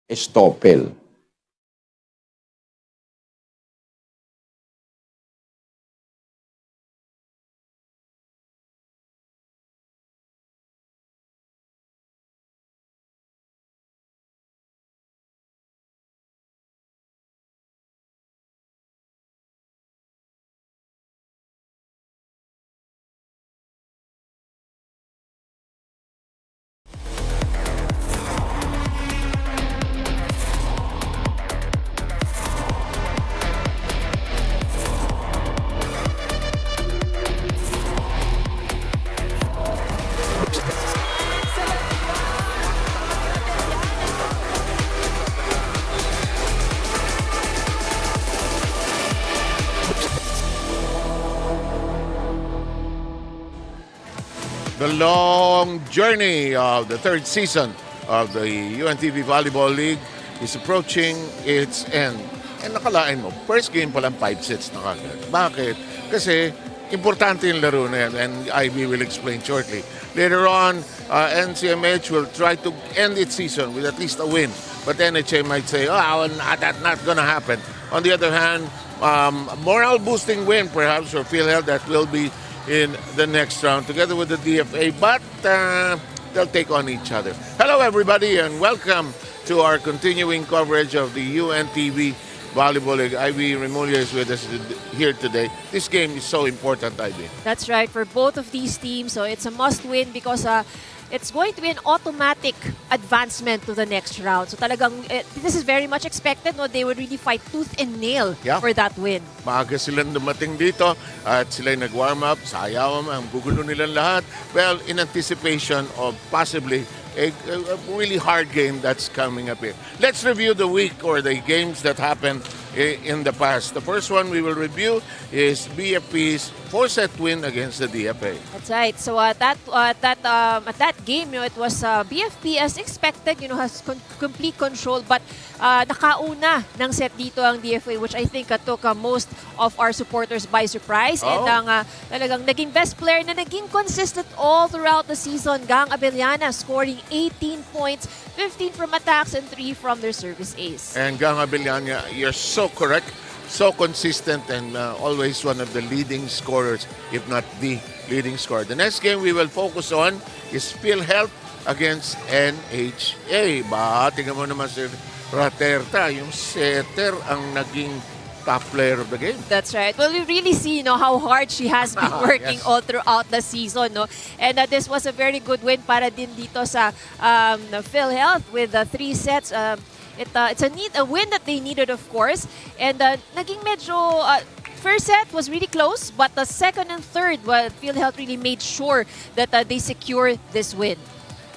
estoppel. The long journey of the third season of the UNTV Volleyball League is approaching its end. And nakalain mo, first game pa lang 5 sets na kagad. Bakit? Kasi importante yung laro na yan, and we will explain shortly. Later on, NCMH will try to end its season with at least a win. But NHA might say, that's not gonna happen. On the other hand, morale-boosting win perhaps for PhilHealth that will be in the next round together with the DFA, but they'll take on each other. Hello everybody and welcome to our continuing coverage of the UNTV Volleyball League. Ivy Remulla is with us here today. This game is so important, Ivy. That's right, for both of these teams. So it's a must-win because it's going to be an automatic advancement to the next round. So talagang, this is very much expected. No? They would really fight tooth and nail for that win. Maaga silang dumating dito at sila'y nag-warm up, sayaw, ang gugulo nilang lahat. Well, in anticipation of possibly a really hard game that's coming up here. Let's review the week or the games that happened in the past. The first one we will review is BFP's 4-set win against the DFA. That's right. So at that game, it was BFP as expected, has complete control, but nakauna ng set dito ang DFA, which I think took most of our supporters by surprise. And talagang naging best player na naging consistent all throughout the season, Gang Abellana, scoring 18 points, 15 from attacks and 3 from their service ace. And Gang Abellana, you're so correct, so consistent, and always one of the leading scorers, if not the leading scorer. The next game we will focus on is PhilHealth against NHA. Tingnan mo naman si Raterta, yung setter ang naging top player of the game. That's right. Well, we really see how hard she has been working all throughout the season. No? And this was a very good win para din dito sa PhilHealth with 3 sets. It's a win that they needed, of course. And naging medyo... first set was really close, but the second and third, PhilHealth really made sure that they secured this win.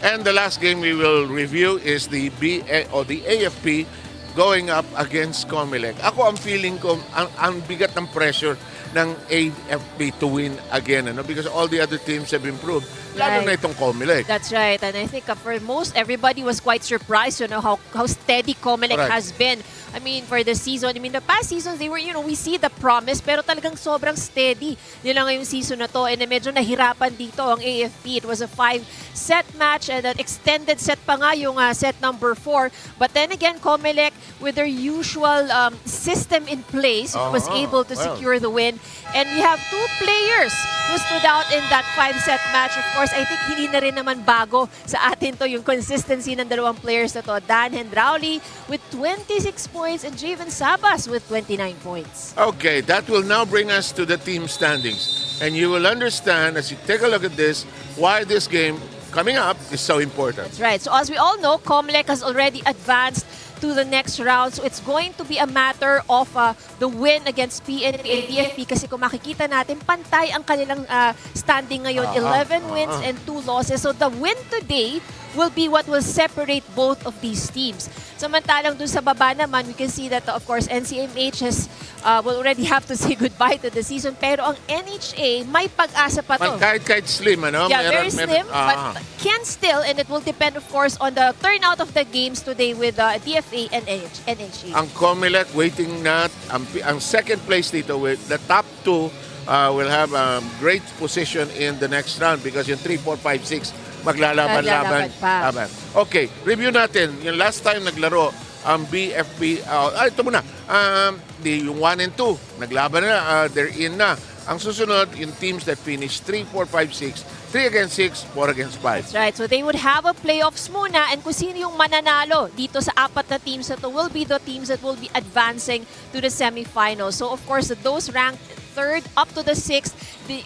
And the last game we will review is the AFP going up against Comelec. Ako ang feeling ko, ang bigat ng pressure ng AFP to win again, because all the other teams have improved. Lalo na itong Comelec. That's right. And I think for most, everybody was quite surprised, how steady Comelec has been. I mean, for the season. I mean, the past seasons, they were, we see the promise, pero talagang sobrang steady nila ngayong season na to. And medyo nahirapan dito ang AFP. It was a 5-set match and an extended set pa nga yung set number 4. But then again, Comelec, with their usual system in place, was able to secure the win. And we have 2 players who stood out in that 5-set match. Of course, I think hindi na rin naman bago sa atin to yung consistency ng dalawang players na to. Dan Hendrauli with 26 points and Javen Sabas with 29 points. Okay, that will now bring us to the team standings. And you will understand as you take a look at this why this game coming up is so important. That's right. So as we all know, Comelec has already advanced to the next round. So it's going to be a matter of the win against PNP and DFP kasi kung makikita natin, pantay ang kanilang standing ngayon. 11 wins and 2 losses. So the win today will be what will separate both of these teams. Samantalang dun sa baba naman, we can see that, of course, NCMH will already have to say goodbye to the season. Pero ang NHA, may pag-asa pa to. Kahit slim, Yeah, very slim, but can still, and it will depend, of course, on the turnout of the games today with DFA and NHA. Ang Comelec waiting na, ang second place dito with the top 2 will have a great position in the next round because yung 3, 4, 5, 6 maglalaban-laban. Maglalaban pa. Laban. Okay, review natin. Yung last time naglaro, ang BFP, ito muna, yung 1 and 2, naglaban na, they're in na. Ang susunod, yung teams that finish 3, 4, 5, 6, 3 against 6, 4 against 5. That's right. So they would have a playoffs muna, and kung sino yung mananalo dito sa apat na teams na to will be the teams that will be advancing to the semifinals. So of course, those ranked third up to the sixth,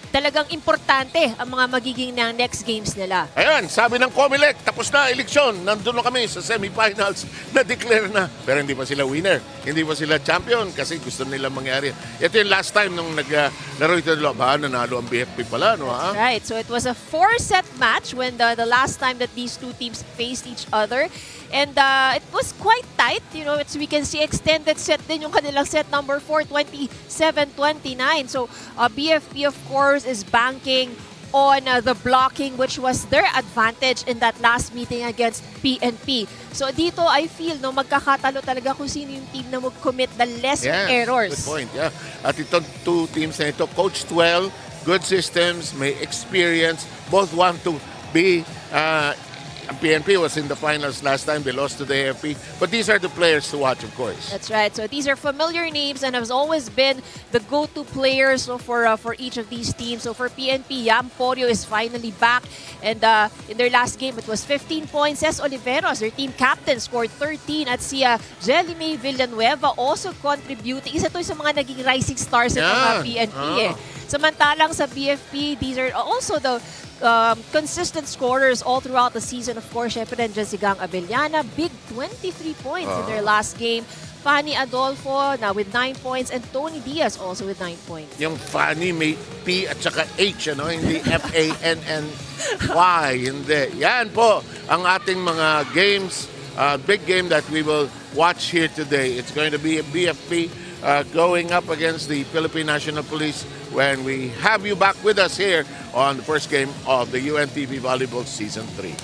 talagang importante ang mga magiging na next games nila. Ayan, sabi ng COMELEC, tapos na eleksyon. Nandun na kami sa semifinals, na-declare na. Pero hindi pa sila winner, hindi pa sila champion kasi gusto nila mangyari. Ito yung last time nung naglaro ito nila. Nanalo ang BFP pala, no? Ha? Right, so it was a 4-set match when the last time that these two teams faced each other. And it was quite tight, you know, we can see extended set din yung kanilang set number 4, 27-29. So BFP, of course, is banking on the blocking, which was their advantage in that last meeting against PNP. So dito, I feel, no, magkakatalo talaga kung sino yung team na mag-commit the less errors. Good point, yeah. At itong two teams na ito, coached well, good systems, may experience, both want to be PNP was in the finals last time. They lost to the AFP. But these are the players to watch, of course. That's right. So these are familiar names and has always been the go-to players for each of these teams. So for PNP, Yam Porio is finally back. And in their last game, it was 15 points. Ces Oliveros, their team captain, scored 13. At si Jelly May Villanueva also contributing. Isa to sa mga naging rising stars ng mga PNP. Samantalang sa BFP, these are also the consistent scorers all throughout the season. Of course, syempre nandiyan si Gang Abellana, big 23 points in their last game. Fanny Adolfo now with 9 points and Tony Diaz also with 9 points. Yung Fanny may P at saka H, ano? Hindi F-A-N-N-Y. Hindi. Yan po ang ating mga games, big game that we will watch here today. It's going to be a BFP going up against the Philippine National Police when we have you back with us here on the first game of the UNTV Volleyball Season 3.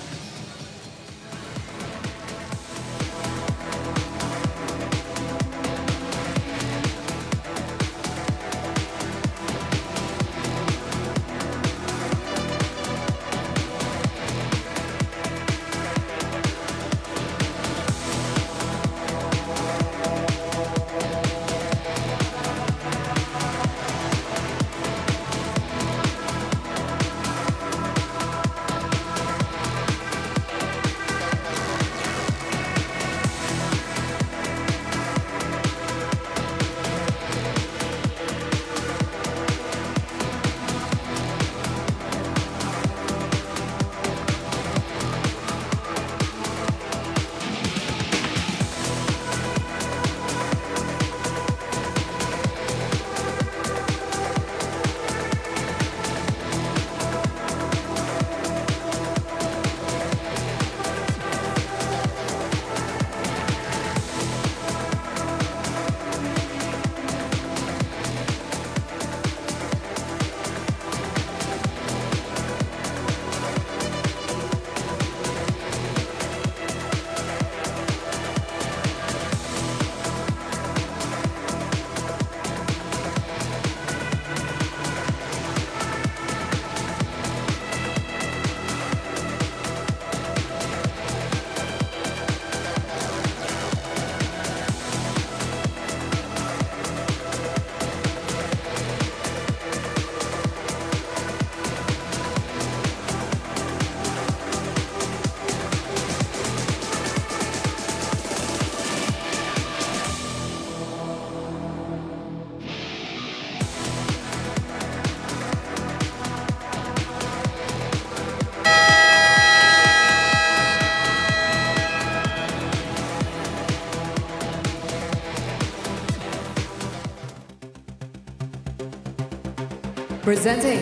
Presenting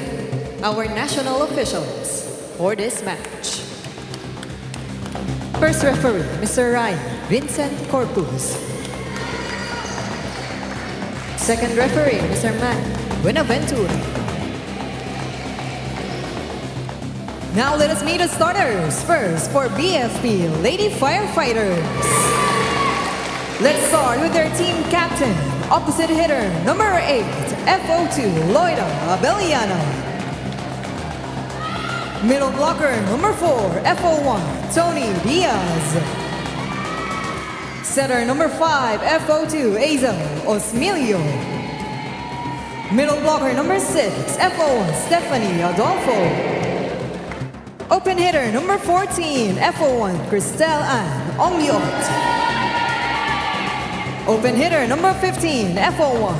our national officials for this match. First referee, Mr. Ryan Vincent Corpus. Second referee, Mr. Matt Buenaventura. Now let us meet the starters. First for BFP Lady Firefighters. Let's start with their team captain, opposite hitter, number 8, FO2, Loida Abellana. Middle blocker number 4, FO1, Tony Diaz. Setter number 5, FO2, Aza Osmilio. Middle blocker number 6, FO1, Stephanie Adolfo. Open hitter number 14, FO1, Cristel Ann Omyot. Open hitter number 15, FO1,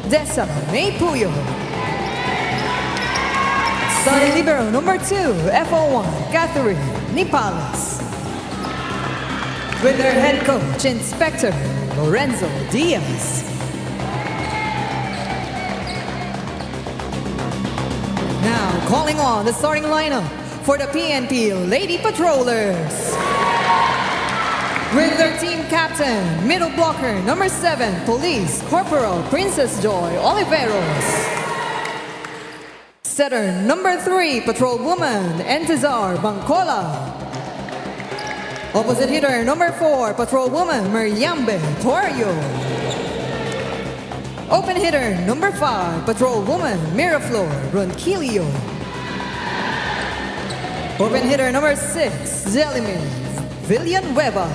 Dessa May Puyo. Starting libero number 2, FO1, Catherine Nipales. With their head coach, Inspector Lorenzo Diaz. Now calling on the starting lineup for the PNP Lady Patrollers. With their team captain, middle blocker number 7, Police Corporal Princess Joy Oliveros. Setter number 3, Patrol Woman Entizar Bangcola. Opposite hitter number 4, Patrol Woman Mariambe Torrio. Open hitter number 5, Patrol Woman Miraflor Ronquillo. Open hitter number 6, Zelimir Villanueva.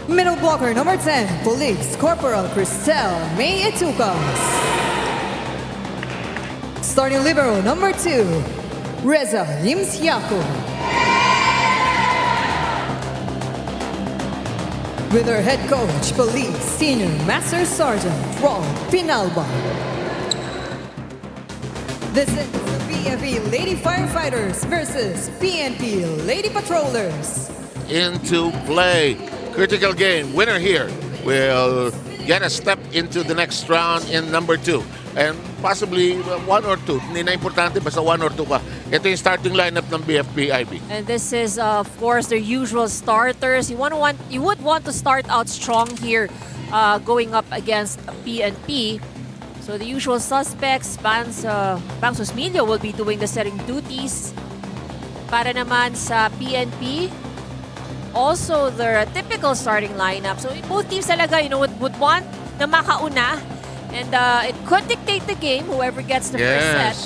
Middle blocker number 10, Police Corporal Cristel May Etucas. Starting libero number 2, Reza Yimsiako. With our head coach, Police Senior Master Sergeant Ron Pinalba. This is the PFE Lady Firefighters versus PNP Lady Patrollers. Into play. Critical game. Winner here will get a step into the next round in number 2. And possibly 1 or 2. Hindi na importante, basta 1 or 2 ka. Ito yung starting lineup ng BFP IB. And this is, of course, their usual starters. You would want to start out strong here going up against PNP. So the usual suspects, Bangs Osmilio will be doing the setting duties. Para naman sa PNP, also their typical starting lineup. So both teams talaga, would want na makauna. And it could dictate the game, whoever gets the first set.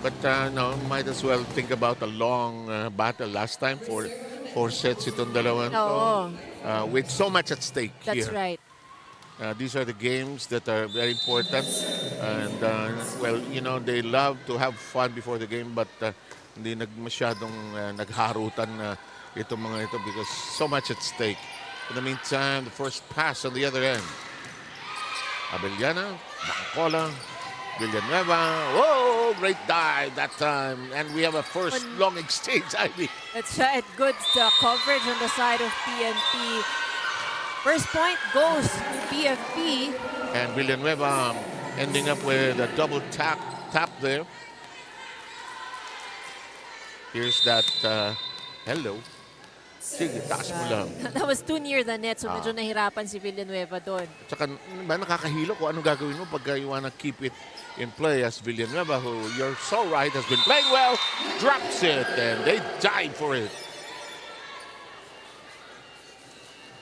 But no, might as well think about a long battle. Last time, 4 sets itong dalawan to. With so much at stake here. That's right. These are the games that are very important. And, well, they love to have fun before the game, but hindi masyadong nagharutan itong mga ito because so much at stake. In the meantime, the first pass on the other end. Abellana, Bangcola, Villanueva. Whoa, great dive that time. And we have a first long exchange, Ivy. That's right. Good coverage on the side of PNP. First point goes to PFP. And Villanueva ending up with a double tap there. Here's that, hello. Sige, taas mo lang. That was too near the net, so medyo nahirapan si Villanueva doon. Tsaka, nakakahilo kung anong gagawin mo pag you wanna keep it in play as Villanueva, who, you're so right, has been playing well, drops it, and they dive for it.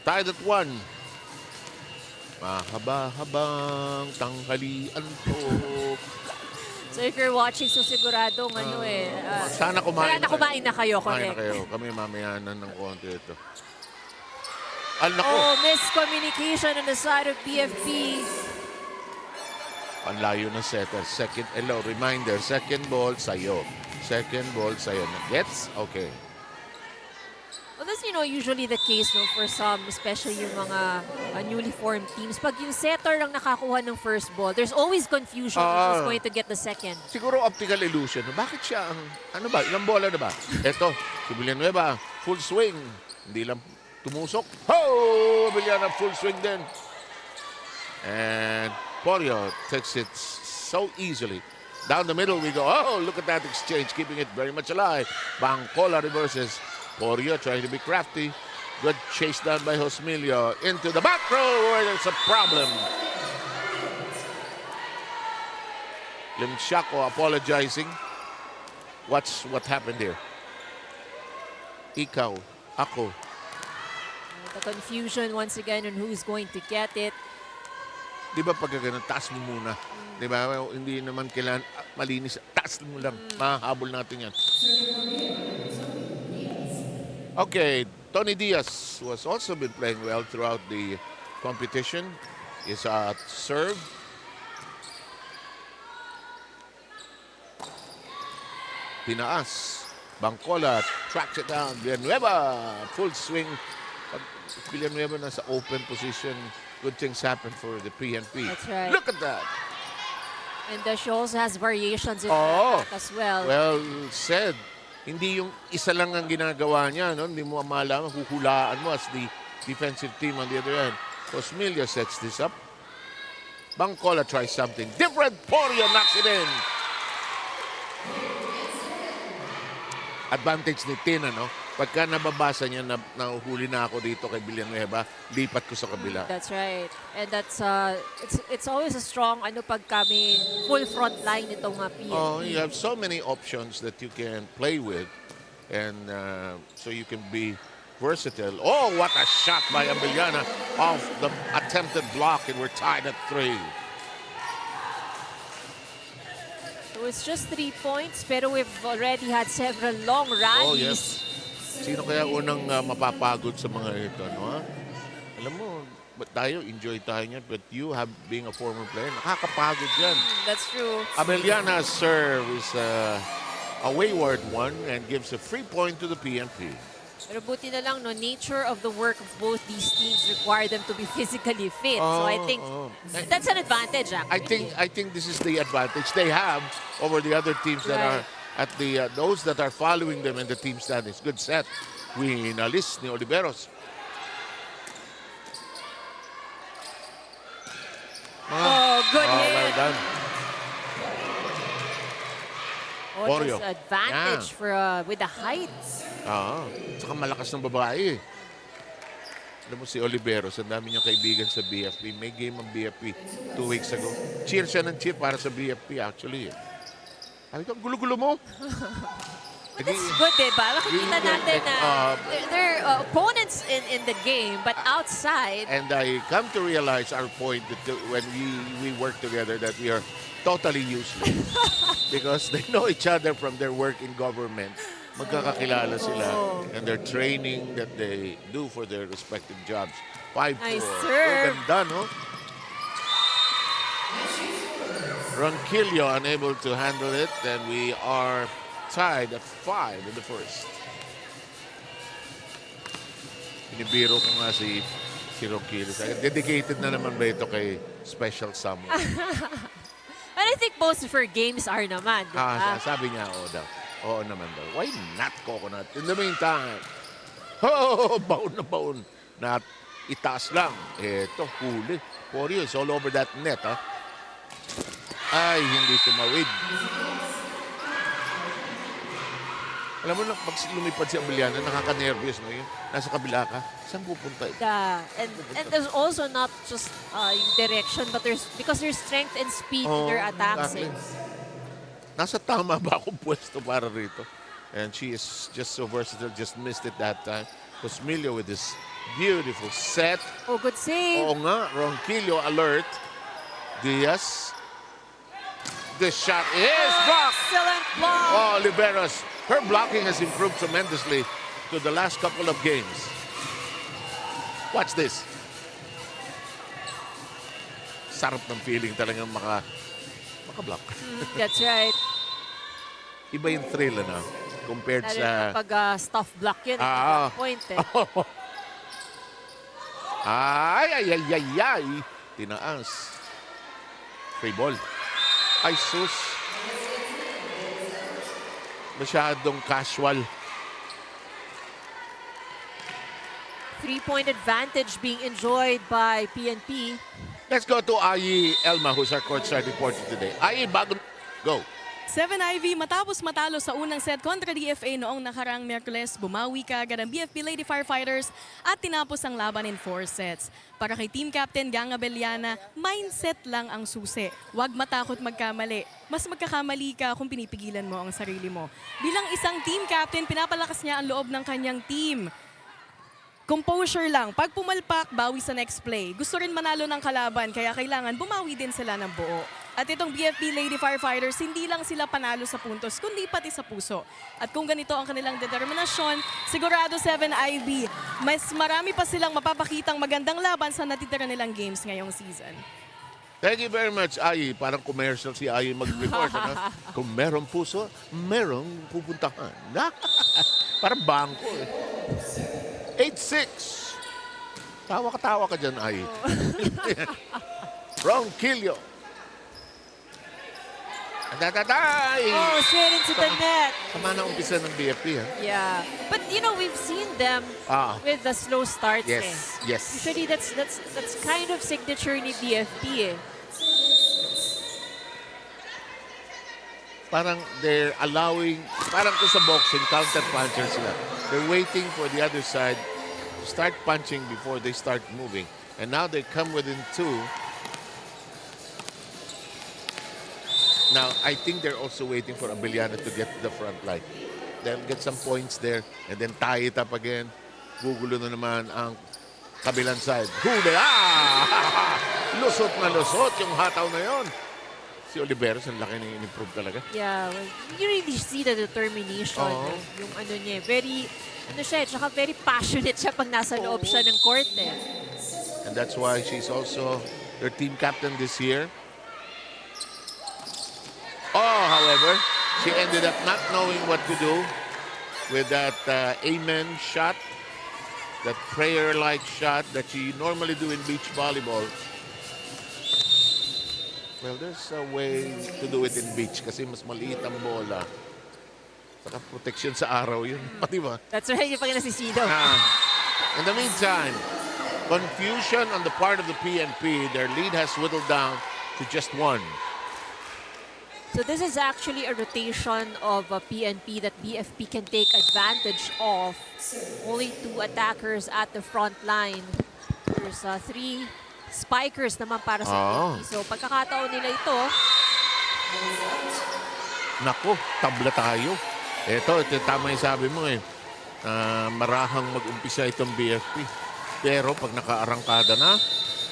Tied at 1. Mahaba-habang tanghalian po. So if you're watching, so siguradong sana kumain na kayo. Kumain na kayo. Kami mamaya na ng konti ito. Miscommunication on the side of PFP. Panlayo na setter. Reminder, second ball sa'yo. Second ball sa'yo. Gets? Okay. Well, that's, usually the case for some, especially yung mga newly formed teams. Pag yung setter lang nakakuha ng first ball, there's always confusion who's going to get the second. Siguro optical illusion. Bakit siya ilang bola na ba? Eto, si Villanueva, full swing. Hindi lang tumusok. Villanueva, full swing din. And Porio takes it so easily. Down the middle we go. Look at that exchange, keeping it very much alive. Bangcola reverses. Porio trying to be crafty. Good chase down by Osmilio. Into the back row where there's a problem. Limsiaco apologizing. What happened here? Ikaw, ako. The confusion once again on who's going to get it. Di ba pagka ganun, taas mo muna. Di ba? Hindi naman kailangan malinis. Taas mo lang. Mahabol natin yan. Okay, Tony Diaz was also been playing well throughout the competition. Is at serve. Pinaas. Bangkola tracks it down. Villanueva, full swing. Pag Villanueva nasa open position, good things happen for the PNP. That's right. Look at that. And she also has variations in the attack as well. Well said. Hindi yung isa lang ang ginagawa niya, no? Hindi mo malaman, huhulaan mo as the defensive team on the other end. Cosmilia sets this up. Bangkola tries something different. Porio knocks it in. Advantage ni Tina, no? Pagka nababasa niya na nahuhuli na ako dito kay Villanueva, lipat ko sa kabila. That's right. And that's it's always a strong pag kami full front line itong PNP. Oh, you have so many options that you can play with, and so you can be versatile. Oh, what a shot by Abiliana off the attempted block, and we're tied at 3. So it's just 3 points, pero we've already had several long rallies. Oh, yes. Sino kaya unang mapapagod sa mga ito, no? Alam mo, but tayo, enjoy tayo niyan. But you have, being a former player, nakakapagod yan. That's true. Abeliana's serve is a wayward one and gives a free point to the PNP. Pero buti na lang, no, nature of the work of both these teams require them to be physically fit. So I think that's an advantage, actually. I think this is the advantage they have over the other teams that are at the those that are following them in the team standings. Good set. Winalis ni Oliveros. Oh, good hit. Well done. Oh, there's advantage for with the heights. Saka malakas ng babae. Alam mo si Oliveros, ang dami niyang kaibigan sa BFP. May game ang BFP 2 weeks ago. Cheer siya ng cheer para sa BFP actually. Sabi ko, gulo-gulo mo. It's good, diba? Makikita natin na they're opponents in the game, but outside. And I come to realize our point that when we work together that we are totally useless. Because they know each other from their work in government. Magkakakilala sila. And their training that they do for their respective jobs. 5-4. Nice serve. Ganda, no? Ronquillo unable to handle it. And we are tied at 5 in the first. Pinibiro ko nga si Ronquillo. Dedicated na naman ba ito kay special someone? And I think most of her games are naman. Diba? Sabi niya, daw. Oo naman daw. Why not coconut? In the meantime, baon na baon. Na itaas lang. Eto, huli. Porio is all over that net, ha? Ay, hindi tumawid. Alam mo na, pag lumipad si Abiliana, nakaka-nervous, no? Yun, nasa kabila ka, saan pupunta? And there's also not just yung direction, but because there's strength and speed in their attacks. Exactly. Nasa tama ba akong pwesto para rito? And she is just so versatile, just missed it that time. Cosmilia with this beautiful set. Oh, good save. Oo nga, Ronquillo alert. Diaz. This shot is blocked. Excellent block. Oh, Oliveros. Her blocking has improved tremendously to the last couple of games. Watch this. Sarap ng feeling talagang maka-block. That's right. Iba yung thrill, compared sa... Kapag stuff block yun, point eh. Ay. Tinaas. Free ball. Ay, sus. Masyadong casual. 3-point advantage being enjoyed by PNP. Let's go to Ayi Elma, who's our courtside reporter today. Ayi, bago... Go. 7IV, matapos matalo sa unang set kontra DFA noong nakaraang Miyerkules, bumawi kaagad ang BFP Lady Firefighters at tinapos ang laban in 4 sets. Para kay Team Captain Gang Abellana, mindset lang ang susi. Huwag matakot magkamali. Mas magkakamali ka kung pinipigilan mo ang sarili mo. Bilang isang team captain, pinapalakas niya ang loob ng kanyang team. composure lang. Pag pumalpak, bawi sa next play. Gusto rin manalo ng kalaban, kaya kailangan bumawi din sila ng buo. At itong BFP Lady Firefighters, hindi lang sila panalo sa puntos, kundi pati sa puso. At kung ganito ang kanilang determinasyon, sigurado 7IB, mas marami pa silang mapapakitang magandang laban sa natitira nilang games ngayong season. Thank you very much, Ai. Parang commercial si Ai mag-report. Ano? Kung merong puso, merong pupuntahan. Parang bangko eh. 8-6. Tawa ka dyan, Ai. Ronquillo. Dadatay! Oh, straight into the net. Sama na umpisa ng BFP, ha? Yeah. But, we've seen them with the slow starts. Yes, yes. Usually, that's kind of signature ni BFP, eh. Parang they're allowing, parang ko sa boxing, counter-puncher sila. They're waiting for the other side to start punching before they start moving. And now they come within 2. Now, I think they're also waiting for Abellana to get to the front line. They'll get some points there and then tie it up again. Gugulo na naman ang kabilang side. Huli! Lusot na lusot yung hataw na yon. Si Oliveros, ang laki na in-improve talaga. Yeah, well, you really see the determination. Yung niya, very, tsaka very passionate siya pag nasa loob siya ng court, eh. And that's why she's also their team captain this year. However, she ended up not knowing what to do with that amen shot, that prayer-like shot that she normally do in beach volleyball. Well, there's a way to do it in beach kasi mas maliit ang bola. Saka protection sa araw yun. Pati ba? That's right, yung pag nasisidaw. In the meantime, confusion on the part of the PNP. Their lead has whittled down to just 1. So this is actually a rotation of PNP that BFP can take advantage of. Only 2 attackers at the front line. There's 3 spikers naman para sa PNP. So pagkakataon nila ito. Naku, tabla tayo. Ito tama yung sabi mo eh. Marahang mag-umpisa itong BFP. Pero pag nakaarangkada na,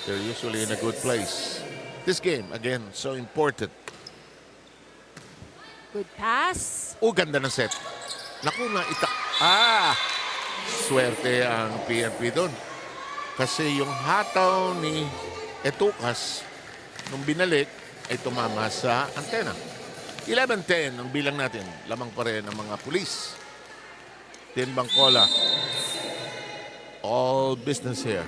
they're usually in a good place. This game, again, so important. Good pass. Ganda ng set. Naku, swerte ang PNP doon. Kasi yung hataw ni Etukas, nung binalik, ay tumama sa antena. 11-10 ang bilang natin. Lamang pa rin ang mga pulis. Tin Bangkola. All business here.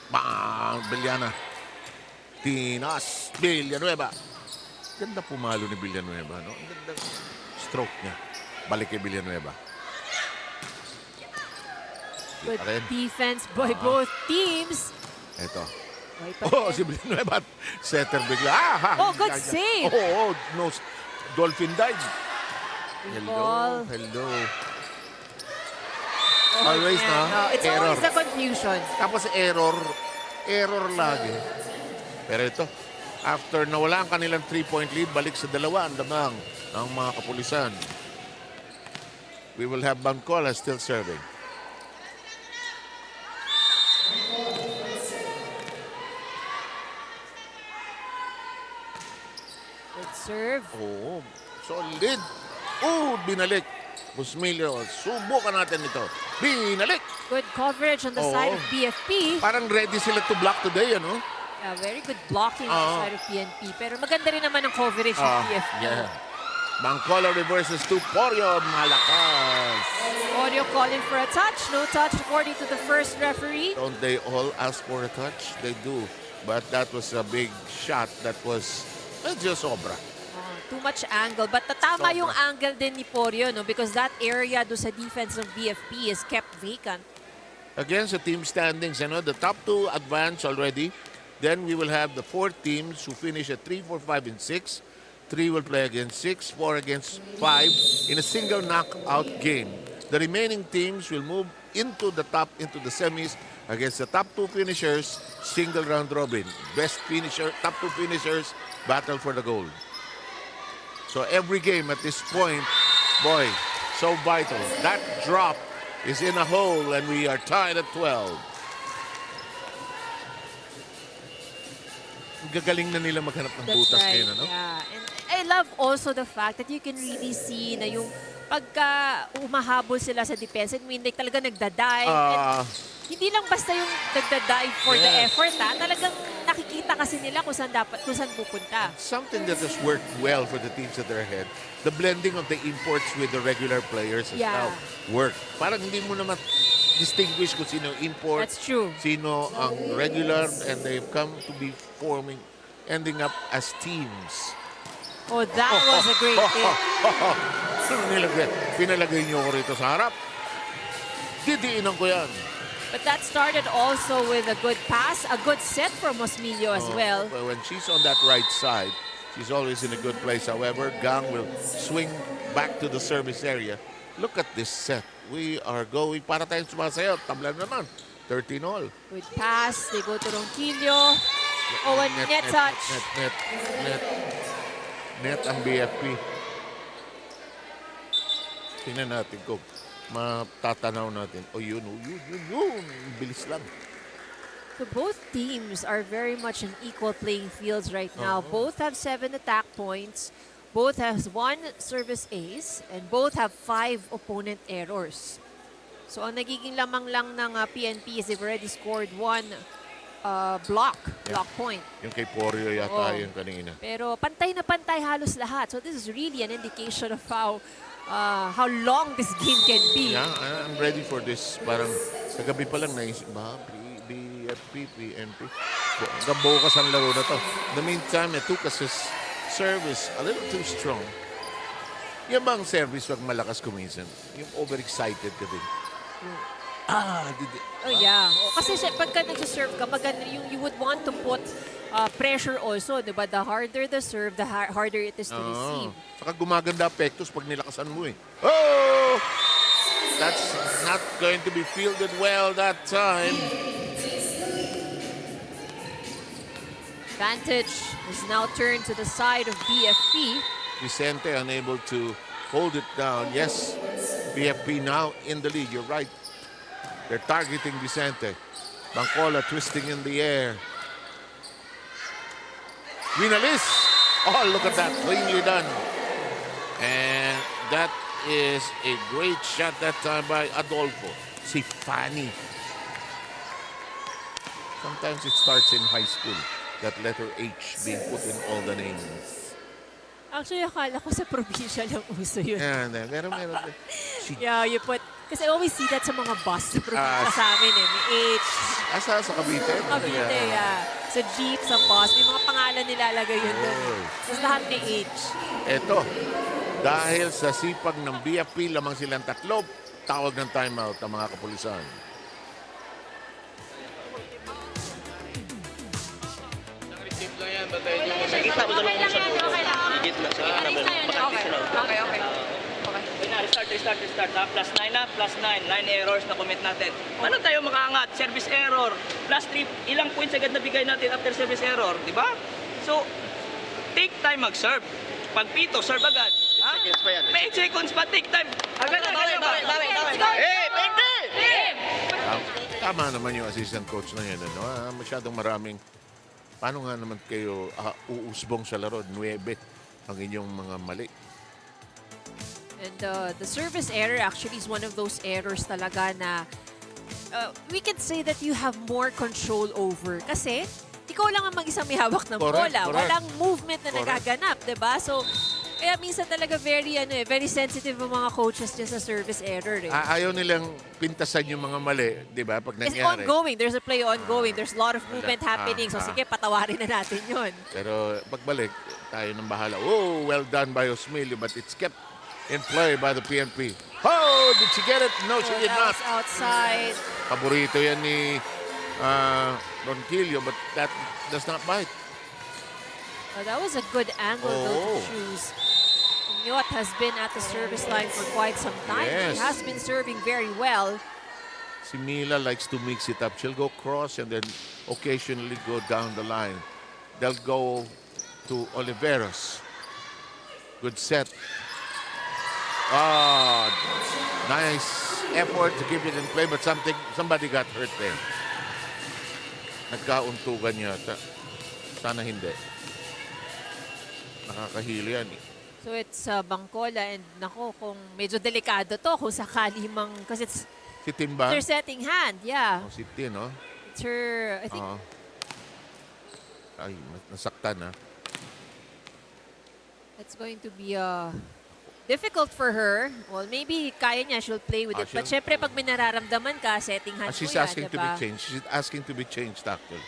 Bang! Beliana. Tinas, Villanueva. Ganda pumalo ni Villanueva, no? Ganda stroke niya. Balik kay Villanueva. Good defense by both teams. Ito. Si Villanueva. Setter bigla. Good save. No. Dolphin dive. Ball. Hello. Always, no? It's error. always the confusion. Tapos error lagi. Pero ito, after nawala ang kanilang 3-point lead, balik sa 2 ang damang ng mga kapulisan. We will have Bangkola still serving. Good serve. Solid. Binalik. Busmilio, subukan natin ito. Binalik. Good coverage on the side of BFP. Parang ready sila to block today, ano? Yeah, very good blocking on the side of PNP. Pero maganda rin naman ang coverage ng BFP. Yeah. Bangkola reverses to Porio. Malakas. Porio calling for a touch. No touch according to the first referee. Don't they all ask for a touch? They do. But that was a big shot that was medyo sobra. Too much angle. But tatama yung angle din ni Porio, no? Because that area do sa defense ng BFP is kept vacant. Again, sa team standings, the top 2 advance already. Then we will have the 4 teams who finish at 3, 4, 5, and 6. 3 will play against 6, 4 against 5 in a single knockout game. The remaining teams will move into the semis against the top 2 finishers, single round robin. Best finisher, top 2 finishers battle for the gold. So every game at this point Boy, so vital. That drop is in a hole and we are tied at 12. Gagaling na nila maghanap ng That's butas right. ngayon, ano? Yeah. And I love also the fact that you can really see na yung pagka umahabol sila sa defense, I mean, like, talaga nagda-dive. And hindi lang basta yung nagda-dive for the effort, ha? Talagang nakikita kasi nila kung saan pupunta. Something that has worked well for the teams that are ahead, the blending of the imports with the regular players has now worked. Parang hindi mo naman distinguish kung sino import, That's true. sino ang regular, and they've come to be ending up as teams. Oh, that was a great hit. Pinalagay niyo ko rito sa harap. Didiinan ko yan. But that started also with a good pass, a good set from Osmilio as well. When she's on that right side, she's always in a good place. However, Gang will swing back to the service area. Look at this set. We are going para tayong sumasayaw. Tabla naman. 13-all. Good pass. They go to Ronquillo. Oh, and net touch. Net ang BFP. Tingnan natin kung matatanaw natin. Yun. Bilis lang. So both teams are very much in equal playing fields right now. Both have 7 attack points. Both have 1 service ace. And both have 5 opponent errors. So ang nagiging lamang lang ng PNP is they've already scored 1 block point. Yung kay Porio yata yung kanina. Pero pantay na pantay halos lahat. So this is really an indication of how long this game can be. Yeah, I'm ready for this. Parang kagabi pa lang naisip, BFP, PNP. Gabukas ang laro na to. In the meantime, Tukas' service a little too strong. Yung bang service wag malakas kuminsan? Yung overexcited ka din. Yeah. Kasi pagka nag-serve ka, maganda you would want to put pressure also, diba? The harder the serve, the harder it is to receive. Saka gumaganda apektos pag nilakasan mo eh. Oh! That's not going to be fielded well that time. Advantage is now turned to the side of BFP. Vicente unable to hold it down. Yes, BFP now in the lead. You're right. They're targeting Vicente. Bangcola twisting in the air. Winalis. Oh, look at that. Cleanly done. And that is a great shot that time by Adolfo. Si Fanny. Sometimes it starts in high school. That letter H being put in all the names. Actually, akala ko sa probinsya lang uso yun. Meron. Yeah, you put... Kasi I always see that sa mga bus sa probinsya sa amin eh. May H. Sa Cavite? Cavite, yeah. Sa jeep, sa bus, may mga pangalan nilalagay yun doon. Tapos lahat may H. Eto, dahil sa sipag ng BFP, lamang silang tatlo, tawag ng timeout ang mga kapulisan. Sa gitna, madalong mo sa dulo. Sa gitna, makakit sila. Okay. Restart. Plus 9 na, plus 9. 9 errors na commit natin. Ano tayo makaangat? Service error. Plus 3, ilang points agad na bigay natin after service error, di ba? So, take time mag-serve. Pag pito, serve agad. Ha? May 8 seconds pa, take time. Agad. Pwede! Tama naman yung assistant coach na yan. Ano? Masyadong maraming... Paano nga naman kayo uusbong sa laro? 9 ang inyong mga mali. And the service error actually is one of those errors talaga na we can say that you have more control over. Kasi ikaw lang ang mag-isang may hawak ng bola. Walang movement na nagaganap, diba? So, kaya minsan talaga very sensitive ang mga coaches dyan sa service error. Eh. Ayaw nilang pintasan yung mga mali, di ba? Pag nangyari. It's ongoing. There's a play ongoing. There's a lot of movement happening. So, sige, patawarin na natin yun. Pero pagbalik, tayo nang bahala. Oh, well done by Osmilio, but it's kept in play by the PNP. Oh, did she get it? No, she did not. That was outside. Paborito yan ni Ronquillo, but that does not bite. Oh, that was a good angle though to choose. Nyot has been at the service line for quite some time. Yes. He has been serving very well. Si Mila likes to mix it up. She'll go cross and then occasionally go down the line. They'll go to Oliveros. Good set. Ah, nice effort to keep it in play, but somebody got hurt there. Nagkauntugan yata. Sana hindi. Nakakahilo yan. So it's Bangkola and nako kung medyo delikado to kung sakali mang kasi it's Si Timba. their setting hand. Yeah. Oh, si Tin, no? It's her I think Ay, nasaktan, ha? it's going to be difficult for her. Well, maybe kaya niya, she'll play with it. But syempre pag may nararamdaman ka, setting hand She's mo yan, asking to be diba? changed. She's asking to be changed, actually.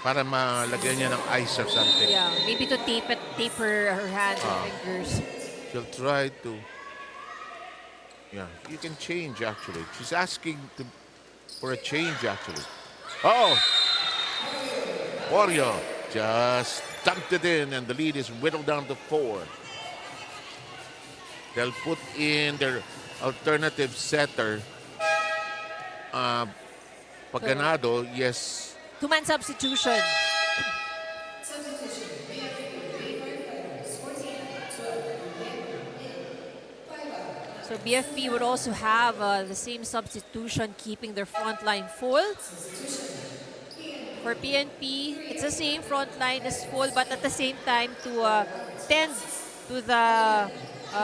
Para malagyan niya ng ice or something. Yeah, maybe to tape her hands and fingers. She'll try to... Yeah, you can change, actually. She's asking for a change, actually. Oh! Wario just dumped it in, and the lead is whittled down to 4. They'll put in their alternative setter. Paganado, yes. Two-man substitution. So BFP would also have the same substitution, keeping their front line full. For PNP, it's the same front line is full, but at the same time to tend to the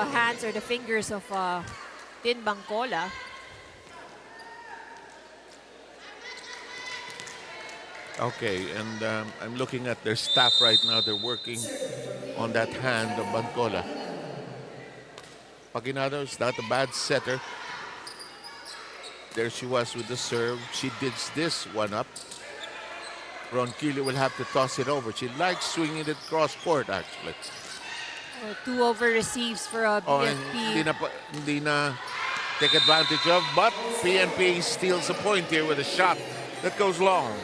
hands or the fingers of Tin Bangkola. Okay, and I'm looking at their staff right now. They're working on that hand of Bangkola. Paginado is not a bad setter. There she was with the serve. She digs this one up. Ronquillo will have to toss it over. She likes swinging it cross court, actually. 2 over receives for Oh, and BFP. hindi na take advantage of, but PNP steals a point here with a shot that goes long.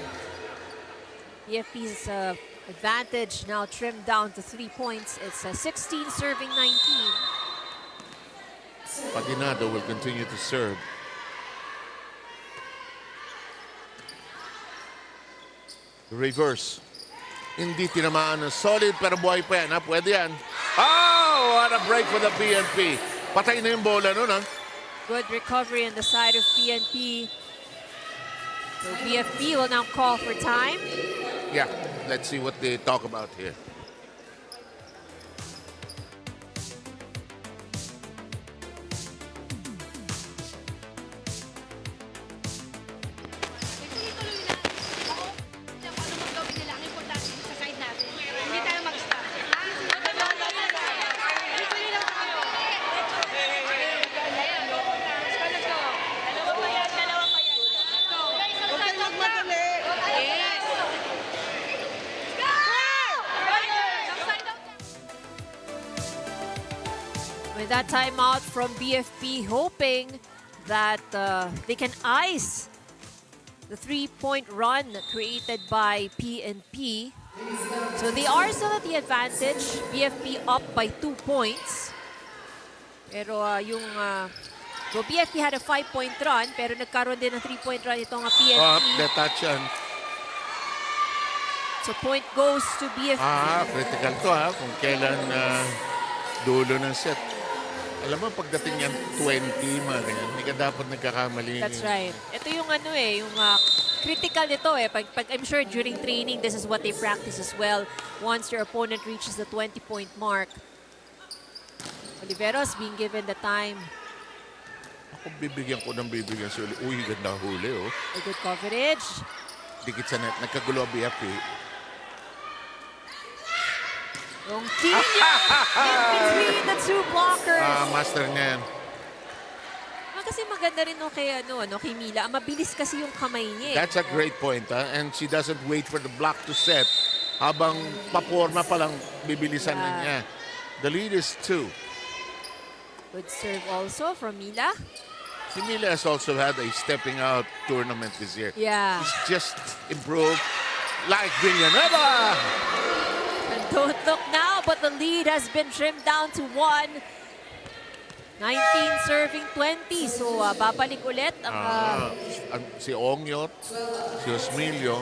BFP's advantage now trimmed down to 3 points. It's 16 serving 19. Paginado will continue to serve. Reverse. Hindi tinamaan ng solid, pero buhay pa yan. Pwede yan. Oh, what a break for the PNP. Patay na yung bola nun, ha? Good recovery on the side of PNP. So BFP will now call for time. Yeah, let's see what they talk about here. With that timeout from BFP, hoping that they can ice the 3-point run created by PNP. So they are still at the advantage. BFP up by 2 points. Pero so BFP had a 5-point run, pero nagkaroon din ng 3-point run itong PNP. Detach yan. So point goes to BFP. Critical to, ha? Kung kailan dulo ng set. Alam mo, pagdating yan 20, mga ganyan, hindi ka dapat nagkakamali. That's right. Ito yung yung critical nito Pag I'm sure during training, this is what they practice as well. Once your opponent reaches the 20-point mark. Oliveros being given the time. Ako bibigyan si Uli. Uy, ganda huli, oh. A good coverage. Dikit sa net, nagkagulo ang BFP. Ronquillo in between the two blockers. Master niya yan. Kasi maganda rin kay Mila. Mabilis kasi yung kamay niya. That's a great point, ha? And she doesn't wait for the block to set. Habang paporma pa lang, bibilisan na niya. The lead is 2. Good serve also from Mila. Si Mila has also had a stepping out tournament this year. Yeah. He's just improved like Villanueva. And don't look now, but the lead has been trimmed down to 1. 19 serving 20. So babalik ulit ang Si Ongyot, si Osmilio.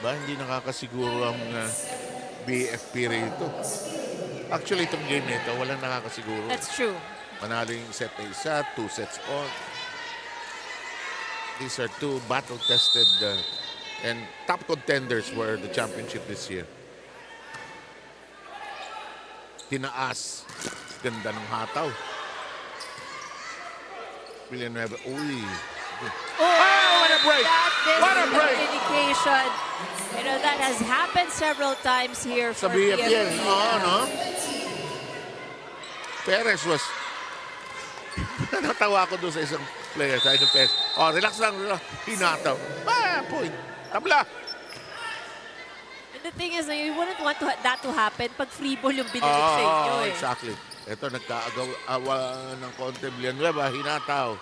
Ba, hindi nakakasiguro ang BFP rito. Actually, itong game nito, walang nakakasiguro. That's true. Manalo yung set na isa, 2 sets on. These are two battle-tested and top contenders for the championship this year. Tinaas. Ganda ng hataw. Villanueva. Uy. Oh, what a break! That What a break! communication. You know, that has happened several times here Sa for BFL. BFP. Oo, no? Perez was... Natawa ko doon sa isang player. Side of Perez. Oh, relax lang. Relax. Hinataw. Point. Tabla. And the thing is, you wouldn't want that to happen pag free ball yung binigay sa inyo eh. Exactly. Ito, nagkaagaw-awa ng konti. Villanueva, hinataw.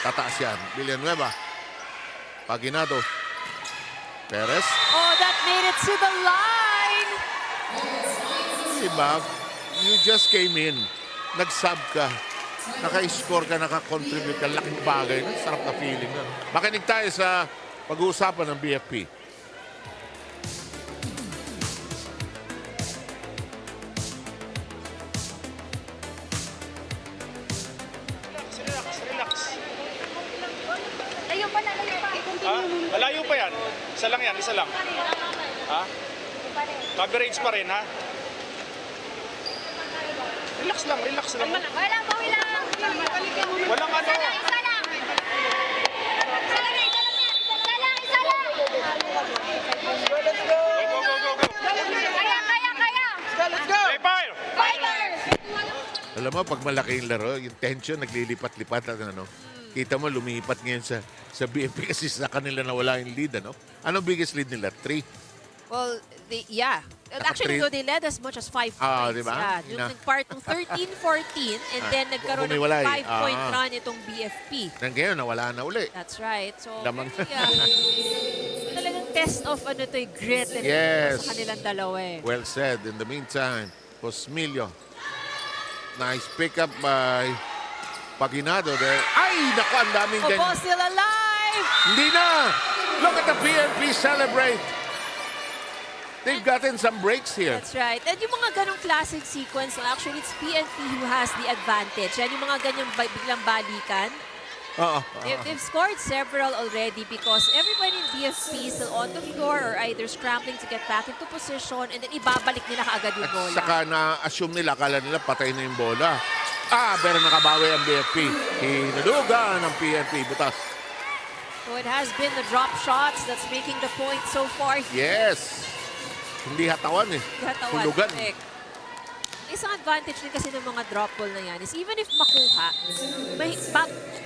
Tataas yan. Villanueva. Paginado. Perez. Oh, that made it to the line! Diba? You just came in. Nag-sub ka. Naka-score ka, naka-contribute ka. Laking bagay. Sarap na feeling. Makinig tayo sa pag-uusapan ng BFP. Relax. Layo pa na, layo pa. Ha? Malayo pa yan. Isa lang yan, isa lang. Ha? Coverage pa rin, ha? Relax lang. Wala, bawi lang. Walang ano. Isa lang. Isa lang, isa lang. Go. Kaya. Hey, fire! Fighters! Alam mo, pag malaki yung laro, yung tension, naglilipat-lipat. Ano? Kita mo, lumipat ngayon sa BFP kasi sa kanila nawala yung lead. Ano? Anong biggest lead nila? 3? Well, yeah. Actually, Naka-three. no, they led as much as 5 points. Diba? Yeah, yung nagpart ng 13-14 and then nagkaroon ng Humiwalay. 5-point run itong BFP. Then ngayon, nawala na uli. That's right. So, Lamang. yeah. Talagang test of grit and Yes. sa kanilang dalawa eh. Well said. In the meantime, Josmilio. Nice pickup by Paginado there. Ay, naku, ang daming Opo, ganyan. still alive! Hindi na! Look at the PNP celebrate. They've gotten some breaks here. That's right. And yung mga ganong classic sequence, actually, it's PNP who has the advantage. Yan yung mga ganyang biglang balikan. They've scored several already because everybody in BFP is still on the floor or either scrambling to get back into position and then ibabalik nila kaagad yung At bola. saka na-assume nila, akala nila patay na yung bola. Pero nakabawi ang BFP. Hinudugan ng PNP. Butas. So it has been the drop shots that's making the point so far. Yes. Hindi hatawan eh. Katawan, Hulugan. correct. Isang advantage din kasi ng mga drop ball na yan is even if makuha,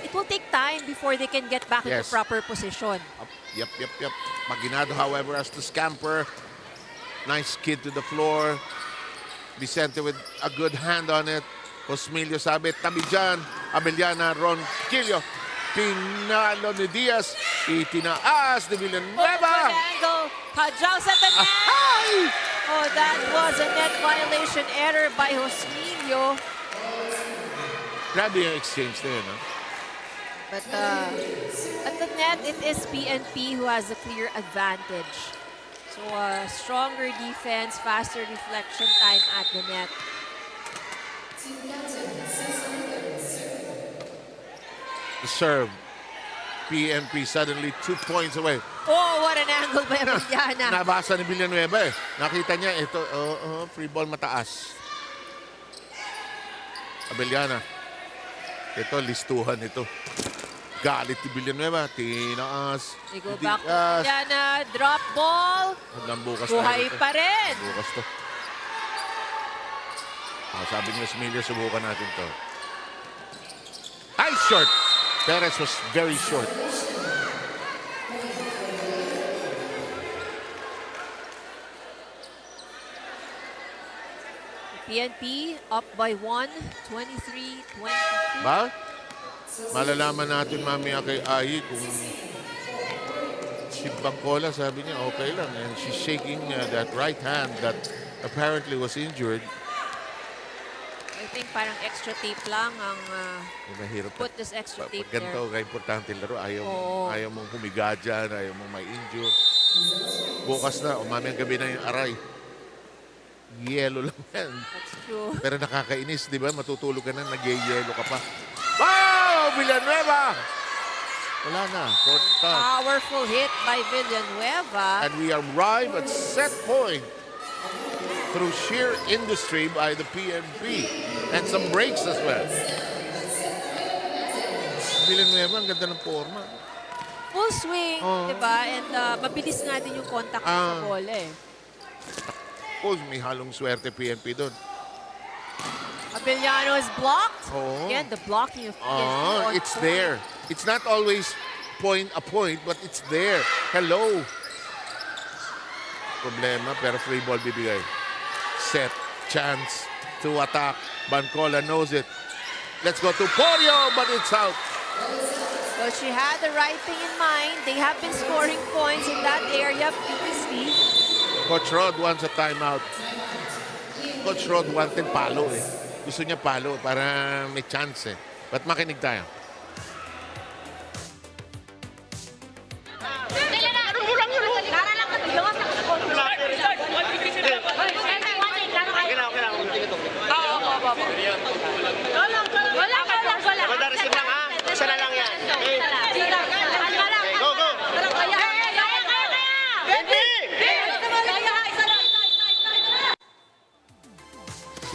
it will take time before they can get back into Yes. proper position. Yep. Paginado, however, has to scamper. Nice skid to the floor. Vicente with a good hand on it. Josmilio sabi, tabi dyan. Abeliana, Ron Quillo. Pinalo ni Diaz. Itinaas ni Villanueva. Good angle. Pajaws at the net. Oh, that was a net violation error by Josmilio. Grabe yung exchange na yun, ha? But at the net, it is PNP who has the clear advantage. So stronger defense, faster reflection time at the net. The serve. PNP suddenly 2 points away. Oh, what an angle by Abellana. Nabasa ni Villanueva eh. Nakita niya ito, free ball mataas. Abellana. Ito, listuhan ito. Galit ni Villanueva. Tinaas. We go back to Abellana. Drop ball. Hanggang bukas Buhay tayo. pa rin. Bukas to. Sabi ni Esmilio, subukan natin to. Ay, short. Perez was very short. PNP up by 1, 23-22. Ba? Malalaman natin mamaya kay Ayi kung si Bangkola, sabi niya, okay lang. And she's shaking that right hand that apparently was injured. I think parang extra tape lang ang Mahirap. put this extra tape Pag ganito, there. ka-importante laro, Oo. ayaw mong humiga dyan, ayaw mong may injure. Bukas na, o mamayang gabi na yung aray. Yelo lang yan. That's true. Pero nakakainis, di ba? Matutulog ka na, nag-yelo ka pa. Wow! Villanueva! Wala na. Fourth touch. Powerful hit by Villanueva. And we arrive at set point through sheer industry by the PNP. And some breaks as well. Villanueva, ang ganda ng forma. Full swing, Oo. di ba? And mabilis nga din yung contact sa bola eh. Oh, may halong swerte PNP doon. Abellano is blocked. Oo. Again, the blocking of PNP. Oh, on it's point. there. It's not always a point, but it's there. Hello. Problema, pero free ball bibigay. Set, chance to attack. Bancola knows it. Let's go to Porio, but it's out. Well, she had the right thing in mind. They have been scoring points in that area previously. Coach Rod wants a timeout. Coach Rod wanted palo eh. Gusto niya palo para may chance eh. But makinig tayo.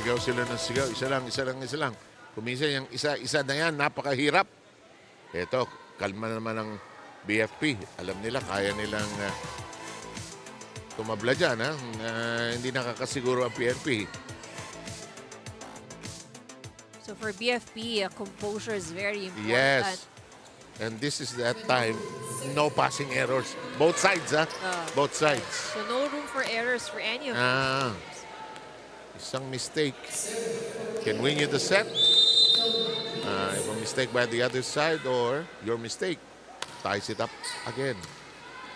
Sigaw sila ng sigaw. Isa lang. Kuminsan yung isa na yan, napakahirap. Ito, kalma naman ng BFP. Alam nila, kaya nilang tumabla dyan. Hindi nakakasiguro ang PNP. So for BFP, composure is very important. Yes. And this is that time, no passing errors. Both sides, Both sides. So no room for errors for any of them. Isang mistake can win you the set. If a mistake by the other side or your mistake ties it up again.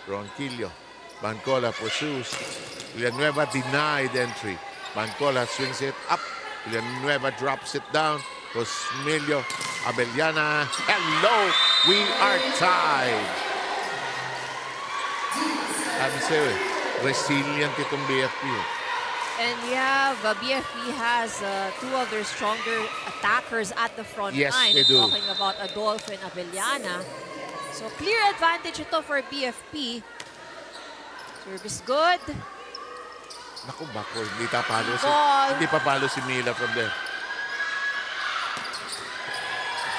Ronquillo. Bancola pursues. Villanueva denied entry. Bancola swings it up. Villanueva drops it down. Cosmilio. Abellana. Hello! We are tied. Sabi sa'yo eh, resilient itong BFP. And we have, BFP has two of their stronger attackers at the front Yes, line. they do. Talking about Adolfo and Abellana. So clear advantage ito for BFP. Service good. Naku, bako, hindi papalo Ball. hindi papalo si Mila from there.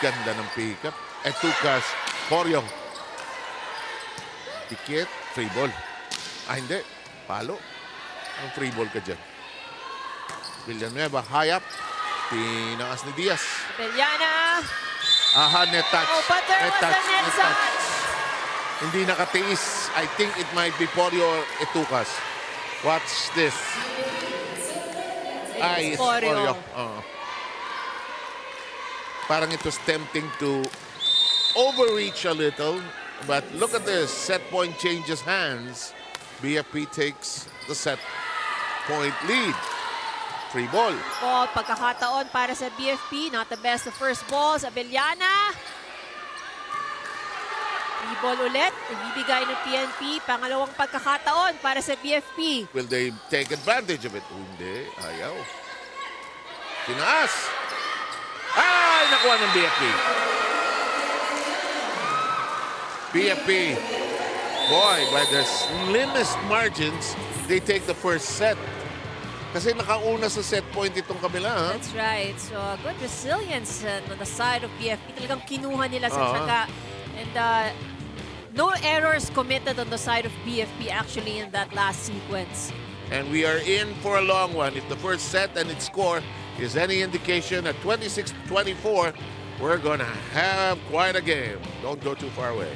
Ganda ng pick-up. Etukas, Poryong. Dikit, free ball. Hindi. Palo. Ang free ball ka dyan. Villanueva, high up. Tinaas ni Diaz. Abellana. Net touch. Oh, but there was a net touch. Hindi nakatiis. I think it might be Porio or Etukas. Watch this. It's Porio. Parang it was tempting to overreach a little. But look at this. Set point changes hands. BFP takes the set point lead. Free ball. Ball, pagkakataon para sa BFP. Not the best of first balls. Abellana. Free ball ulit. Ibibigay ng PNP. Pangalawang pagkakataon para sa BFP. Will they take advantage of it? Hindi. Ayaw. Tinaas. Ay! Nakuha ng BFP. BFP. Boy, by the slimmest margins, they take the first set. Kasi nakauna sa set point itong kabila, ha? That's right. So, good resilience on the side of BFP. Talagang kinuha nila sa tsaga. And no errors committed on the side of BFP actually in that last sequence. And we are in for a long one. If the first set and its score is any indication at 26-24, we're going to have quite a game. Don't go too far away.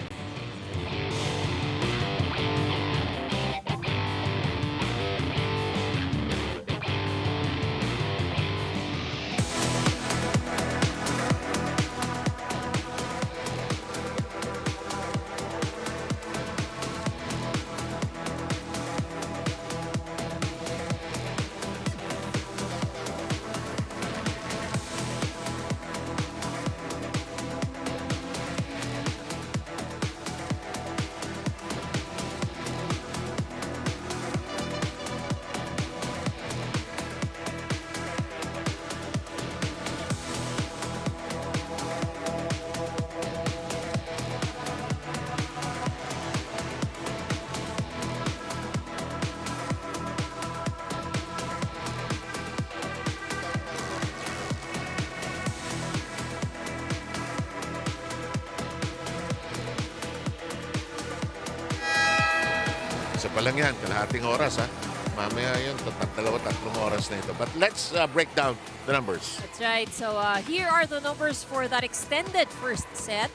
Isa pa lang yan, kalahating oras ha. Mamaya yun, tatlong oras na ito. But let's break down the numbers. That's right. So here are the numbers for that extended first set.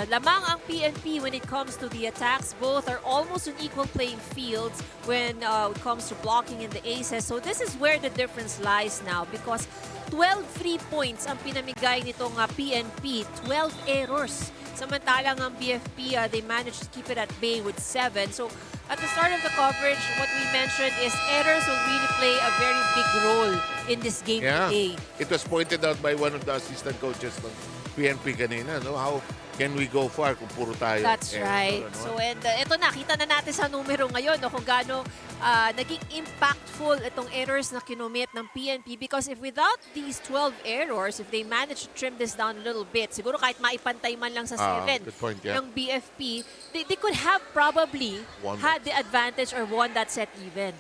Lamang ang PNP when it comes to the attacks. Both are almost on equal playing fields when it comes to blocking in the aces. So this is where the difference lies now because 12 free points ang pinamigay nitong PNP, 12 errors. Samantalang ang BFP, they managed to keep it at bay with 7. So at the start of the coverage, what we mentioned is errors will really play a very big role in this game today. It was pointed out by one of the assistant coaches ng PNP kanina, no? How can we go far kung puro tayo? That's right. Ano? So, and ito na, kita na natin sa numero ngayon no, kung gaano naging impactful itong errors na kinumit ng PNP because if without these 12 errors, if they manage to trim this down a little bit, siguro kahit maipantay man lang sa 7 good point, yeah. ng BFP, they could have probably had the advantage or won that set even.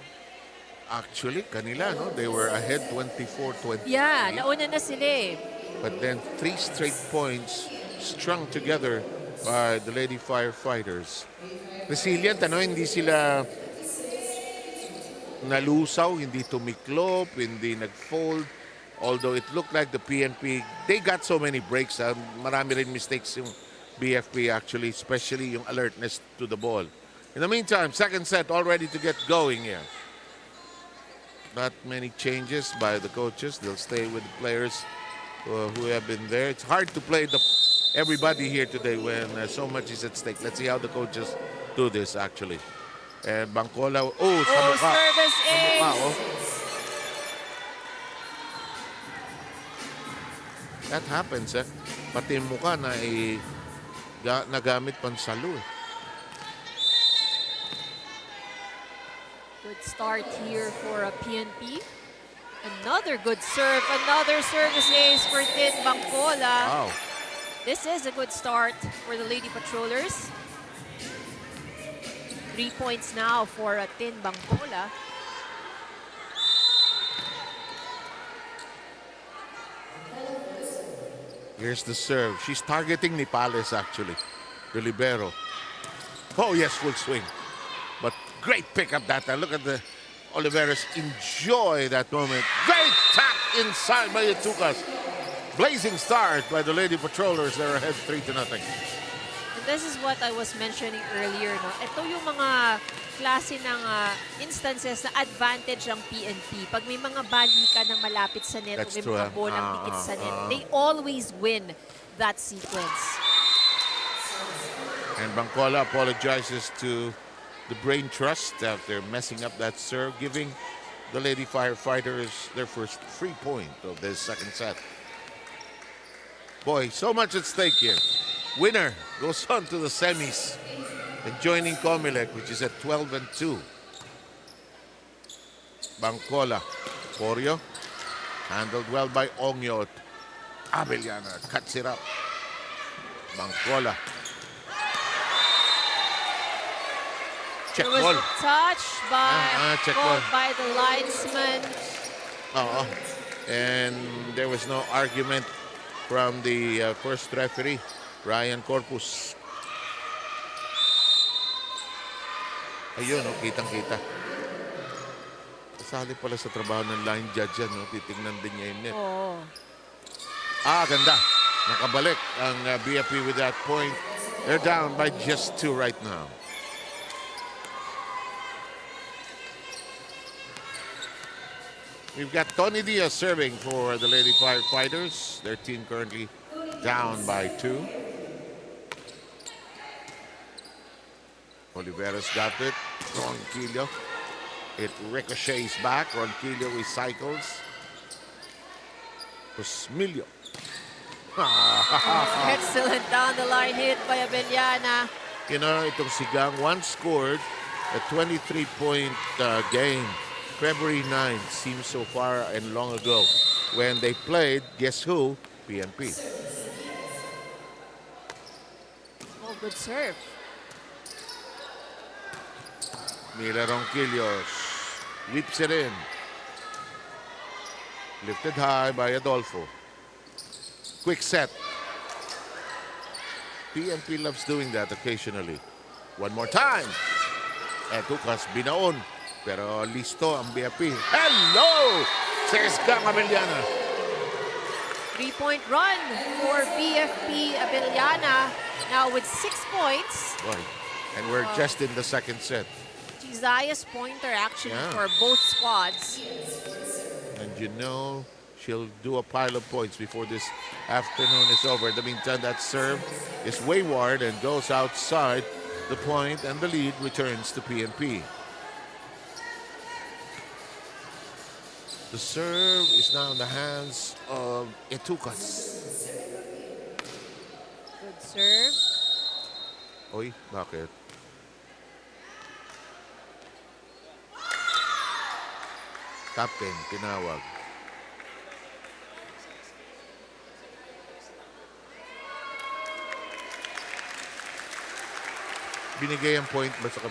Actually, kanila, no? They were ahead 24-23. Yeah, nauna na sila eh. But then 3 straight points strung together by the Lady Firefighters. Resilient, ano? Hindi sila nalusaw, hindi tumiklop, hindi nag-fold. Although it looked like the PNP, they got so many breaks. Marami rin mistakes yung BFP actually, especially yung alertness to the ball. In the meantime, second set all ready to get going here. Not many changes by the coaches. They'll stay with the players who have been there. It's hard to play everybody here today when so much is at stake. Let's see how the coaches do this actually. And Bangkola, sa mukha. Service ace! Sa mukha, That happens, eh. Pati yung mukha na nagamit pansalo, eh. Good start here for a PNP. Another good serve. Another service ace for Tin Bangkola. Wow. This is a good start for the Lady Patrollers. 3 points now for Tin Bangkola. Here's the serve. She's targeting Nipales actually. The libero. Oh yes, full swing. But great pickup that time. Look at the Oliveras enjoy that moment. Great tap inside by Itukas. Blazing start by the Lady Patrollers. They're ahead 3-0. And this is what I was mentioning earlier. No? Ito yung mga klase ng instances na advantage ng PNP. Pag may mga balikan ng malapit sa net, That's may true, mga bolang dikit sa net, they always win that sequence. And Bangkola apologizes to the Brain Trust after messing up that serve, giving the Lady Firefighters their first free point of this second set. Boy, so much at stake here. Winner goes on to the semis and joining Comelec, which is at 12-2. Bangkola, Corio, handled well by Ongyo. Abellana cuts it up. Bangkola. Check There was ball. a touch check called ball. by the linesman. And there was no argument from the first referee, Ryan Corpus. Ayun, kitang-kita. Kasali pala sa trabaho ng line judge yan, no? Titingnan din niya yung net. Oh. Ganda. Nakabalik ang BFP with that point. They're down by just 2 right now. We've got Tony Diaz serving for the Lady Firefighters. Their team currently down by 2. Oliveras got it. Ronquillo. It ricochets back. Ronquillo recycles. Pusmilio. Excellent down the line hit by Abellana. You know, itong Sigang once scored a 23-point game. February 9 seems so far and long ago when they played, guess who? PNP. Oh, good serve. Mila Ronquillos whips it in. Lifted high by Adolfo. Quick set. PNP loves doing that occasionally. One more time. Tukas binaon. Pero listo ang BFP. Hello! Seska Abellana. 3-point run for BFP Abellana. Now with 6 points. Boy. And we're just in the second set. Isaiah's pointer actually Yeah. for both squads. And you know, she'll do a pile of points before this afternoon is over. In the meantime, that serve is wayward and goes outside the point, and the lead returns to PNP. The serve is now in the hands of Etukas. Good serve. Oy, bakit? Captain, tinawag. Binigay ang point ba sa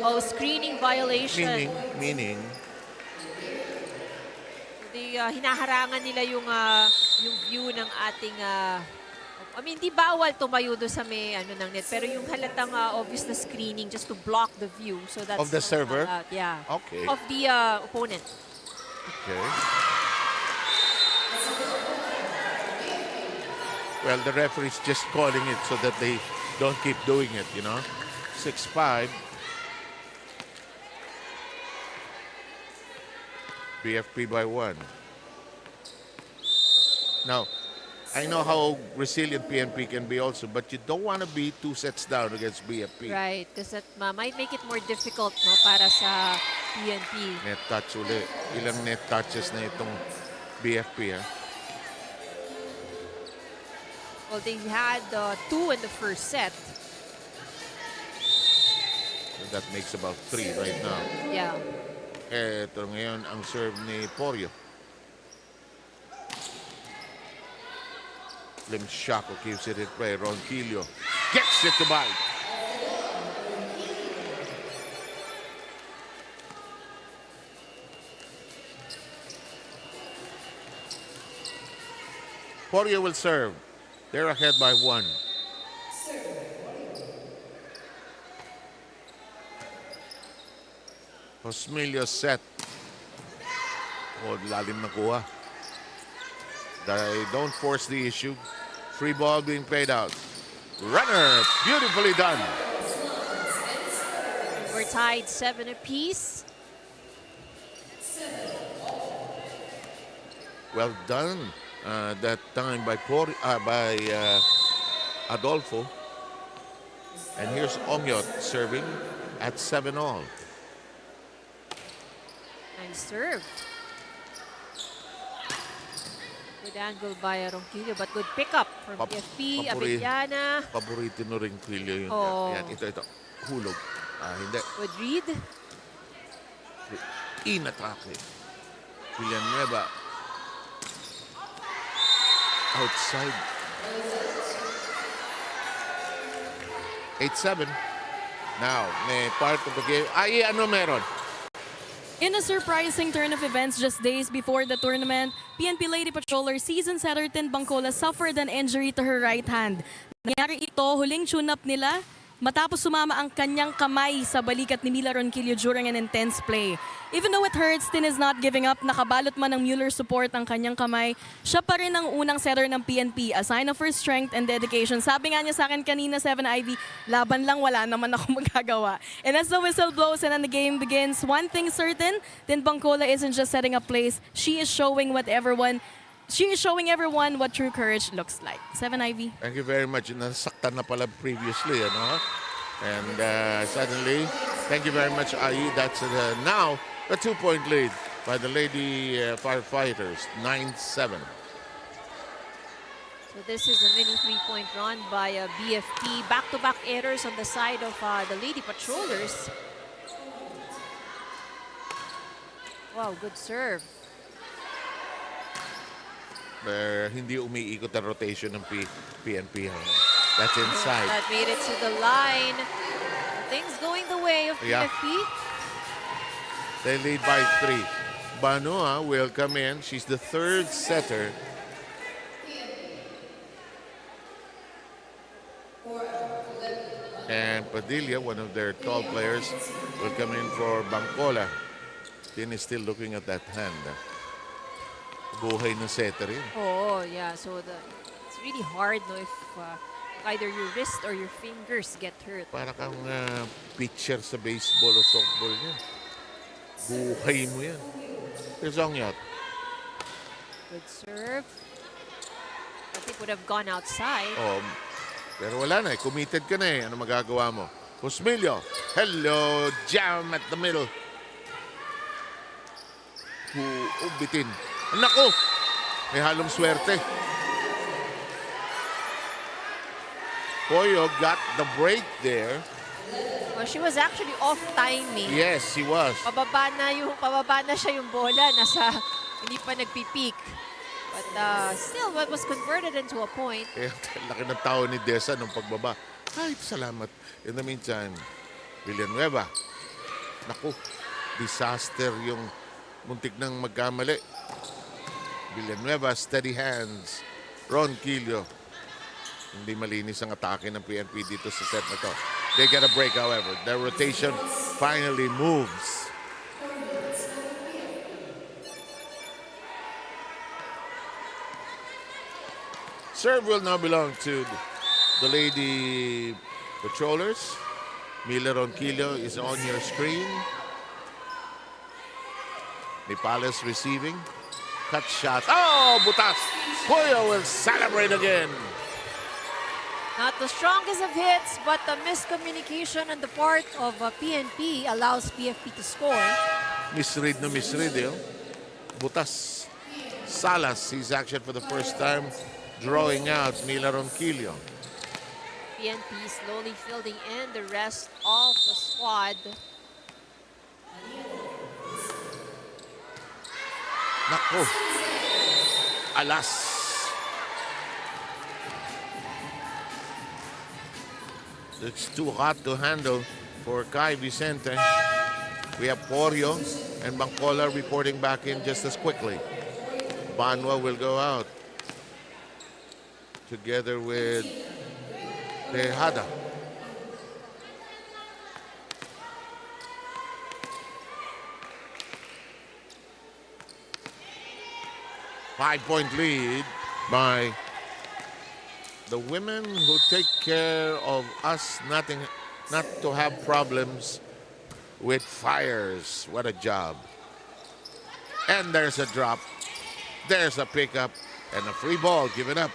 Oh, screening violation. meaning Hinaharangan nila yung view ng ating I mean, di bawal tumayo doon sa may ng net, pero yung halatang obvious na screening just to block the view. So that's Of the server? Yeah. Okay. Of the opponent. Okay. Well, the referee's just calling it so that they don't keep doing it, you know. 6-5. BFP by 1. Now, I know how resilient PNP can be also, but you don't want to be 2 sets down against BFP. Right, because that might make it more difficult para sa PNP. Net touch uli. Ilang net touches na itong BFP, ha? Well, they had 2 in the first set. So that makes about 3 right now. Yeah. Ito ngayon ang serve ni Porio. Lim Shaco keeps it in play. Ronquillo gets it to bite. Porio will serve. They're ahead by 1. Osmilio set. Oh, lalim na kuha. They don't force the issue. Free ball being played out. Runner, beautifully done. We're tied 7 apiece. Well done that time by Adolfo. And here's Omyot serving at 7-all. Nice serve. Good angle by Ronquillo, but good pickup from PFP, Abellana. Paborito no rin Quillo yun. Oh. Yan, ito. Hulog. Hindi. Good read. In-atake. Villanueva. Outside. 8-7. Now, may part of the game. Ano meron? In a surprising turn of events just days before the tournament, PNP Lady Patroller season setter Tin Bangcola suffered an injury to her right hand. Nangyari ito, huling tune-up nila matapos sumama ang kanyang kamay sa balikat ni Mila Ronquillo during an intense play. Even though it hurts, Tin is not giving up. Nakabalot man ng Mueller support ang kanyang kamay. Siya pa rin ang unang setter ng PNP, a sign of her strength and dedication. Sabi nga niya sa akin kanina, 7-Ivy, laban lang, wala naman ako magagawa. And as the whistle blows and then the game begins, one thing certain, Tin Bangcola isn't just setting up plays. She is showing everyone what true courage looks like. 7-Ivy. Thank you very much. Nasaktan na pala previously, ano? And suddenly, thank you very much, Ai. That's now a 2-point lead by the Lady Firefighters, 9-7. So this is a mini 3-point run by BFP. Back-to-back errors on the side of the Lady Patrollers. Wow, good serve. Hindi umiikot ang rotation ng PNP. That's inside. That made it to the line. Things going the way of PFP. They lead by 3. Banua will come in. She's the third setter. And Padilla, one of their tall players, will come in for Bangkola. Tin is still looking at that hand. Buhay ng setter yun. Oh, yeah. So it's really hard, no, if either your wrist or your fingers get hurt. Para kang pitcher sa baseball o softball niya. Buhay mo yan. Here's Ongyat. Good serve. I think would have gone outside. Oh, pero wala na eh. Committed ka na eh. Ano magagawa mo? Pusmilio. Hello. Jam at the middle. Bitin. Nako! May halong swerte. Poyo got the break there. Well, she was actually off timing. Yes, he was. Pababa na siya yung bola. Hindi pa nagpipeak. But still, what was converted into a point. Eh, laki ng tao ni Desa nung pagbaba. Ay, salamat. In the meantime, Villanueva. Naku, disaster yung muntik nang magkamali. Villanueva, steady hands. Ron Quillo. Hindi malinis ang atake ng PNP dito sa set na to. They get a break, however. Their rotation finally moves. Serve will now belong to the Lady Patrollers. Miller Ronquillo is on your screen. Nipales receiving. Cut shot. Oh, butas! Puyo will celebrate again. Not the strongest of hits, but the miscommunication on the part of PNP allows PFP to score. Misread na misread eh. Butas. Salas sees action for the first time, drawing out Miller Ronquillo. PNP slowly fielding in the rest of the squad. Nako. Alas. It's too hot to handle for Kai Vicente. We have Porio and Bangkola reporting back in just as quickly. Banwa will go out together with Tejada. Five-point lead by the women who take care of us, not to have problems with fires. What a job. And there's a drop. There's a pickup and a free ball given up.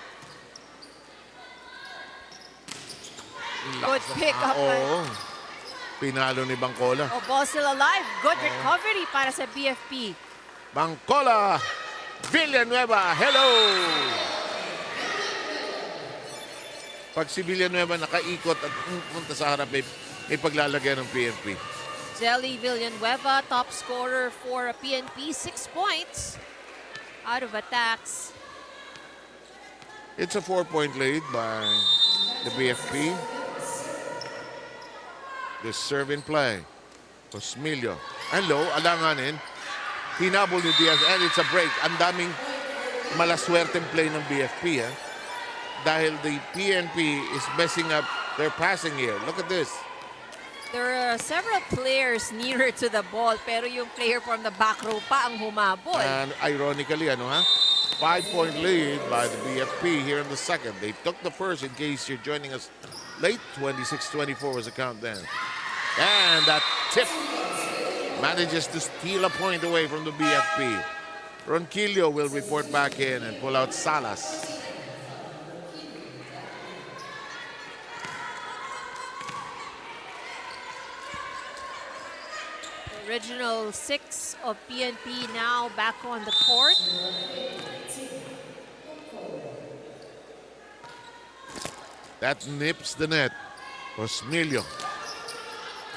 Good pickup. Oo. Pinalo ni Bangkola. Oh, ball still alive. Good recovery para sa BFP. Bangkola. Villanueva. Hello. Pag si Villanueva nakaikot at punta sa harap, may paglalagay ng PNP. Jelly Villanueva, top scorer for PNP, 6 points out of attacks. It's a 4-point lead by the BFP. The serve in play. Cosmilio. Hello, alanganin. Hinabol ni Diaz and it's a break. Ang daming malaswerteng play ng BFP. Dahil the PNP is messing up their passing here. Look at this. There are several players nearer to the ball, pero yung player from the back row pa ang humabol. And ironically, 5-point lead by the BFP here in the second. They took the first, in case you're joining us late. 26-24 was the count then. And that tip manages to steal a point away from the BFP. Ronquillo will report back in and pull out Salas. Original 6 of PNP now back on the court. That nips the net. Cosmilio.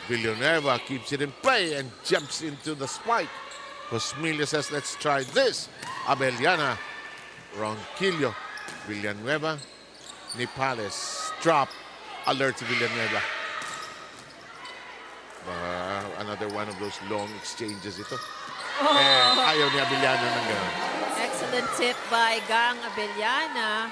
Villanueva keeps it in play and jumps into the spike. Cosmilio says, let's try this. Abellana. Ronquillo. Villanueva. Nipales. Drop. Alert to Villanueva. Another one of those long exchanges ito. Oh. Ayaw ni Abellana ng gano'n. Excellent tip by Gang Abellana.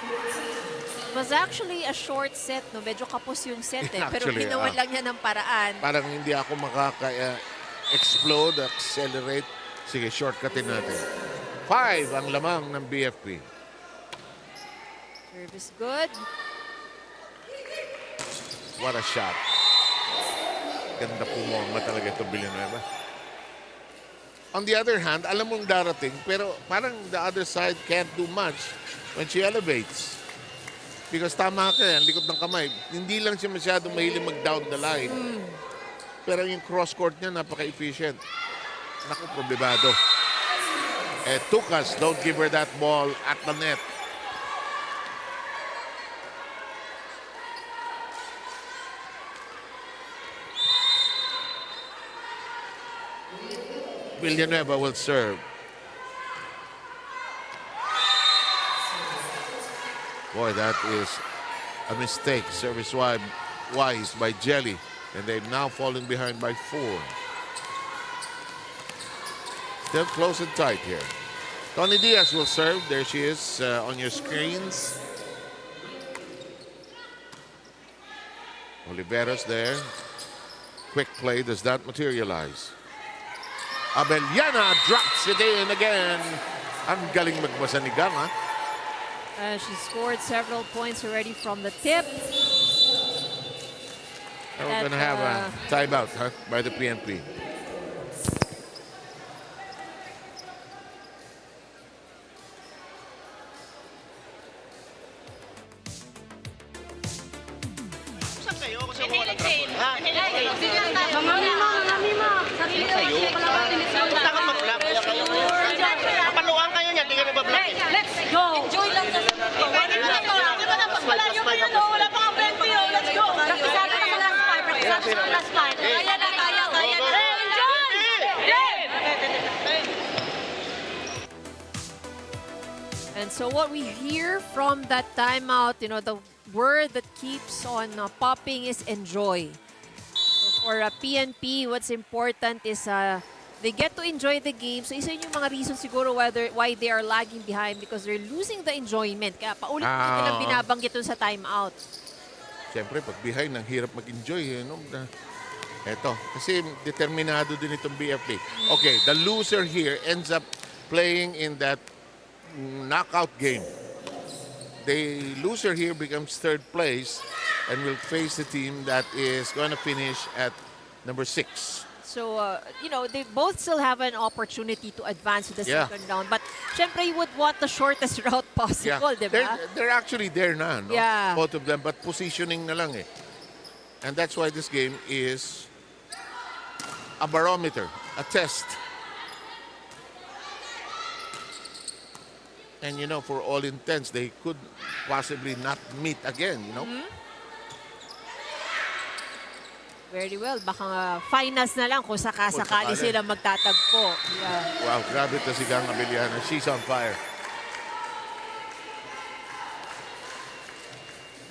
It was actually a short set, no? Medyo kapos yung set, eh. Pero Actually, ginawan lang niya ng paraan. Parang hindi ako makaka-explode, accelerate. Sige, shortcutin natin. 5 ang lamang ng BFP. Service good. What a shot. Ganda pumorma talaga ito, Villanueva. On the other hand, alam mong darating, pero parang the other side can't do much when she elevates. Because tama ka yan, likod ng kamay. Hindi lang siya masyadong mahilig mag-down the line. Pero yung cross-court niya, napaka-efficient. Naku, problemado. Tukas, don't give her that ball at the net. Villanueva will serve. Boy, that is a mistake service-wise by Jelly. And they've now fallen behind by 4. Still close and tight here. Tony Diaz will serve. There she is on your screens. Oliveros there. Quick play does not materialize. Abellana drops it in again. Ang galing magbasa ni Gang, ha? She scored several points already from the tip. We're going to have a timeout, huh, by the PNP. Saan kayo? Kasi ako walang trapon. Ha? Punta ka mag-vlog. Kapaluan kayo niya, di ka nag-vlog. Let's go! Enjoy lang sa pwede mo na to. Di ba na pagpalayo mo yun, wala pang apprenti, let's go! Praktisado ka sa last five, praktisado ka sa last five. Kaya na, kaya na. Enjoy! And so what we hear from that timeout, you know, the word that keeps on popping is enjoy. So for PNP, what's important is they get to enjoy the game. So isa yun yung mga reasons siguro why they are lagging behind because they're losing the enjoyment. Kaya paulit-ulit nilang binabanggit dun sa timeout. Siyempre, pag behind, ang hirap mag-enjoy. You know? Eto, kasi determinado din itong BFP. Okay, the loser here ends up playing in that knockout game. The loser here becomes third place and will face the team that is going to finish at number 6. So, you know, they both still have an opportunity to advance to the second round. But, syempre, you would want the shortest route possible, di ba? They're actually there na, no? Yeah. Both of them, but positioning na lang eh. And that's why this game is a barometer, a test. And, you know, for all intents, they could possibly not meet again, you know? Very well. Baka finals na lang kung sakasakali sila magtatagpo. Yeah. Wow, grabe ito si Gang Abellana. She's on fire.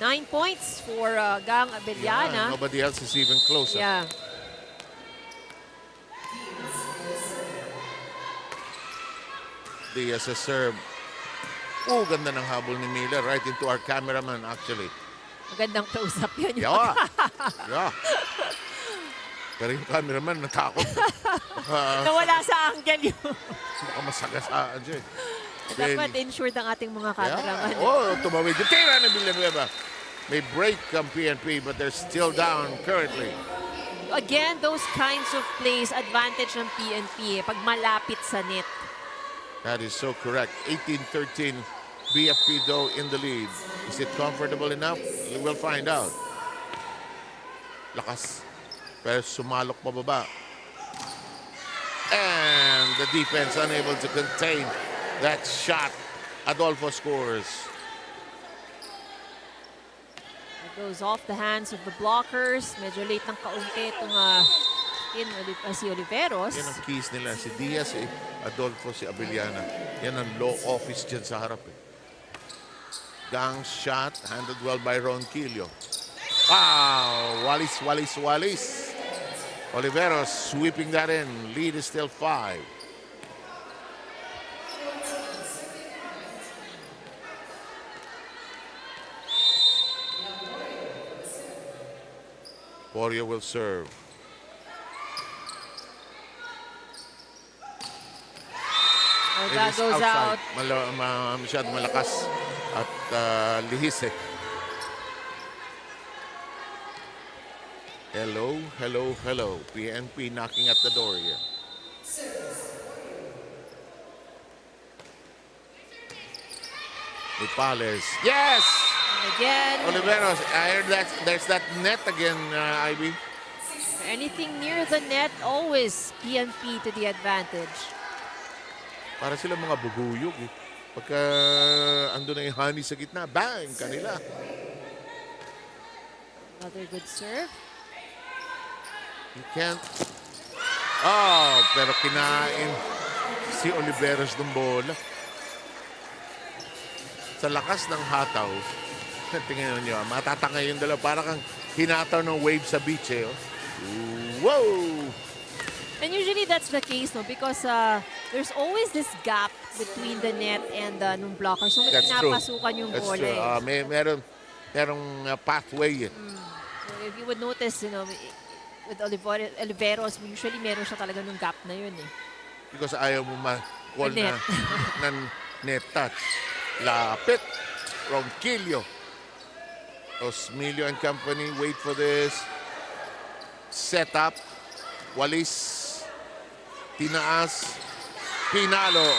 9 points for Gang Abellana. Yeah, nobody else is even closer. Yeah. Diaz a serve. Oh, ganda ng habol ni Miller. Right into our cameraman, actually. Magandang close-up yun. Yeah. Yeah. Pero yung cameraman, natakot. Nawala sa angle yun. Baka masagasaan siya. Dapat insured ang ating mga cameraman. Yeah. Oh, tumawid. Yung tira ng Villanueva. May break ang PNP, but they're still down currently. Again, those kinds of plays, advantage ng PNP pag malapit sa net. That is so correct. 18-13. BFP, though, in the lead. Is it comfortable enough? You will find out. Lakas. Pero sumalok pababa. And the defense unable to contain that shot. Adolfo scores. It goes off the hands of the blockers. Medyo late ng kaunti itong si Oliveros. Yan ang keys nila. Si Diaz, Adolfo, si Abellana. Yan ang law office dyan sa harap. Gang shot, handled well by Ron Quillo. Wow! Wallis. Oliveros sweeping that in. Lead is still 5. Porio will serve. Oh, It that is goes out. outside. Masyadong malakas at lihis eh. Hello, hello, hello. PNP knocking at the door here. Nipales. Yes! Again, Oliveros. I heard that there's that net again, Ivy. anything near the net, always PNP to the advantage. Para sila mga buguyog eh. Pagka ando na yung honey sa gitna, bang! Kanila. Another good serve. You can't. Oh, pero kinain si Oliveros ng bola. Sa lakas ng hataw, tingnan nyo, matatangay yung dalawa. Parang kang hinataw ng wave sa beach eh. Oh. Whoa! And usually that's the case, no? Because there's always this gap between the net and nung blocker. So may That's true. pinapasukan yung That's bola. true. Eh. Merong pathway eh. So if you would notice, you know, with Oliveros, usually meron siya talaga nung gap na yun eh. Because ayaw mo ma-call The net. na net touch. Lapit. Ronquillo. Osmilio and company wait for this. Set up. Walis. Tinaas. Pinalo.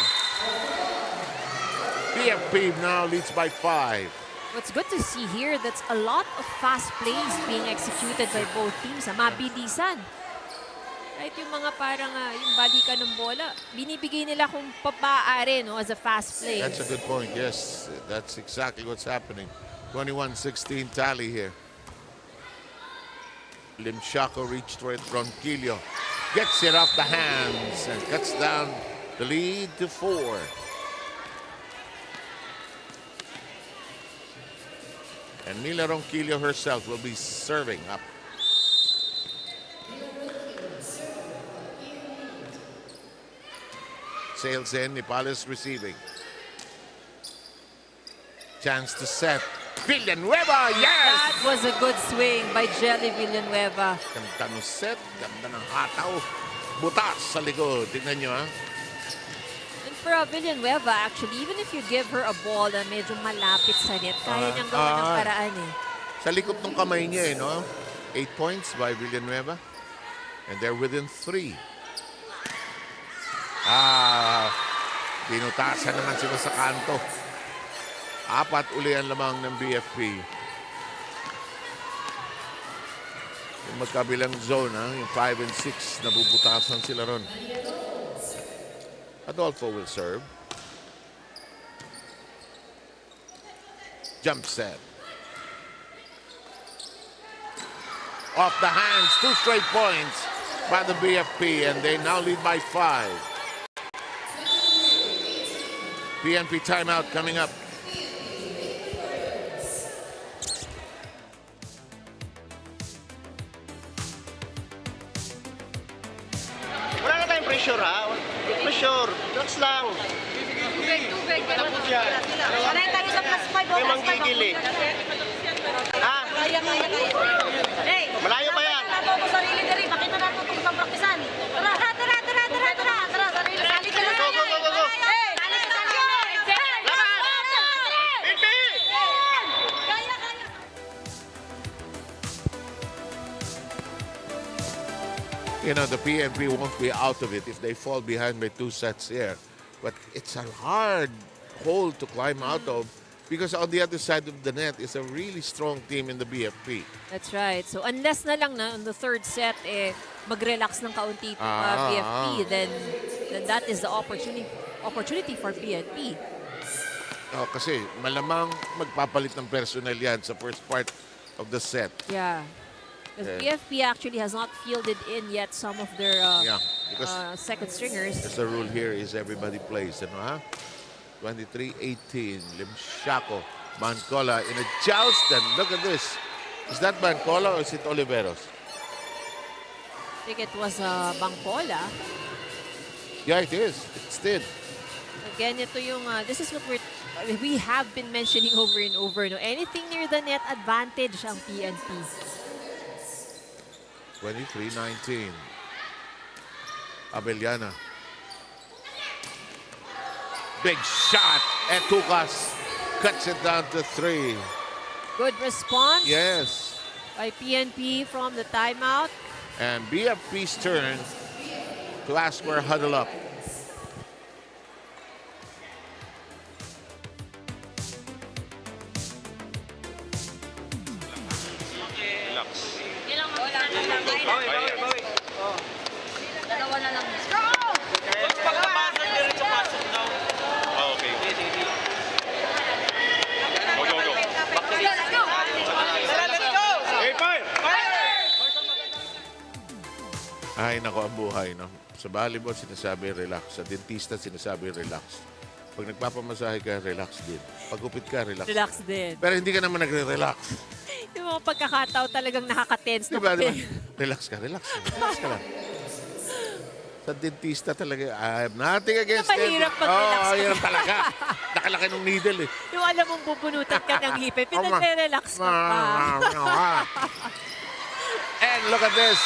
PFP now leads by 5. What's good to see here, that's a lot of fast plays being executed by both teams. Mabilisan. Right, yung mga parang yung balikan ng bola, binibigay nila kung papaari, no, as a fast play. That's a good point. Yes, that's exactly what's happening. 21-16 tally here. Limshaco reached for it. Ronquillo gets it off the hands and cuts down the lead to 4. And Mila Ronquillo herself will be serving up. Sails in, Nipales receiving. Chance to set. Villanueva, yes! That was a good swing by Jelly Villanueva. Ganda ng set, ganda ng hataw. Butas sa likod. Tingnan nyo, ha? And for Villanueva, actually, even if you give her a ball na medyo malapit sa net, kaya niyang gawa ng paraan eh. Sa likod ng kamay niya, no? 8 points by Villanueva. And they're within 3. Pinutasan naman sila sa kanto. 4 uli ang lamang ng BFP. Yung magkabilang zone, ha? Yung 5 and 6, nabubutasan sila ron. Adolfo will serve. Jump set. Off the hands, 2 straight points by the BFP, and they now lead by 5. PNP timeout coming up. Wala na tayong pressure, ha? Pressure. Relax lang. Tubig. Panay tayo sa plus 5. May manggigili. Ha? Kaya. Hey! Malayo pa yan. Nato mo sarili na rin. Bakit na nato itong sa praktisan? Tara! Sarili. Sali ka na. Go. Hey! Sali ka na. Laban! Bibi! Kaya. You know, the PNP won't be out of it if they fall behind by 2 sets here. But it's a hard hole to climb out of because on the other side of the net is a really strong team in the BFP. That's right. So unless na lang na on the third set, mag-relax ng kaunti itong BFP, then that is the opportunity for PNP. Oh, kasi malamang magpapalit ng personnel yan sa first part of the set. Yeah. Because PFP actually has not fielded in yet some of their because second stringers. Because the rule here is everybody plays, ano ha? 23-18, Limshaco, Mancola in a joust, and look at this. Is that Mancola or is it Oliveros? I think it was Bangkola. Yeah, it is. It's did. Again, ito yung, this is what we have been mentioning over and over. No? Anything near the net, advantage ang PNP. 23-19. Abellana. Big shot. Etukas cuts it down to 3. Good response Yes. by PNP from the timeout. And BFP's turn to ask for a huddle up. Relax. Ilang lang. Bawi. Dalawa na lang. Pagkapasok, diretso pasok daw. Okay. Sige. Go. Let's go! Let's go! Hey, fire! Ay, nako ang buhay, no? Sa volleyball, sinasabi relax. Sa dentista, sinasabi relax. Pag nagpapamasahe ka, relax din. Pag upit ka, relax. Relax din. Pero hindi ka naman nagre-relax. Yung mga pagkakataon talagang nakaka-tense na Diba? kape. Relax ka lang. Sa dentista talaga, I'm nothing against Mahirap dentist. mag-relax. Oo, yan talaga. Nakalaki ng needle eh. Yung alam mong bubunutan ka ng hipe, pinagre-relax mo pa. And look at this.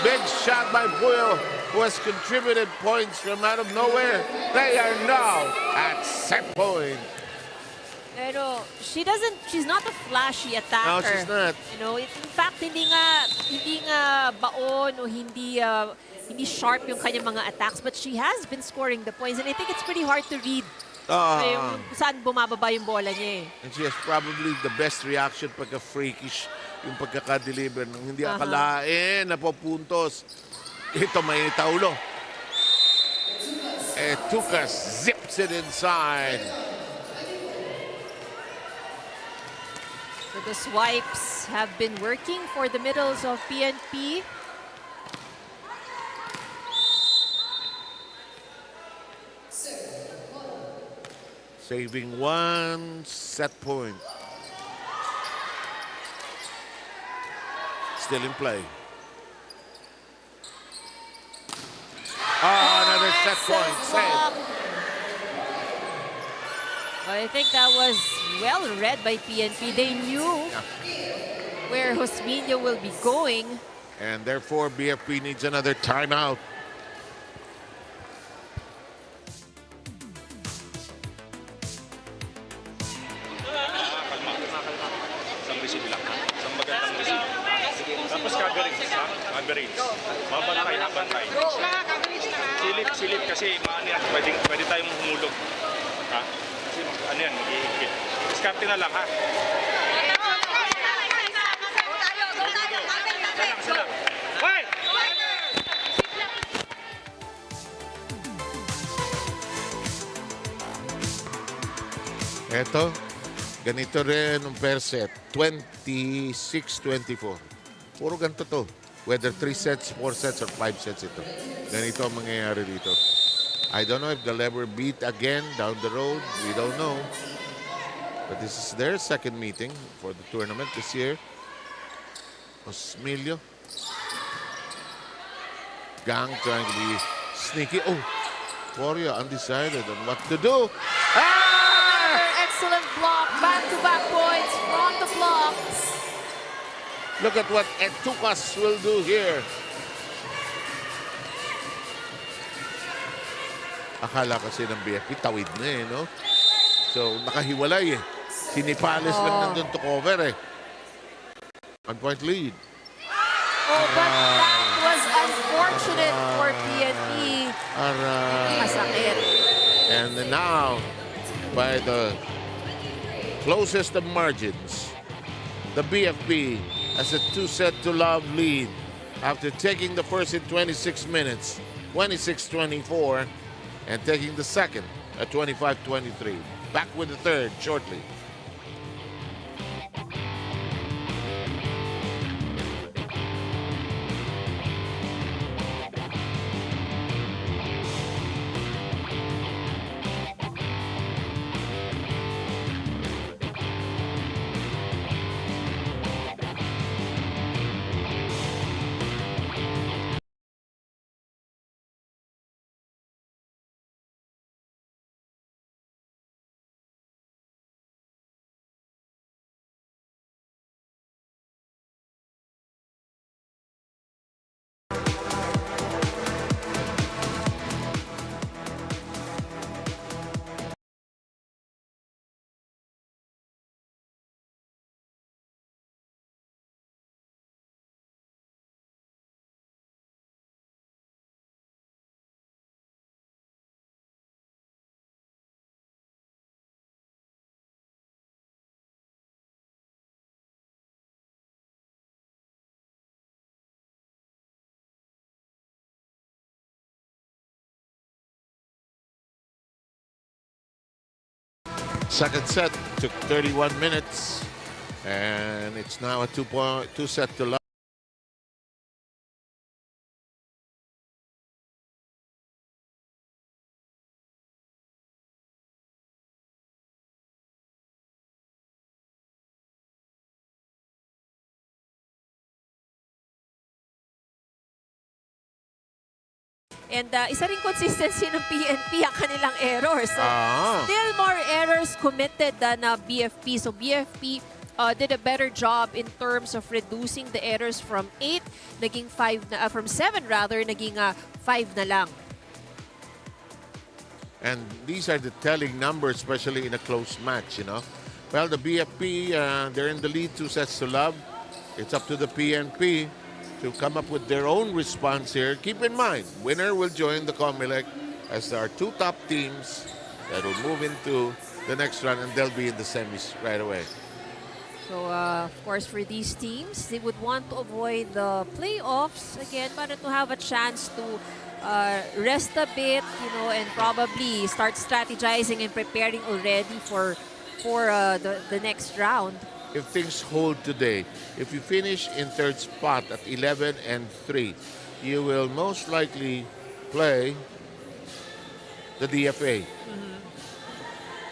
Big shot by Puyo, who has contributed points from out of nowhere. They are now at set point. Pero she's not a flashy attacker. No, she's not. You know, in fact, hindi nga baon o hindi sharp yung kanyang mga attacks, but she has been scoring the points, and I think it's pretty hard to read yung saan bumababa yung bola niya eh. And she has probably the best reaction pagka freakish yung pagkaka-deliver nang hindi akalain na pupuntos. Ito may taulo. Tukas zips it inside. So the swipes have been working for the middles of PNP. Saving one set point. Still in play. Another set point. Save. I think that was well read by PNP. They knew where Josminio will be going. And therefore, BFP needs another timeout. Isang receive lang. Isang magandang receive. Tapos coverage, ha? Coverage. Mabantay. Silip kasi maano yan. Pwede tayong humulog. Ha? Kasi ano yan, mag-iigit. Diskarte na lang, ha? Isa lang. Hoy! Eto, ganito rin ang per set. 26-24. Puro ganito to. Whether 3 sets, 4 sets, or 5 sets ito. Ganito ang mangyayari dito. I don't know if they'll ever beat again down the road. We don't know. But this is their second meeting for the tournament this year. Osmilio. Gang trying to be sneaky. Oh, Coria undecided on what to do. Excellent block. Back-to-back points from the blocks. Look at what Etukas will do here. Akala kasi ng BFP, tawid na eh, no? So, nakahiwalay eh. Sinipales lang nandun to cover eh. 1 point lead. Oh, but that was unfortunate for PNP. Masakit. And now, by the closest of margins, the BFP has a 2-set-to-love lead after taking the first in 26 minutes, 26-24, and taking the second at 25-23. Back with the third shortly. Second set took 31 minutes, and it's now a two set to love. And isa rin consistency ng PNP ang kanilang errors. So, still more errors committed than BFP. So, BFP did a better job in terms of reducing the errors from 8, naging 5 na, from 7 rather, naging 5 na lang. And these are the telling numbers, especially in a close match, you know. Well, the BFP, they're in the lead 2 sets to love. It's up to the PNP to come up with their own response here. Keep in mind, winner will join the COMELEC as there are 2 top teams that will move into the next round, and they'll be in the semis right away. So, of course, for these teams, they would want to avoid the playoffs again, para to have a chance to rest a bit, you know, and probably start strategizing and preparing already for the next round. If things hold today, if you finish in 3rd spot at 11-3, you will most likely play the DFA.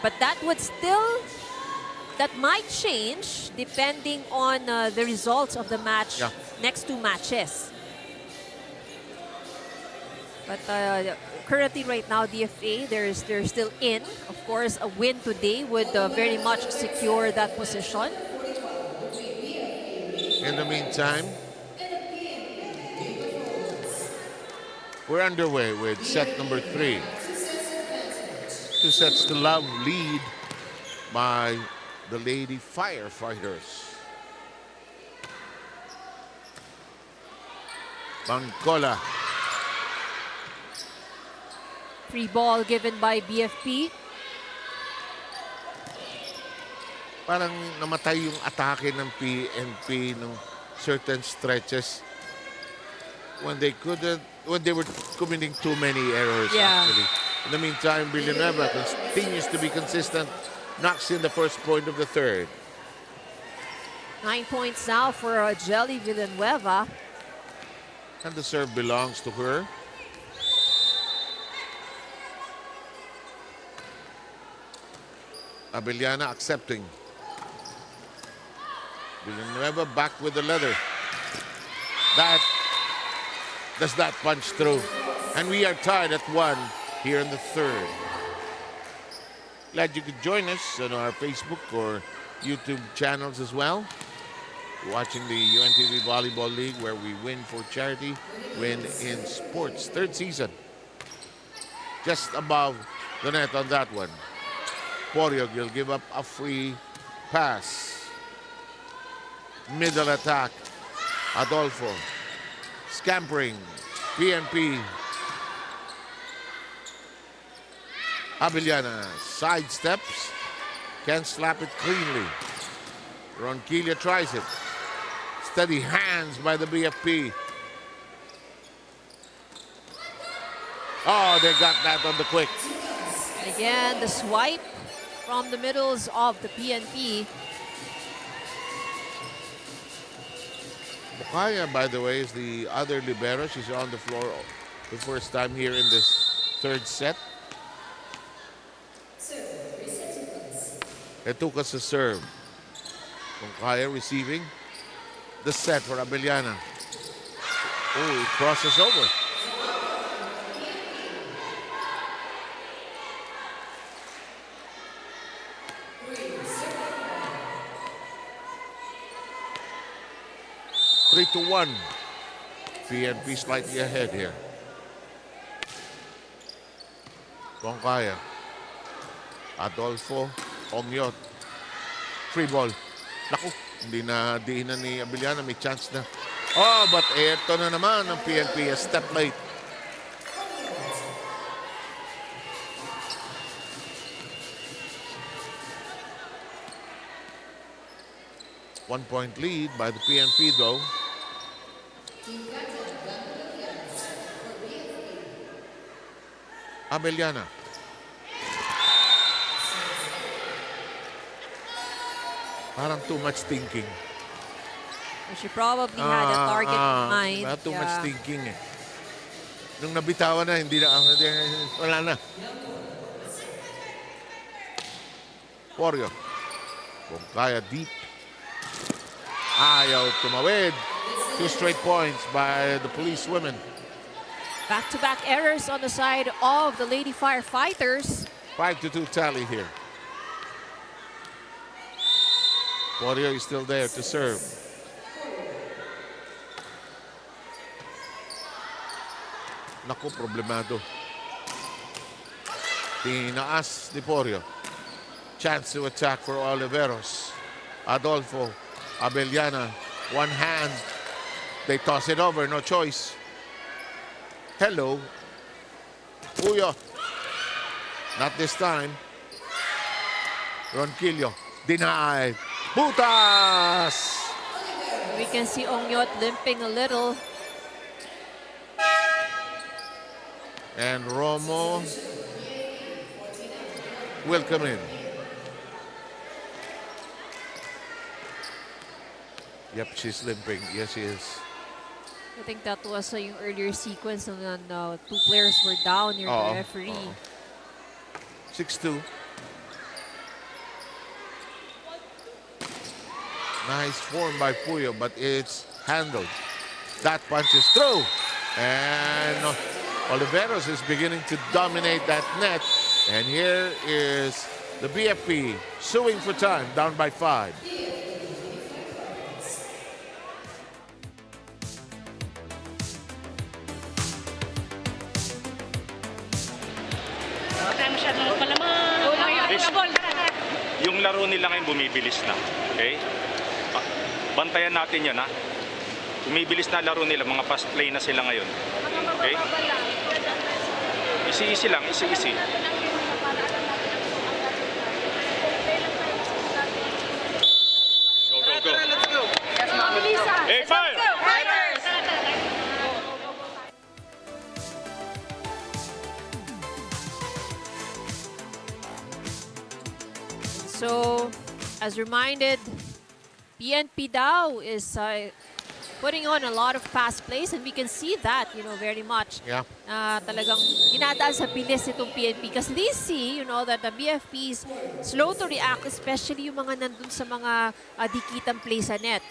But that might change depending on the results of the match, next 2 matches. But currently right now, DFA, they're still in. Of course, a win today would very much secure that position. In the meantime, we're underway with set number 3. 2 sets to love, lead by the Lady Firefighters. Bangkola. Free ball given by BFP. Parang namatay yung atake ng PNP ng certain stretches when they were committing too many errors, actually. In the meantime, Villanueva continues to be consistent, knocks in the first point of the 3rd. 9 points now for Jelly Villanueva. And the serve belongs to her. Abellana accepting. Villanueva back with the leather. Does that punch through? And we are tied at 1 here in the 3rd. Glad you could join us on our Facebook or YouTube channels as well. Watching the UNTV Volleyball League, where we win for charity, win in sports. 3rd season. Just above the net on that one. Poryog will give up a free pass. Middle attack. Adolfo. Scampering. PNP. Abellana sidesteps. Can't slap it cleanly. Ronquillo tries it. Steady hands by the BFP. Oh, they got that on the quick. Again, the swipe from the middles of the PNP. Bukaya, by the way, is the other libero. She's on the floor the first time here in this 3rd set. Etuca sa serve. Bukaya receiving the set for Abellana. Oh, it crosses over. Three to 1. PNP slightly ahead here. Bongkaya. Adolfo Ongyot. Free ball. Naku, hindi na diinan ni Abellana. May chance na. Oh, but eto na naman ang PNP. A step late. One-point lead by the PNP, though. Abellana. Parang too much thinking. She probably had a target in mind. Too much thinking eh. Nung nabitawan na, wala na. Porio. Kung kaya deep. Ayaw tumawid. 2 straight points by the police women. Back-to-back errors on the side of the Lady Firefighters. 5-2 tally here. Porio is still there to serve. Naku, problemado. Tinaas ni Porio. Chance to attack for Oliveros. Adolfo, Abellana, one hand. They toss it over, no choice. Hello. Uyo. Not this time. Ronquillo, denied. Butas! We can see Ongyot limping a little. And Romo will come in. Yep, she's limping. Yes, she is. I think that was yung earlier sequence when two players were down near the referee. 6-2. Nice form by Puyo, but it's handled. That punch is through. And Oliveros is beginning to dominate that net. And here is the BFP suing for time, down by 5. Yung laro nila ngayon bumibilis na. Okay? Bantayan natin yan, ha? Bumibilis na laro nila. Mga fast play na sila ngayon. Okay? Easy-easy lang. Easy-easy. Go, go, go. Let's go. Hey, fire! So, as reminded, PNP daw is putting on a lot of fast plays, and we can see that, very much. Yeah. Talagang dinadaan sa bilis itong PNP because they see, that the BFP is slow to react, especially yung mga nandun sa mga dikitang play sa net.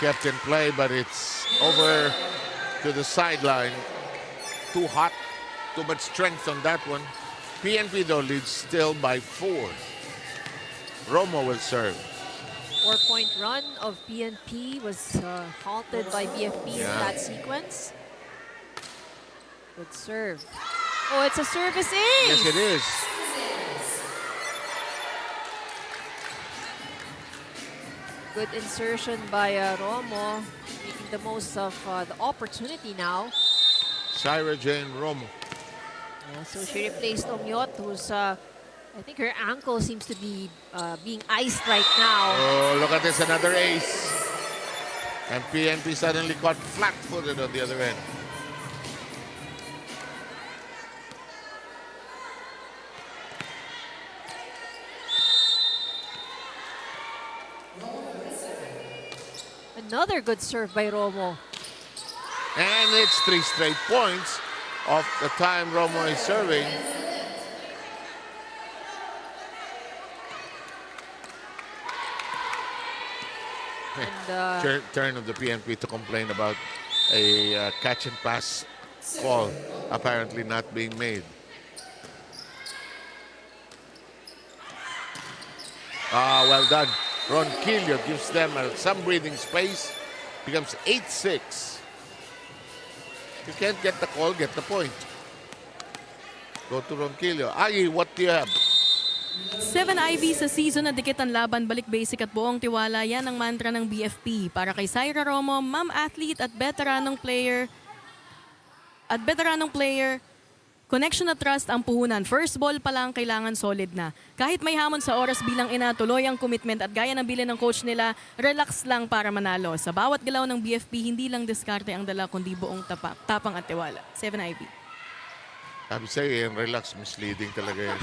Kept in play, but it's over to the sideline. Too hot. Too much strength on that one. PNP, though, leads still by 4. Romo will serve. 4-point run of PNP was halted by BFP in that sequence. Good serve. Oh, it's a service ace! Yes, it is. Good insertion by Romo, making the most of the opportunity now. Syra Jane Romo. Yeah, so she replaced Omyot, who's, I think her ankle seems to be being iced right now. Oh, look at this, another ace. And PNP suddenly got flat-footed on the other end. Another good serve by Romo. And it's 3 straight points of the time Romo is serving. And, Turn of the PNP to complain about a catch and pass call apparently not being made. Well done. Ronquillo gives them some breathing space. Becomes 8-6. You can't get the call, get the point. Go to Ronquillo. Ai, what do you have? 7 IV sa season na dikit ang laban, balik basic at buong tiwala. Yan ang mantra ng BFP. Para kay Syra Romo, ma'am athlete at veteranong player, connection at trust ang puhunan. First ball pa lang kailangan solid na. Kahit may hamon sa oras bilang ina, tuloy ang commitment at gaya ng bilin ng coach nila, relax lang para manalo. Sa bawat galaw ng BFP, hindi lang diskarte ang dala kundi buong tapang at tiwala. 7 IV. Sabi sa'yo, yung relax, misleading talaga yun.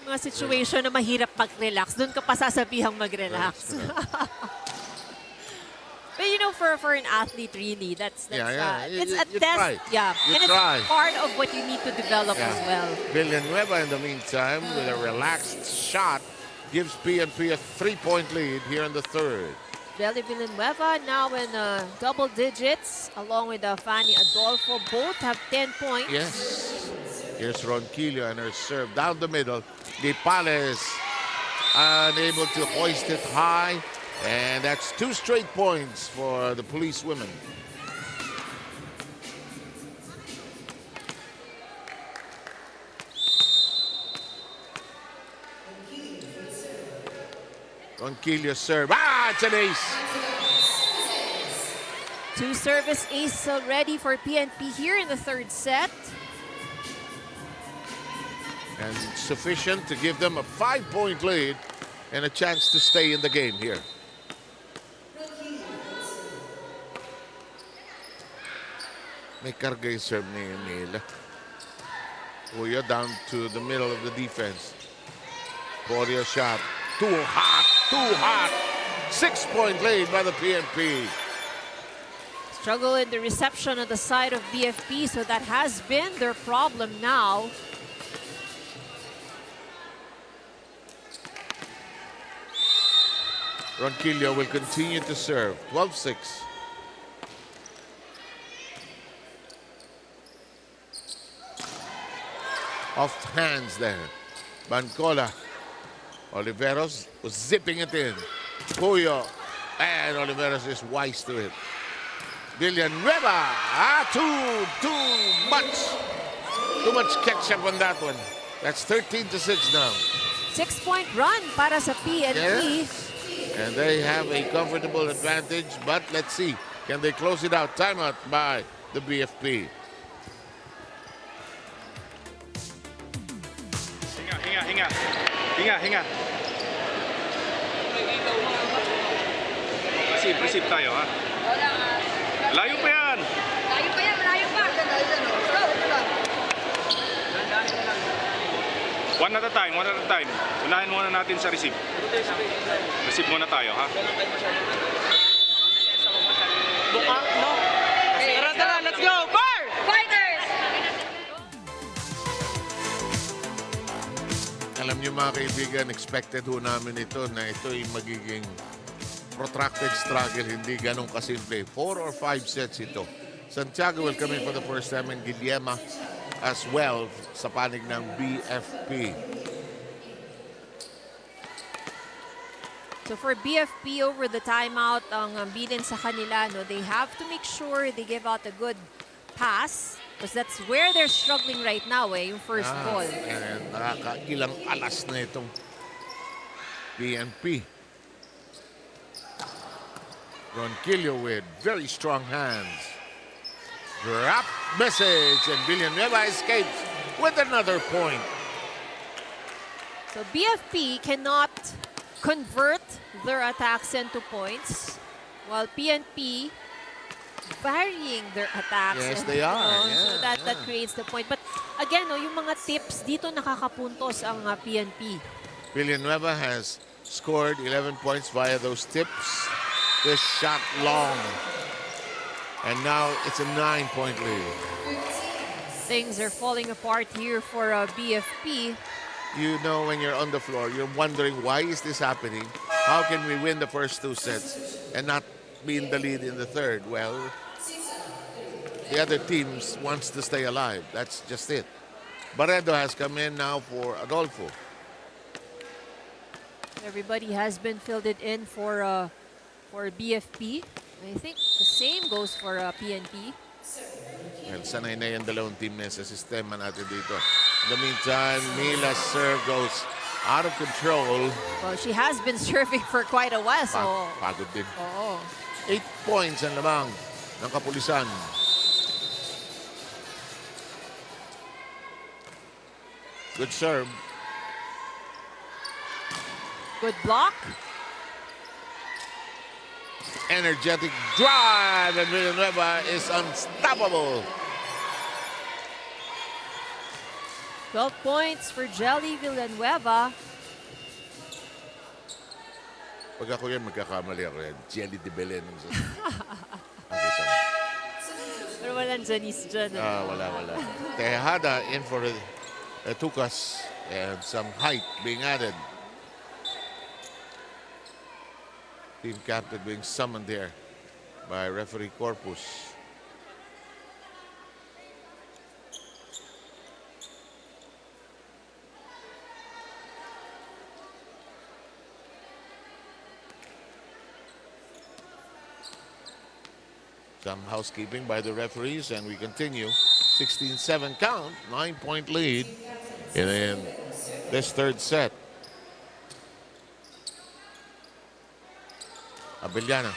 Mga situation na mahirap mag-relax. Doon ka pa sasabihang mag-relax. But you know, for an athlete, really, that's it's a You test. try. Yeah, You and try. it's part of what you need to develop as well. Villanueva, in the meantime, with a relaxed shot, gives PNP a 3-point lead here in the third. Belly Villanueva now in double digits, along with Fanny Adolfo. Both have 10 points. Yes. Here's Ronquillo and her serve down the middle. Dipales unable to hoist it high. And that's 2 straight points for the police women. Ronquillo serve. It's an ace. 2 service ace already for PNP here in the third set. And sufficient to give them a 5-point lead and a chance to stay in the game here. May karga yung serve ni Emil. Kuya down to the middle of the defense. Korea shot. Too hot. Too hot. 6-point lead by the PNP. Struggle in the reception on the side of BFP, so that has been their problem now. Ronquillo will continue to serve. 12-6. Off hands there. Bancola. Oliveros was zipping it in. Puyo. And Oliveros is wise to it. Villanueva. Too much. Too much ketchup on that one. That's 13-6 now. 6-point run para sa PNP. Yes. And they have a comfortable advantage, but let's see. Can they close it out? Timeout by the BFP. Hinga. Receive tayo, ha? Layo pa yan! Malayo pa. One at a time. Unahin muna natin sa receive. Receive muna tayo, ha? Tara, let's go! Fighters! Alam niyo mga kaibigan, expected ho namin ito na ito ay magiging protracted struggle, hindi ganun kasimple. 4 or 5 sets ito. Santiago will come in for the first time and Guillema as well sa panig ng BFP. So for BFP over the timeout, ang bidin sa kanila, no, they have to make sure they give out a good pass because that's where they're struggling right now, yung first ball. And nakakailang alas na itong BNP. Ronquillo with very strong hands. Drop message, and Villanueva escapes with another point. So BFP cannot convert their attacks into points, while PNP varying their attacks. Yes, they are. So that creates the point. But again, yung mga tips, dito nakakapuntos ang PNP. Villanueva has scored 11 points via those tips. This shot long. And now it's a 9-point lead. Things are falling apart here for BFP. You know, when you're on the floor, you're wondering, why is this happening? How can we win the first 2 sets and not be in the lead in the third? Well, the other teams wants to stay alive. That's just it. Barredo has come in now for Adolfo. Everybody has been filled in for BFP. I think the same goes for PNP. Well, sanay na yung dalawang team na sa sistema natin dito. In the meantime, Mila's serve goes out of control. Well, she has been serving for quite a while, so... Pagod din. Oo. 8 points ang lamang ng kapulisan. Good serve. Good block. Energetic drive, and Villanueva is unstoppable. 12 points for Jelly Villanueva. Pag ako yan, magkakamali ako yan. Jelly de Belen. Pero walang Janice dyan. Wala. Tejada in for Tukas and some height being added. Team captain being summoned there by referee Corpus. Some housekeeping by the referees, and we continue. 16-7 count, 9-point lead in this third set. Abellana.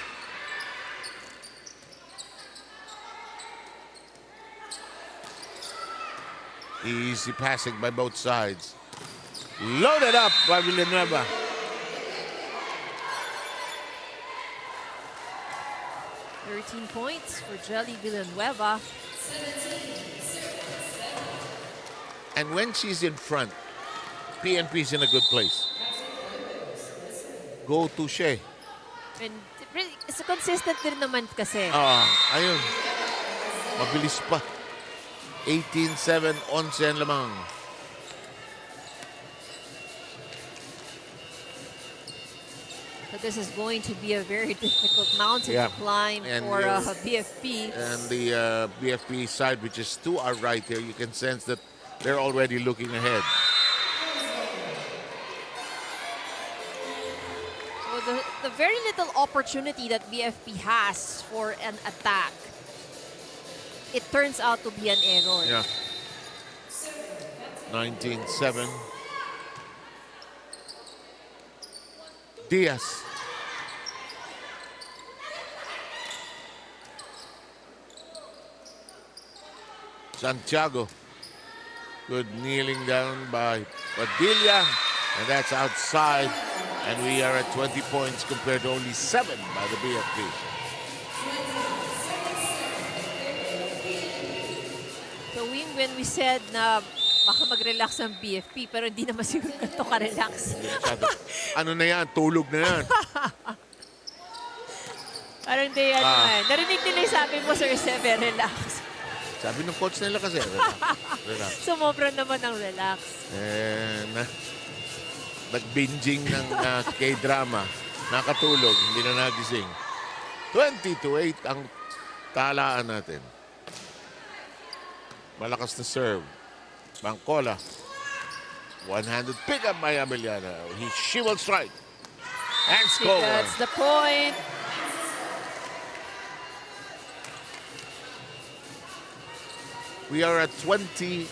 Easy passing by both sides. Loaded up by Villanueva. Points for Jelly Villanueva. And when she's in front, PNP's in a good place. Go to Shea. And it's consistent din naman kasi. Ayun. Mabilis pa. 18-7, 11 lamang. But this is going to be a very difficult mountain to climb for BFP. And the BFP side, which is to our right here, you can sense that they're already looking ahead. So the very little opportunity that BFP has for an attack, it turns out to be an error. Yeah. 19-7. Diaz. Santiago. Good kneeling down by Padilla. And that's outside. And we are at 20 points compared to only 7 by the BFP. So when we said na baka mag-relax ang BFP, pero hindi naman siguro ganito ka-relax. Ano na yan? Tulog na yan. Parang hindi yan. Narinig nila yung sabi mo, Sir Seve, relax. Sabi ng coach nila kasi, relax. Sumobra naman ang relax. Nag-binging ng K-drama. Nakatulog, hindi na nagising. 20-8 ang talaan natin. Malakas na serve. Bangkola. One-handed pick-up by Abellana. She will strike. And score. That's the point. We are at 29.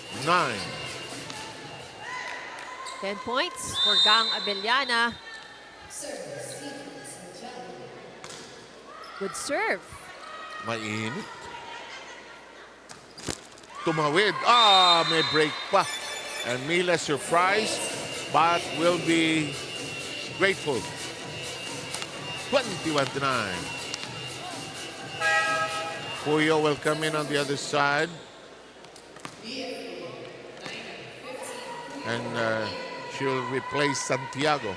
10 points for Gang Abellana. Good serve. Mainit. Tumawid. May break pa. And Mila surprised, but will be grateful. 21-9. Puyo will come in on the other side. And she'll replace Santiago.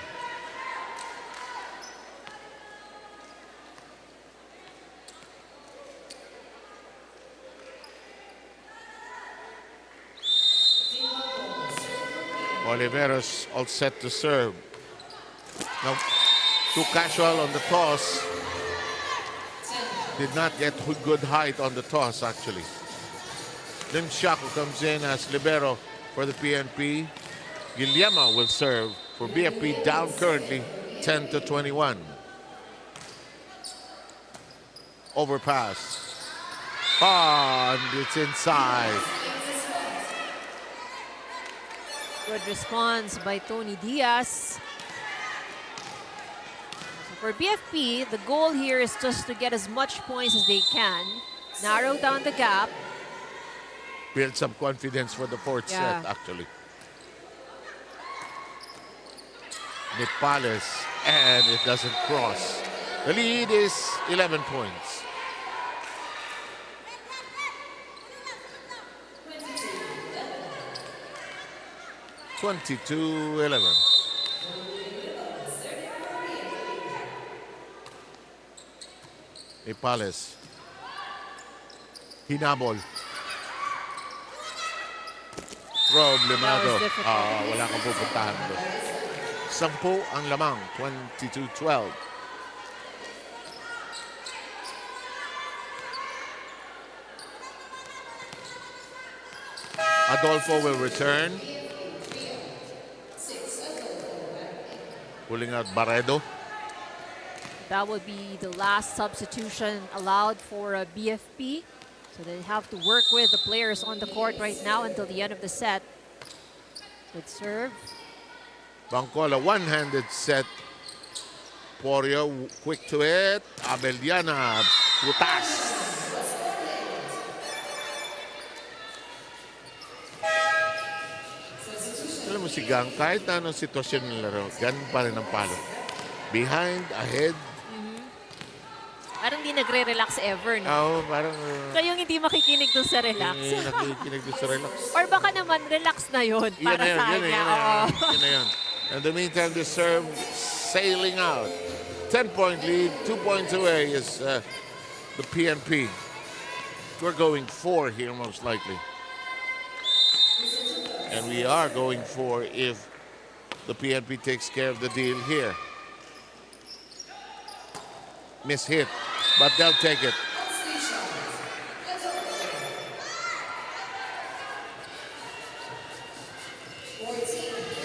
Oliveros all set to serve. Now, too casual on the toss. Did not get good height on the toss, actually. Then Shaco comes in as libero for the PNP. Guillermo will serve for BFP, down currently 10-21. Overpass. And it's inside. Good response by Tony Diaz. So for BFP, the goal here is just to get as much points as they can, narrow down the gap. Build some confidence for the fourth set, actually. Nipales, and it doesn't cross. The lead is 11 points. 22-11. Ipales. Hinabol. Problemado. That was difficult. Wala kang pupuntahan doon. 10 ang lamang. 22-12. Adolfo will return. Pulling out Barredo. That would be the last substitution allowed for a BFP. So they have to work with the players on the court right now until the end of the set. Good serve. Bangkola, one-handed set. Porio, quick to it. Abeliana, putas. Alam mo si Gang, kahit na anong sitwasyon ng laro, ganun pa rin ang palo. Behind, ahead. Parang di nagre-relax ever, no? Oo, parang... Kayong hindi makikinig dun sa relax. nakikinig doon sa relax. Or baka naman relax na yun para sa kanya. Oo. Yun na yun. In the meantime, the serve sailing out. 10-point lead, 2 points away is the PNP. We're going 4 here most likely. And we are going 4 if the PNP takes care of the deal here. Miss hit, but they'll take it.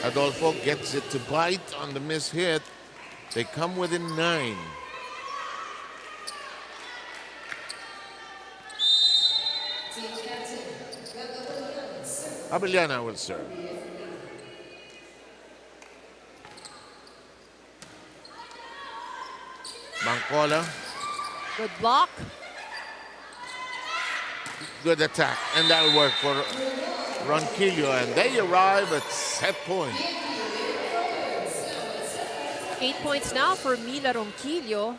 Adolfo gets it to bite on the miss hit. They come within 9. Abeliana will serve. Bangkola, Good block. good attack, and that'll work for Ronquillo, and they arrive at set point. 8 points now for Mila Ronquillo.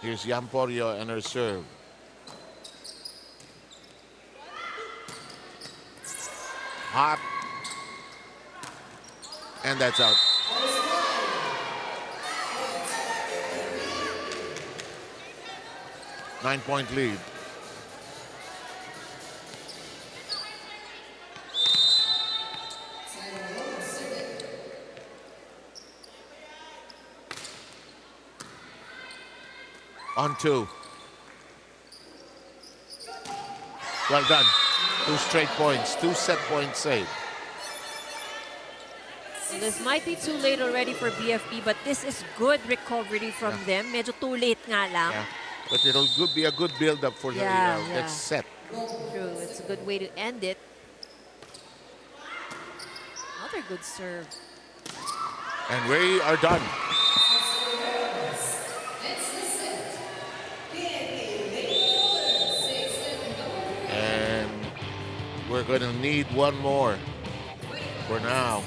Here's Yamporio and her serve. Hot. And that's out. Nine-point lead. On 2. Well done. 2 straight points. 2 set points saved. So this might be too late already for BFP, but this is good recovery from them. Medyo too late nga lang. Yeah. But it'll be a good build-up for the next set. True. It's a good way to end it. Another good serve. And we are done. And we're going to need one more for now.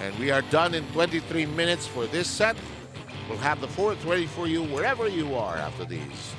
And we are done in 23 minutes for this set. We'll have the fourth ready for you wherever you are after these.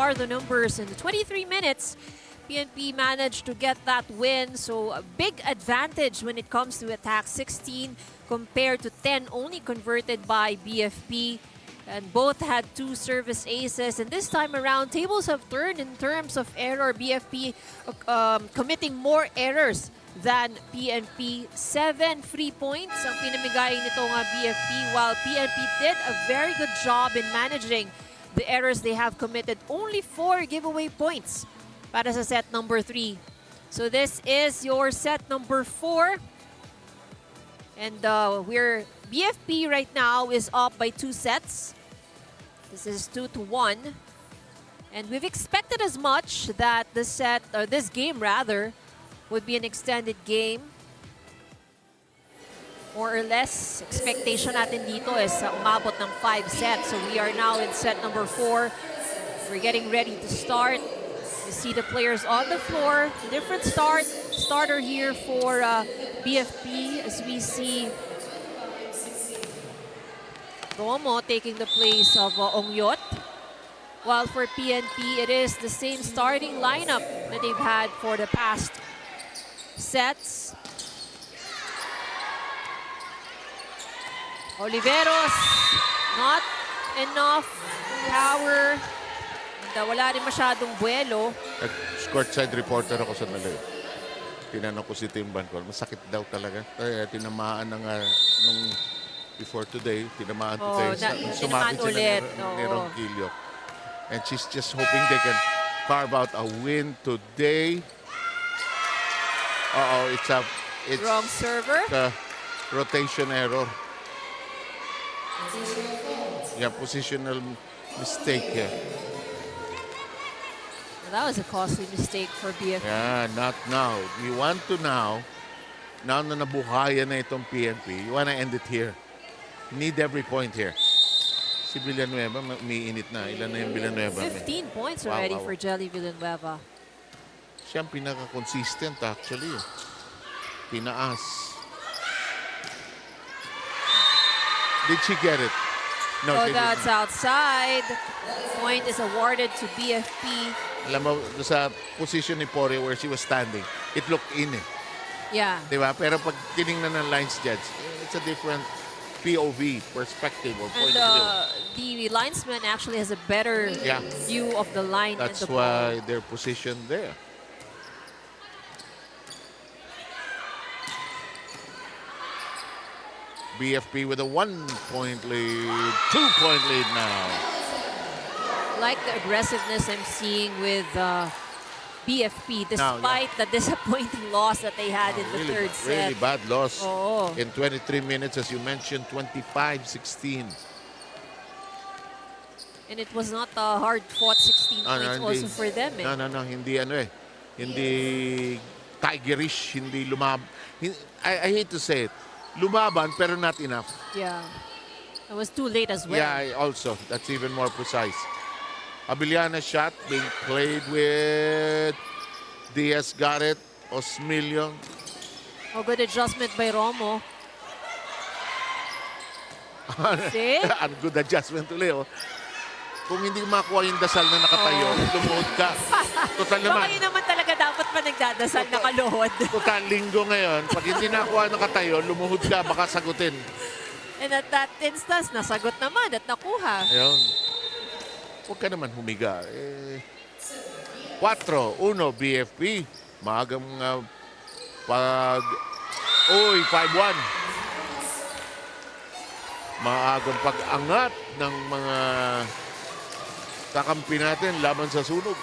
are the numbers. In the 23 minutes, PNP managed to get that win. So a big advantage when it comes to attack, 16 compared to 10 only converted by BFP. And both had 2 service aces. And this time around, tables have turned in terms of error. BFP committing more errors than PNP. 7 free points ang pinamigay nitong BFP, while PNP did a very good job in managing the errors they have committed. Only 4 giveaway points para sa set number 3. So this is your set number 4. And BFP right now is up by 2 sets. This is 2-1. And we've expected as much that this game rather, would be an extended game. More or less, expectation natin dito is umabot ng 5 sets. So we are now in set number 4. We're getting ready to start. You see the players on the floor. Different starter here for BFP, as we see Romo taking the place of Ongyot. While for PNP, it is the same starting lineup that they've had for the past sets. Oliveros, not enough power. And wala rin masyadong buwelo. Courtside reporter ako sa Manila. Tinanong ko si Tim Bancor, masakit daw talaga. Tinamaan na nga nung before today, tinamaan today. Tinamaan ulit. Ni Ronquillo. And she's just hoping they can carve out a win today. It's wrong server. The rotation error. Yeah, positional mistake here. That was a costly mistake for BFP. Yeah, not now. You want to now na nabuhayan na itong PNP, you want to end it here. Need every point here. Si Villanueva, umiinit na. Ilan na yung Villanueva? 15 points already for Jelly Villanueva. Siya ang pinaka-consistent actually. Pinaas. Did she get it? No, so that's outside. Point is awarded to BFP. Alam mo, sa position ni Pore where she was standing, it looked in eh. Yeah. Diba? Pero pag tinignan ng lines judge, it's a different POV, perspective, or point of view. The linesman actually has a better view of the line. That's and the why ball. they're positioned there. BFP with a 1-point lead, 2-point lead now. Like the aggressiveness I'm seeing with BFP, despite the disappointing loss that they had in the third set. Really bad loss. Oh. In 23 minutes, as you mentioned, 25-16. And it was not a hard-fought 16 points also for them. Eh. No, hindi Hindi tigerish, hindi lumab. I hate to say it. Lumaban, pero not enough. Yeah. It was too late as well. Yeah, also. That's even more precise. Abiliana shot being played with Diaz, got it. Osmilio. Oh, good adjustment by Romo. See? Ang good adjustment ulit. Oh. Kung hindi makuha yung dasal na nakatayo, lumuhod ka. Total naman. Baka yun naman talaga dapat pa nagdadasal nakaluhod. Total linggo ngayon. Pag hindi nakuha nakatayo, lumuhod ka, baka sagutin. And at that instance, nasagot naman at nakuha. Ayun. Huwag ka naman humiga. 4-1 BFP. Maagang pag... Uy, 5-1. Maagang pag-angat ng mga kakampi natin laban sa sunog.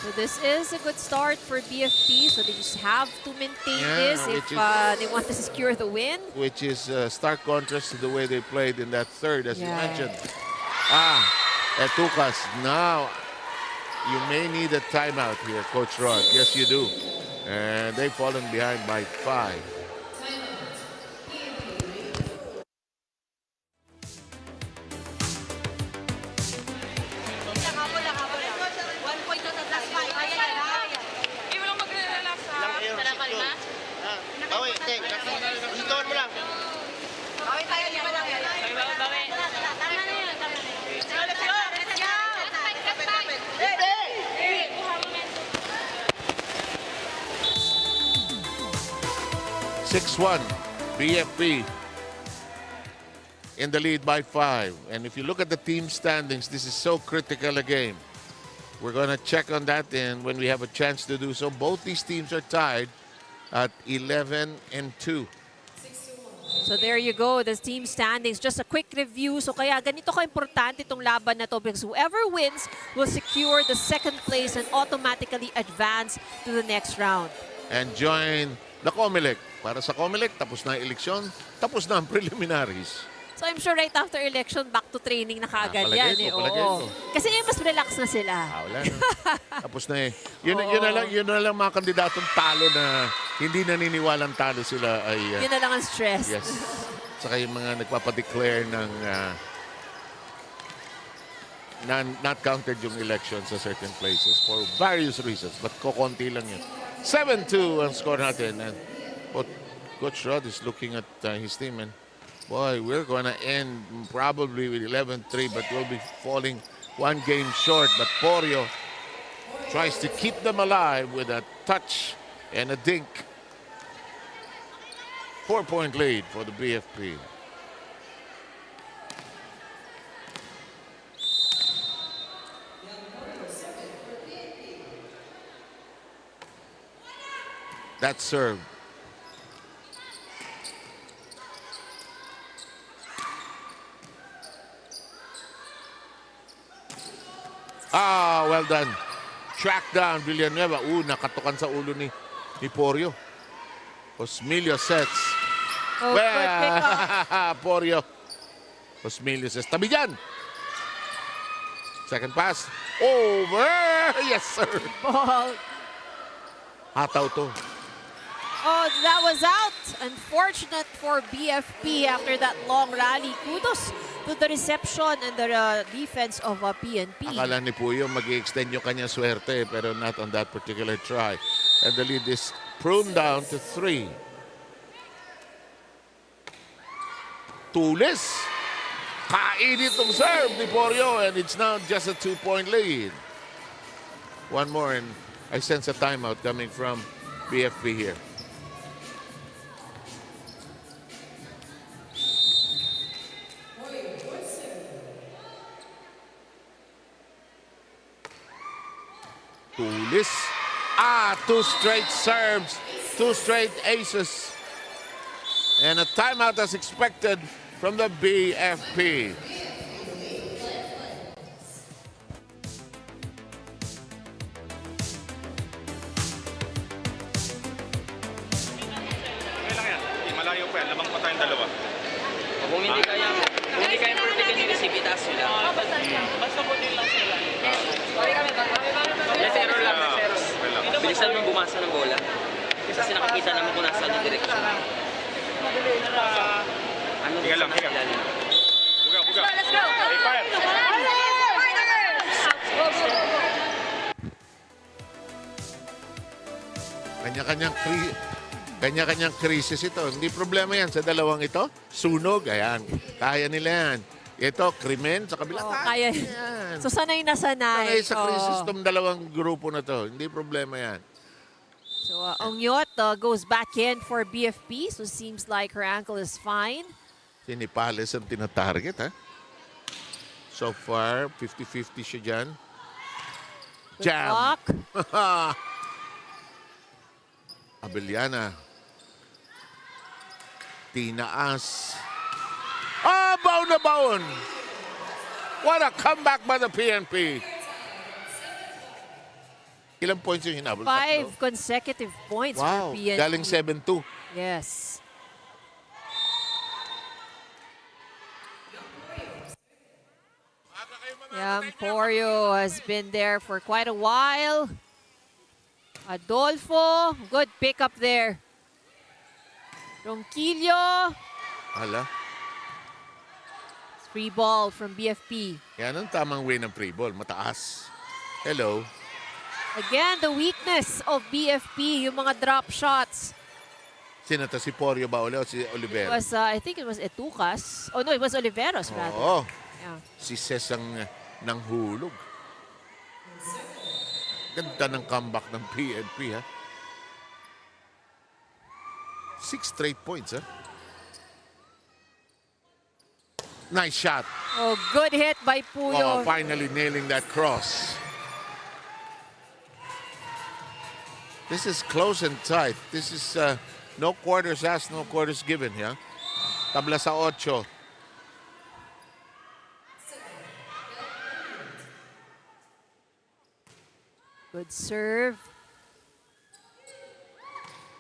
So this is a good start for BFP. So they just have to maintain this if they want to secure the win. Which is stark contrast to the way they played in that third, as you mentioned. Etukas, now you may need a timeout here, Coach Rod. Yes, you do. And they've fallen behind by 5. 6-1. BFP in the lead by 5. And if you look at the team standings, this is so critical a game. We're going to check on that and when we have a chance to do so. Both these teams are tied at 11-2. So there you go, the team standings. Just a quick review. So kaya ganito ka-importante itong laban na to because whoever wins will secure the second place and automatically advance to the next round. And join the COMELEC. Para sa COMELEC, tapos na ang eleksyon, tapos na ang preliminaries. So I'm sure right after election, back to training na kaagad palagay yan. ko, palagay ko. Kasi mas relax na sila. Wala na. Tapos na eh. Yun na lang mga kandidatong talo na hindi naniniwalang talo sila ay... Yun na lang ang stress. Yes. Saka yung mga nagpapadeclare ng not counted yung election sa certain places for various reasons. But kokonti lang yun. 7-2 ang score natin. And Coach Rod is looking at his team and boy, we're going to end probably with 11-3, but we'll be falling one game short. But Porio tries to keep them alive with a touch and a dink. 4-point lead for the BFP. That serve. Well done. Track down Villanueva. Nakatukan sa ulo ni Porio. Osmilio sets. Oh, good pick up. Porio. Osmilio sets. Tabi dyan. Second pass. Over. Yes, sir. Ball. Hataw to. Oh, that was out. Unfortunate for BFP after that long rally. Kudos to the reception and the defense of PNP. Akala ni Puyo mag-i-extend yung kanyang swerte pero not on that particular try. And the lead is pruned down to 3. Tulis. Kainit ng serve ni Porio and it's now just a 2-point lead. One more and I sense a timeout coming from BFP here. Tulis. Two straight serves. Two straight aces. And a timeout as expected from the BFP. Okay lang yan. Malayo pa yan. Labang pa tayong dalawa. Kung hindi kaya protect yung receive, itaas nila. Basta po din lang sila. Yes, error lang. Okay lang. Bilisan mo bumasa ng bola. Kasi nakikita naman kung nasa ang direksyon. Hinga lang, hinga. Buga, buga. Let's go! Hey, fire! Kanya-kanyang krisis ito. Hindi problema yan sa dalawang ito. Sunog, ayan. Kaya nila yan. Ito, krimen sa kabila. Kaya. Yan. So sanay na sanay. Sanay sa krisis itong dalawang grupo na to. Hindi problema yan. So Ongyot goes back in for BFP. So seems like her ankle is fine. Sinipales ang tinatarget, ha? So far, 50-50 siya dyan. Good Jam. luck. Abeliana. Tinaas. Baon na baon. What a comeback by the PNP. Ilang points yung hinabol? 5 consecutive points Wow, for PNP. galing 7-2. Yes. Porio has been there for quite a while. Adolfo, good pickup there. Ronquillo, Hala. free ball from BFP. Yan ang tamang way ng free ball. Mataas. Hello. Again, the weakness of BFP, yung mga drop shots. Sino to? Si Porio ba o si It Olivero? was, I think it was Etucas. Oh no, it was Oliveros rather. Oo. Yeah. Si Ces ang nanghulog. Ganda ng comeback ng PNP, ha? 6 straight points, huh? Nice shot. Oh, good hit by Oh, Puyo. finally nailing that cross. This is close and tight. This is no quarters asked, no quarters given, yeah? Tabla sa 8. Good serve.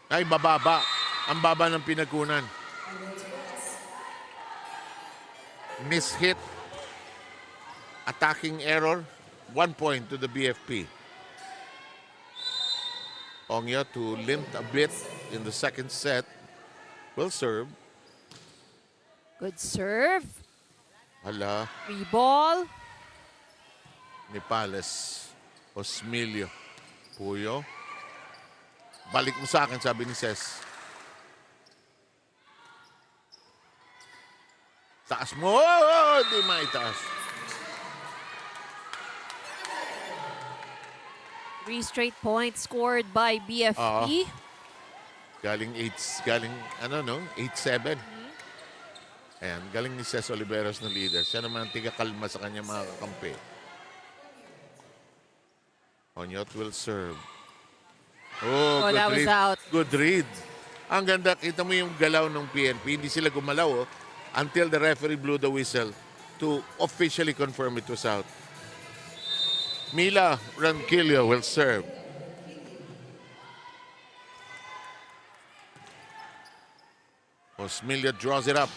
Ay, bababa. Ang baba ng pinagkunan. Miss-hit. Attacking error. 1 point to the BFP. Ongya to limp a bit in the second set. Will serve. Good serve. Hala, Free ball. Nipales. Osmilio. Puyo. Balik mo sa akin, sabi ni Ses. Taas mo! Oh, di maitaas. 3 straight points scored by BFP. Galing 8-7. Ayan, galing ni Ces Oliveros na leader. Siya naman ang tiga-kalma sa kanya mga kakampi. Onyot will serve. Oh, that was good read. out. Good read. Ang ganda, kita mo yung galaw ng PNP. Hindi sila gumalaw until the referee blew the whistle to officially confirm it was out. Mila Ranquillo will serve. Osmilia draws it up.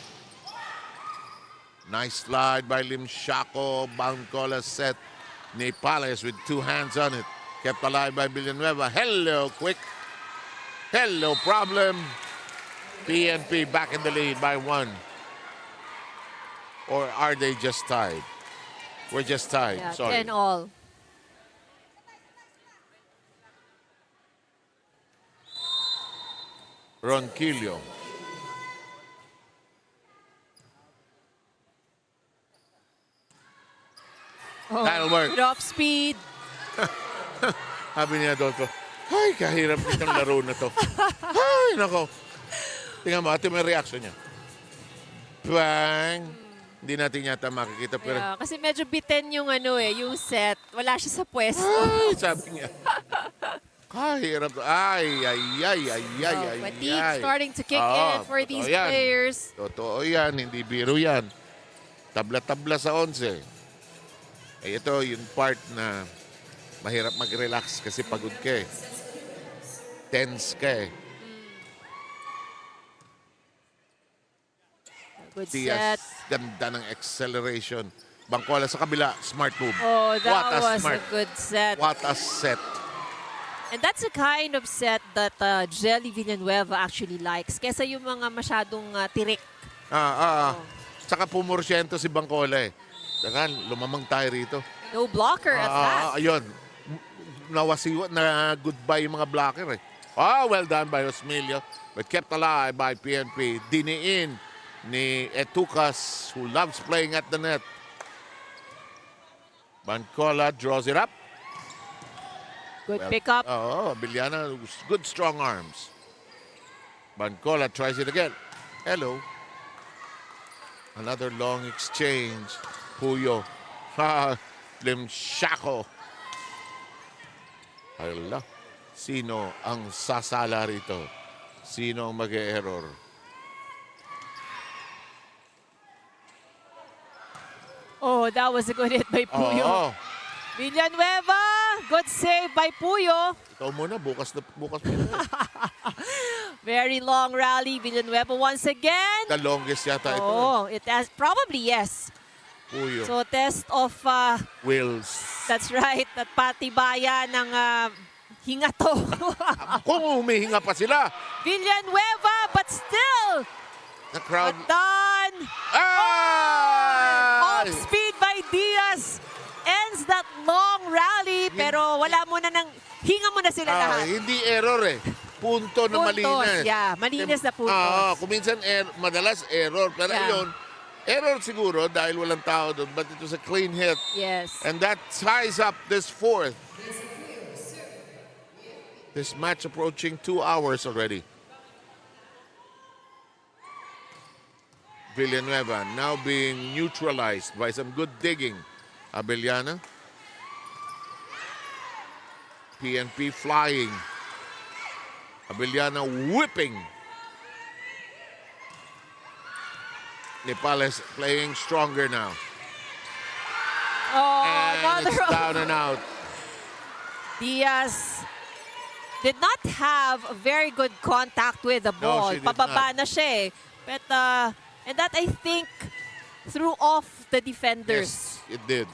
Nice slide by Lim Shaco. Bangkola set. Nepales with 2 hands on it. Kept alive by Villanueva. Hello, quick. Hello, problem. PNP back in the lead by 1. Or are they just tied? We're just tied. Yeah, Sorry. 10 all. Ronquillo. Oh, That'll work. good off speed. Sabi niya Adolfo, ay, kahirap itong laro na to. Ay, nako. Tingnan mo, ito may reaction niya. Bang! Hindi natin yata makikita, pero Yeah, kasi medyo biten yung yung set. Wala siya sa pwesto. ay, sabi niya. Kahirap. Ay, ay, ay, ay, ay, ay, Fatigue ay. starting to kick Oo, in for totoo these yan. players. Totoo yan, hindi biro yan. Tabla-tabla sa 11. Eh, ito yung part na mahirap mag-relax kasi pagod ka eh. Tense ka eh. Good Diaz, set. ganda ng acceleration. Bangkola sa kabila, smart move. Oh, that What a was smart. a good set. What a set. And that's the kind of set that Jelly Villanueva actually likes. Kesa yung mga masyadong tirik. Saka pumorsyento si Bangkola eh. Dakan, lumamang tayo rito. No blocker at that. Ayun. Nawasiwa na goodbye yung mga blocker eh. Well done by Osmilio. But kept alive by PNP. Diniin ni Etucas, who loves playing at the net. Bangkola draws it up. Good pickup. Biliana, good strong arms. Bangkola tries it again. Hello. Another long exchange. Puyo. Lim Shaco. Hala. Sino ang sasala rito? Sino ang mag-error? Oh, that was a good hit by Puyo. Oo. Villanueva, good save by Puyo. Ikaw muna, bukas mo na. Very long rally. Villanueva once again. The longest yata ito. Oh, it has probably yes. Puyo. So test of Wills. that's right, at patibaya ng hinga to. Kung humihinga pa sila. Villanueva, but still, The crowd. done. Ah! Off speed by Diaz ends that long rally, pero wala muna ng hinga muna sila lahat. Hindi error eh. Punto na Puntos, malinis. yeah. Malinis na puntos. Kuminsan madalas error. Pero Yeah. yun, error siguro dahil walang tao doon. But it was a clean hit. Yes. And that ties up this fourth. This match approaching 2 hours already. Villanueva now being neutralized by some good digging. Abellana. PNP flying. Abellana whipping. Nepal is playing stronger now. Oh, And it's another down and out. Diaz did not have a very good contact with the ball. she did Pababa not. na siya eh. But, and that I think threw off the defenders. Yes, it did.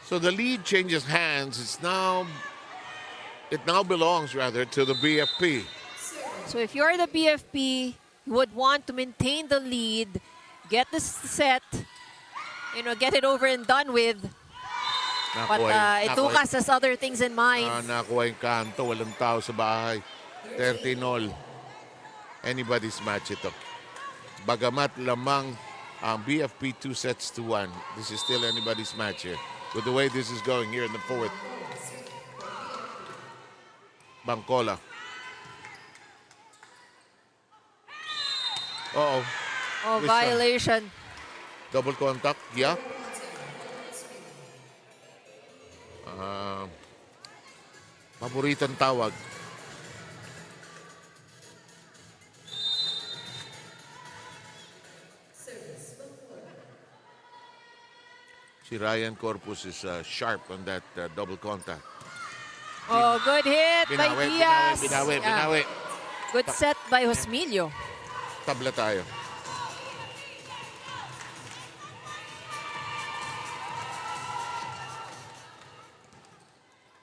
So the lead changes hands. It now belongs rather to the BFP. So if you're the BFP, you would want to maintain the lead, get this set, get it over and done with. But Itukas has other things in mind. Nakuha yung kanto. Walang tao sa bahay. 13-all. Anybody's match ito. Bagamat lamang ang BFP 2-1. This is still anybody's match here. With the way this is going here in the fourth. Bangkola. Uh-oh. Oh, This violation. Double contact. Yeah. Paboritong tawag. Si Ryan Corpus is sharp on that double contact. Oh, good hit by Diaz. Binawi. Yeah. Good set by Josmilio. Tabla tayo.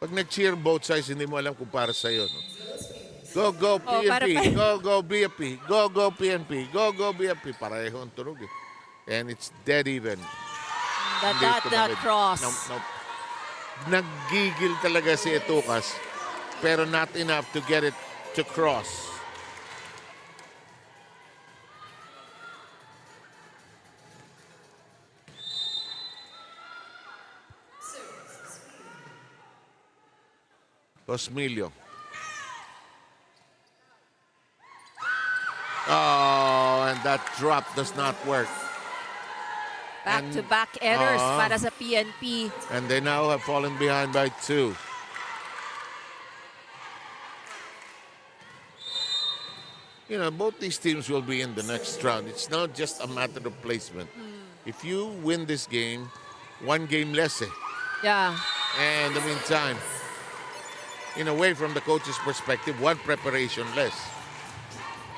Pag nag-cheer both sides, hindi mo alam kung para sa'yo. No? Go, PNP. Go, BFP. Go, PNP. Go, BFP. Pareho ang tunog eh. And it's dead even. That cross. No. Naggigil talaga si Itukas, pero not enough to get it to cross. Osmilio. Oh, and that drop does not work. Back-to-back errors para sa PNP. And they now have fallen behind by 2. Both these teams will be in the next round. It's not just a matter of placement. If you win this game, one game less. Yeah. And in the meantime, in a way, from the coach's perspective, one preparation less.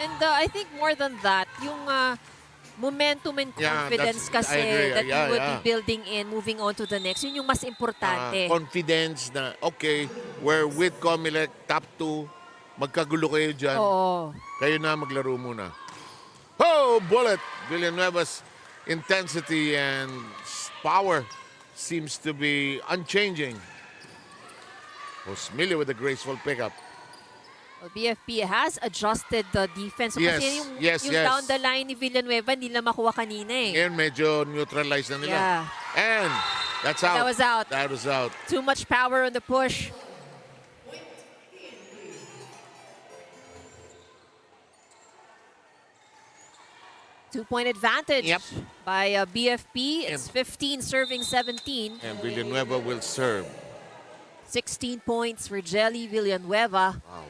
And I think more than that, yung momentum and confidence kasi that you would be building in, moving on to the next. Yun yung mas importante. Confidence na, okay, we're with Comelec, top 2, magkagulo kayo dyan. Oo. Kayo na maglaro muna. Oh, bullet! Villanueva's intensity and power seems to be unchanging. Osmilio with a graceful pickup. Well, BFP has adjusted the defense. So kasi yung down the line ni Villanueva, hindi na makuha kanina eh. Ngayon medyo neutralized na nila. Yeah. And that's out. That was out. That was out. Too much power on the push. Two-point advantage by BFP. It's 15 serving 17. And Villanueva will serve. 16 points for Jelly Villanueva. Wow.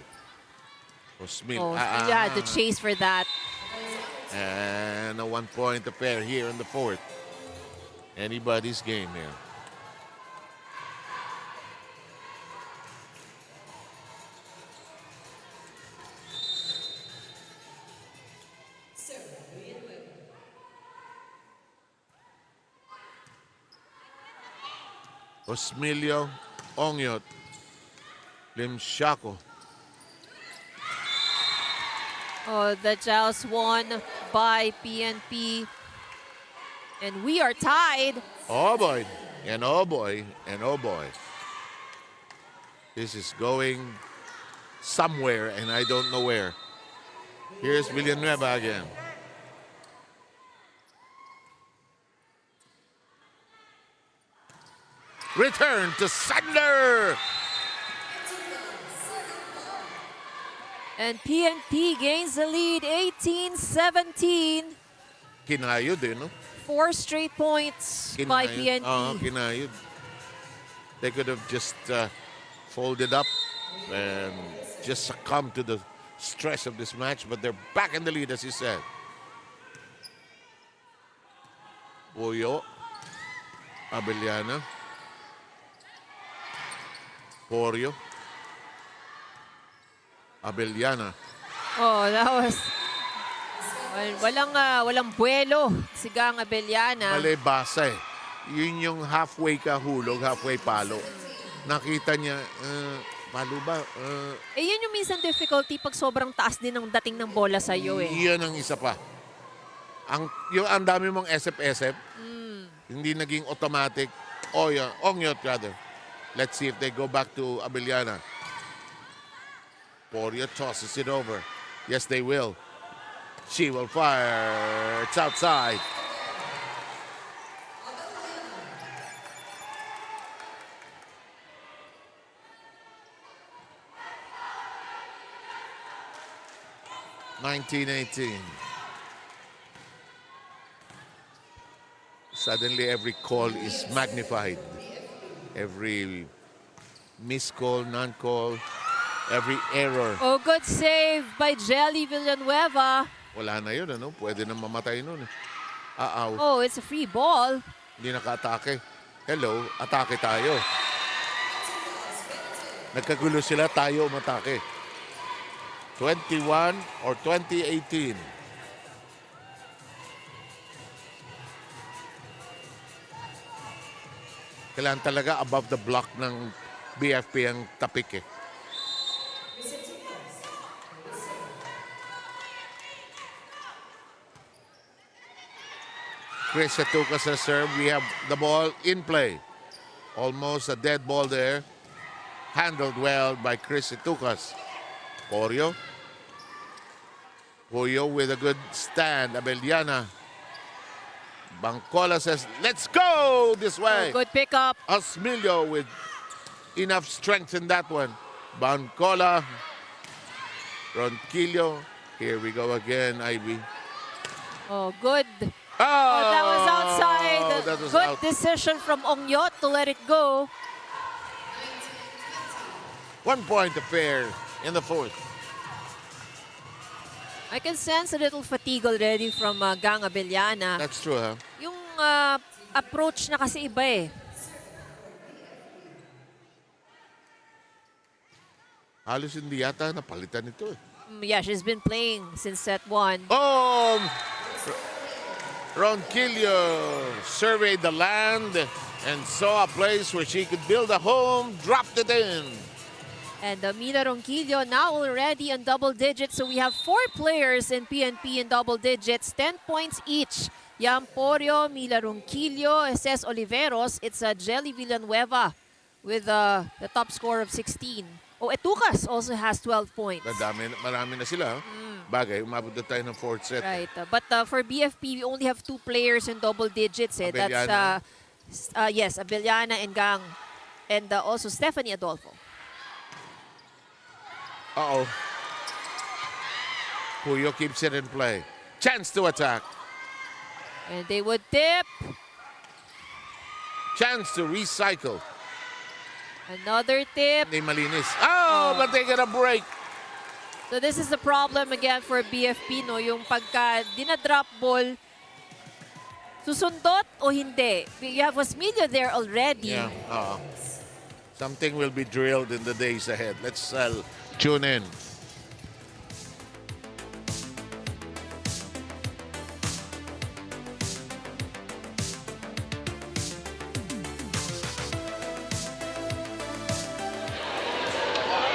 Osmilio. Yeah, the chase for that. And a 1-point affair here in the fourth. Anybody's game here. Osmilio, Ongyot, Limshako. Oh, the Giles won by PNP. And we are tied. Oh boy, and oh boy, and oh boy. This is going somewhere and I don't know where. Here's Villanueva again. Return to Sandler. And PNP gains the lead 18-17. Kinayod eh, no? 4 straight points by PNP. Kinayod. They could have just folded up and just succumbed to the stress of this match, but they're back in the lead, as you said. Puyo. Abellana. Porio. Abellana. Oh, that was... walang buwelo si Gang Abellana. Mali basa eh. Yun yung halfway kahulog, halfway palo. Nakita niya, palo ba? Yun yung minsan difficulty pag sobrang taas din ng dating ng bola sa'yo eh. Yan ang isa pa. Ang dami mong SF-SF, hindi naging automatic. Ongyot rather. Let's see if they go back to Abellana. Porio tosses it over. Yes, they will. She will fire. It's outside. (19-18). Suddenly, every call is magnified. Every missed call, non-call, every error. Oh, good save by Jelly Villanueva. Wala na yun, ano? Pwede na mamatay nun. Oh, it's a free ball. Hindi naka-atake. Hello, atake tayo. Nagkagulo sila, tayo umatake. 21 or 2018. Kailangan talaga above the block ng BFP ang tapik eh. Chris Atukas has served. We have the ball in play. Almost a dead ball there. Handled well by Chris Atukas. Porio. Puyo with a good stand. Abellana. Bangcola says, let's go this way. Oh, good pickup. Osmilio with enough strength in that one. Bangcola. Ronquillo. Here we go again, Ivy. Oh, good. Oh, That was outside. That was Good out. decision from Ongyot to let it go. 1 point affair in the fourth. I can sense a little fatigue already from Gang Abellana. That's true, huh? Yung approach na kasi iba eh. Halos hindi yata napalitan ito eh. Yeah, she's been playing since set 1. Oh! Ronquillo surveyed the land and saw a place where she could build a home, dropped it in. And Mila Ronquillo now already in double digits. So we have 4 players in PNP in double digits, 10 points each. Yamporio, Mila Ronquillo, SS Oliveros. It's Jelly Villanueva with the top score of 16. Oh, Etukas also has 12 points. Marami na sila. Bagay, umabot na tayo ng fourth set. Right. But for BFP, we only have 2 players in double digits. Eh. Abellana. That's, yes, Abellana and Gang. And also Stephanie Adolfo. Uh-oh. Puyo keeps it in play. Chance to attack. And they would tip. Chance to recycle. Another tip. Hindi malinis. Oh, but they get a break. So this is the problem again for BFP, no? Yung pagka dinadrop ball, susundot o hindi? You have Osmilio there already. Yeah. Something will be drilled in the days ahead. Let's tune in.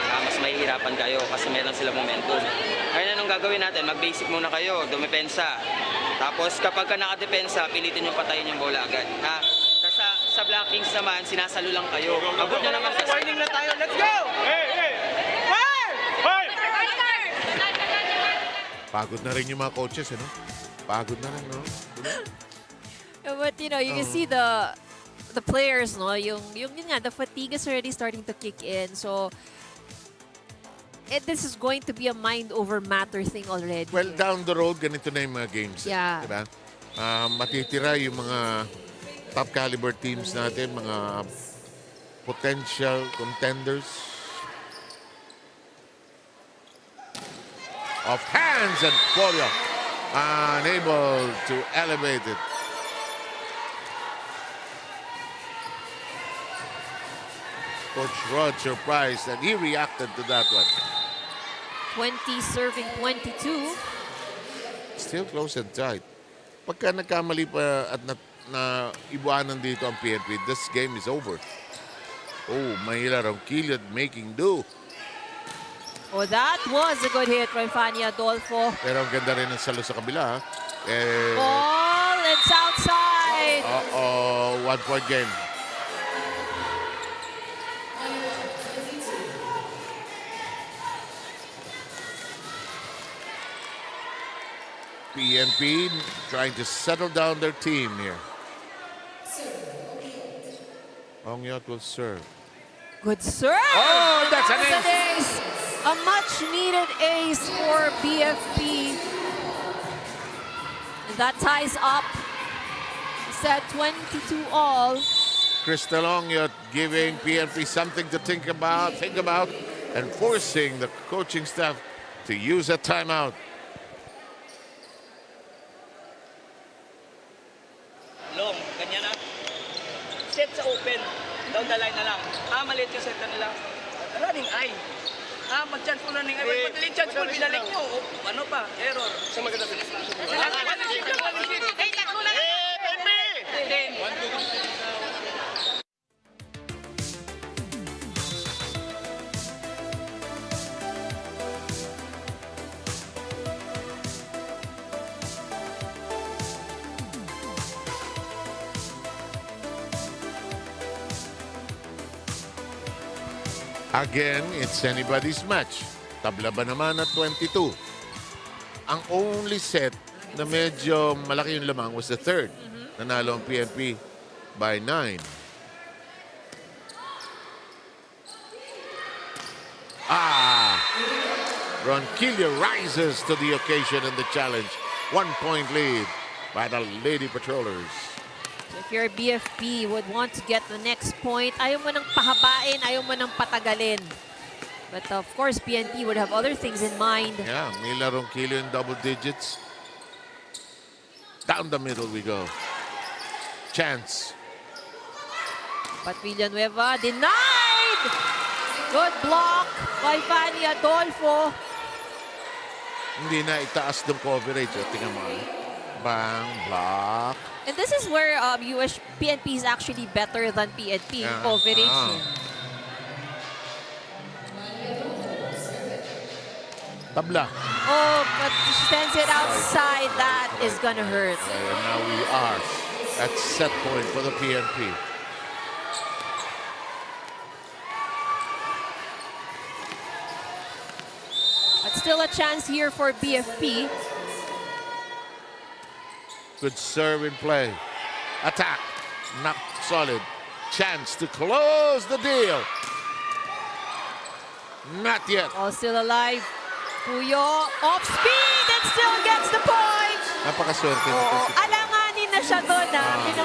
Mas mahihirapan kayo kasi meron sila momentum. Kaya anong gagawin natin? Mag-basic muna kayo, dumepensa. Tapos kapag ka nakadepensa, pilitin yung patayin yung bola agad. Ha? Sa blockings naman, sinasalo lang kayo. Abot nyo naman kasi. Warning na tayo. Let's go! Pagod na rin yung mga coaches, ano? Pagod na rin, no? But you know, you can see the players, no? Yung yun nga, the fatigue is already starting to kick in. So this is going to be a mind over matter thing already. Well, down the road, ganito na yung mga games. Yeah. Diba? Matitira yung mga top caliber teams natin, mga potential contenders. Off hands and Polio unable to elevate it. Coach Rod surprised and he reacted to that one. 20 serving 22. Still close and tight. Pagka nagkamali pa at na ibuanan dito ang PNP, this game is over. Oh, Manila Ronquillo making do. Oh, that was a good hit from Fanny Adolfo. Pero ang ganda rin ng salo sa kabila. Ball, it's outside. Uh-oh, 1-point game. PNP trying to settle down their team here. Ongyot will serve. Good serve. Oh, that's an That's ace. ace. A much-needed ace for BFP. That ties up. Set 22 all. Crystal Ongyot giving PNP something to think about, and forcing the coaching staff to use a timeout. Long, ganyan na. Set sa open. Down the line na lang. Maliit yung set na nila. Running eye. Mag-chance po running eye. Madaling chance po, binalik nyo. Ano pa? Error. Sa maganda pinag-chance. Again, it's anybody's match. Tabla ba naman at 22? Ang only set na medyo malaki yung lamang was the third. Nanalo ang PNP by 9. Ronquillo rises to the occasion in the challenge. 1-point lead by the Lady Patrollers. If you're BFP, would want to get the next point. Ayaw mo nang pahabain, ayaw mo nang patagalin. But of course, PNP would have other things in mind. Yeah, Mila Ronquillo in double digits. Down the middle we go. Chance. But Villanueva denied! Good block by Fanny Adolfo. Hindi na itaas ng coverage. Tingnan mo. Bang, block. And this is where PNP is actually better than PNP in coverage. Tabla. Oh, but she sends it outside. That is gonna hurt. And now we are at set point for the PNP. But still a chance here for BFP. Good serve in play. Attack. Not solid. Chance to close the deal. Not yet. All still alive. Puyo off speed and still gets the point. Napakaswerte. Oo, alanganin na siya doon.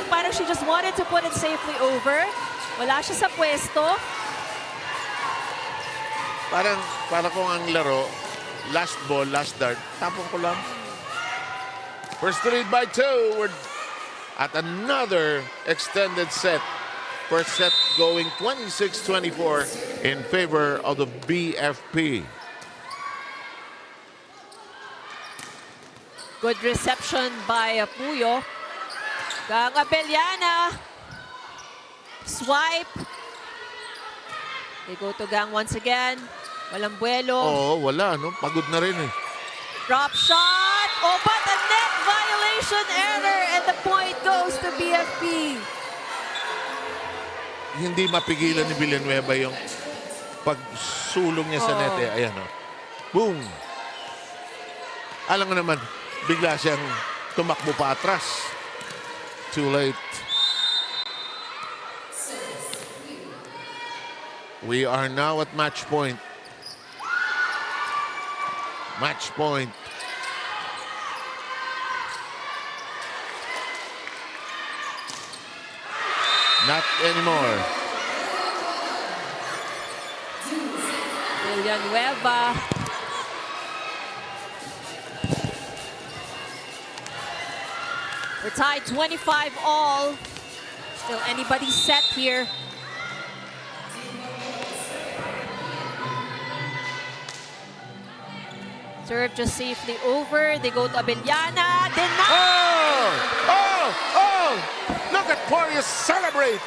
Parang she just wanted to put it safely over. Wala siya sa pwesto. Para kung ang laro, last ball, last dart, tapong ko lang. First to lead by 2. We're at another extended set. First set going 26-24 in favor of the BFP. Good reception by Puyo. Gang Abellana. Swipe. They go to Gang once again. Walang buwelo. Oo, wala. No? Pagod na rin eh. Drop shot. Oh, but a net violation error. And the point goes to BFP. Hindi mapigilan ni Villanueva yung pagsulong niya sa net. Ayan o. Boom. Alam nga naman, bigla siyang tumakbo pa atras. Too late. We are now at match point. Match point. Not anymore. Villanueva. We're tied 25 all. Still anybody's set here. Serve just safely over. They go to Abellana. Denied. Oh! Look at Poirier celebrate.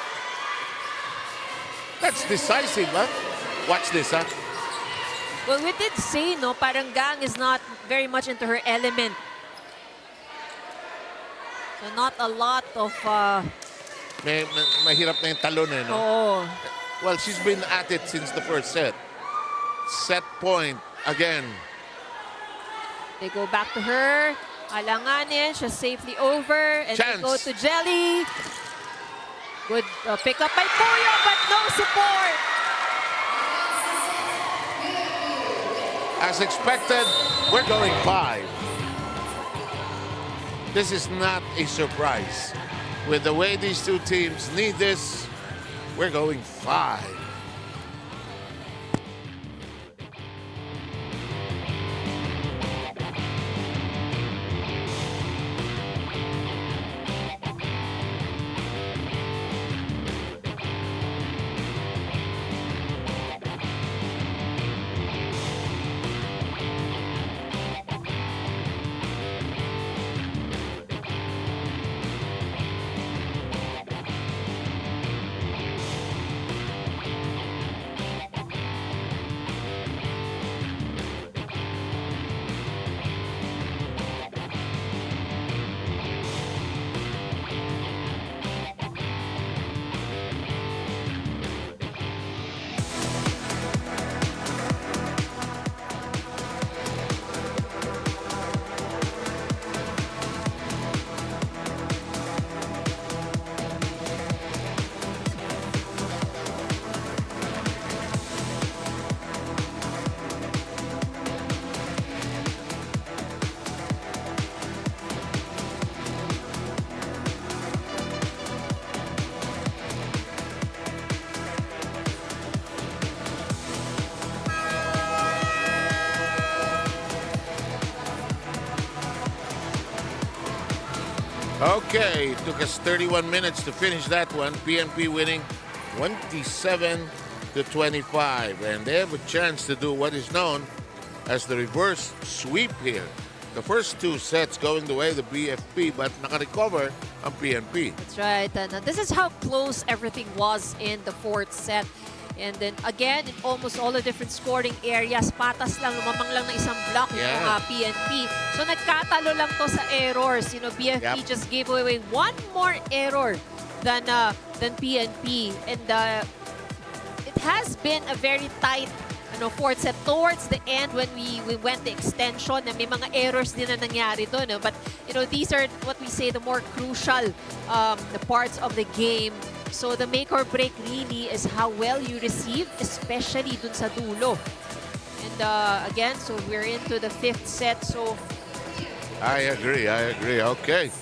That's decisive, huh? Watch this, huh? Well, we did say, no, parang Gang is not very much into her element. So not a lot of... Mahirap na yung talon eh, no? Oo. Well, she's been at it since the first set. Set point again. They go back to her. Alanganin, she's safely over. And Chance. they go to Jelly. Good pick up by Puyo, but no support. As expected, we're going 5. This is not a surprise. With the way these two teams need this, we're going 5. Okay, it took us 31 minutes to finish that one. PNP winning 27-25. And they have a chance to do what is known as the reverse sweep here. The first 2 sets going the way of the BFP, but naka-recover ang PNP. That's right. And this is how close everything was in the 4th set. And then again, in almost all the different scoring areas, patas lang, lumamang lang ng isang block yung PNP. So nagkatalo lang to sa errors. You know, BFP just gave away 1 more error than PNP. And it has been a very tight 4th set towards the end when we went the extension. Na may mga errors din na nangyari doon. No? But these are what we say the more crucial the parts of the game. So the make or break really is how well you receive, especially dun sa dulo. And again, so we're into the 5th set. So I agree. Okay.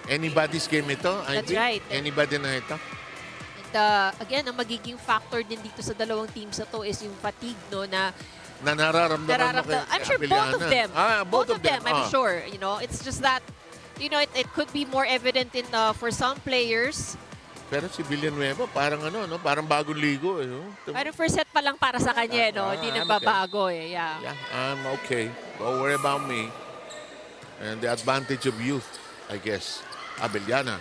Anybody's game ito? That's right. Anybody na ito? And again, ang magiging factor din dito sa dalawang teams na to is yung fatigue, no, na nararamdaman mo kay I'm sure Abellana. both of them. Both of them. I'm sure. It's just that, it could be more evident in for some players. Pero si Villanueva, parang parang bagong ligo. Parang first set pa lang para sa kanya, no? Hindi nagbabago, Yeah, I'm okay. Don't worry about me. And the advantage of youth, I guess. Abellana.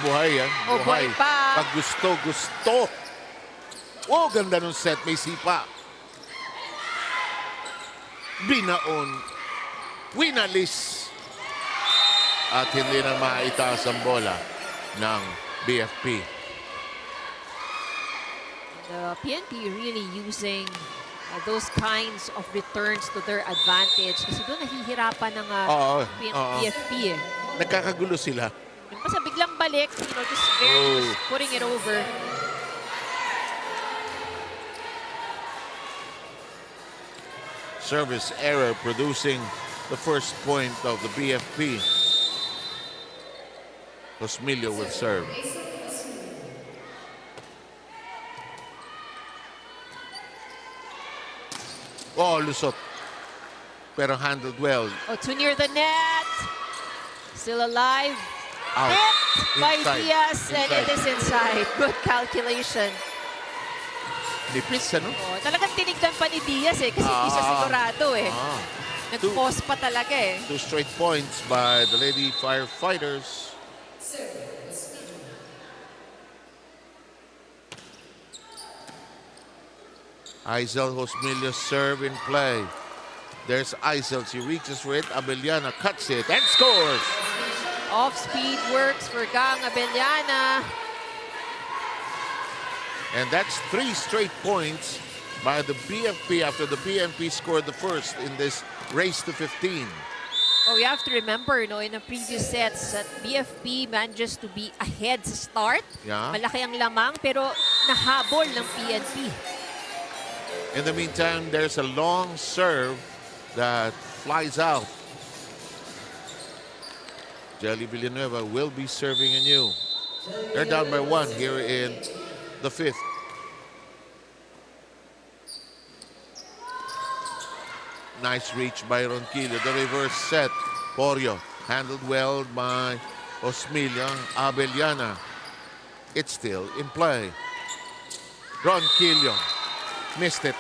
Buhay yan. Buhay pa. Pag gusto. Oh, ganda nung set. May sipa. Binaon. Winalis. At hindi na maitaas ang bola ng BFP. The PNP really using those kinds of returns to their advantage kasi doon nahihirapan ng BFP eh. Nagkakagulo sila. Basta biglang balik, just putting it over. service error producing the first point of the BFP. Osmilio will serve. Oh, lusot. Pero handled well. Oh, too near the net. Still alive. Out. Hit by Inside. Diaz, and it Inside. is inside. Good calculation. Nipis, ano? Oh, talagang tinignan pa ni Diaz eh, kasi hindi siya sigurado eh. Nag-pause pa talaga eh. 2 straight points by the Lady Firefighters. Aizel Osmilio serve in play. There's Aizel. She reaches for it. Abellana cuts it and scores. Off-speed works for Gang Abellana. And that's 3 straight points by the BFP after the BMP scored the first in this race to 15. Well, we have to remember, no, in the previous sets, that BFP manages to be ahead sa start. Yeah. Malaki ang lamang, pero nahabol ng PNP. In the meantime, there's a long serve that flies out. Jelly Villanueva will be serving anew. They're down by 1 here in the 5th. Nice reach by Ronquillo. The reverse set. Porio handled well by Osmilio. Abellana. It's still in play. Ronquillo missed it.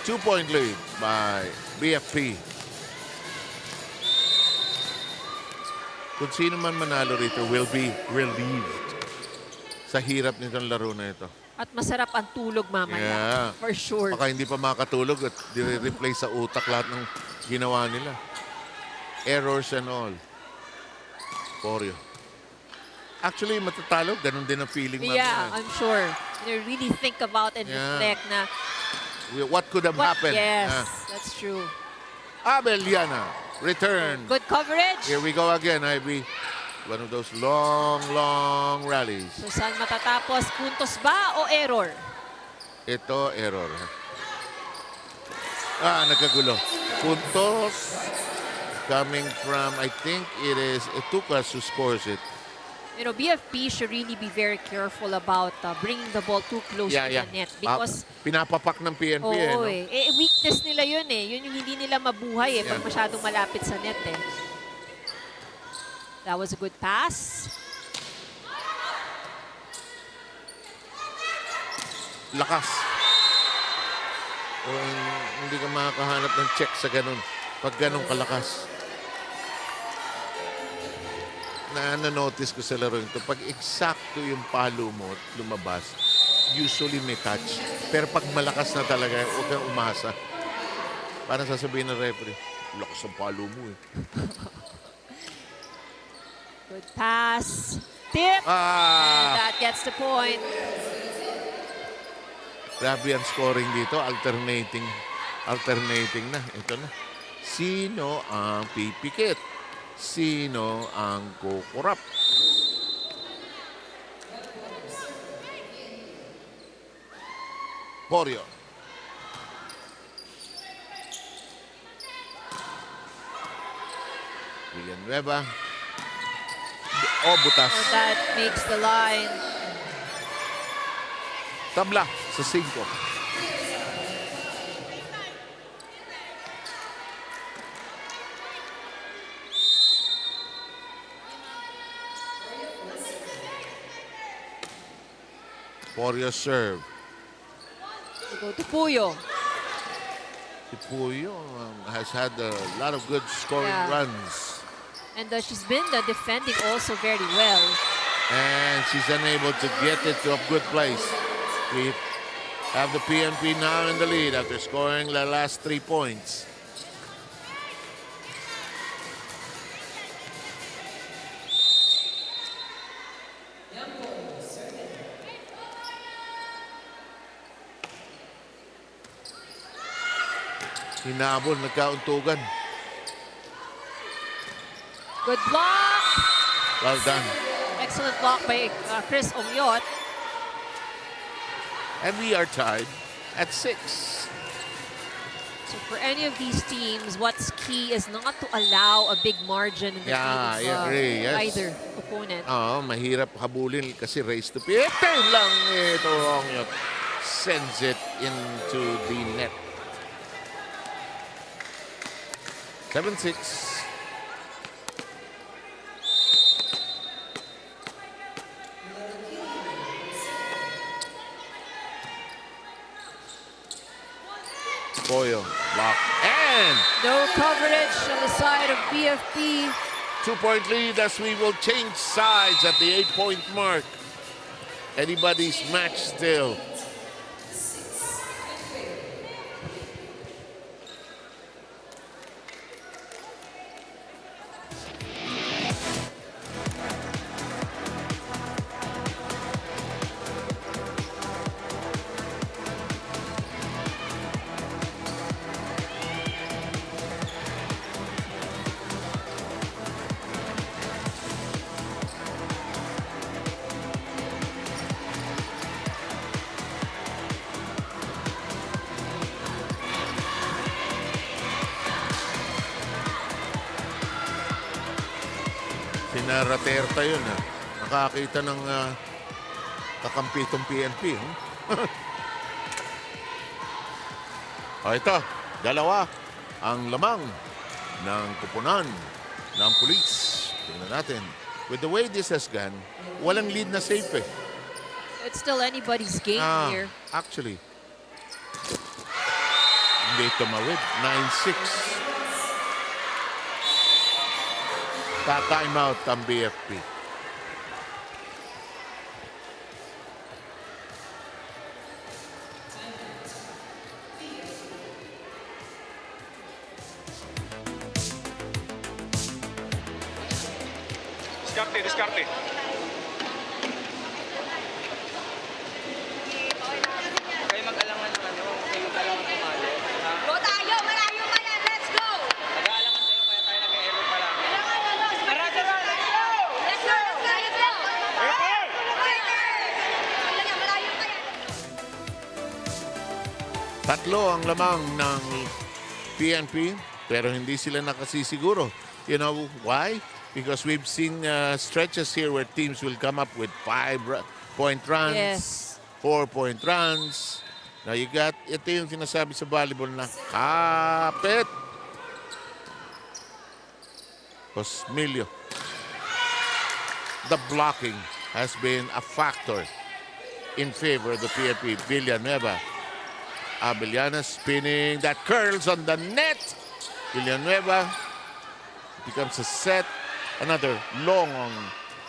Two-point lead by BFP. Kung sino man manalo rito will be relieved sa hirap nitong laro na ito. At masarap ang tulog mamaya. Yeah. For sure. Baka hindi pa makatulog at dire-replay sa utak lahat ng ginawa nila. Errors and all. Porio. Actually, matatalo. Ganun din ang feeling mamaya. Yeah, I'm sure. You really think about and Yeah. reflect na What could have happened? Yes, Yeah. that's true. Abellana. Return. Good coverage. Here we go again, Ivy. One of those long rallies. So saan matatapos? Puntos ba o error? Ito, error. Nagkagulo. Puntos coming from, I think it is Etucas who scores it. You know, BFP should really be very careful about bringing the ball too close to the net because Pinapapak ng PNP oo, no? weakness nila yun eh. Yun yung hindi nila mabuhay pag masyadong malapit sa net eh. That was a good pass. Lakas. Hindi ka makakahanap ng check sa ganun. Pag ganun kalakas. Na-notice ko sa laro ito, pag eksakto yung palo mo at lumabas, usually may touch. Pero pag malakas na talaga, huwag kang umasa. Parang sasabihin ng referee, lakas ang palo mo eh. Good pass. Tip. And that gets the point. Grabe ang scoring dito, alternating na. Ito na. Sino ang pipikit? Sino ang kukurap? Porio. Villanueva. Butas. So that makes the line. Tabla sa 5. Porio serve. We go to Puyo. Si Puyo has had a lot of good scoring runs. And she's been defending also very well. And she's unable to get it to a good place. We have the PNP now in the lead after scoring the last 3 points. Hinabol, nagkauntugan. Good block. Well done. excellent block by Chris Omyot. And we are tied at 6. So for any of these teams, what's key is not to allow a big margin in the Yeah, I field of agree, yes. either opponent. Mahirap habulin kasi race to 15 lang ito. Omyot sends it into the net. 7-6. Boyle, block, and No coverage on the side of BFP. 2-point lead as we will change sides at the 8-point mark. Anybody's match still. Sinaraterta yun ha. Nakakita ng kakampi itong PNP. O ito, dalawa ang lamang ng kupunan ng pulis. Tingnan natin. With the way this has gone, walang lead na safe eh. It's still anybody's game here. Actually, hindi tumawid. 9-6. Ta-time out ang BFP. Diskarte, diskarte. Kayo mag-alangan ng ano, kayo mag-alangan kumali. Ha? Go tayo! Malayo pa yan! Let's go! Nag-aalangan tayo kaya tayo nag-error pa lang. Let's go! Let's go! Malayo pa yan! Tatlo ang lamang ng PNP pero hindi sila nakasisiguro. You know why? Because we've seen stretches here where teams will come up with 5-point runs, Yes. 4-point runs. Now you got, ito yung sinasabi sa volleyball na kapit. Osmilio. The blocking has been a factor in favor of the PNP. Villanueva. Abellana spinning. That curls on the net. Villanueva becomes a set. Another long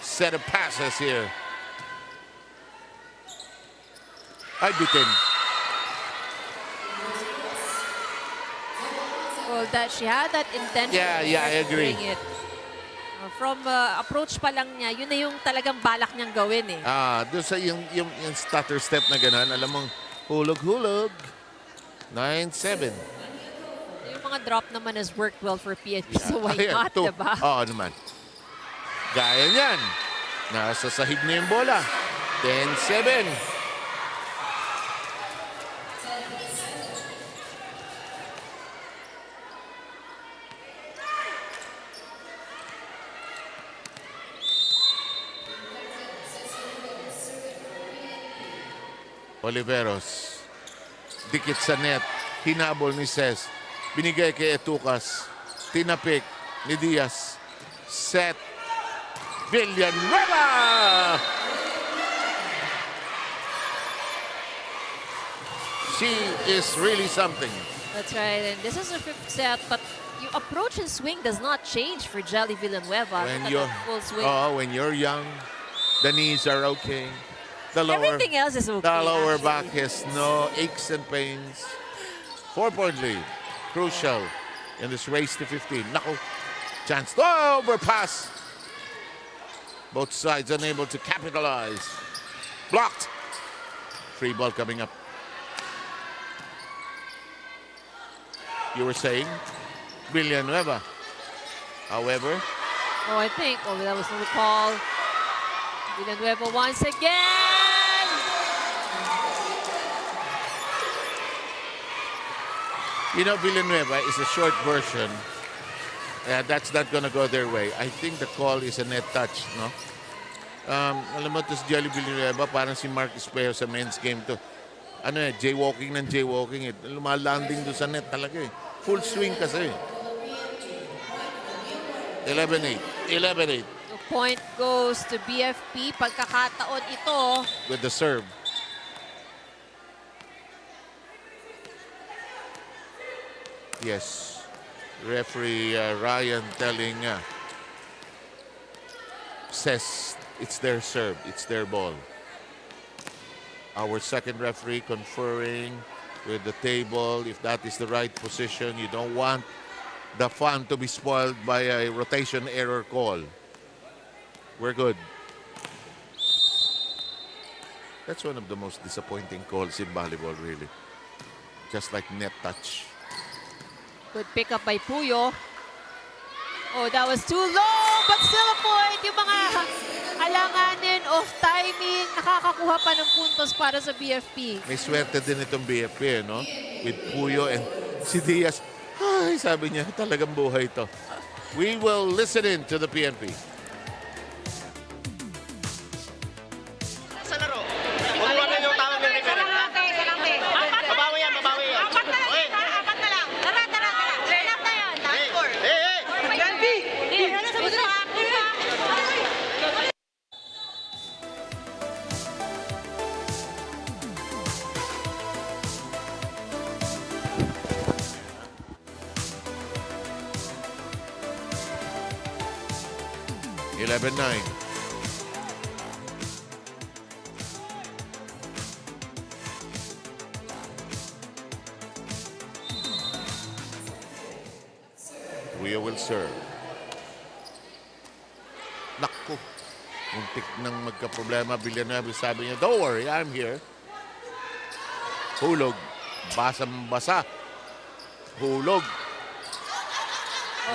set of passes here. Ay, bitin. Well, that she had that intention. Yeah, I to agree. bring it. From approach pa lang niya, yun na yung talagang balak niyang gawin eh. Doon sa yung stutter step na gano'n, alam mong hulog-hulog. 9-7. Yung mga drop naman has worked well for PNP, so why Ayan, not, 2. diba? Oo naman. Gaya niyan. Nasa sahig na yung bola. 10-7. Oliveros. Dikit sa net. Hinabol ni Ces. Binigay kay Etukas. Tinapik ni Diaz. Set. Villanueva! She is really something. That's right, and this is her 5th set, but yung approach and swing does not change for Jelly Villanueva. Full swing. When you're young, the knees are okay. The lower, Everything else is okay. the lower actually. back has no aches and pains. 4-point lead. Crucial in this race to 15. Naku. Chance. Oh, overpass. Both sides unable to capitalize. Blocked. Free ball coming up. You were saying Villanueva. However, Oh, I think, that was the call. Villanueva once again. You know, Villanueva is a short version. That's not gonna go their way. I think the call is a net touch, no? Alam mo, ito si Jelly Villanueva, parang si Mark Espejo sa men's game to. Ano jaywalking ng jaywalking. Lumalanding doon sa net talaga eh. Full swing kasi. 11-8. 11-8 The point goes to BFP. Pagkakataon ito. with the serve. Yes. Referee Ryan telling says it's their serve, it's their ball. Our second referee conferring with the table if that is the right position. You don't want the fun to be spoiled by a rotation error call. We're good. That's one of the most disappointing calls in volleyball, really. Just like net touch. Good pick up by Puyo. Oh, that was too low, but still a point. Yung mga alanganin of timing, nakakakuha pa ng puntos para sa BFP. May swerte din itong BFP, no? With Puyo and si Diaz. Ay, sabi niya, talagang buhay ito. We will listen in to the PNP. Sa laro. Buwan na yung tawag ng referee. Babawi yan, babawi yan. Apat na lang. Tara. Enough na yan. Last score. Gusto ako pa. Eleven 9. Rio will serve. Naku. Muntik nang magka-problema. Villanueva sabi niya, don't worry, I'm here. Hulog. Basang-basa. Hulog.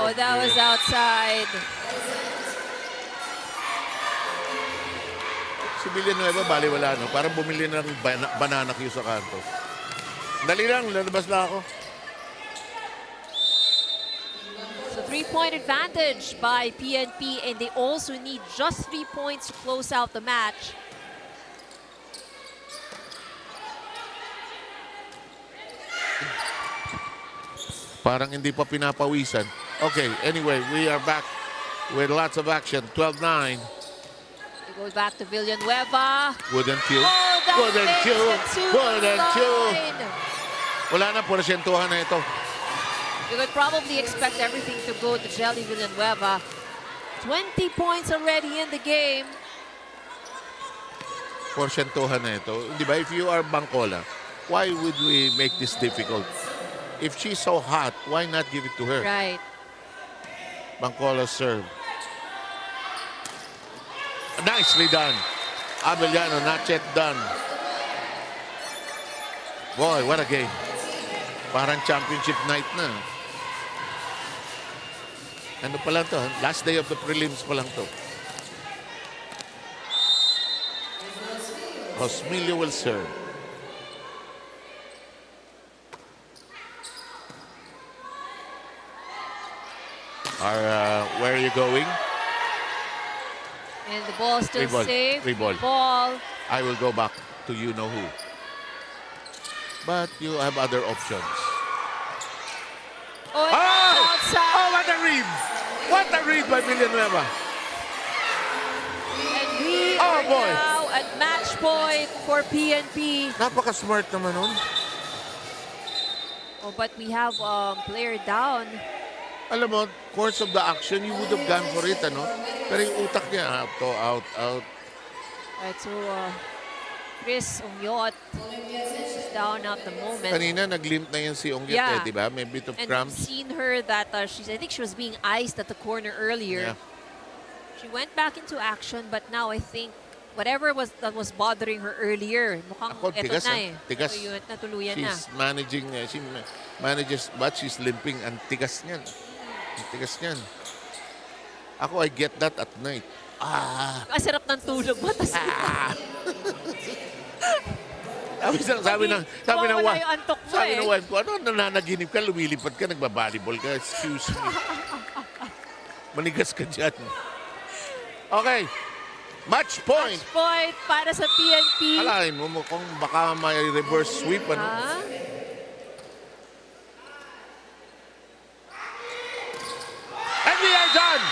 Oh, that was outside. Si Villanueva, baliwala, no? Parang bumili ng banana cue sa kanto. Dali lang, lalabas na ako. So 3-point advantage by PNP, and they also need just 3 points to close out the match. Parang hindi pa pinapawisan. Okay, anyway, we are back with lots of action. 12-9. It goes back to Villanueva. Wooden cue. Oh, that Wooden makes cue. it to Wooden the cue. line. Wala na, porsyentuhan na ito. You could probably expect everything to go to Jelly Villanueva. 20 points already in the game. Porsyentuhan na ito. Di ba, if you are Bangkola, why would we make this difficult? If she's so hot, why not give it to her? Right. Bangkola serve. Nicely done. Abellano not yet done. Boy, what a game. Parang championship night na. Ano pa lang to? Last day of the prelims pa lang to. Cosmilio will serve. Where are you going? And the ball still Free ball. safe. Free ball. Ball. I will go back to you know who. But you have other options. Oh, and Oh! outside. Oh, what a read! What a read by Villanueva. And we Oh, are boy. now at match point for PNP. Napaka-smart naman nun. Oh, but we have player down. Alam mo, course of the action, you would have gone for it, ano? Pero yung utak niya, out. Right, so Chris Ongyot is down at the moment. Kanina, nag-limp na yan si Ongyat, Yeah. di ba? May bit of And we've cramps. seen her that I think she was being iced at the corner earlier. Yeah. She went back into action, but now I think whatever that was bothering her earlier, mukhang Ako, eto tigas, na ah. eh. Tigas. So, yun, natuluyan na. She's managing, she manages, but she's limping. Ang tigas niyan. Ang tigas niyan. Ako, I get that at night. Ang sarap ng tulog mo. Tas Sabi ng Wala yung antok mo sabi eh. ng wife ko, ano, nananaginip ka, lumilipad ka, nagbabalibol ka, excuse me. Manigas ka dyan. Okay, match point. Point para sa PNP. Alain mo, mukhang baka may reverse sweep, ano? Ah, And we are done!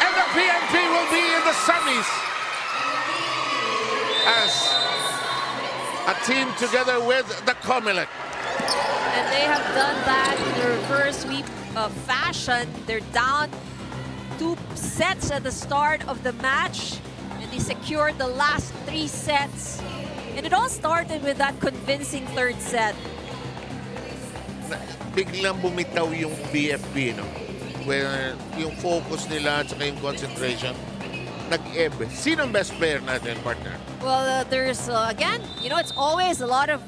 And the PNP will be in the semis as a team together with the Comelec. and they have done that in the reverse sweep fashion. They're down 2 sets at the start of the match, and they secured the last 3 sets. And it all started with that convincing third set. Biglang bumitaw yung BFP, no? Where yung focus nila at saka yung concentration nag-ebb. Sino ang best player natin, partner? Well, there's, again, you know, it's always a lot of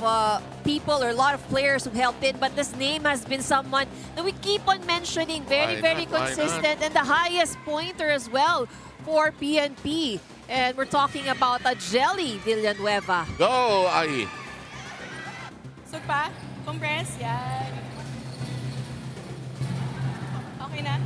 people or a lot of players who helped in, but this name has been someone that we keep on mentioning, very, Why very not? Why consistent, and the highest pointer as well for PNP. And we're talking about Jelly Villanueva. Go, Ai! Sugpa, compress, yan. Okay na?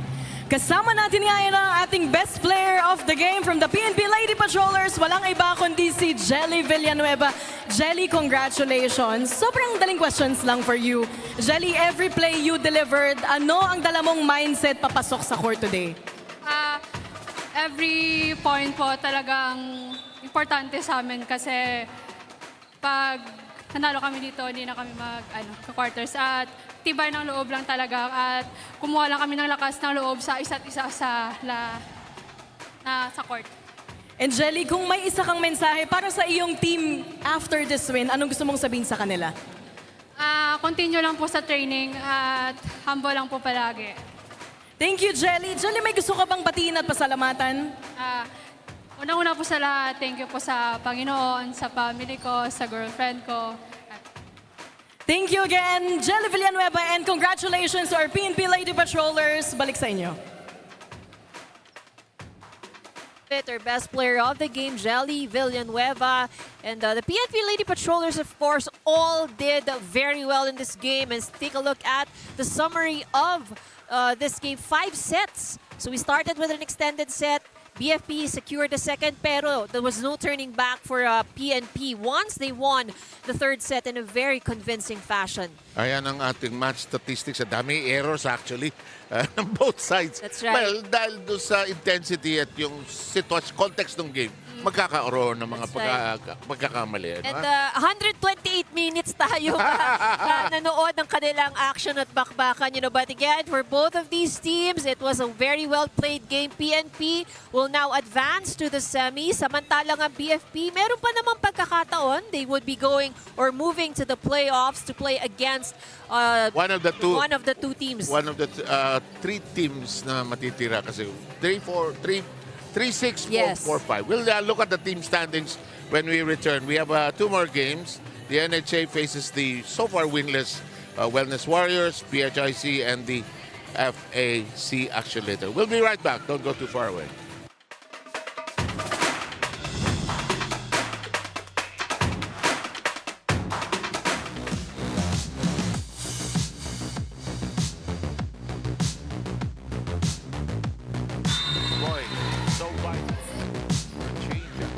Kasama natin ngayon ang ating best player of the game from the PNP Lady Patrollers. Walang iba kundi si Jelly Villanueva. Jelly, congratulations. Sobrang daling questions lang for you. Jelly, every play you delivered, ano ang dala mong mindset papasok sa court today? Every point po talagang importante sa amin kasi pag nanalo kami dito, hindi na kami mag-quarters at tibay ng loob lang talaga at kumuha lang kami ng lakas ng loob sa isa't isa sa court. And Jelly, kung may isa kang mensahe para sa iyong team after this win, anong gusto mong sabihin sa kanila? Continue lang po sa training at humble lang po palagi. Thank you, Jelly. Jelly, may gusto ka bang batiin at pasalamatan? Unang-una po sa lahat, thank you po sa Panginoon, sa family ko, sa girlfriend ko. Thank you again, Jelly Villanueva, and congratulations to our PNP Lady Patrollers. Balik sa inyo. Our best player of the game, Jelly Villanueva. And the PNP Lady Patrollers, of course, all did very well in this game. And take a look at the summary of this game. 5 sets. So we started with an extended set. BFP secured the second, pero there was no turning back for PNP once they won the third set in a very convincing fashion. Ayan ang ating match statistics. Dami errors actually on both sides. That's right. Well, dahil doon sa intensity at yung context ng game, magkakaroon ng mga pagkakamali. And 128 minutes tayo nanood ng kanilang action at bakbakan. You know, but again, for both of these teams, it was a very well-played game. PNP will now advance to the semi. Samantalang ang BFP, meron pa namang pagkakataon. They would be going or moving to the playoffs to play against one of the two teams. One of the 3 teams na matitira kasi 3-6, 4-5. We'll look at the team standings when we return. We have 2 more games. The NHA faces the so far winless Wellness Warriors, PHIC, and the FAC Action later. We'll be right back. Don't go too far away. Boy, so vital. Change it.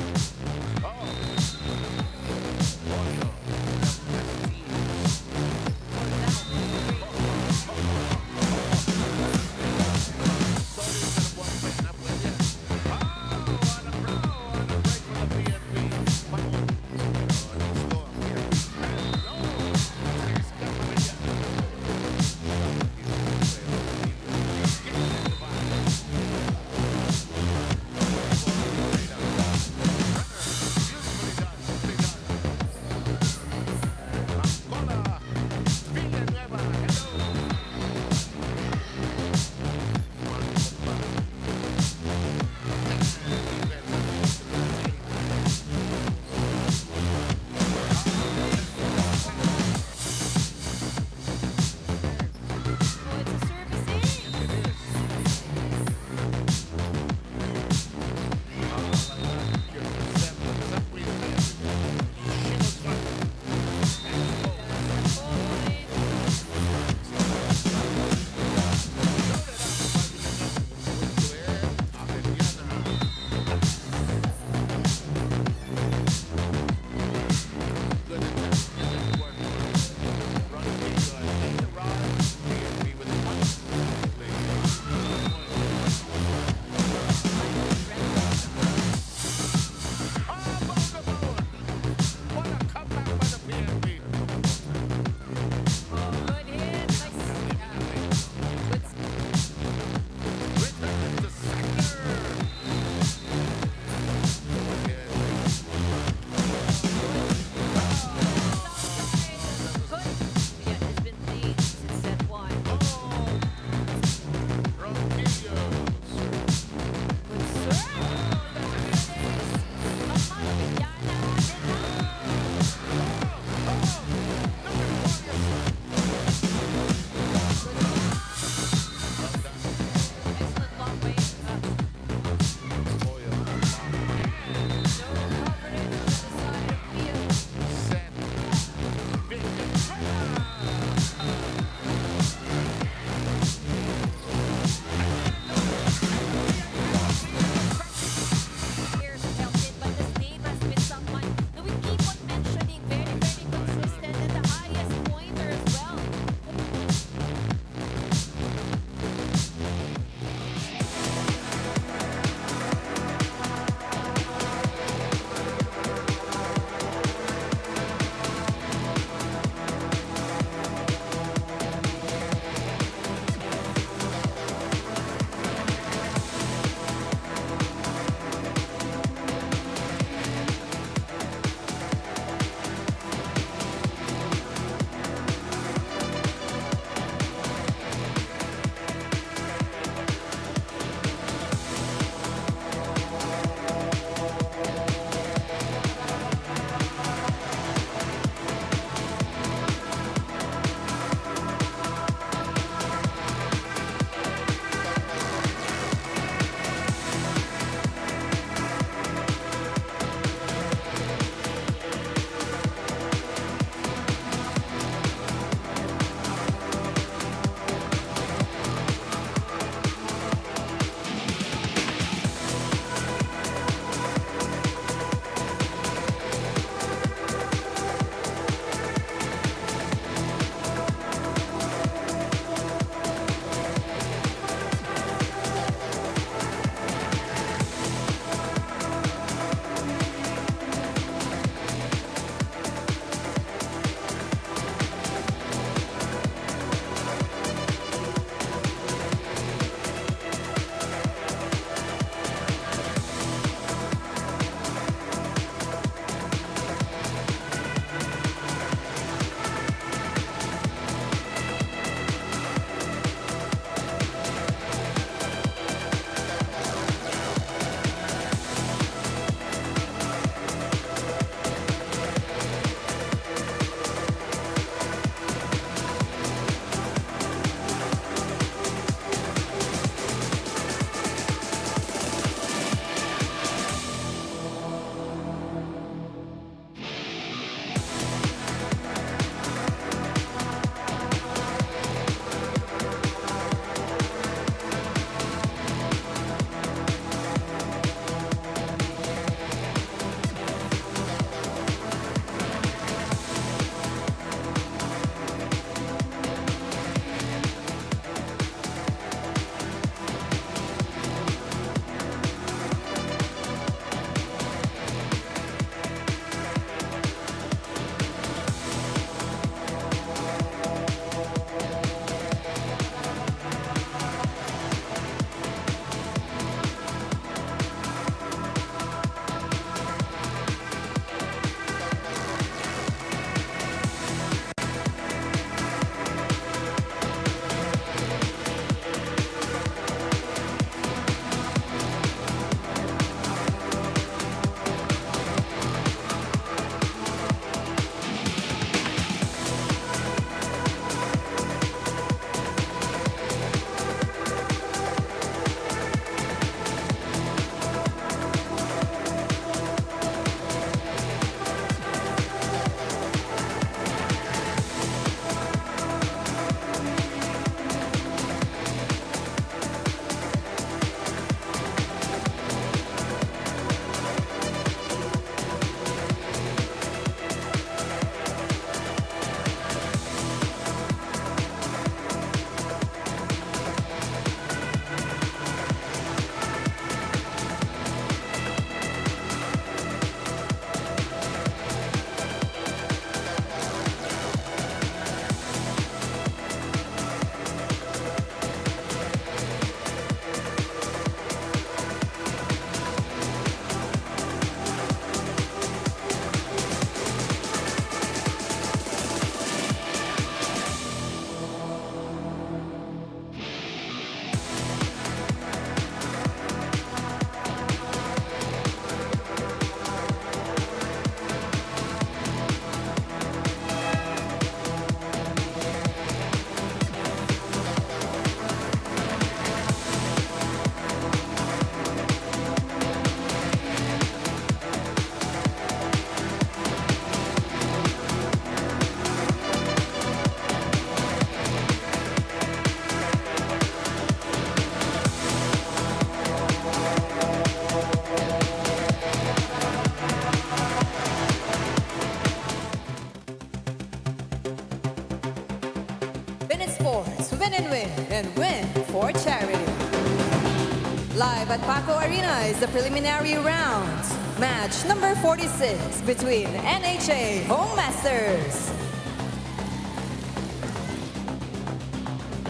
live at Paco Arena is the preliminary rounds. Match number 46 between NHA Home Masters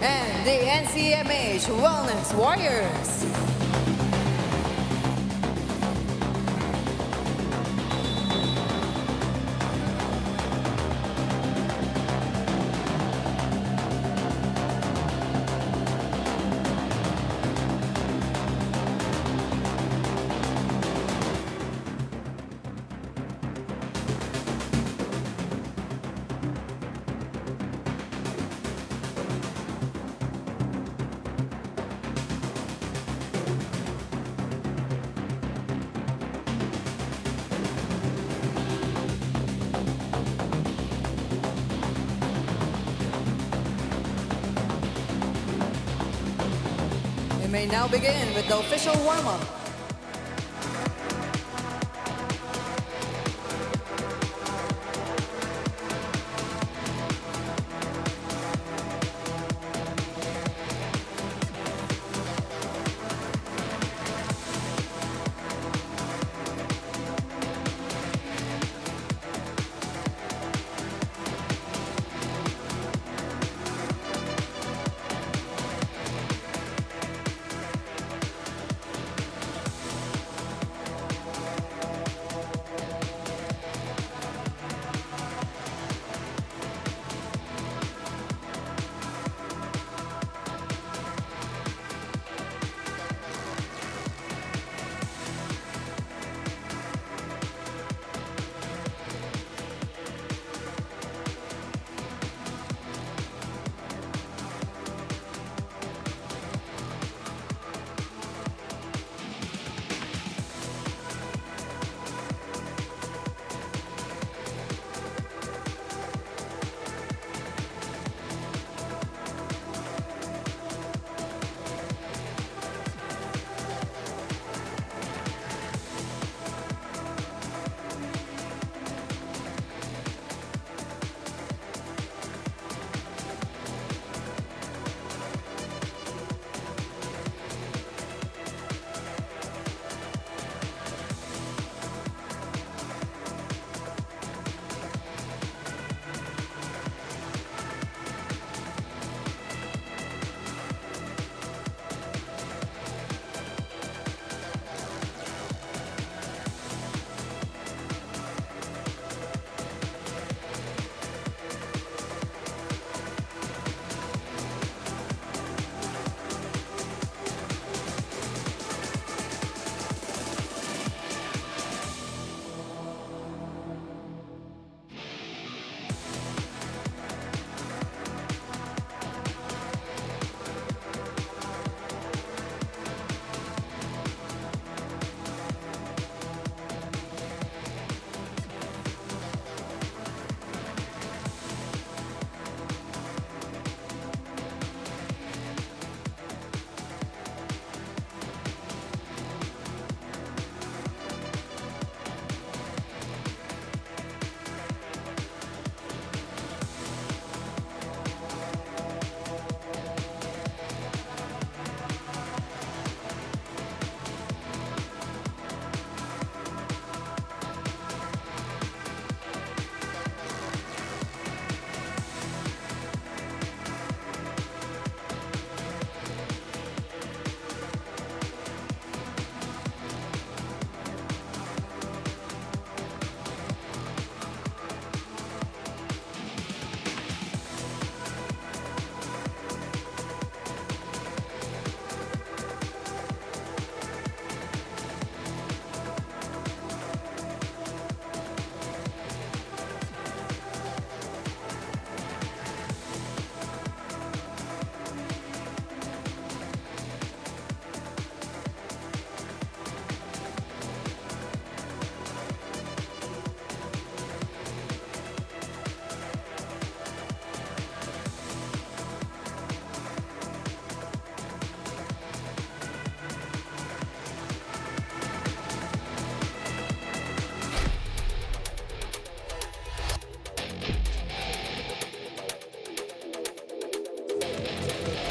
and the NCMH Wellness Warriors. We may now begin with the official warm-up.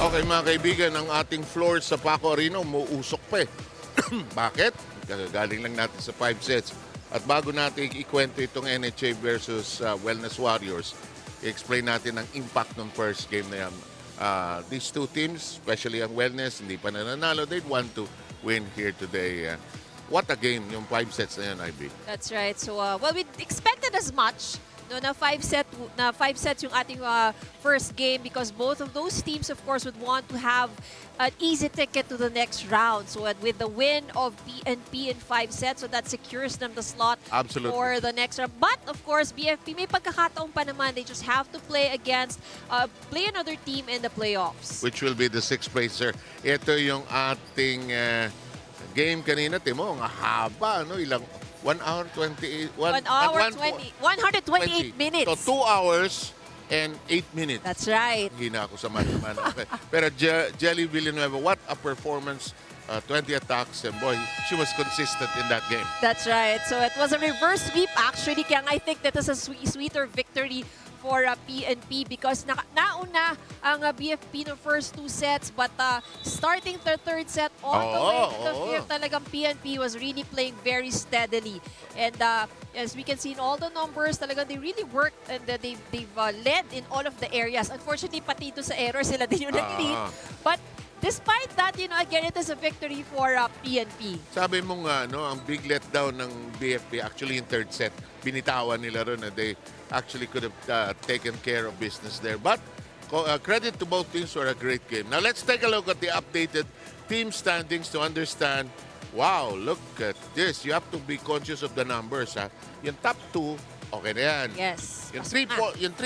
Okay mga kaibigan, ang ating floor sa Paco Arena umuusok pa eh. Bakit? Galing lang natin sa 5 sets. At bago natin ikwento itong NHA versus Wellness Warriors, i-explain natin ang impact ng first game na yan. These two teams, especially ang Wellness, hindi pa nananalo. They'd want to win here today. What a game, yung 5 sets na yan, IB. That's right. So, well, we expected as much. No, na 5 sets yung ating first game because both of those teams, of course, would want to have an easy ticket to the next round. So, with the win of PNP in 5 sets, so that secures them the slot Absolutely. for the next round. But, of course, BFP, may pagkakataon pa naman. They just have to play against, play another team in the playoffs. Which will be the 6th placer. Ito yung ating game kanina. Timo, ang haba, no? Ilang 1 hour 28 1 hour 128 minutes. So 2 hours and 8 minutes. That's right. Hina ako sa math-math. Okay. Pero Jelly Villanueva, what a performance. 20 attacks and boy, she was consistent in that game. That's right. So it was a reverse sweep actually. Kaya I think that is a sweeter victory for PNP because nauna ang BFP no first 2 sets but starting the 3rd set all the way to the 5th, talagang PNP was really playing very steadily. And as we can see in all the numbers, talagang they really worked and they've led in all of the areas. Unfortunately, pati ito sa error sila din yung nag-lead. But despite that, again, it is a victory for PNP. Sabi mo nga, no, ang big letdown ng BFP, actually in 3rd set, binitawan nila ron na they actually could have taken care of business there. But credit to both teams for a great game. Now let's take a look at the updated team standings to understand. Wow, look at this. You have to be conscious of the numbers. Ha? Yung top 2, okay na yan. Yes. Yung 3,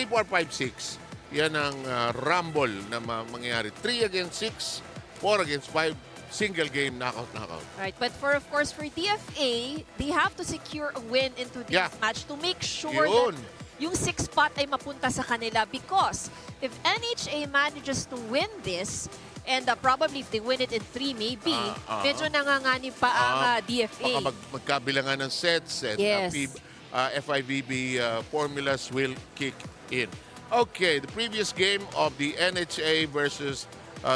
4, 5, 6, yan ang rumble na mangyayari. 3 against 6, 4 against 5, single game, knockout. Right, but of course, for DFA, they have to secure a win into this match to make sure that yung 6 spot ay mapunta sa kanila because if NHA manages to win this, and probably if they win it in 3 maybe, medyo nanganganib pa ang DFA. Baka magkabilangan ng sets and FIVB formulas will kick in. Okay, the previous game of the NHA versus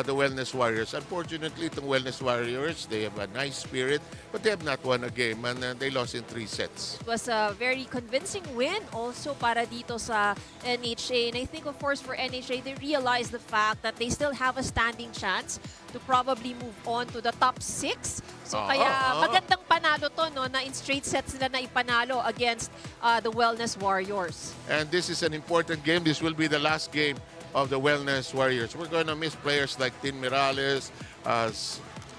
the Wellness Warriors. Unfortunately, itong Wellness Warriors, they have a nice spirit, but they have not won a game and they lost in 3 sets. It was a very convincing win also para dito sa NHA. And I think, of course, for NHA, they realized the fact that they still have a standing chance to probably move on to the top 6. So kaya magandang panalo to, no, na in straight sets nila na ipanalo against the Wellness Warriors. And this is an important game. This will be the last game of the Wellness Warriors. We're going to miss players like Tin Mirales,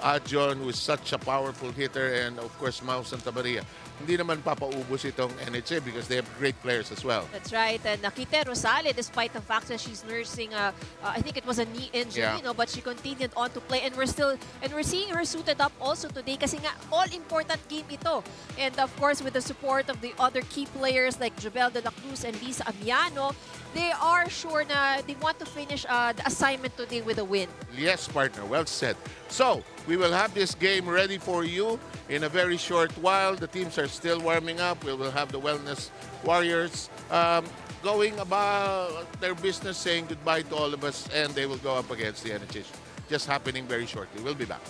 Adjon, who is such a powerful hitter, and of course, Mau Santa Maria. Hindi naman papaubos itong NHA because they have great players as well. That's right. And Nakite Rosale, despite the fact that she's nursing, I think it was a knee injury, but she continued on to play. And we're seeing her suited up also today kasi nga all-important game ito. And of course, with the support of the other key players like Jobel de la Cruz and Lisa Amiano, they are sure na they want to finish the assignment today with a win. Yes, partner. Well said. So, we will have this game ready for you in a very short while. The teams are still warming up. We will have the Wellness Warriors going about their business, saying goodbye to all of us, and they will go up against the NHS. Just happening very shortly. We'll be back.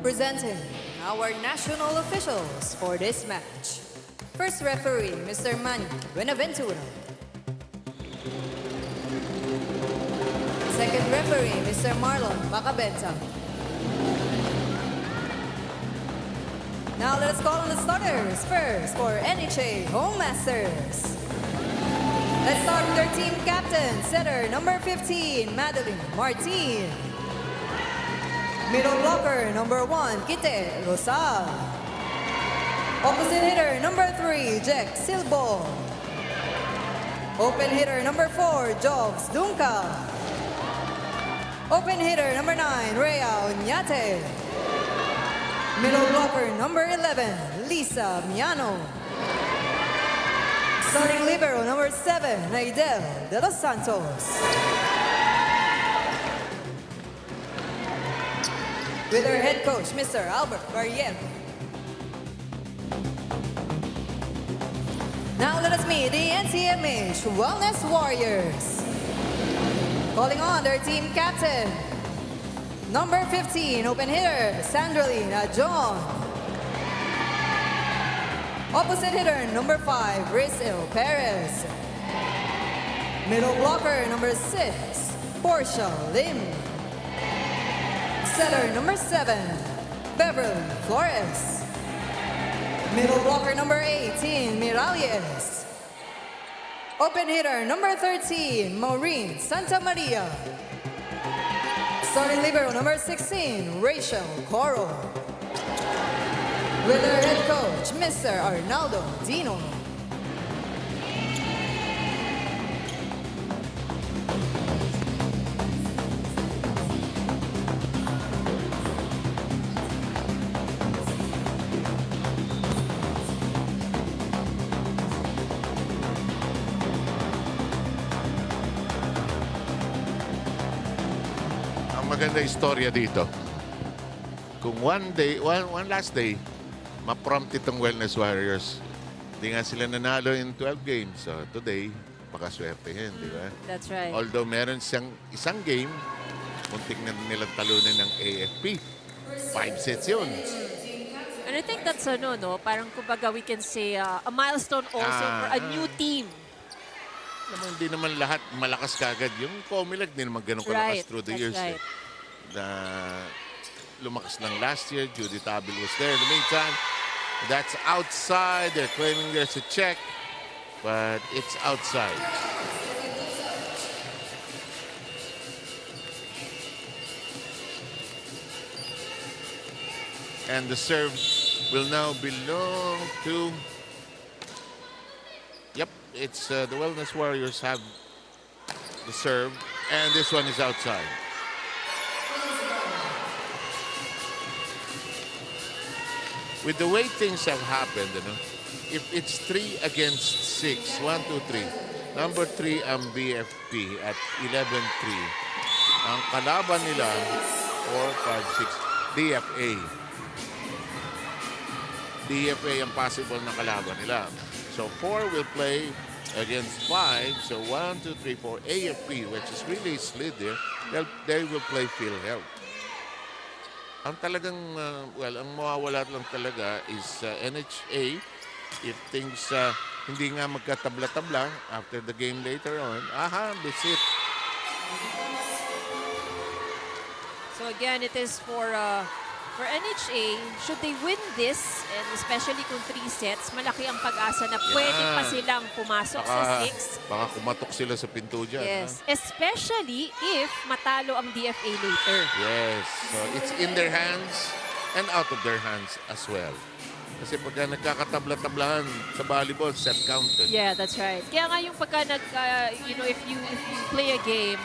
Presenting our national officials for this match. First referee, Mr. Manny Buenaventura. Second referee, Mr. Marlon Macabenta. Now let's call on the starters. First for NHA Home Masters. Let's start with their team captain, setter number 15, Madeline Martin. Middle blocker number 1, Kite Rosal. Opposite hitter number 3, Jack Silbo. Open hitter number 4, Jobs Dunca. Open hitter number 9, Rhea Oñate. Middle blocker number 11, Lisa Miano. Starting libero number 7, Naidel de los Santos. With our head coach, Mr. Albert Barriero. Now let us meet the NCMH Wellness Warriors. Calling on their team captain, number 15, open hitter, Sandralina John. Opposite hitter, number 5, Rizal Perez. Middle blocker, number 6, Portia Lim. Setter, number 7, Beverly Flores. Middle blocker, number 18, Miralles. Open hitter, number 13, Maureen Santa Maria. Starting libero, number 16, Rachel Coro. With our head coach, Mr. Arnaldo Dino. Ang maganda istorya dito. Kung one last day, ma-prompt itong Wellness Warriors. Hindi nga sila nanalo in 12 games. So today, pakaswertehin, di ba? That's right. Although meron siyang isang game, muntik na nilang talunan ng AFP. 5 sets yun. And I think that's parang kumbaga we can say a milestone also for a new team. Hindi naman lahat malakas kagad. Yung Comelec, hindi naman ganun kalakas through the years. Right. Lumakas lang last year. Judy Tabil was there. In the meantime, that's outside. They're claiming there's a check, but it's outside. And the serve will now belong to... Yep, it's the Wellness Warriors have the serve, and this one is outside. With the way things have happened, if it's 3 against 6, 1, 2, 3. Number 3 ang BFP at 11-3. Ang kalaban nila, 4, 5, 6, DFA. DFA ang possible na kalaban nila. So 4 will play against 5. So 1, 2, 3, 4, AFP, which is really slid there. They will play PhilHealth. Ang talagang, ang mawawala lang talaga is NHA. If things hindi nga magkatabla-tabla after the game later on, that's it. So again, it is for NHA, should they win this, and especially kung 3 sets, malaki ang pag-asa na pwede pa silang pumasok sa 6. Baka kumatok sila sa pinto dyan. Yes, especially if matalo ang DFA later. Yes, so it's in their hands and out of their hands as well. Kasi pagka nagkakatabla-tablahan sa volleyball, set counted. Yeah, that's right. Kaya nga yung pagka if you play a game,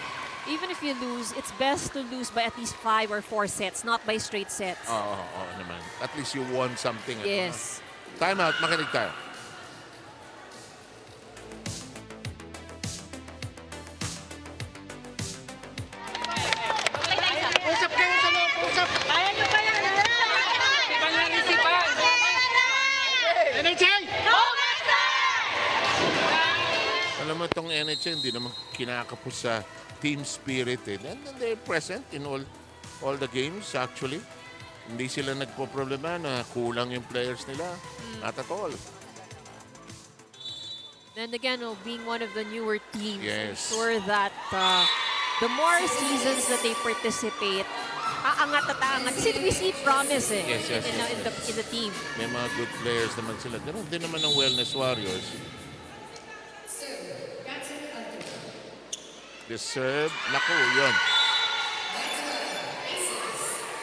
even if you lose, it's best to lose by at least 5 or 4 sets, not by straight sets. Oo naman. At least you won something. Yes. Time out, makinig tayo. Usap kayo sa loob, usap! Kaya nyo ba yan? NHA! Alam mo itong NHA, hindi naman kinakapos sa team spirit. And they're present in all the games actually. Hindi sila nagpo-problema na kulang yung players nila. Not at all. And again, being one of the newer teams, Yes. I'm sure that the more seasons that they participate, aangat at aangat. Kasi we see promise Yes, yes, in the team. May mga good players naman sila. Ganun din naman ang Wellness Warriors. The serve. Naku, yun.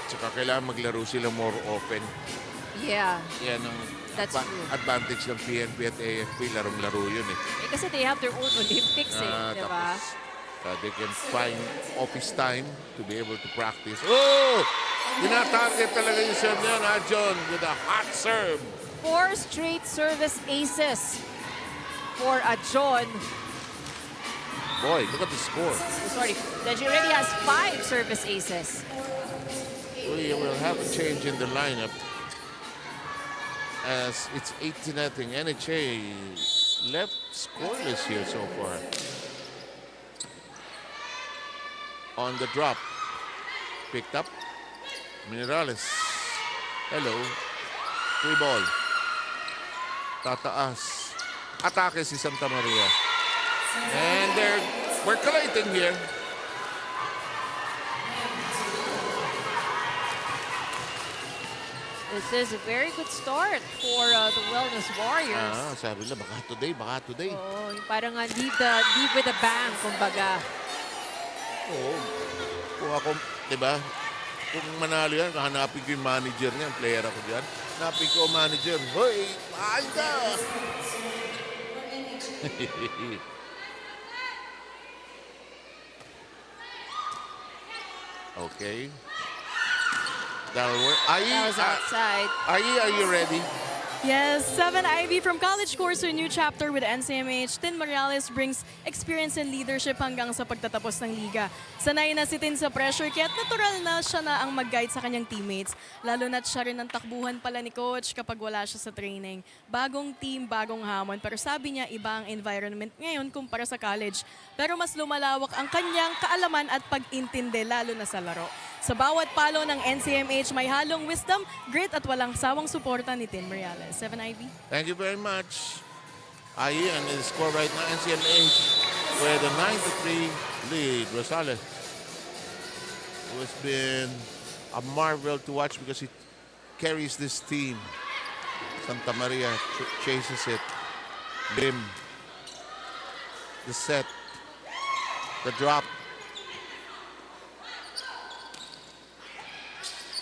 Tsaka kailangan maglaro sila more open. Yeah. Yan ang That's true. advantage ng PNP at AFP. Larong-laro yun eh. Kasi they have their own Olympics di ba? Tapos, they can find office time to be able to practice. Oh! Tinatarget talaga yung serve niya na John with a hot serve. 4 straight service aces for John. Boy, look at the score. Sorry, that she already has 5 service aces. We will have a change in the lineup as it's 8-0. NHA left scoreless here so far. On the drop, picked up. Minerales. Hello. Free ball. Tataas. Atake si Santa Maria. And they're percolating here. This is a very good start for the Wellness Warriors. Sabi nila, baka today. Oo, yung parang leave with a bang, kumbaga. Oo. Kung ako, di ba? Kung manalo yan, hanapin ko yung manager niya, player ako dyan. Hanapin ko ang manager. Hoy, mahal ka! Okay. That'll work. That was outside. Are you ready? Yes, 7 Ivy from college course to a new chapter with NCMH. Tin Morales brings experience and leadership hanggang sa pagtatapos ng liga. Sanay na si Tin sa pressure kaya't natural na siya na ang mag-guide sa kanyang teammates. Lalo na't siya rin ang takbuhan pala ni coach kapag wala siya sa training. Bagong team, bagong hamon. Pero sabi niya iba ang environment ngayon kumpara sa college. Pero mas lumalawak ang kanyang kaalaman at pag-intindi lalo na sa laro. Sa bawat palo ng NCMH, may halong wisdom, grit at walang sawang suporta ni Tin Morales. 7 Ivy. Thank you very much. And the score right now, NCMH with a 9-3 lead. Rosales, who has been a marvel to watch because he carries this team. Santa Maria chases it. Bim. The set. The drop.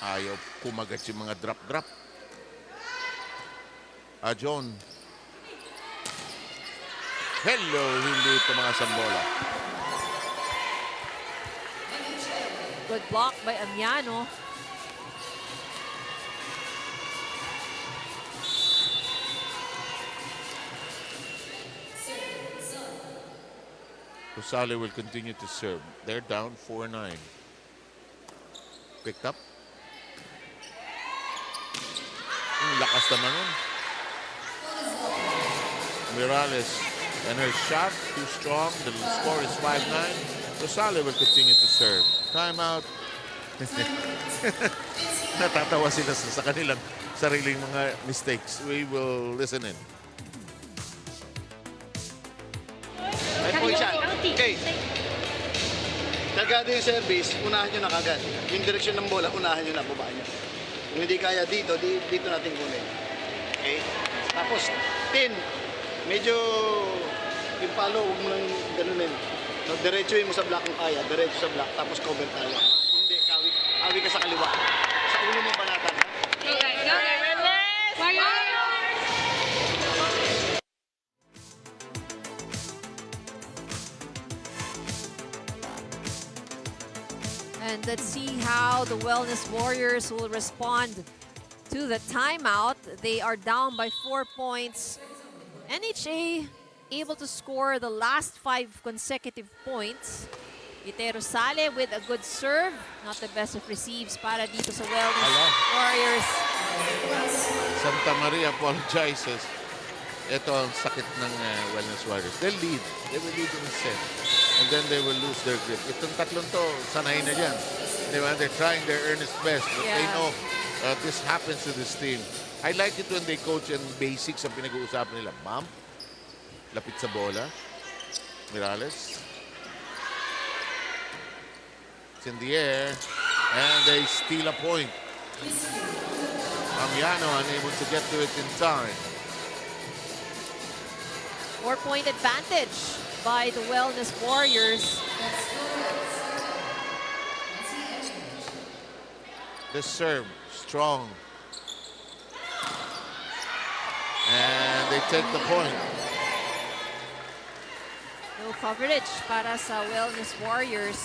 Ayaw kumagat yung mga drop-drop. John. Hello, hindi ito mga sambola. Good block by Amiano. Rosale will continue to serve. They're down 4-9. Picked up. Lakas naman nun. Morales and her shot too strong. The score is 5-9. Rosale will continue to serve. Timeout. Natatawa sila sa kanilang sariling mga mistakes. We will listen in. May point siya. Okay. Nagkado yung service, unahan nyo na kagad. Yung direksyon ng bola, unahan nyo na, baba nyo. Kung hindi kaya dito, dito natin kunin. Okay? Tapos, medyo yung palo, huwag mo lang ganunin. Diretsuhin mo sa block kung kaya, diretso sa block, tapos cover tayo. Kung hindi, kawi ka sa kaliwa. Sa ulo mo banatan. And let's see how the Wellness Warriors will respond to the timeout. They are down by 4 points. NHA able to score the last 5 consecutive points. Ite Rosale with a good serve. Not the best of receives para dito sa Wellness Warriors. Santa Maria apologizes. Ito ang sakit ng Wellness Warriors. They'll lead. They will lead in a set. And then they will lose their grip. Itong tatlong to, sanay na dyan. Diba? They're trying their earnest best. But they know this happens to this team. I like it when they coach and basics ang pinag-uusapan nila. Bump, lapit sa bola. Mirales. It's in the air. And they steal a point. Amiano unable to get to it in time. 4-point advantage by the Wellness Warriors. The serve, strong. And they take the point. No coverage para sa Wellness Warriors.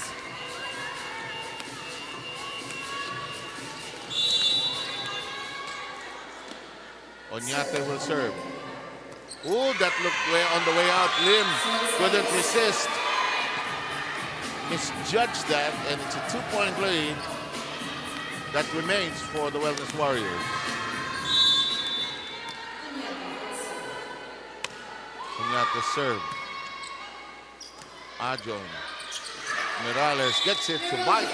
Oñate will serve. Ooh, that looked on the way out. Lim couldn't resist. Misjudged that, and it's a 2-point lead that remains for the Wellness Warriors. Oñate serve. Ajon. Mirales gets it to bite.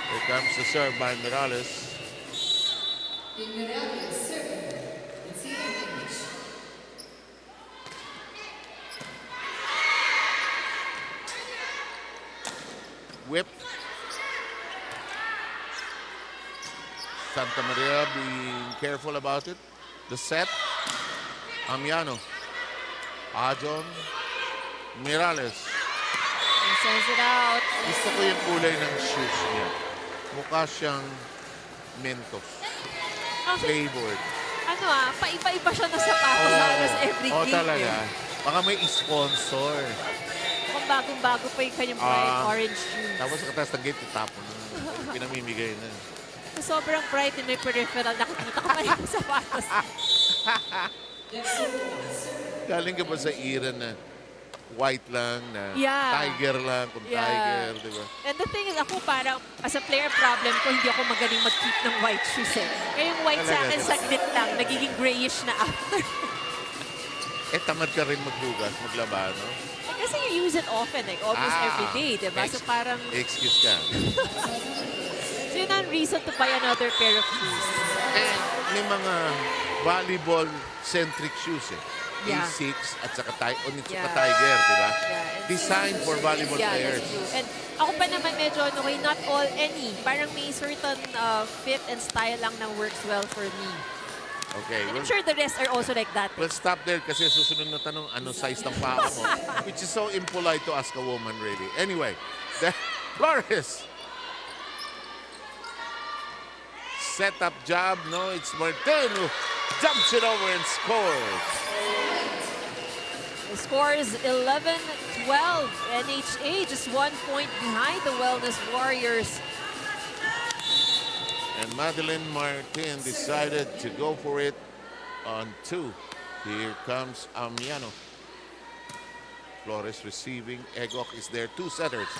Here comes the serve by Mirales. Whip. Santa Maria being careful about it. The set. Amiano. Ajon. Mirales. He sends it out. Gusto ko yung kulay ng shoes niya. Mukha siyang Mentos. Flavored. Paiba-iba siya na sapatos halos every Oh, game. talaga. Baka may sponsor. Kung bagong-bago pa yung kanyang bright orange shoes. Tapos sa katas ng gate, itapon na. Pinamimigay na. Sobrang bright in my peripheral. Nakikita ko pa yung sapatos. Galing ka ba sa era na white lang, na tiger lang, kung tiger, di ba? And the thing is, ako parang, as a player problem ko, hindi ako magaling mag-keep ng white shoes eh. Kaya yung white sa akin, saglit lang, nagiging grayish na after. Tamad ka rin maghugas, maglaba, no? Kasi you use it often, like almost every day, di ba? So parang, Excuse ka. so yun ang reason to buy another pair of shoes. And may mga volleyball-centric shoes eh. Yeah. A6 at saka Onitsuka Tiger, di ba? Yeah, Designed for volleyball players. That's true. And ako pa naman medyo, okay, not all, any. Parang may certain fit and style lang na works well for me. Okay. And I'm sure the rest are also like that. We'll stop there kasi susunod na tanong, ano size ng paa mo? Which is so impolite to ask a woman, really. Anyway, Flores. Set up job, no? It's Martin who jumps it over and scores. The score is 11-12. NHA just 1 point behind the Wellness Warriors. And Madeline Martin decided to go for it on 2. Here comes Amiano. Flores receiving. Egok is there. 2 setters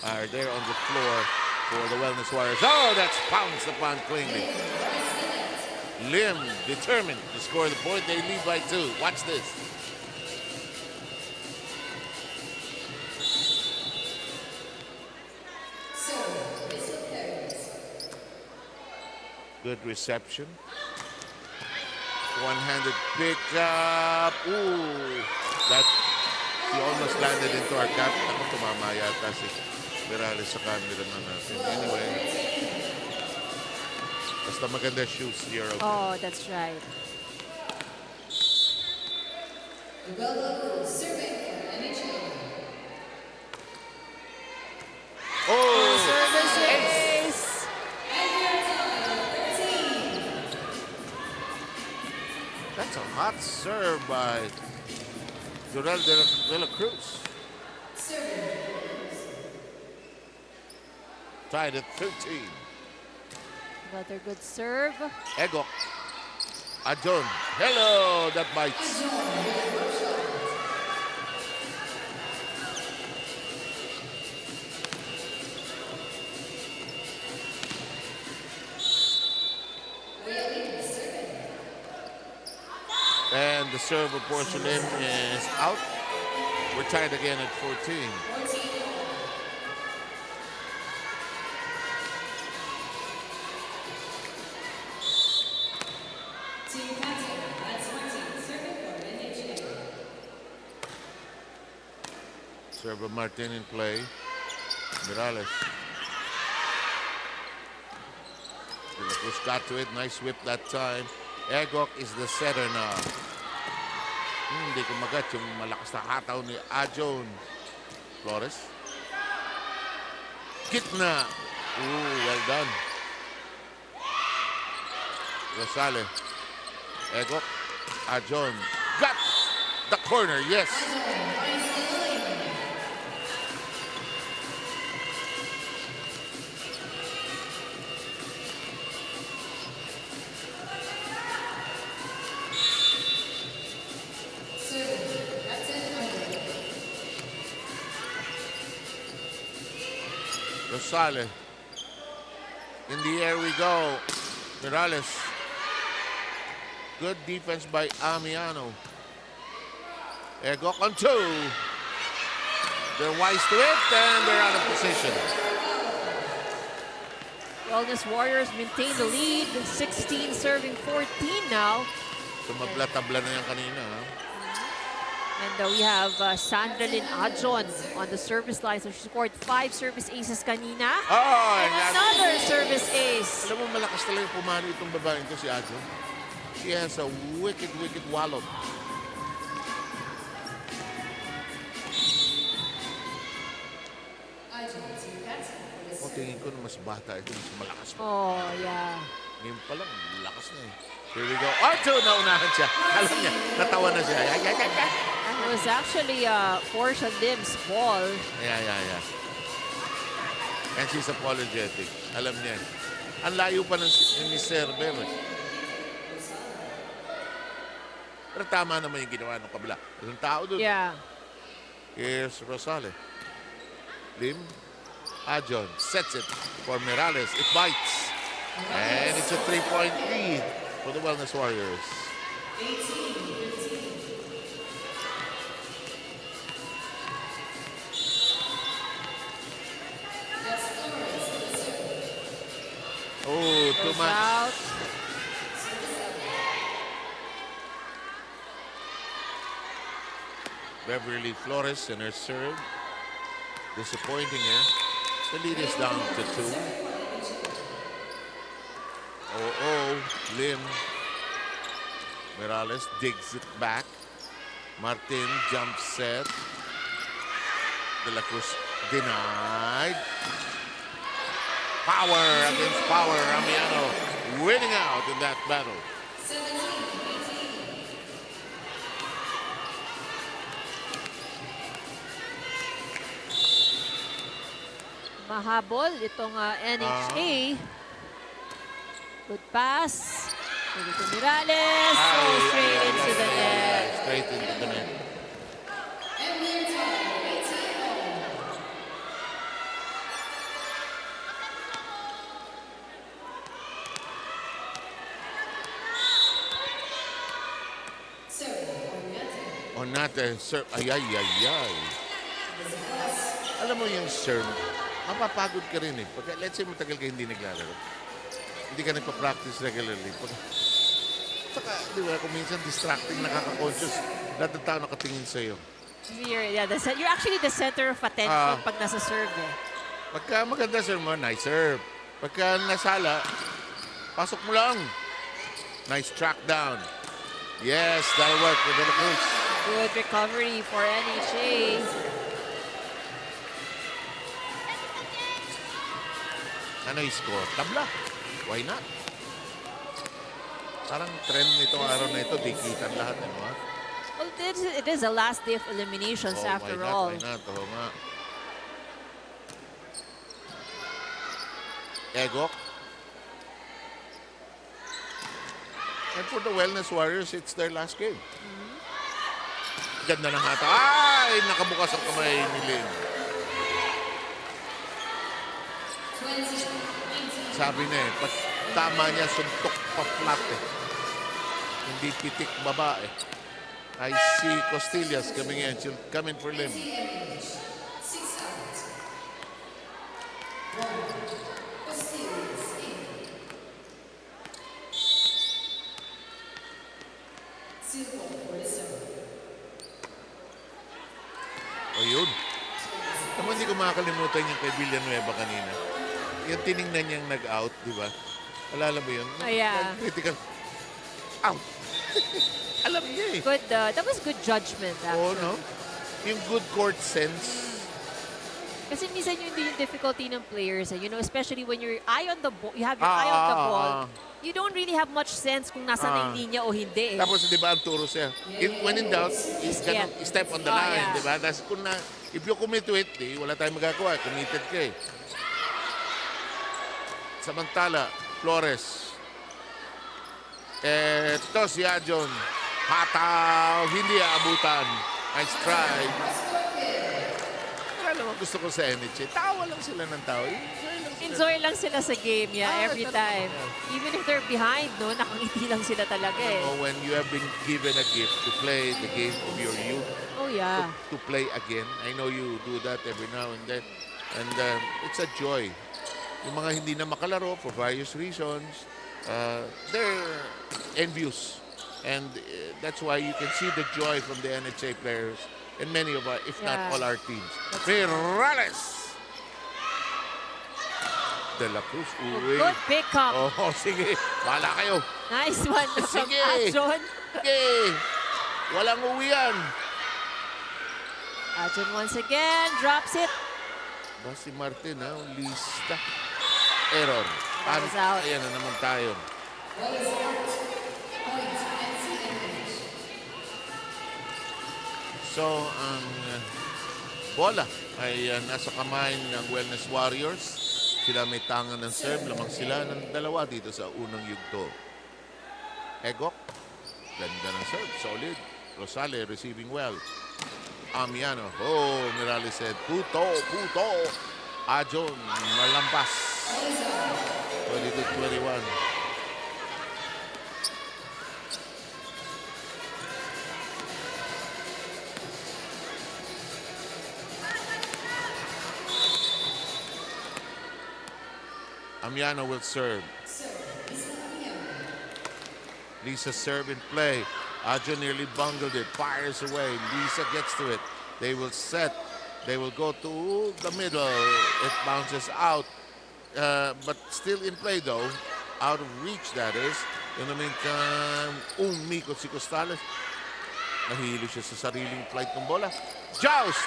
are there on the floor for the Wellness Warriors. Oh, that's pounced upon cleanly. Lim determined to score the point. They lead by 2. Watch this. Good reception. One-handed pick up. Ooh, that he almost landed into our cap. Ako, tumama yata si Mirales sa camera na natin. Anyway, basta maganda shoes here. Okay. Oh, that's right. Oh, Service ace. That's a hot serve by Durel de la Cruz. Tied at 13. Another good serve. Egok. Ajon. Hello, that bites. And the the serve of Porcelain is out. We're tied again at 14. Serve of Martin in play. Morales. De La Cruz got to it. Nice whip that time. Egok is the setter now. Hindi kumagat yung malakas na hataw ni Ajon. Flores. Gitna. Ooh, well done. Rosales. Egok. Ajon. Got the corner, yes. Rosales. In the air we go. Morales. Good defense by Amiano. Egok on 2. They're wise to it and they're out of position. Wellness Warriors maintain the lead. 16 serving 14 now. Tumabla-tabla na yan kanina. Ha? And we have Sandra Lynn Ajon on the service line. So she scored 5 service aces kanina. Oh, And another service ace. Alam mo, malakas talaga pumano itong babaeng to si Ajon. She has a wicked, wicked wallop. O, tingin ko na mas bata ito, mas malakas pa. Oh, yeah. Ngayon pa lang, lakas na eh. Here we go. Arthur, naunahan siya. Alam niya, natawa na siya. It was actually Portia Lim's ball. Yeah. And she's apologetic. Alam niya. Ang layo pa ng ni server. Pero tama naman yung ginawa ng kabila. Ang tao doon. Yeah. Here's Rosales. Lim. Ajon sets it for Morales. It bites. And it's a 3-point lead for the Wellness Warriors. Oh, too much. Out. Beverly Flores in her serve. Disappointing her. The lead is down to 2. Lim. Morales digs it back. Martin jump set. De La Cruz denied. Power against power. Amiano winning out in that battle. Mahabol itong NHA. Good pass. Pwede to Morales. Straight into the net. Straight into the net. Onate, sir. Ay. Alam mo yung serve, mapapagod ka rin eh. Pagka, let's say matagal ka hindi naglalaro. Hindi ka nagpa-practice regularly. Saka, di ba, kung minsan distracting, nakaka-conscious, lahat ng tao nakatingin sa'yo. You're actually the center of attention pag nasa serve eh. Pagka maganda serve mo, nice serve. Pagka nasala, pasok mo lang. Nice track down. Yes, that'll work for De La Cruz. Good recovery for NHA. Ano yung score? Tabla. Why not? Parang trend nitong araw na ito, dikitan lahat. Ano, ha? Well, it is a last day of eliminations after all. Why not? Oo nga. Egok. And for the Wellness Warriors, it's their last game. Ganda ng hata. Ay! Nakabukas ang kamay ni Lynn. Sabi na eh, pag tama niya, suntok pa flat eh. Hindi titik baba eh. I see Costillas coming in. She'll come in for Lim. O yun. Naman hindi ko makakalimutan yung kay Villanueva kanina. Yung tiningnan niyang nag-out, di ba? Alala mo yun? Oh, yeah. Critical. Out. Alam niya eh. Good, that was good judgment, Oo, actually. no? Yung good court sense. Kasi minsan yung difficulty ng players, you know, especially when you're eye on the ball, you have your eye on the ball, you don't really have much sense kung nasa na yung linya o hindi. Tapos, di ba, ang turo siya, when in doubt, step on the line, yeah. di ba? Tapos, if you commit to it, wala tayong magagawa. Committed ka eh. Samantala, Flores. Ito si Ajon. Hataw, hindi aabutan. Nice try. Alam mo, gusto ko sa NCMH. Tawa lang sila ng tao. Enjoy lang sila sa game, every time. Even if they're behind, no, nakangiti lang sila talaga eh. When you have been given a gift to play the game of your youth, Oh, yeah. to play again. I know you do that every now and then. And it's a joy. Yung mga hindi na makalaro for various reasons, they're envious. And that's why you can see the joy from the NHA players and many of our, if not all our teams. Perales! De La Cruz, uwi. Good pick up. Oh, sige. Bahala kayo. Nice one from Sige. Ajon. Sige. Walang uwian. Ajon once again, drops it. Ba si Martin, ha? Lista. Error. That was out. Ayan na naman tayo. So, ang bola ay nasa kamay ng Wellness Warriors. Sila may tangan ng serve. Lamang sila ng dalawa dito sa unang yugto. Egok. Ganda ng serve. Solid. Rosale receiving well. Amiano. Oh, Mirales said, puto, puto. Ajon, malampas. 22-21. Amiano will serve. Lisa serve in play. Ajo nearly bungled it. Fires away. Lisa gets to it. They will set. They will go to the middle. It bounces out. But still in play though. Out of reach, that is. In the meantime, umikot si Costales. Nahilo siya sa sariling flight ng bola. Joust!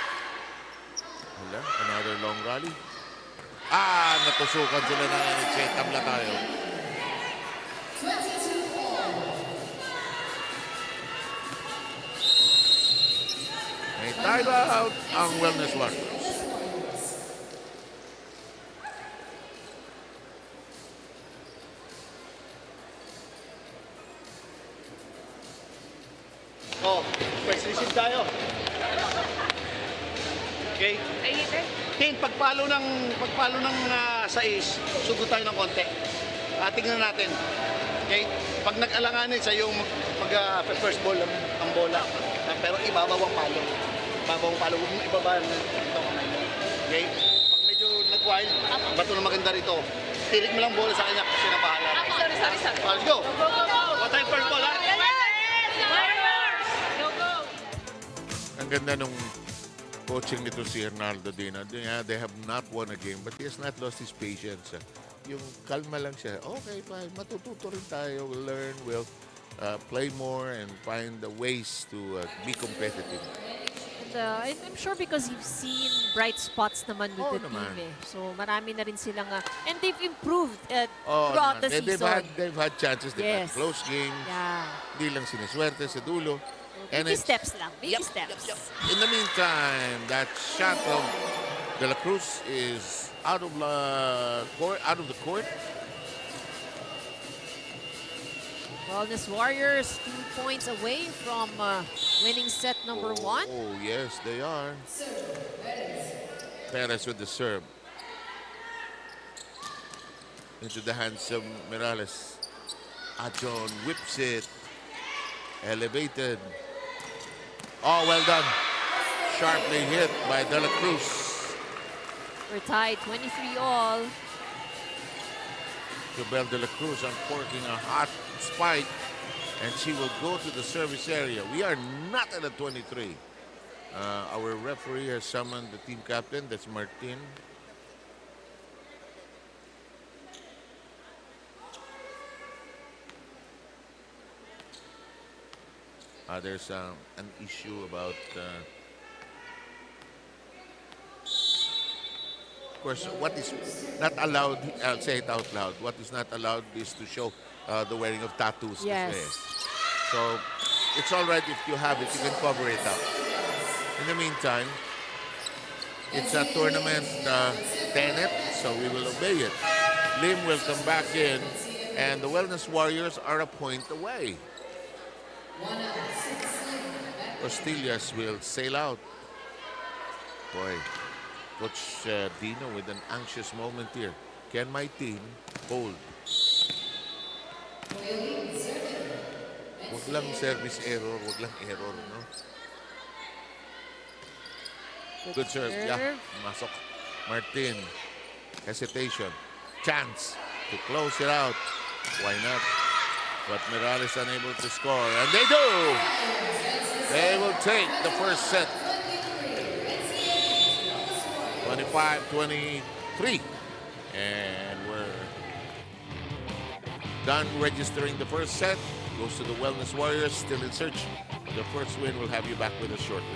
Wala. Another long rally. Natusukan sila ng NHA. Tamla tayo. May time out ang Wellness Warriors. Oh, first receive tayo. Okay? Tin, pagpalo ng 6, sugod tayo ng konti. Tingnan natin. Okay? Pag nag-alanganin sa yung first ball ang bola. Pero ibabaw ang palo. Ibabaw ang palo. Huwag mo ibaba ito kamay mo. Okay? Pag medyo nag-wild, bato na maganda rito. Tirik mo lang bola sa kanya kasi na bahala. Sorry. Let's go! What time first ball, ha? Ang ganda nung coaching nito si Hernaldo Dina. Yeah, they have not won a game but he has not lost his patience. Yung kalma lang siya. Okay, fine. Matututo rin tayo. We'll learn. We'll play more and find the ways to be competitive. And I'm sure because you've seen bright spots naman with the naman. team. So marami na rin silang, and they've improved throughout the season. They've had chances. They've had close games. Yeah. Hindi lang siniswerte sa dulo. Baby steps lang. Baby steps. In the meantime, that shot of De La Cruz is out of the court. Wellness Warriors 2 points away from winning set number 1. Oh, yes, they are. Perez with the serve. Into the hands of Mirales. Ajon whips it. Elevated. Oh, well done. Sharply hit by De La Cruz. We're tied 23 all. Jobel De La Cruz uncorking a hot spike, and she will go to the service area. We are not at a 23. Our referee has summoned the team captain, that's Martin. There's an issue about of course, what is not allowed, I'll say it out loud, what is not allowed is to show the wearing of tattoos. Yes. So it's all right if you have it, you can cover it up. In the meantime, it's a tournament tenet, so we will obey it. Lim will come back in, and the Wellness Warriors are a point away. Costillas will sail out. Boy, Coach Dino with an anxious moment here. Can my team hold? Huwag lang service error, huwag lang error, no? Good serve. Yeah, masok. Martin. Hesitation. Chance to close it out. Why not? But Morales unable to score. And they do! They will take the first set. 25-23. And we're done registering the first set. Goes to the Wellness Warriors, still in search. The first win will have you back with us shortly.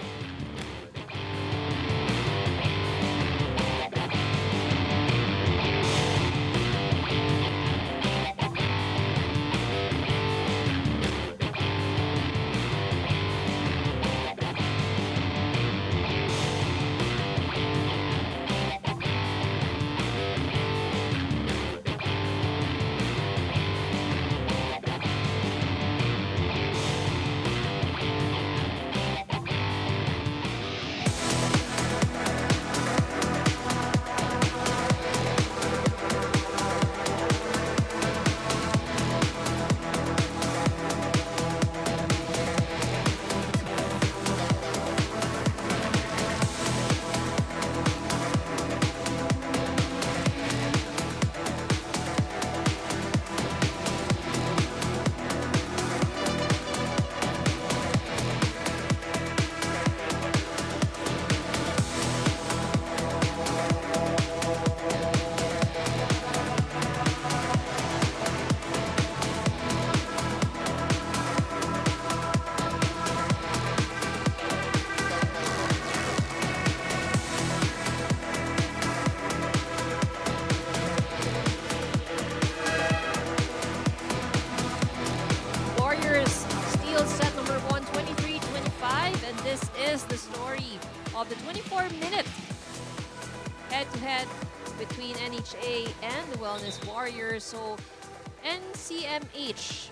The story of the 24-minute head-to-head between NHA and the Wellness Warriors. So NCMH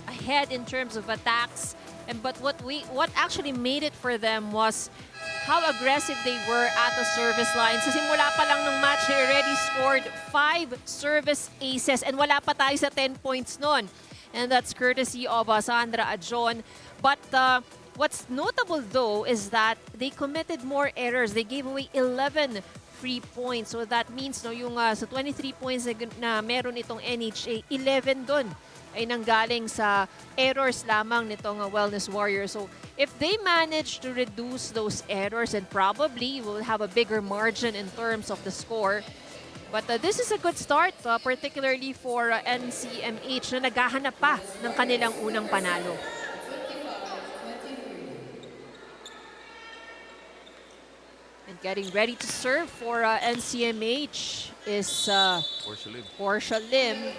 ahead in terms of attacks, but what actually made it for them was how aggressive they were at the service line. Sa simula pa lang ng match, they already scored 5 service aces and wala pa tayo sa 10 points nun. And that's courtesy of Sandra Adjon. But what's notable though is that they committed more errors. They gave away 11 free points. So that means no, yung sa 23 points na meron itong NHA, 11 dun ay nanggaling sa errors lamang nitong Wellness Warriors. So if they manage to reduce those errors, and probably will have a bigger margin in terms of the score. But this is a good start, particularly for NCMH na naghahanap pa ng kanilang unang panalo. And getting ready to serve for NCMH is Portia Lim.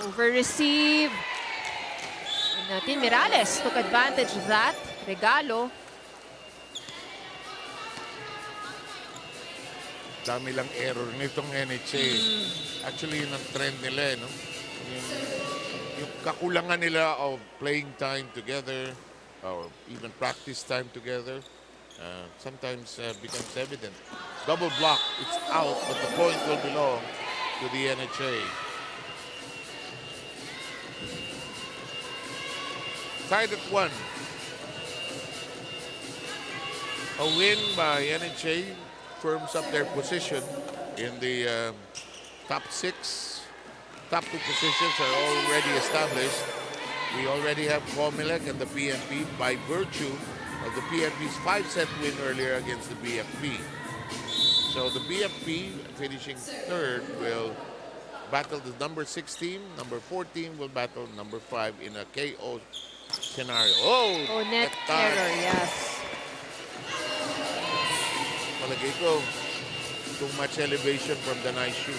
Over-receive. And Team Morales took advantage of that. Regalo. Dami lang error nitong NHA. Actually, yun ang trend nila, no? Yung kakulangan nila of playing time together, or even practice time together, sometimes becomes evident. Double block, it's out, but the point will belong to the NHA. tied at 1. A win by NHA firms up their position in the top 6. Top 2 positions are already established. We already have Comelec and the PNP by virtue of the PNP's 5-set win earlier against the BFP. So the BFP, finishing 3rd, will battle the number 6 team. Number 14 will battle number 5 in a KO scenario. Oh, net error, yes. Palagay ko, too much elevation from the nice shoe.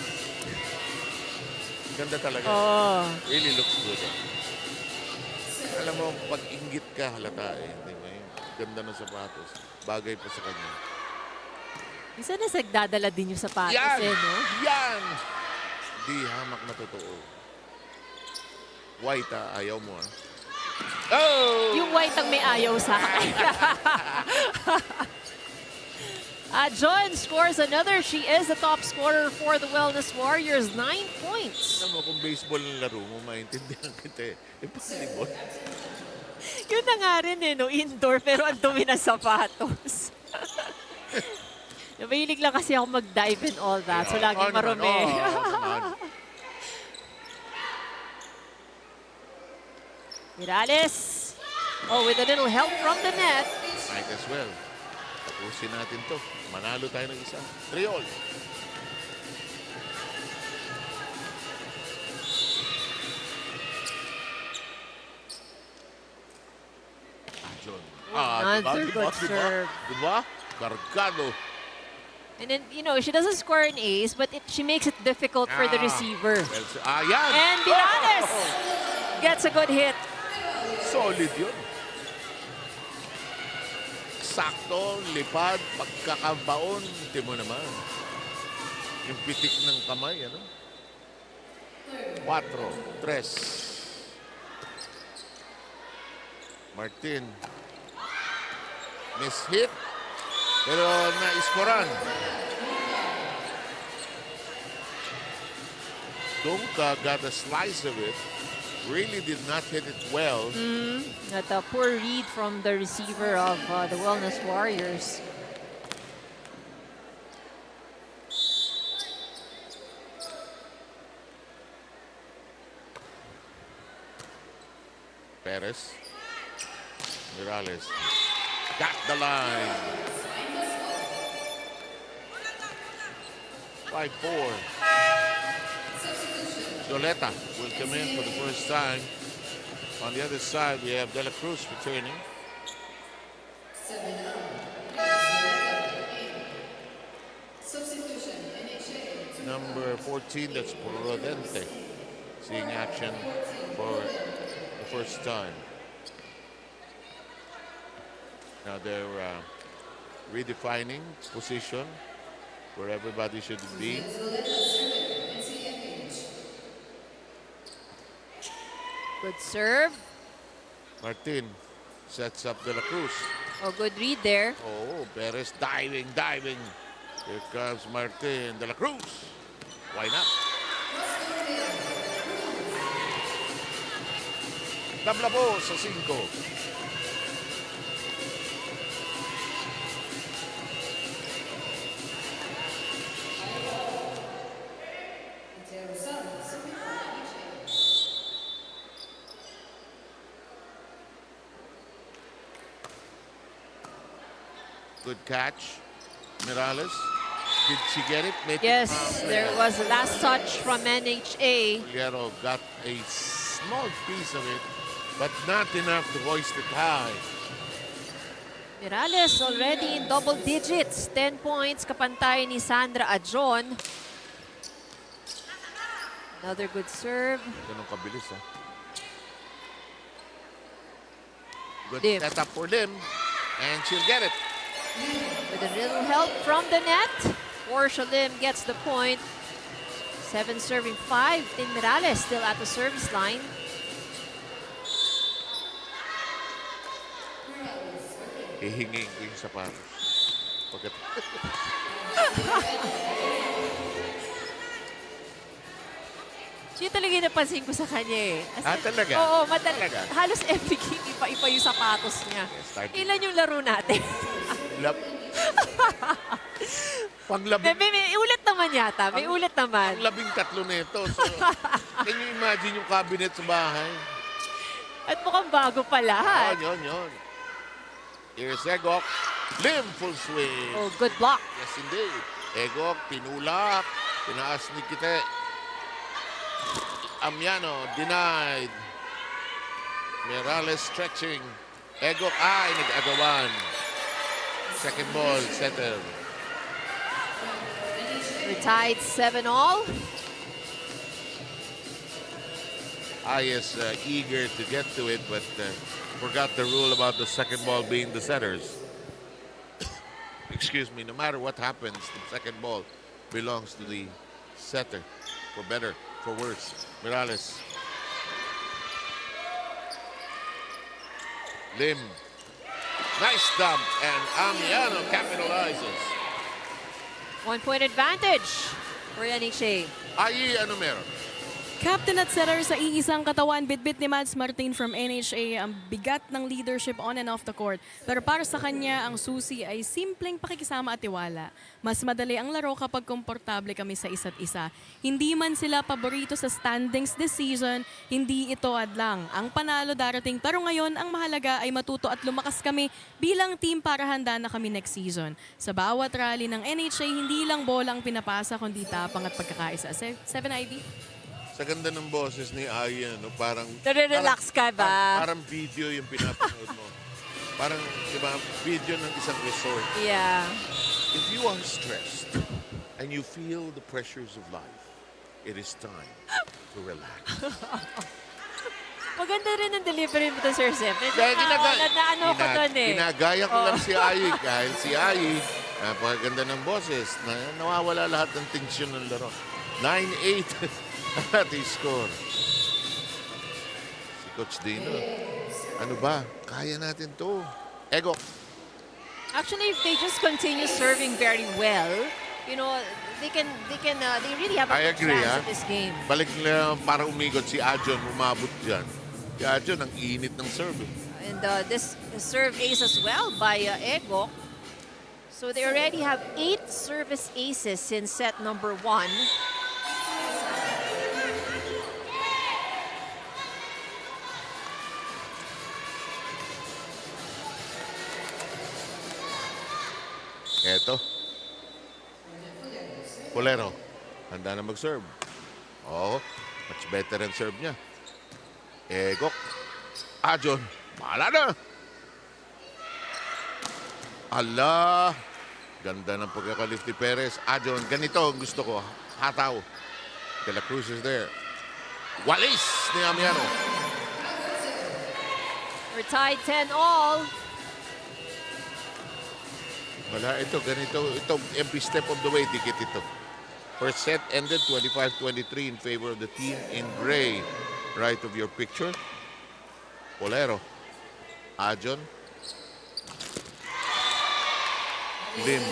Ganda talaga. Oh. Really looks good. Alam mo, pag inggit ka, halata eh. Di ba? Yung ganda ng sapatos. Bagay pa sa kanya. Isa na nagdadala din yung sapatos Yan! eh, no? Yan! Di hamak na totoo. White ayaw mo Oh! Yung white ang may ayaw sa akin. John scores another. She is the top scorer for the Wellness Warriors. 9 points. Alam mo, kung baseball ang laro mo, maintindihan kita eh. Volleyball. Yun na nga rin eh, no? Indoor, pero ang dumi ng sapatos. Mahilig lang kasi ako mag-dive and all that. So, laging marumi. Mirales. Oh, with a little help from the net. Might as well. Tapusin natin to. Manalo tayo ng isa. 3-all. John. Another good serve. Diba? Gargado. And then, you know, she doesn't score an ace, but she makes it difficult for the receiver. Yan. And Mirales gets a good hit. Solid yun. Sakto, lipad, pagkakabaon. Hindi mo naman. Yung pitik ng kamay, ano? 4, 3. Martin. Miss hit. Pero na-iskoran. Donka got a slice of it. Really did not hit it well. At a poor read from the receiver of the Wellness Warriors. Perez. Mirales. Got the line. 5-4. Joleta will come in for the first time. On the other side, we have De La Cruz returning. Number 14, that's Prodente, seeing action for the first time. Now they're redefining position where everybody should be. Good serve. Martin sets up De La Cruz. Oh, good read there. Oh, Perez diving. Here comes Martin. De La Cruz. Why not? Tabla po sa 5. Good catch. Mirales. Did she get it? Yes, there was the last touch from NHA. Guerrero got a small piece of it, but not enough to hoist it high. Mirales already in double digits. 10 points, kapantay ni Sandra Ajon. Another good serve. Ganun kabilis, ha? Good Lim. setup for Lim, and she'll get it. With a little help from the net, Portia Lim gets the point. 7 serving 5. Tin Mirales still at the service line. Hihingin ko yung sapatos. Pagkat... Yun talaga yung napansin ko sa kanya eh. Talaga? Oo, Talaga? halos every game, iba-iba yung sapatos niya. starting- Ilan yung laro natin? may ulit naman yata. May ulit naman. Ang 13 nito. So, can you imagine yung cabinet sa bahay? At mukhang bago pa lahat. Yun. Here's Egok. Lim, full swing. Oh, good block. Yes, indeed. Egok, tinulak. Tinaas ni Kite. Amiano, denied. Morales stretching. Egok, nag-agawan. Second ball, settled. We're tied 7-all. Is eager to get to it, but forgot the rule about the second ball being the setters. Excuse me, no matter what happens, the second ball belongs to the setter, for better, for worse. Morales. Lim. Nice dump, and Amiano capitalizes. 1-point advantage for NHA. Ano meron? Captain at setter sa iisang katawan, bitbit ni Mads Martin from NHA ang bigat ng leadership on and off the court. Pero para sa kanya, ang susi ay simpleng pakikisama at tiwala. Mas madali ang laro kapag komportable kami sa isa't isa. Hindi man sila paborito sa standings this season, hindi ito adlang. Ang panalo darating, pero ngayon ang mahalaga ay matuto at lumakas kami bilang team para handa na kami next season. Sa bawat rally ng NHA, hindi lang bola ang pinapasa kundi tapang at pagkakaisa. 7 IB? Sa ganda ng boses ni Aya, no? Parang... Nare-relax ka ba? Parang video yung pinapanood mo. Parang, di ba, video ng isang resort. Yeah. If you are stressed and you feel the pressures of life, it is time to relax. Maganda rin ang delivery mo to, Sir Zep. Kaya Naano ko doon eh. Ginagaya ko lang si Ayi. Kahit si Ayi, napakaganda ng boses. Nawawala lahat ng tensyon ng laro. 9-8 at score. Si Coach Dino. Ano ba? Kaya natin to. Ego. Actually, if they just continue serving very well, you know, they really have a I good agree, chance at this game. Balik nila para umigot si Ajon, umabot dyan. Si Ajon, ang init ng serve. And this serve ace as well by Ego. So they already have 8 service aces since set number 1. Eto. Polero. Handa na mag-serve. Oh, much better ang serve niya. Egok. Ajon. Bahala na. Ala. Ganda ng pagkakalift ni Perez. Ajon, ganito ang gusto ko. Hataw. De La Cruz is there. Walis ni Amiano. We're tied 10-all. Wala, ito, ganito. Ito, every step of the way, dikit ito. First set ended 25-23 in favor of the team in gray. Right of your picture. Polero. Ajon. Lim.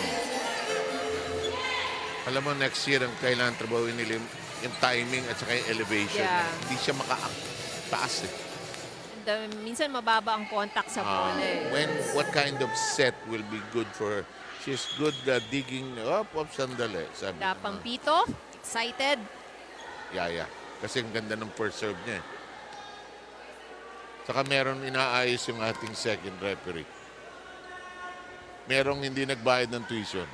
Alam mo, next year, ang kailangan trabawin ni Lim, yung timing at saka yung elevation. Yeah. Hindi siya maka-taas eh. And, minsan mababa ang contact sa bola eh. What kind of set will be good for her? She's good digging. Sandali. Sabi Dapang Pito, excited. Yeah. Kasi ang ganda ng first serve niya. Saka meron inaayos yung ating second referee. Merong hindi nagbayad ng tuition.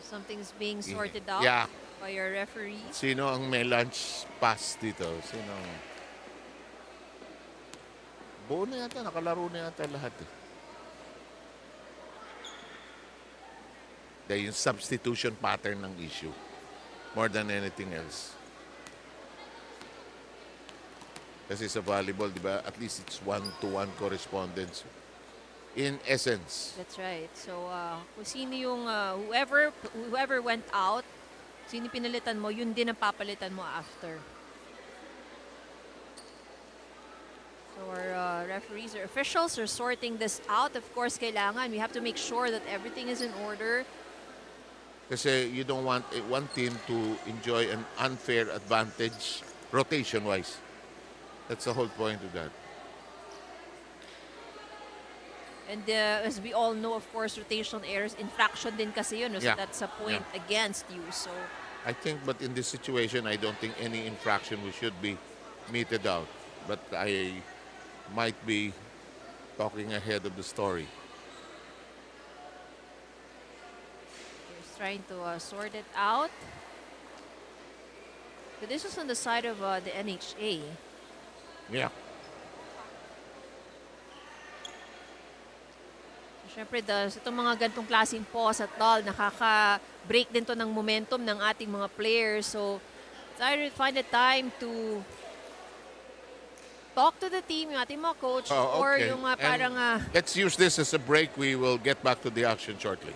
Something's being sorted out by your referees. Sino ang may lunch pass dito? Sino? Buo na yata. Nakalaro na yata lahat eh. Dahil yung substitution pattern ng issue. More than anything else. Kasi sa volleyball, di ba, at least it's 1-to-1 correspondence. In essence. That's right. So, kung sino yung whoever went out, sino pinalitan mo, yun din ang papalitan mo after. So our referees or officials are sorting this out. Of course, kailangan. We have to make sure that everything is in order. Kasi you don't want one team to enjoy an unfair advantage rotation-wise. That's the whole point of that. And as we all know, of course, rotational errors, infraction din kasi yun. No? So Yeah. that's a point against you. So I think, but in this situation, I don't think any infraction should be meted out. But I might be talking ahead of the story. he's trying to sort it out. So this is on the side of the NHA. Yeah. Siyempre, itong mga ganitong klaseng pause at all, nakaka-break din to ng momentum ng ating mga players. So, try to find a time to talk to the team, yung ating mga coach, Oh, or okay. yung And parang... let's use this as a break. We will get back to the action shortly.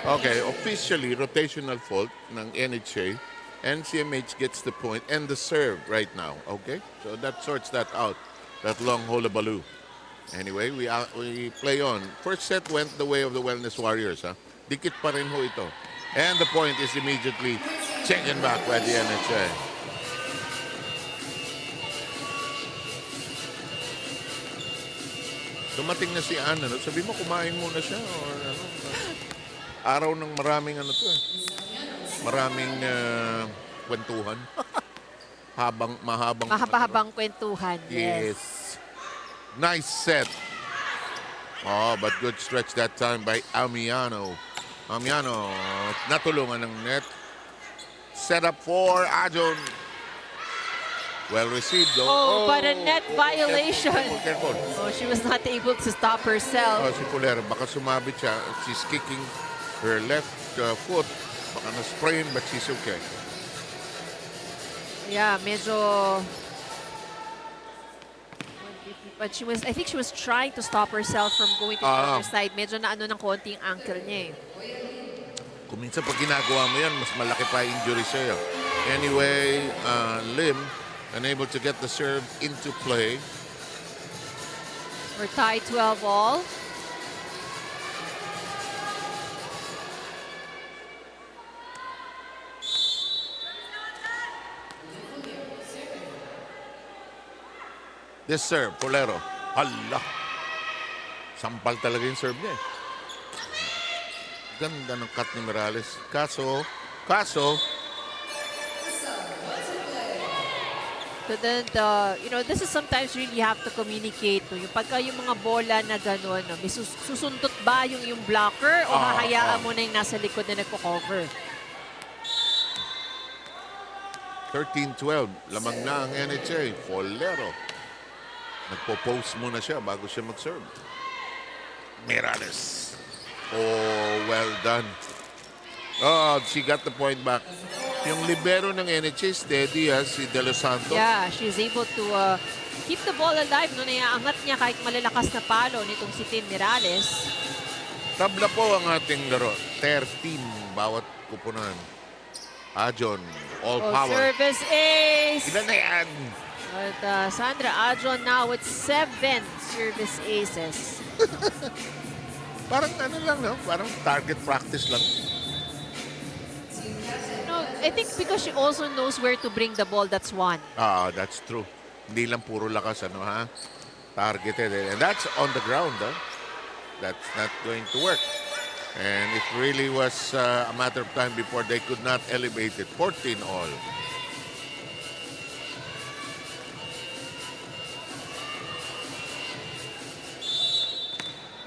Okay, officially, rotational fault ng NHA. NCMH gets the point and the serve right now. Okay? So that sorts that out. That long hullabaloo. Anyway, we play on. First set went the way of the Wellness Warriors. Dikit pa rin ho ito. And the point is immediately taken back by the NHA. Dumating na si Ana. Sabi mo, kumain muna siya. Or, ano, araw ng maraming ano to eh. Maraming kwentuhan. Mahaba-habang kwentuhan. Yes. Nice set. Oh, but good stretch that time by Amiano. Amiano, natulungan ng net. Set up for Ajon. Well received though. Oh, but a net violation. Careful. Oh, she was not able to stop herself. Oh, si Pulero, baka sumabit siya. She's kicking her left foot. Baka na-sprain, but she's okay. Yeah, medyo... But I think she was trying to stop herself from going to the other side. Medyo na ano ng konti ang ankle niya eh. Kung minsan pag ginagawa mo yan, mas malaki pa injury sa'yo. Anyway, Lim, unable to get the serve into play. We're tied 12 all. This serve, Polero. Hala. Sampal talaga yung serve niya. Ganda ng cut ni Morales. Kaso, But then, this is sometimes really you have to communicate. No? Yung pagka yung mga bola na gano'n, no? May susundot ba yung blocker o hahayaan mo na yung nasa likod na nagko-cover? 13-12. Lamang na ang NHA. Polero. Nagpo-post muna siya bago siya mag-serve. Morales. Oh, well done. Oh, she got the point back. Yung libero ng NHA, steady si De Los Santos. Yeah, she's able to keep the ball alive. No, naiaangat niya kahit malalakas na palo nitong si Tim Morales. Tabla po ang ating laro. 13 bawat kupunan. Ajon, all power. Service ace. Ilan na yan? But Sandra Ajon now with 7 service aces. Parang ano lang, no? Parang target practice lang. No, I think because she also knows where to bring the ball, that's one. That's true. Hindi lang puro lakas, ano ha? Targeted. And that's on the ground, huh? That's not going to work. And it really was a matter of time before they could not elevate it. 14 all.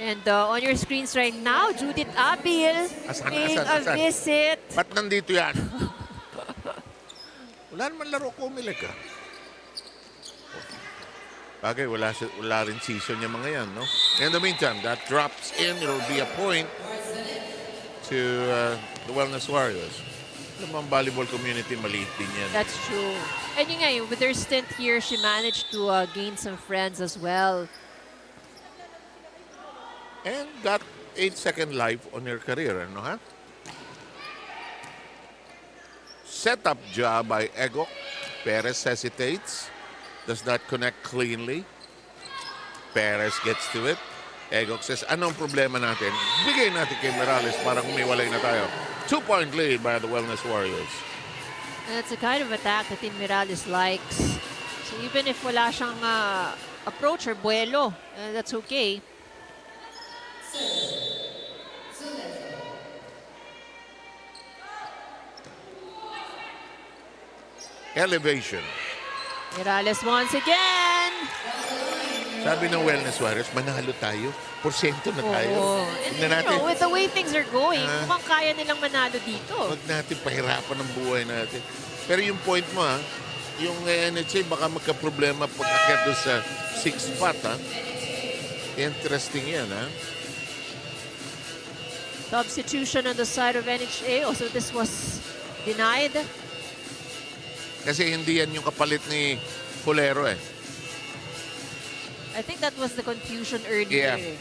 And on your screens right now, Judith Abil paying a visit. Ba't nandito yan? Wala naman laro ko, umilig ka. Bagay, wala rin season niya mga yan, no? In the meantime, that drops in. It'll be a point to the Wellness Warriors. Alam mo, ang volleyball community, maliit din yan. That's true. And yun nga, with her stint here, she managed to gain some friends as well. And got 8-second life on her career, ano ha? Setup job by Ego. Perez hesitates. Does not connect cleanly. Perez gets to it. Ego says, anong problema natin? Bigay natin kay Morales para humiwalay na tayo. 2-point lead by the Wellness Warriors. And that's the kind of attack that Tim Morales likes. So even if wala siyang approach or buelo, that's okay. Elevation. Morales once again. Sabi ng Wellness Warriors, manalo tayo. Porsyento na tayo. Oo. And with the way things are going, mukhang kaya nilang manalo dito. Huwag natin pahirapan ang buhay natin. Pero yung point mo, yung NHA baka magka-problema pagkakit doon sa 6th spot, Interesting yan, Substitution on the side of NHA. Also, this was denied. Kasi hindi yan yung kapalit ni Pulero I think that was the confusion earlier. Yeah.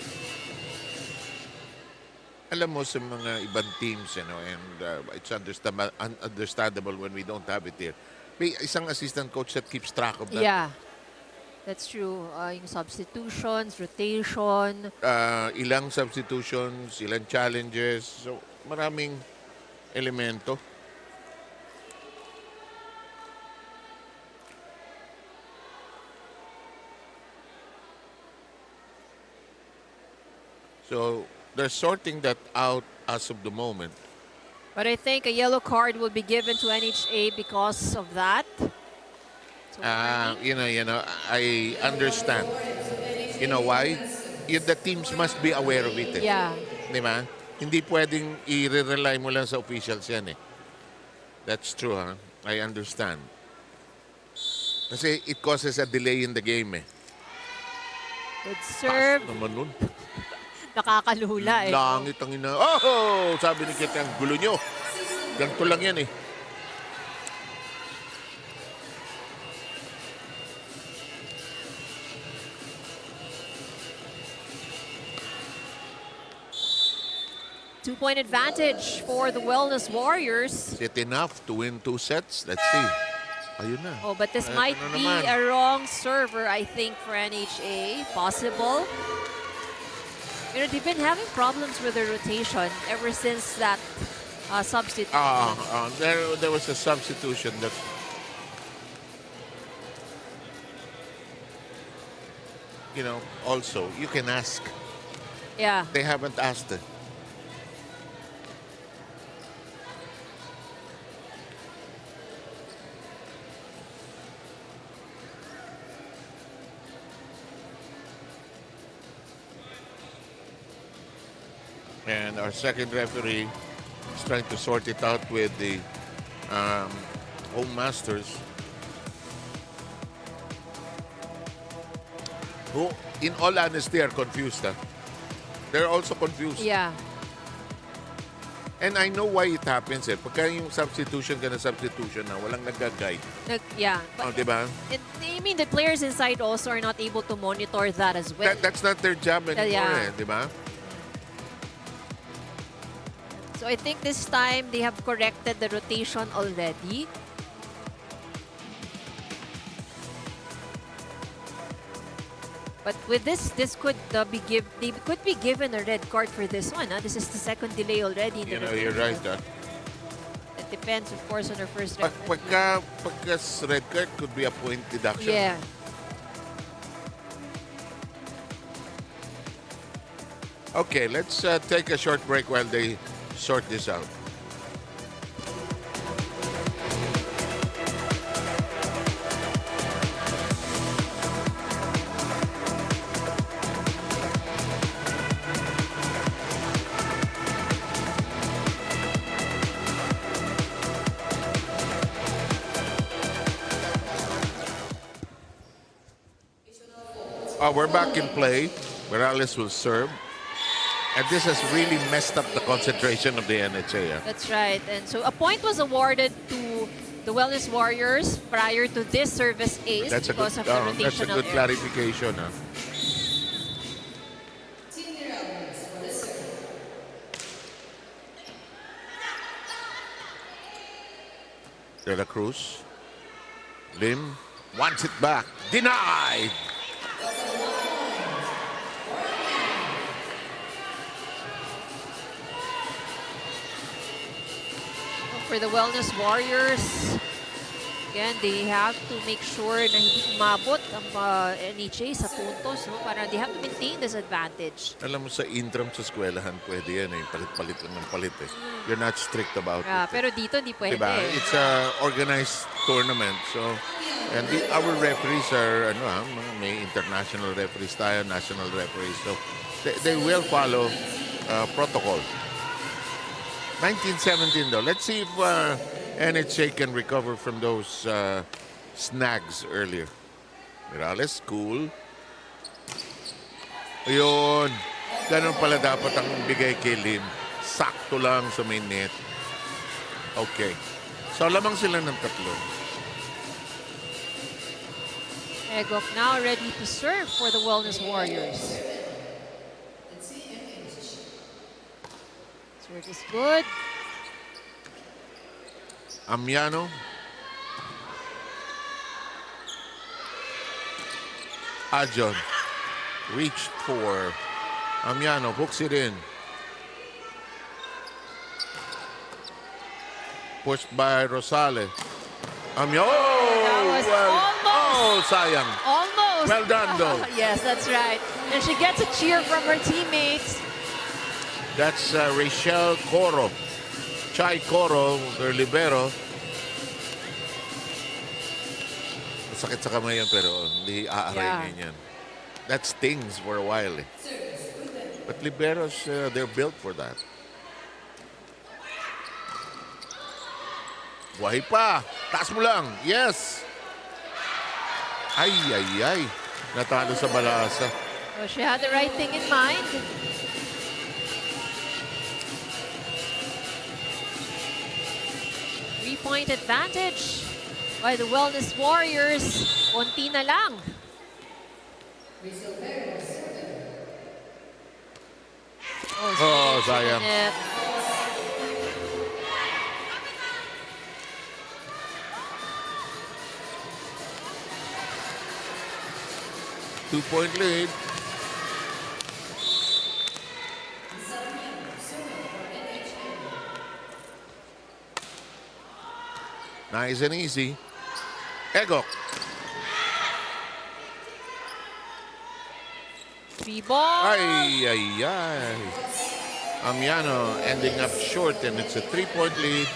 alam mo sa mga ibang teams, and it's understandable when we don't have it here. May isang assistant coach that keeps track of that. Yeah. That's true. Yung substitutions, rotation. Ilang substitutions, ilang challenges. So, maraming elemento. So, they're sorting that out as of the moment. But I think a yellow card will be given to NHA because of that. So, I understand. You know why? The teams must be aware of it. yeah. Di ba? Hindi pwedeng i-rely mo lang sa officials yan eh. That's true, ha? I understand. Kasi it causes a delay in the game eh. Good serve. Naman nun. Nakakalula eh. Langit ang ina. Oh! Sabi ni Kit, ang gulo nyo. Ganito lang yan eh. Two-point advantage for the Wellness Warriors. Is it enough to win 2 sets? Let's see. Ayun na. Oh, but this Eto might na be naman. a wrong server, I think, for NHA. Possible. They've been having problems with the rotation ever since that substitute. There was a substitution that also you can ask. Yeah. They haven't asked it. And our second referee is trying to sort it out with the home masters, who, in all honesty, are confused. They're also confused. Yeah. And I know why it happens. Pagka yung substitution ka na substitution na, walang nag-guide. Yeah. Oh, diba? I mean, the players inside also are not able to monitor that as well. That's not their job anymore, Yeah. diba? So I think this time they have corrected the rotation already. But with this could they could be given a red card for this one. This is the second delay already. In the You're right. rotation. It depends, of course, on our first referee. Pagka red card, could be a point deduction. Yeah. Okay, let's take a short break while they sort this out. We're back in play. Morales will serve. And this has really messed up the concentration of the NHA. That's right. And so a point was awarded to the Wellness Warriors prior to this service ace because of the rotational that's a good error. clarification. De La Cruz. Lim wants it back. Denied. For the Wellness Warriors, again, they have to make sure na hindi umabot ang NHA sa puntos, no? Para they have to maintain this advantage. Alam mo, sa interim sa eskwelahan, pwede yan eh. Palit-palit lang ng palit eh. You're not strict about it. Pero dito, hindi pwede. Diba? It's a organized tournament. So, and our referees are, may international referees tayo, national referees. So, they will follow protocol. 1917 though. Let's see if NHA can recover from those snags earlier. Morales, cool. Ayun. Ganun pala dapat ang bigay kay Lim. Sakto lang sa main net. Okay. So, lamang sila ng tatlo. Egok now ready to serve for the Wellness Warriors. Short is good. Amiano. Adjon reached for Amiano, hooks it in. Pushed by Rosales. Amiano. That was almost. Oh, sayang. Almost. Well done, though. Yes, that's right. And she gets a cheer from her teammates. That's Rachel Coro. Chai Coro, their libero. Masakit sa kamay yan, pero hindi aarayin yan. That stings for a while. Eh. But liberos, they're built for that. Buhay pa. Taas mo lang. Yes. Ay, ay, ay. Natalo sa balasa. So she had the right thing in mind. Three-point advantage by the Wellness Warriors. Konti na lang. Oh, sayang. Net. Two-point lead. Nice and easy. Egok. Three ball. Ay, ay, ay. Amiano ending up short, and it's a three-point lead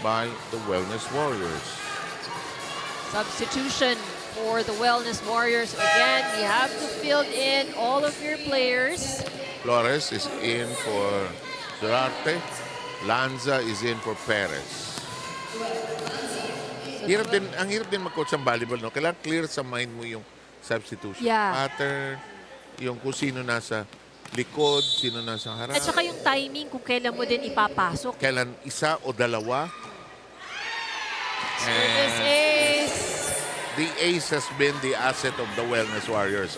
by the Wellness Warriors. Substitution for the Wellness Warriors. Again, you have to fill in all of your players. Flores is in for Durarte. Lanza is in for Perez. Ang hirap din mag-coach ng volleyball, no? Kailangan clear sa mind mo yung substitution pattern, yung kung sino nasa likod, sino nasa harap. At saka yung timing kung kailan mo din ipapasok. Kailan isa o dalawa. Service ace. The ace has been the asset of the Wellness Warriors.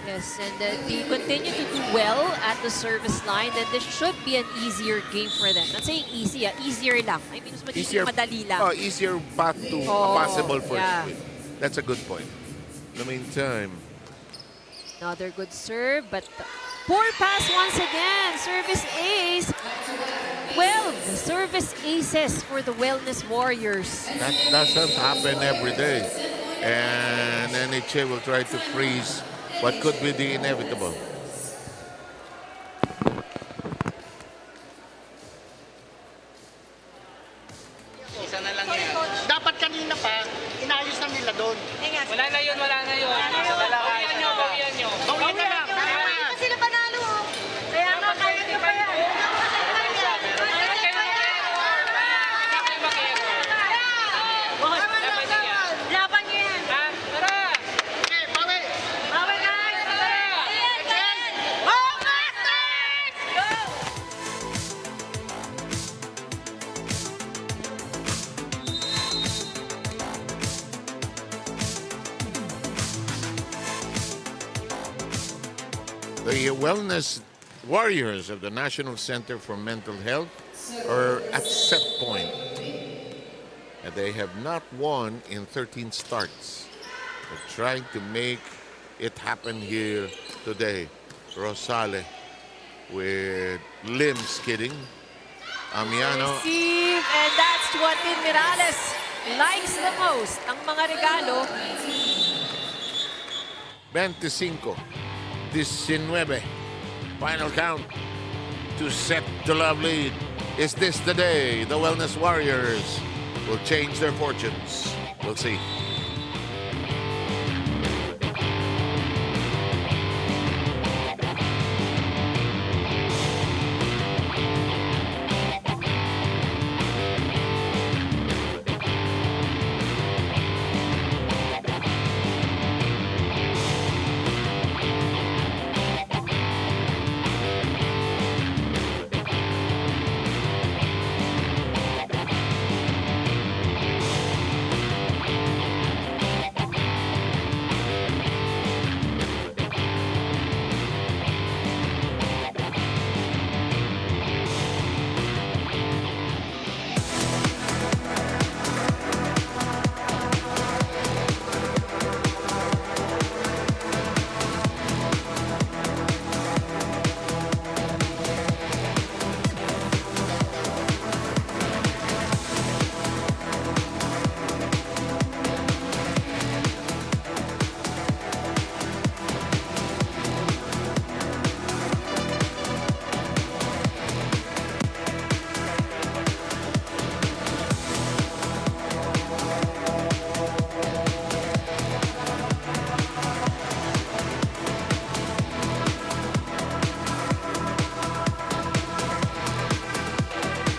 Yes, and they continue to do well at the service line, then this should be an easier game for them. Not saying easy, easier lang. I mean, mas magiging madali lang. Oh, easier path to a possible first win. That's a good point. In the meantime, another good serve, but poor pass once again. Service ace. 12 service aces for the Wellness Warriors. that doesn't happen every day. And NHA will try to freeze what could be the inevitable. Isa na lang yan. Dapat kanina pa, inayos na nila doon. Wala na yun, wala na yun. Bawian nyo, bawian nyo. Bawian na lang. Hindi sila panalo. Kaya nga, kaya nyo pa yan. Laban nyo yan. Tara! Okay, bawi. Bawi guys. Ayan. Oh, Masters! Go! The Wellness Warriors of the National Center for Mental Health are at set point. And they have not won in 13 starts. They're trying to make it happen here today. Rosale with limbs skidding. Amiano. Receive, and that's what Mirales likes the most. Ang mga regalo. 25, 19. Final count to set the love lead. Is this the day the Wellness Warriors will change their fortunes? We'll see.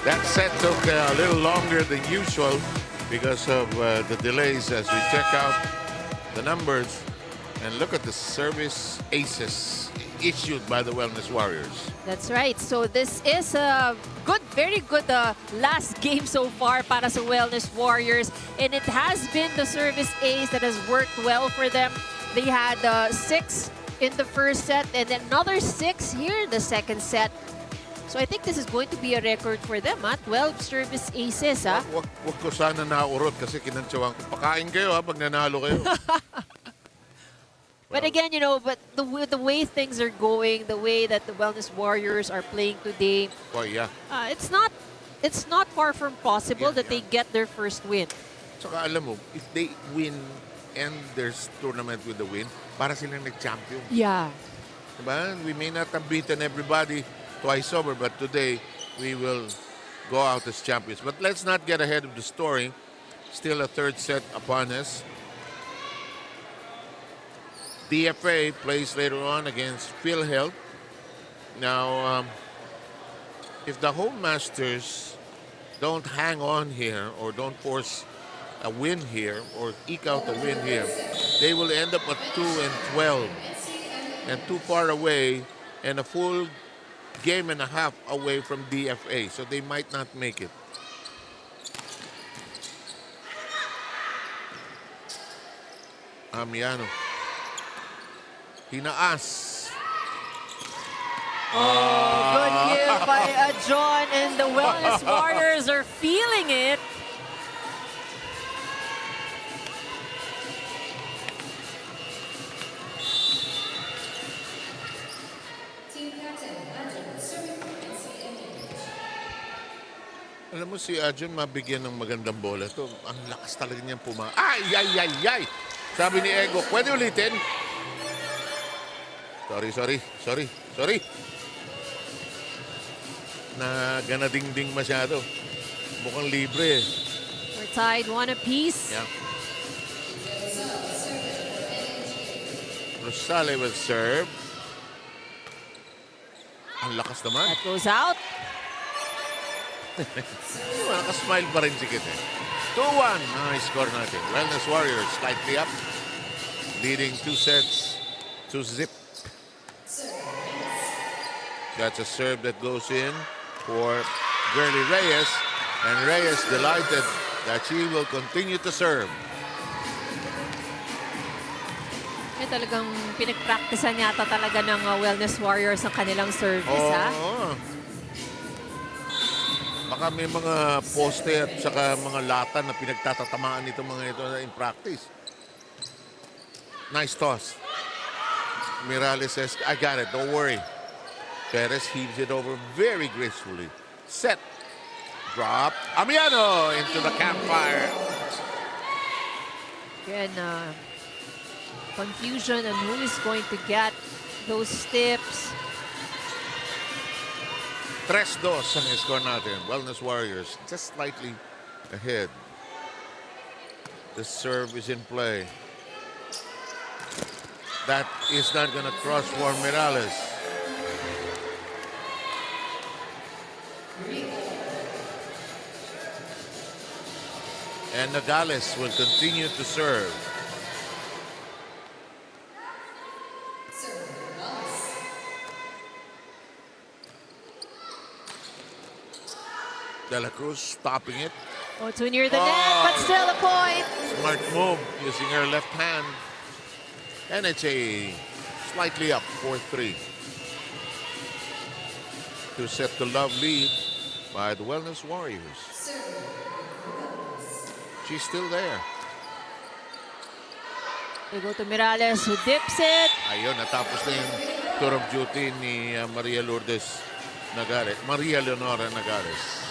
That set took a little longer than usual because of the delays as we check out the numbers. And look at the service aces issued by the Wellness Warriors. That's right. So this is a good, very good last game so far para sa Wellness Warriors. And it has been the service ace that has worked well for them. They had 6 in the first set and then another 6 here in the second set. So I think this is going to be a record for them, 12 service aces, Wag ko sana naurot kasi kinantsawan ko. Pakain kayo pag nanalo kayo. But again, but the way things are going, the way that the Wellness Warriors are playing today, Yeah. it's not far from possible that they get their first win. Saka alam mo, if they win and there's tournament with the win, para silang nag-champion. Yeah. Diba? We may not have beaten everybody twice over, but today we will go out as champions. But let's not get ahead of the story. Still a third set upon us. DFA plays later on against PhilHealth. Now, if the home masters don't hang on here or don't force a win here or eke out a win here, they will end up at 2-12 and too far away and a full game and a half away from DFA, so they might not make it. Amiano. Hinaas. Good give by John, and the Wellness Warriors are feeling it. Alam mo si Adjon mabigyan ng magandang bola to. Ang lakas talaga niyang Ay! Sabi ni Ego, pwede ulitin? Sorry. Ganadingding masyado. Mukhang libre eh. We're tied 1 apiece. Yeah. Rosale will serve. Ang lakas naman. That goes out. Nakasmile pa rin si Kit eh. 2-1 ang score natin. Wellness Warriors slightly up. Leading 2 sets to 0. That's a serve that goes in for Girly Reyes. And Reyes delighted that she will continue to serve. Talagang pinagpraktisan yata talaga ng Wellness Warriors ang kanilang service, Baka may mga poste at saka mga lata na pinagtatatamaan nito mga ito in practice. Nice toss. Mirales says, I got it, don't worry. Perez heaves it over very gracefully. Set. Drop. Amiano into the campfire. Again, confusion on who is going to get those tips. 3-2 ang score natin. Wellness Warriors just slightly ahead. The serve is in play. That is not going to cross for Mirales. And Nogales will continue to serve. De La Cruz stopping it. Oh, too near the net, but still a point. Smart move using her left hand. And it's a slightly up 4-3 to set the love lead by the Wellness Warriors. She's still there. They go to Mirales, who dips it. Ayun, natapos na yung tour of duty ni Maria Lourdes Nagares. Maria Leonora Nagares.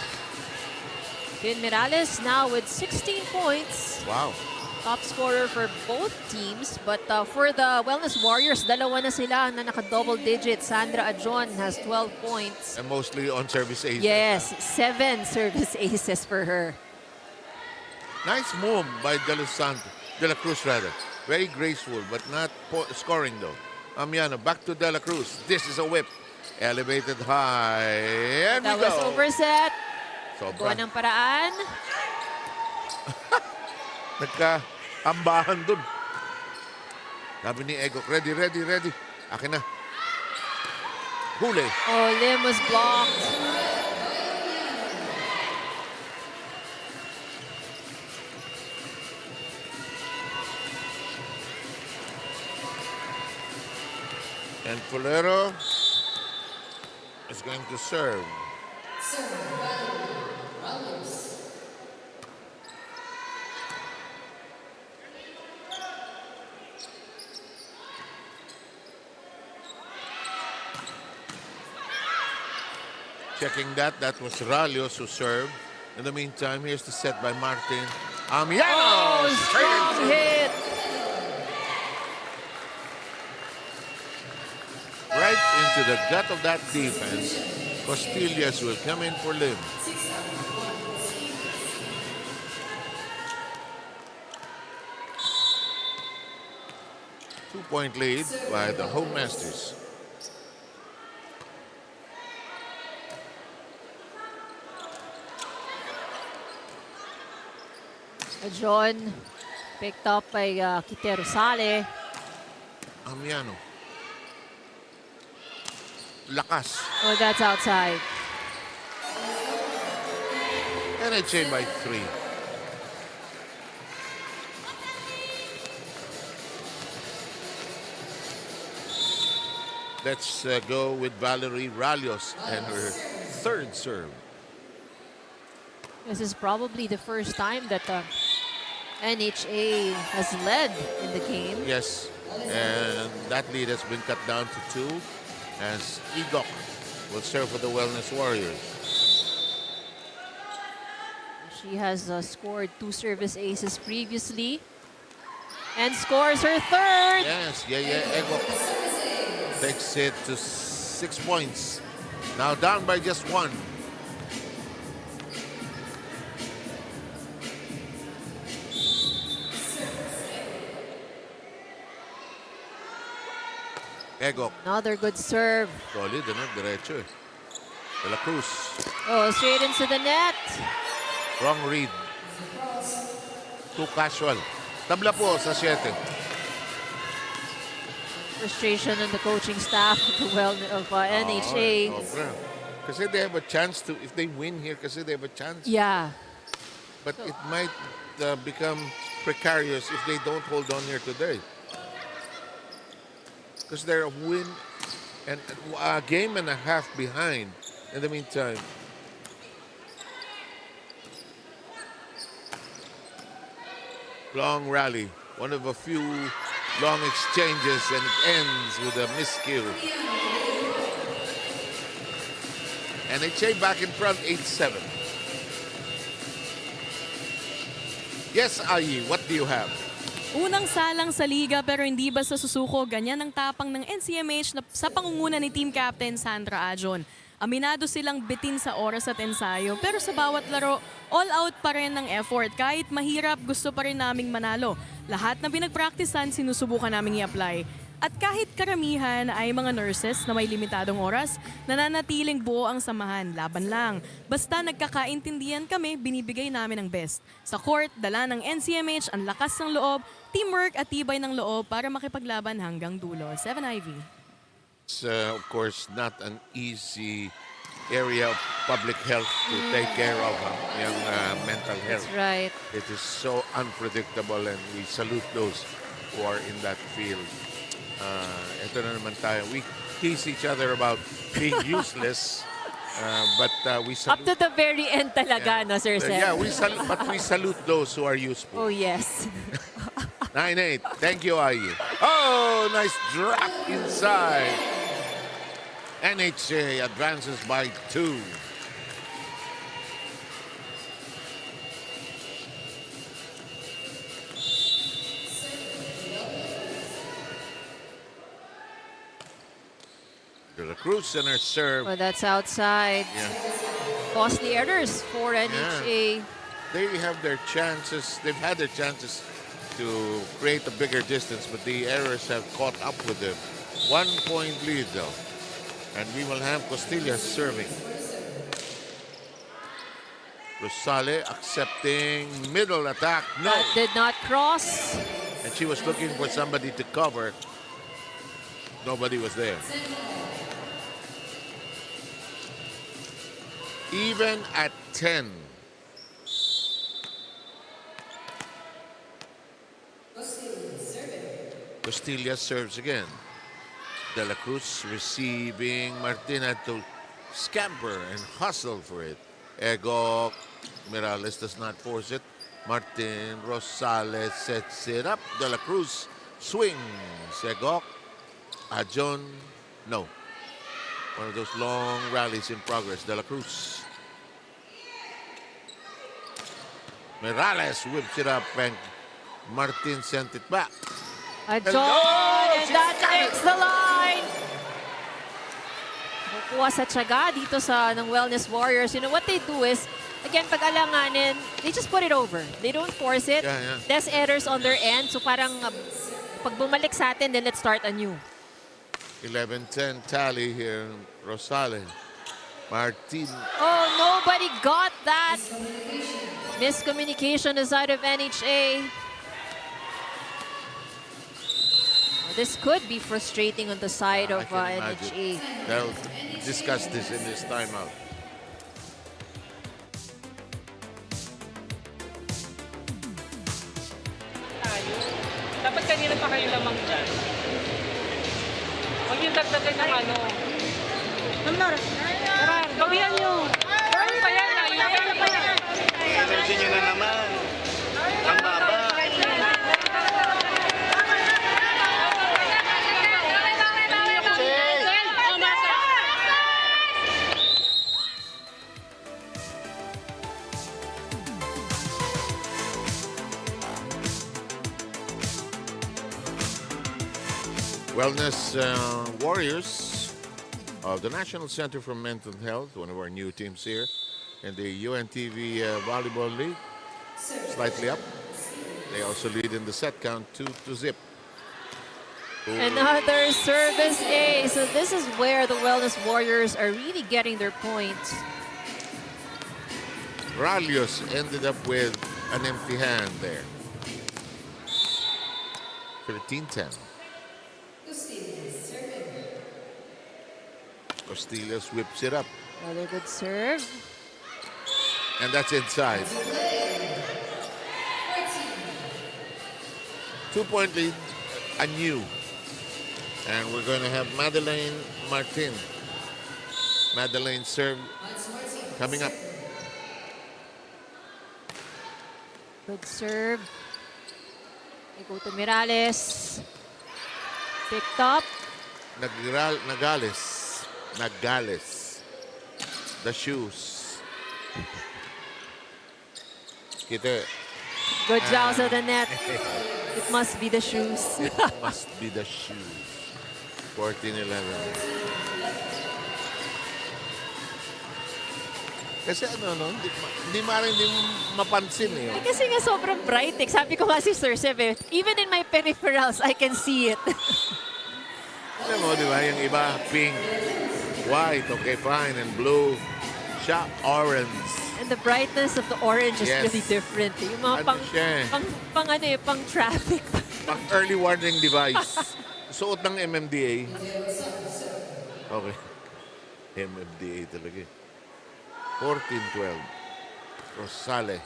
Then Mirales now with 16 points. Wow. Top scorer for both teams. But for the Wellness Warriors, dalawa na sila na naka-double digit. Sandra Ajon has 12 points. And mostly on service aces. Yes, 7 service aces for her. Nice move by De La Cruz rather. Very graceful, but not scoring though. Amiano back to De La Cruz. This is a whip. Elevated high. And That we was go. overset. Gawa ng paraan. Nagka-ambahan dun. Sabi ni Ego, ready. Akin na. Huli. Oh, Lim was blocked. And Fulero is going to serve. Checking that was Ralios who served. In the meantime, here's the set by Martin Amiano. Oh, strong hit. Right into the gut of that defense. Costillas will come in for Lim. Two-point lead by the home masters. John picked up by Quintero Sale. Amiano. Lakas. Oh, that's outside. NHA by 3. Let's go with Valerie Ralios and her third serve. This is probably the first time that NHA has led in the game. Yes, and that lead has been cut down to 2 as Igok will serve for the Wellness Warriors. She has scored 2 service aces previously and scores her third. Yes, Igok takes it to 6 points. Now down by just 1. Egok. Another good serve. Solid, ano? Diretso eh. De La Cruz. Oh, straight into the net. Wrong read. Too casual. Tabla po sa 7. Frustration on the coaching staff of NHA. Sobra. Kasi they have a chance to, if they win here, kasi they have a chance. Yeah. But it might become precarious if they don't hold on here today. Because they're a win and a game and a half behind in the meantime. Long rally. One of a few long exchanges and it ends with a miscue. NHA back in front, 8-7. Yes, Ayi, what do you have? Unang salang sa liga pero hindi basta susuko, ganyan ang tapang ng NCMH sa pangunguna ni team captain Sandra Ajon. Aminado silang bitin sa oras at ensayo pero sa bawat laro, all out pa rin ng effort. Kahit mahirap, gusto pa rin naming manalo. Lahat na pinagpraktisan, sinusubukan naming i-apply. At kahit karamihan ay mga nurses na may limitadong oras, nananatiling buo ang samahan, laban lang. Basta nagkakaintindihan kami, binibigay namin ang best. Sa court, dala ng NCMH ang lakas ng loob, teamwork at tibay ng loob para makipaglaban hanggang dulo. 7 Ivy. It's of course not an easy area of public health to take care of yung mental health. That's right. It is so unpredictable and we salute those who are in that field. Ito na naman tayo. We tease each other about being useless, but we salute. Up to the very end talaga, no, Sir Seth? Yeah, we salute those who are useful. Oh, yes. 9-8. Thank you, Ayi. Oh, nice drop inside. NHA advances by 2. De La Cruz and her serve. Oh, that's outside. Yeah. Costly errors for NHA. They have their chances. They've had their chances to create a bigger distance, but the errors have caught up with them. 1 point lead, though. And we will have Costillas serving. Rosale accepting middle attack. No. That did not cross. And she was looking for somebody to cover. Nobody was there. Even at 10. Costilla serves again. De La Cruz receiving. Martina to scamper and hustle for it. Ego Mirales does not force it. Martin Rosales sets it up. De La Cruz swings. Ego. Ajon. No. One of those long rallies in progress. De La Cruz. Mirales whips it up and Martin sent it back. A John, and that takes the line. Kukuha sa tiyaga dito sa ng Wellness Warriors. You know what they do is, again, pag alanganin, they just put it over. They don't force it. Yeah. Less errors on their end. So parang pag bumalik sa atin, then let's start anew. 11-10 tally here. Rosales. Martin. Oh, nobody got that. Miscommunication aside of NHA. This could be frustrating on the side of NHA. They'll discuss this in this timeout. Tayo. Dapat kanina pa kayo lamang dyan. Huwag yung dagdagan ng ano. Tara, bawian nyo. Ano pa yan? Ayun pa yan. Energy nyo na naman. Ang baba. Wellness Warriors of the National Center for Mental Health, one of our new teams here in the UNTV Volleyball League, slightly up. They also lead in the set count 2-0. Another service A. So this is where the Wellness Warriors are really getting their points. Ralios ended up with an empty hand there. 13-10. Costillas whips it up. Another good serve. And that's inside. 2-point lead, anew. And we're going to have Madeleine Martin. Madeleine serve coming up. Good serve. They go to Mirales. Picked up. Nagales. The shoes. Kita. Good job of the net. It must be the shoes. It must be the shoes. 14-11. Kasi hindi mapansin eh. Kasi nga sobrang bright eh. Sabi ko nga si Sir Sev eh, even in my peripherals, I can see it. Alam mo, di ba? Yung iba, pink, white, okay, fine, and blue. Siya, orange. And the brightness of the orange is Yes. really different. Eh. Yung mga pang traffic. Pang early warning device. Suot ng MMDA. Okay. MMDA talaga. 14-12. Rosale.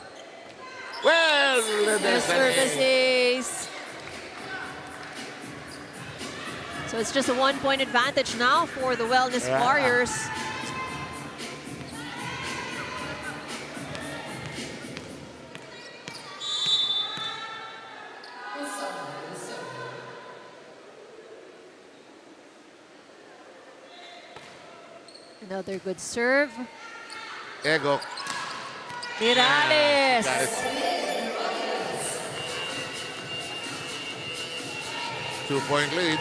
Well, The there's an service A. ace. So it's just a 1-point advantage now for the Wellness Yeah. Warriors. Another good serve. Ego. Mirales. Got it. 2-point lead.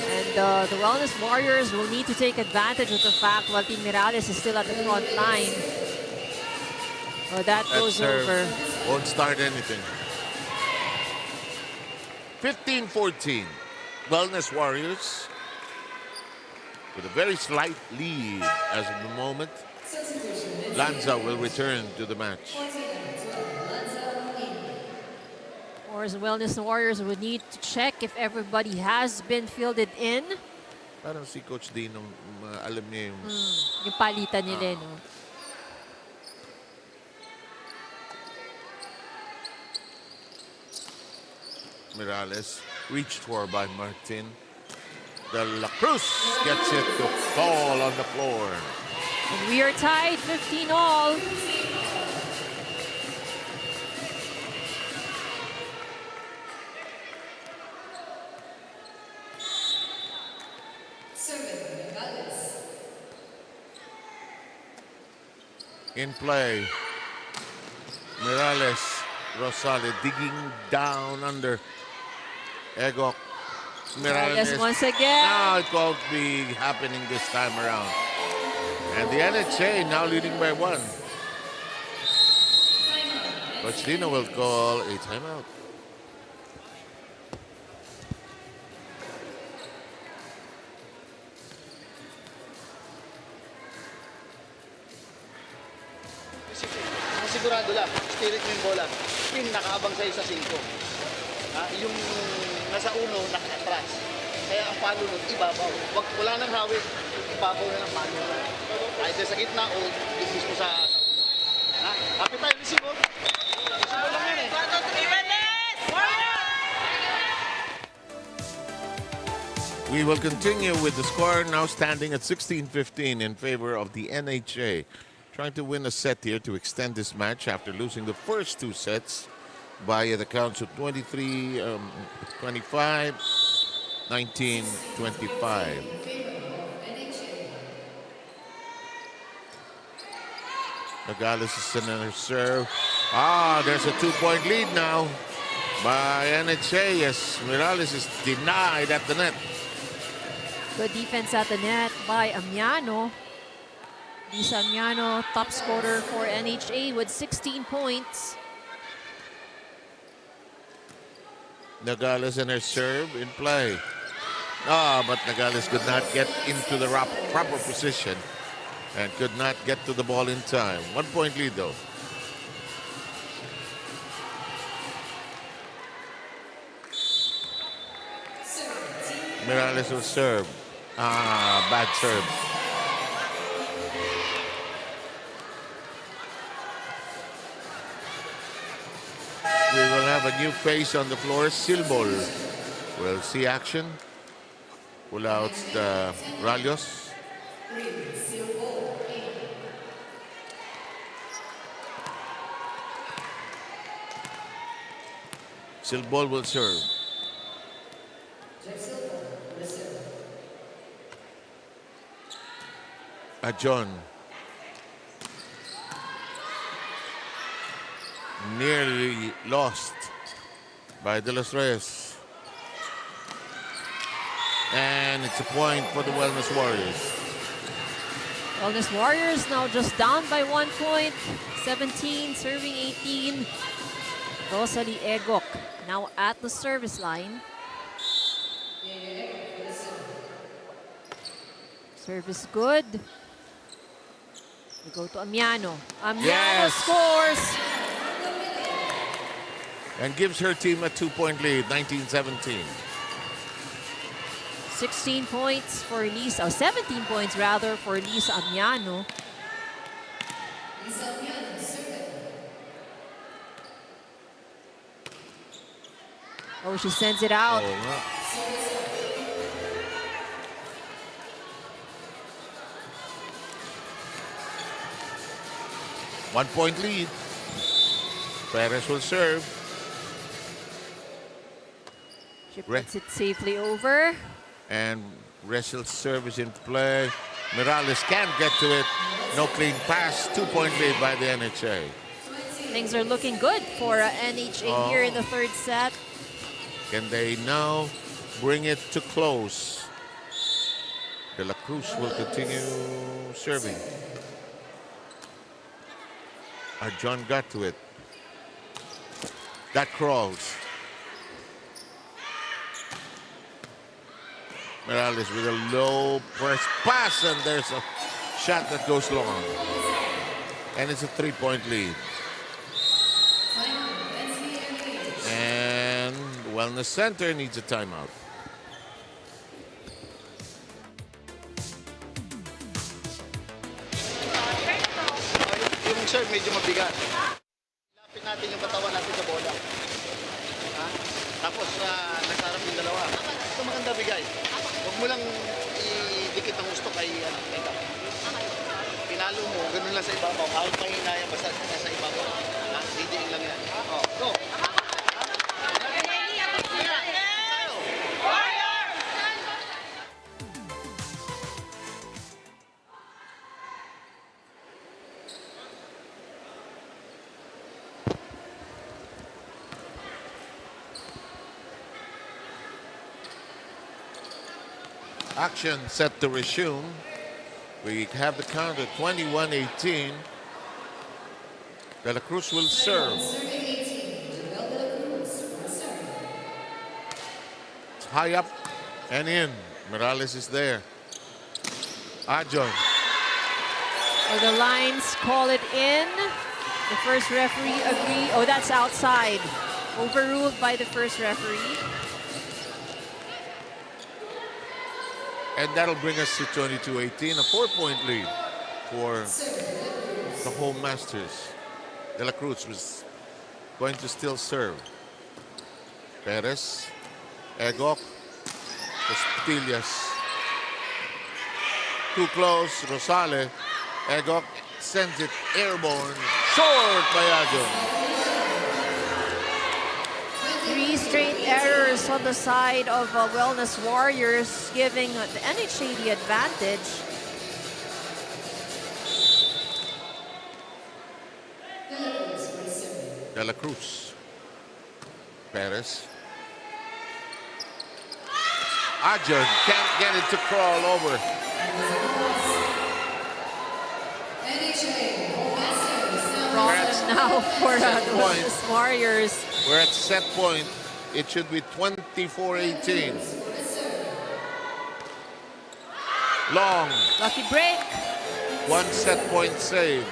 And the Wellness Warriors will need to take advantage of the fact while Team Mirales is still at the front line. Oh, that goes serve over. won't start anything. 15-14. Wellness Warriors with a very slight lead as of the moment. Lanza will return to the match. Or as Wellness Warriors would need to check if everybody has been fielded in. Parang si Coach Dino, alam niya yung... Yung palitan nila, no? Morales reached for by Martin. De La Cruz gets it to fall on the floor. And we are tied 15 all. In play, Morales, Rosales digging down under Egok. Morales once again. Now it won't be happening this time around. And the NHA now leading by 1. Coach Dino will call a timeout. Sigurado lang, spirit mo yung bola. Pin, nakaabang sa'yo sa 5. Yung nasa uno, naka-atras. Kaya ang palo nun, ibabaw. Wala nang hawik, ibabaw na ng palo. Either sa gitna o yung mismo sa uno. Kapit tayo, resibo. Resibo lang yan eh. We will continue with the score now standing at 16-15 in favor of the NHA. Trying to win a set here to extend this match after losing the first 2 sets by the counts of 23-25, 19-25. Nogales is in her serve. There's a 2-point lead now by NHA. Yes, Morales is denied at the net. Good defense at the net by Amiano. Lisa Amiano, top scorer for NHA with 16 points. Nogales and her serve in play. But Nogales could not get into the proper position and could not get to the ball in time. 1-point lead though. Morales will serve. Bad serve. We will have a new face on the floor. Silbol will see action. Pull out Ralios. Silbol will serve. John. Nearly lost by De Los Reyes. And it's a point for the Wellness Warriors. Wellness Warriors now just down by 1 point. 17, serving 18. Rosalie Egok now at the service line. Service good. We go to Amiano. Amiano scores. And gives her team a 2-point lead, 19-17. 16 points for Lisa, 17 points rather for Lisa Amiano. Oh, she sends it out. One-point lead. Perez will serve. She puts it safely over. And Ressel's service in play. Morales can't get to it. No clean pass. 2-point lead by the NHA. Things are looking good for NHA here in the third set. Can they now bring it to close? De La Cruz will continue serving. John got to it. That crawls. Morales with a low press pass, and there's a shot that goes long. And it's a 3-point lead. And Wellness Center needs a timeout. Yung serve medyo mabigat. Lapit natin yung katawan natin sa bola. Ha? Tapos nagkarap yung dalawa. Ito maganda bigay. Huwag mo lang idikit ang gusto kay Paco. Pinalo mo, ganun lang sa ibabaw. Kahit mahinayang basta nasa ibabaw. Ha? Didiin lang yan. Oh, go! Action set to resume. We have the count at 21-18. De La Cruz will serve. It's high up and in. Morales is there. Ajon. Well, the lines call it in. The first referee agree. Oh, that's outside. Overruled by the first referee. And that'll bring us to 22-18, a 4-point lead for the home masters. De La Cruz was going to still serve. Perez, Egok, Castillas. Too close, Rosales. Egok sends it airborne. Short by Ajon. 3 straight errors on the side of Wellness Warriors, giving the NHA the advantage. De La Cruz. Perez. Ajon can't get it to crawl over. Problems now for the Wellness Warriors. We're at set point. It should be 24-18. Long. Lucky break. 1 set point save.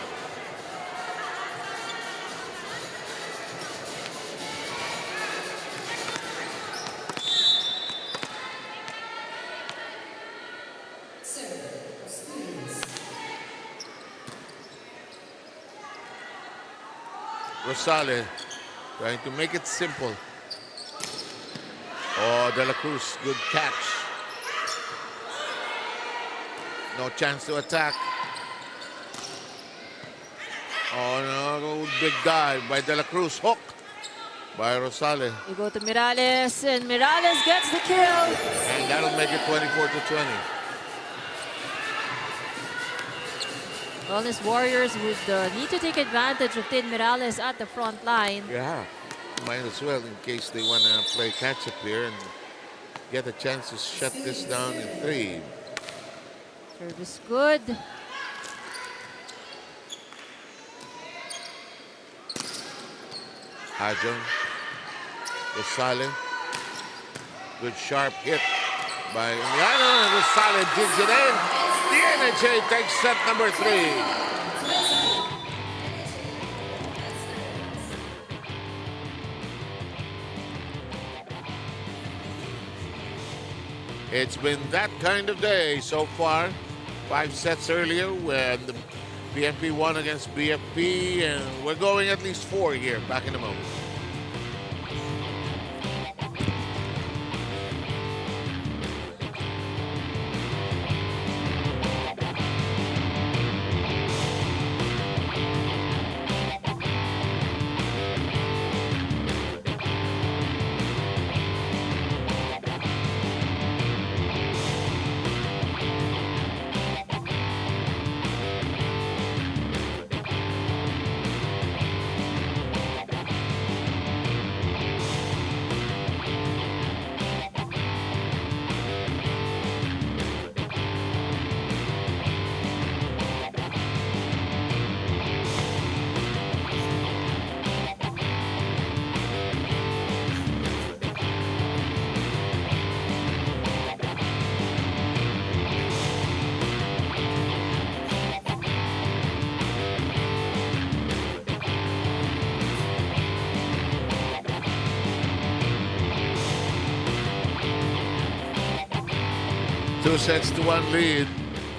Rosales trying to make it simple. Oh, De La Cruz, good catch. No chance to attack. Oh no, big dive by De La Cruz. Hook by Rosales. You go to Morales, and Morales gets the kill. And that'll make it 24-20. Wellness Warriors would need to take advantage of Tin Morales at the front line. Yeah, might as well in case they want to play catch-up here and get a chance to shut this down in 3. Service good. Ajon. Rosales. Good sharp hit by Emiliano. Rosales digs it in. The NHA takes set number 3. It's been that kind of day so far. 5 sets earlier when the BFP won against BFP, and we're going at least 4 here. Back in a moment. 2-1 lead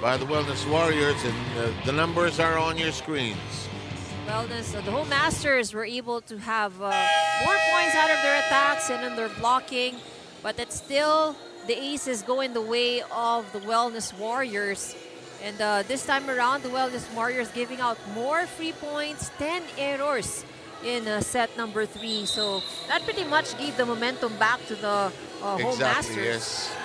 by the Wellness Warriors, and the numbers are on your screens. Wellness, the whole Masters were able to have more points out of their attacks and in their blocking, but it's still the aces going the way of the Wellness Warriors. And this time around, the Wellness Warriors giving out more free points, 10 errors in set number 3. So that pretty much gave the momentum back to the whole Masters. Yes.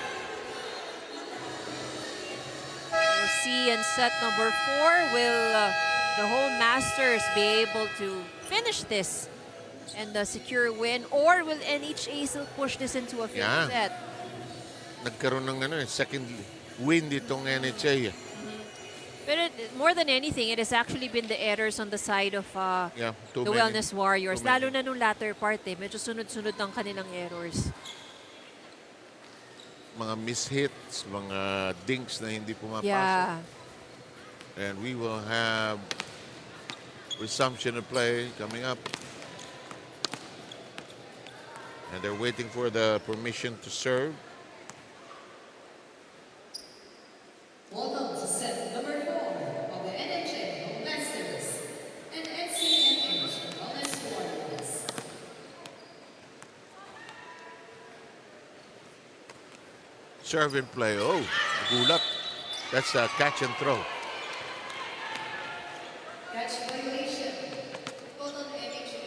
We'll see in set number 4, will the whole Masters be able to finish this and secure a win, or will NHA still push this into a fifth set? Nagkaroon ng second win ditong NHA. But more than anything, it has actually been the errors on the side of the Wellness Warriors. Lalo na nung latter part, medyo sunod-sunod ang kanilang errors. Mga mishits, mga dinks na hindi pumapasok. Yeah. And we will have resumption of play coming up. And they're waiting for the permission to serve. Welcome to set number 4 of the NHA Masters and NCMH Wellness Warriors. Serve and play. Oh, gulat. That's a catch and throw. Catch violation. Both on the NHA.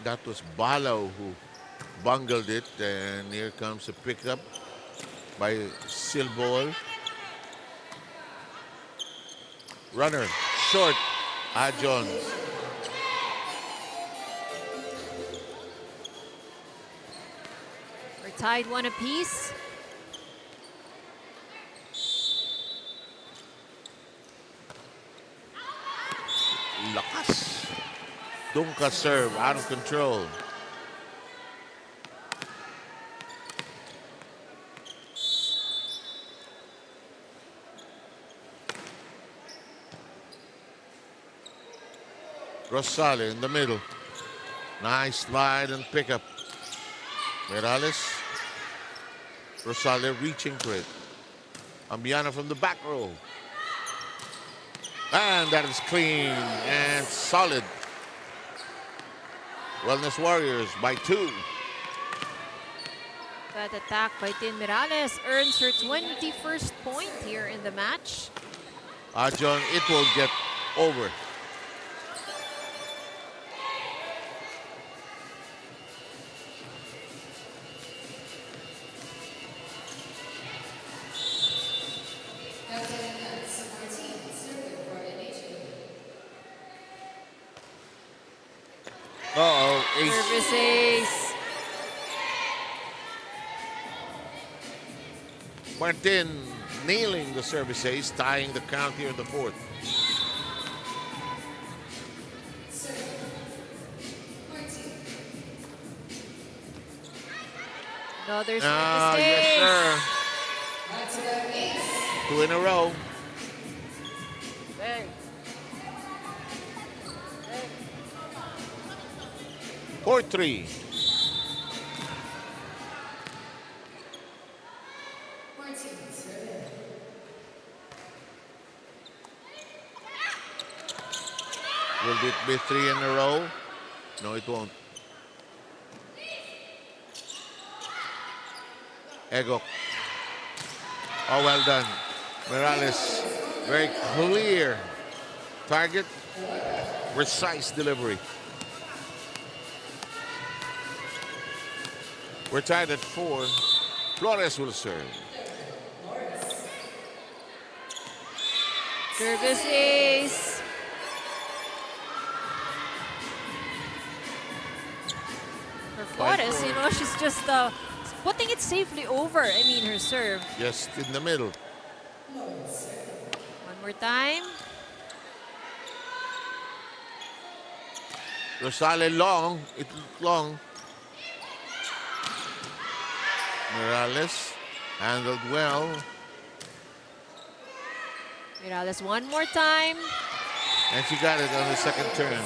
That was Balaw who bungled it, and here comes a pickup by Silbol. Runner, short, Jones. We're tied 1 apiece. Lakas. Dunka serve, out of control. Rosale in the middle. Nice slide and pickup. Morales. Rosale reaching for it. Ambiana from the back row. And that is clean and solid. Wellness Warriors by 2. That attack by Tin Morales earns her 21st point here in the match. John, it will get over. Ace. Service ace. Martin nailing the service ace, tying the count here in the 4th. Another service yes, ace. sir. 2 in a row. 4-3. Will it be 3 in a row? No, it won't. Ego. Oh, well done. Morales, very clear target, precise delivery. We're tied at 4. Flores will serve. Service ace. For Flores, you know, she's just putting it safely over. I mean, her serve. Just in the middle. One more time. Rosale long. It looked long. Morales handled well. Mirales one more time. And she got it on the second turn.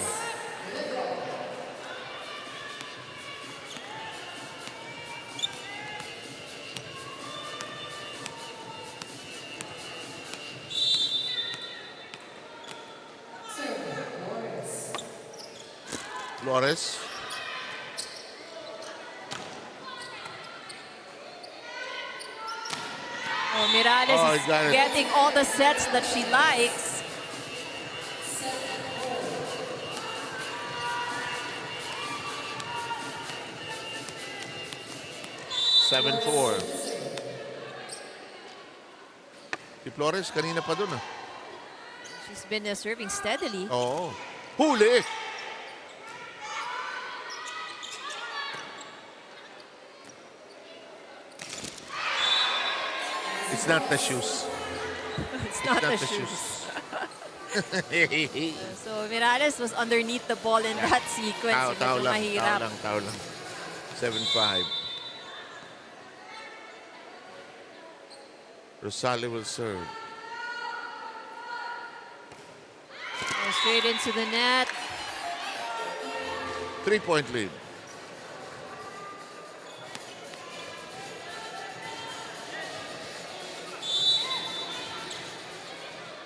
Flores. Oh, Mirales Oh, is he got it. getting all the sets that she likes. Seven, 4. Si Flores, kanina pa dun ah. She's been serving steadily. Oo. Huli! It's not the shoes. It's not the shoes. So Mirales was underneath the ball in that sequence. Tao Medyo lang, mahirap. tao lang. 7-5. Rosales will serve. Oh, straight into the net. 3-point lead.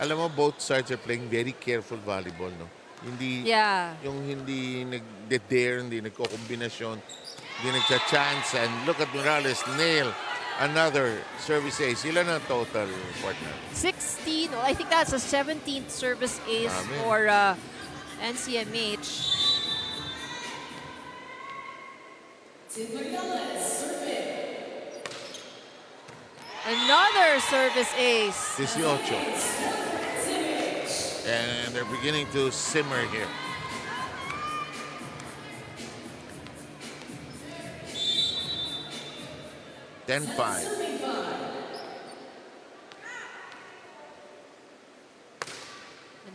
Alam mo, both sides are playing very careful volleyball, no? Hindi, Yeah. yung hindi nag-dare, hindi nagko-kombinasyon, hindi nagcha-chance. And look at Morales, nail another service ace. Ilan ang total, partner? 16. Well, I think that's a 17th service ace Dami. for NCMH. Another service ace. 18. And they're beginning to simmer here. Then 5.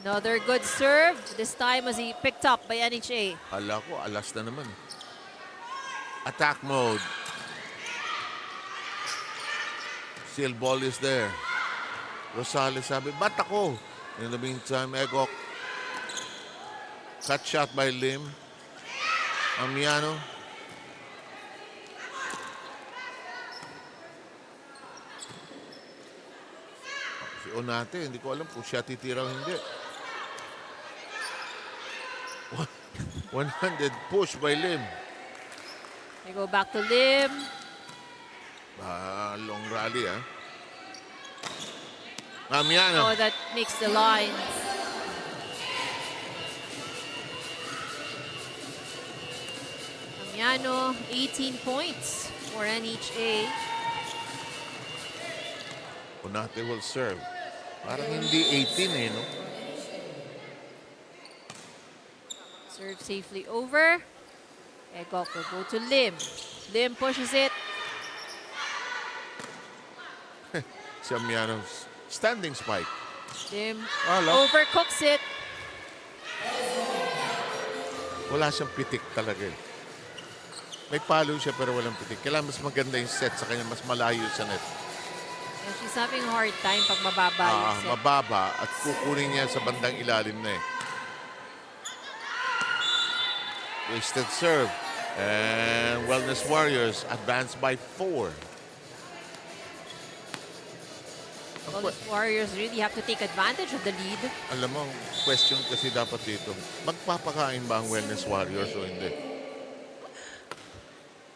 Another good serve. This time was he picked up by NHA. Hala ko, alas na naman. Attack mode. Still ball is there. Rosales sabi, ba't ako? In the meantime, Egok. Cut shot by Lim. Amiano. Si Onate, hindi ko alam kung siya titira o hindi. 100 push by Lim. They go back to Lim. Long rally, ah. Amiano. Oh, that makes the line. Amiano, 18 points for NHA. Onate will serve. Parang hindi 18 eh, no? Serve safely over. Egok will go to Lim. Lim pushes it. Si Amiano's standing spike. Lim Wala. overcooks it. Wala siyang pitik talaga eh. May palo siya pero walang pitik. Kailangan mas maganda yung set sa kanya, mas malayo sa net. And she's having a hard time pag mababa yung set. Mababa at kukunin niya sa bandang ilalim na eh. Wasted serve. And Wellness Warriors advance by 4. Well, the Warriors really have to take advantage of the lead. Alam mo, question kasi dapat dito. Magpapakain ba ang Wellness Warriors o hindi?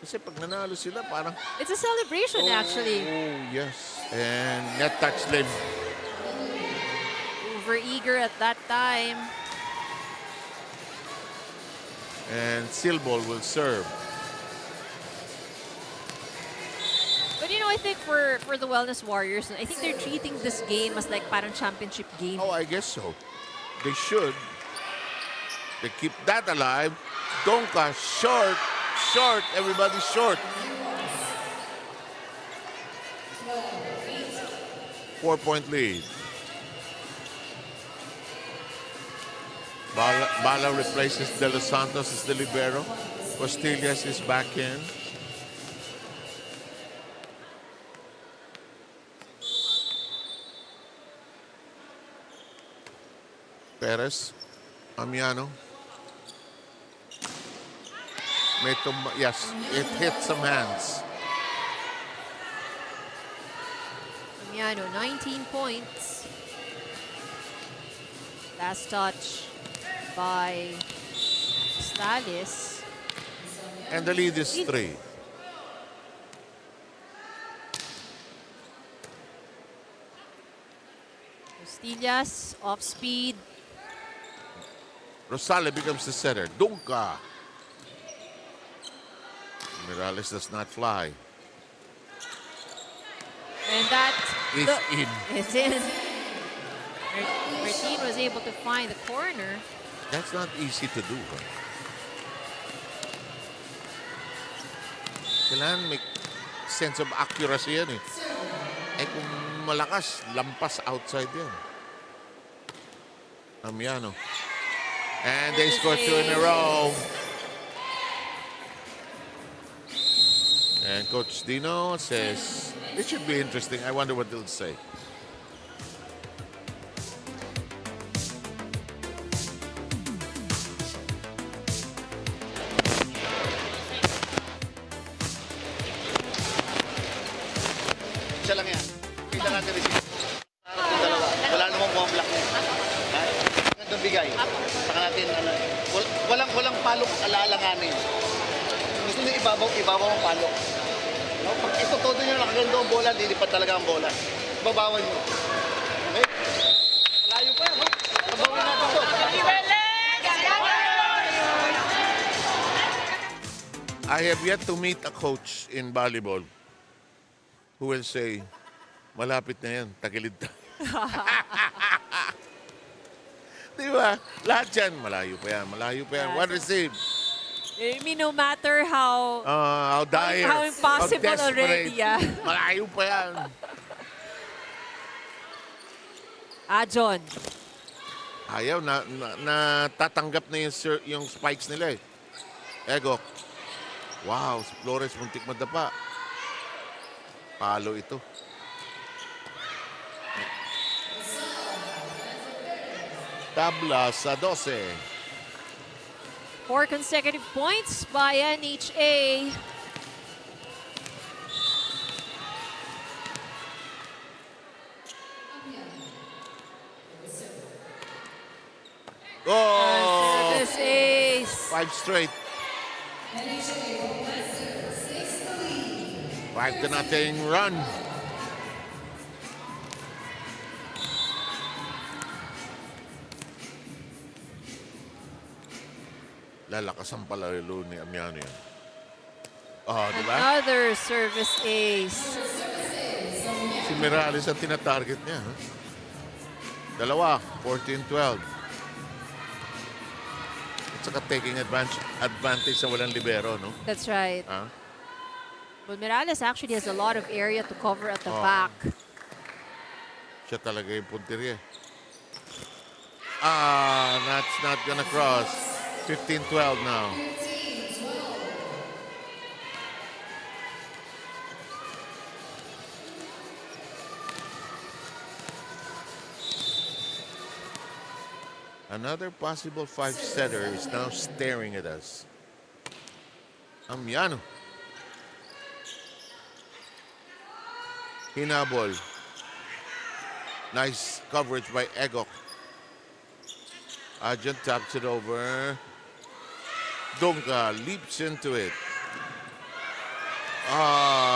Kasi pag nanalo sila, parang... It's a celebration, actually. Oh, yes. And net touch Lim. Over-eager at that time. And Silbol will serve. But you know, I think for the Wellness Warriors, I think they're treating this game as like parang championship game. Oh, I guess so. They should. They keep that alive. Donka, short, short. Everybody's short. 4-point lead. Bala replaces De Los Santos as the libero. Costillas is back in. Perez. Amiano. Yes, it hit some hands. Amiano, 19 points. Last touch by Stalis. And the lead is 3. Costillas, off speed. Rosales becomes the setter. Dunka. Morales does not fly. And that Is in. is in. Martin was able to find the corner. That's not easy to do. Huh? Kailangan may sense of accuracy yan eh. Eh kung malakas, lampas outside yan. Amiano. And they score 2 in a row. And Coach Dino says, it should be interesting. I wonder what they'll say. Isa lang yan. Kita natin receipt. Harap yung dalawa. Wala namang bumablock na. Ha? Gandang bigay. Saka natin, walang palok alaalanganin. Gusto niyo ibabaw ang palok. No? Pag ito todo nyo nakaganda ang bola, lilipat talaga ang bola. Babawan nyo. Okay? Malayo pa yan, no? Babawan natin ito. I have yet to meet a coach in volleyball who will say, malapit na yan, tagilid na. Di ba? Lahat yan, malayo pa yan, malayo pa yan. One receive. I mean, no matter how Dire, how impossible how desperate. already, yeah. Malayo pa yan. John. Ayaw, natatanggap na yung spikes nila eh. Ego. Wow, si Flores muntik madapa. Palo ito. Tabla sa 12. 4 consecutive points by NHA. Oh! Service ace. 5 straight. 5-0 run. Lalakas ang palalo ni Amiano yan. Oh, di ba? Another service ace. Si Morales ang tinatarget niya. Huh? Dalawa, 14-12. At saka taking advantage sa walang libero, no? That's right. Huh? But Morales actually has a lot of area to cover at the back. Siya talaga yung punteriya. That's not gonna cross. 15-12 now. Another possible 5-setter is now staring at us. Amiano. Hinabol. Nice coverage by Egok. Argent taps it over. Donka leaps into it.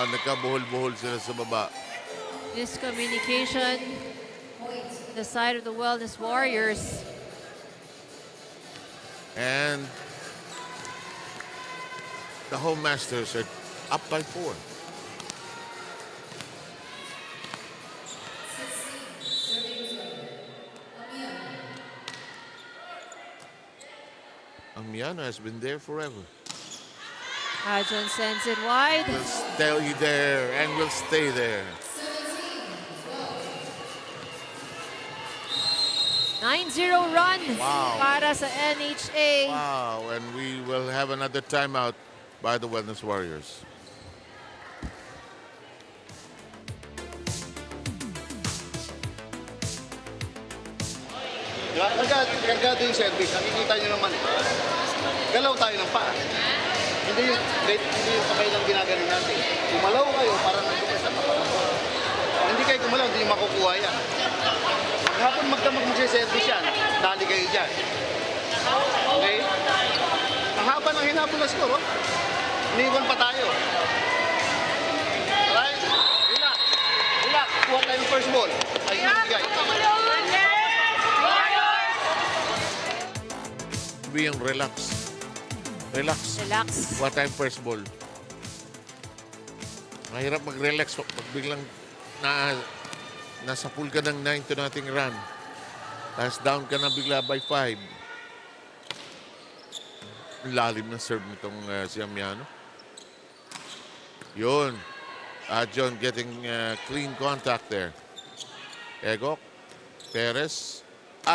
Nagkabuhol-buhol sila sa baba. Miscommunication. The side of the Wellness Warriors. And the home masters are up by 4. Amiano has been there forever. John sends it wide. Will stay there and will stay there. 9-0 run Wow. para sa NHA. Wow, and we will have another timeout by the Wellness Warriors. Di ba? Kargado yung service. Nakikita nyo naman. Galaw tayo ng paa. Hindi yung kamay lang ginagano natin. Gumalaw kayo para nandun sa paa. Hindi kayo gumalaw, hindi makukuha yan. Hapon magdamag magsiservice yan. Dali kayo dyan. Okay? Ang haba ng hinapon na score, oh. Iniwan pa tayo. Alright? Relax. Relax. Kuha tayo ng first ball. Ay, bigay. Being relax. Relax. Relax. Kuha tayong first ball. Mahirap mag-relax pag biglang nasa pool ka ng 9-0 run. Tapos down ka na bigla by 5. Lalim na serve nitong si Amiano. Yun. John getting clean contact there. Egok. Perez.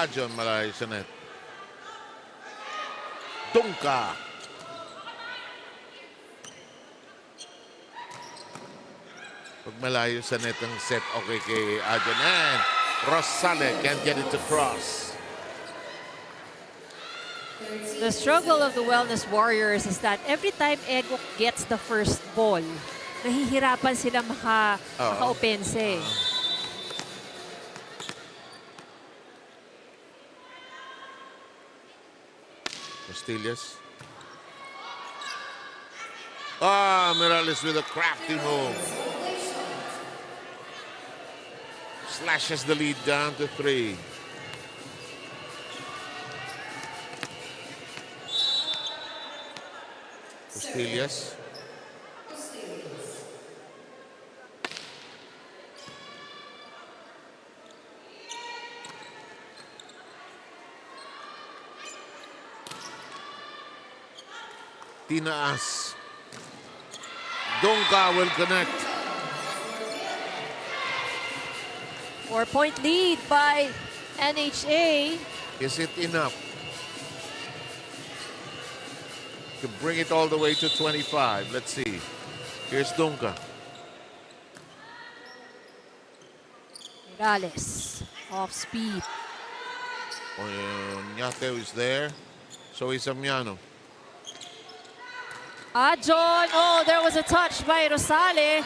John malayo sa net. Tungka. Pag malayo sa net ang set, okay kay John. And Rosale can't get it to cross. The struggle of the Wellness Warriors is that every time Egok gets the first ball, nahihirapan sila maka-opense. Castillas. Morales with a crafty move. Slashes the lead down to 3. Castillas. Tinaas. Donka will connect. 4-point lead by NHA. Is it enough to bring it all the way to 25? Let's see. Here's Donka. Morales, off speed. Nyate is there. So is Amiano. John. Oh, there was a touch by Rosale.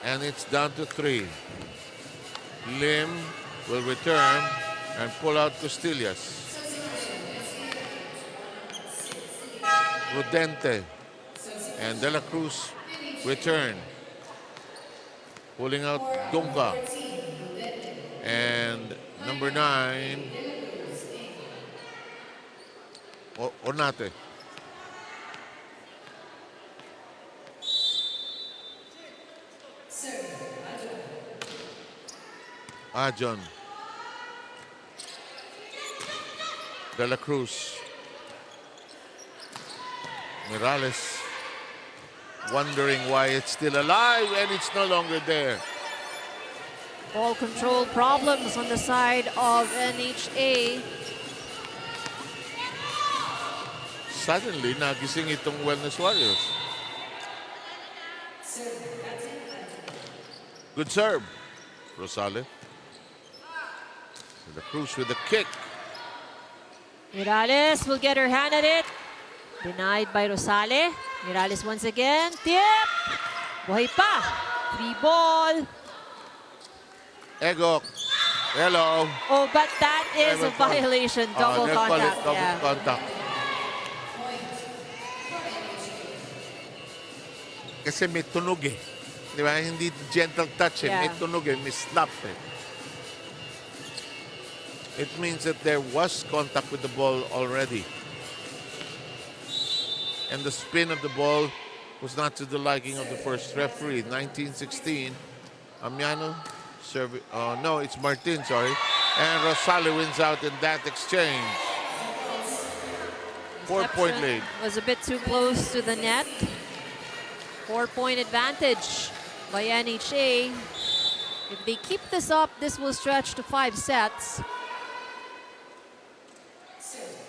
And it's down to 3. Lim will return and pull out Castillas. Prudente and De La Cruz return. Pulling out Dunga. And number 9, Ornate. John. De La Cruz. Morales wondering why it's still alive and it's no longer there. Ball control problems on the side of NHA. Suddenly, nagising itong Wellness Warriors. Good serve. Rosale. The Cruz with the kick. Morales will get her hand at it. Denied by Rosale. Morales once again. Tip! Buhay pa. 3 ball. Egok. Hello. Oh, but that is a violation. Double they'll call it contact. double Yeah. contact. Kasi may tunog eh. Di ba? Hindi gentle touch eh. Yeah. May tunog eh. May slap eh. It means that there was contact with the ball already. And the spin of the ball was not to the liking of the first referee. 1916. Amiano serve. Oh, no, it's Martin, sorry. And Rosale wins out in that exchange. 4-point lead. Was a bit too close to the net. 4-point advantage by NHA. If they keep this up, this will stretch to 5 sets.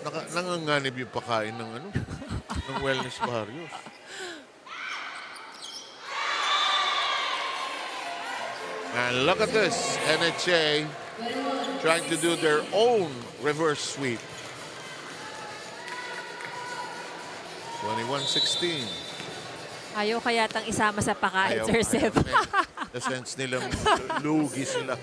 Nanganganib yung pakain ng ano? ng Wellness Warriors. And look at this. NHA trying to do their own reverse sweep. 21-16. Ayaw kayatang isama sa pakain, Sir Seb. The sense nilang lugi sila.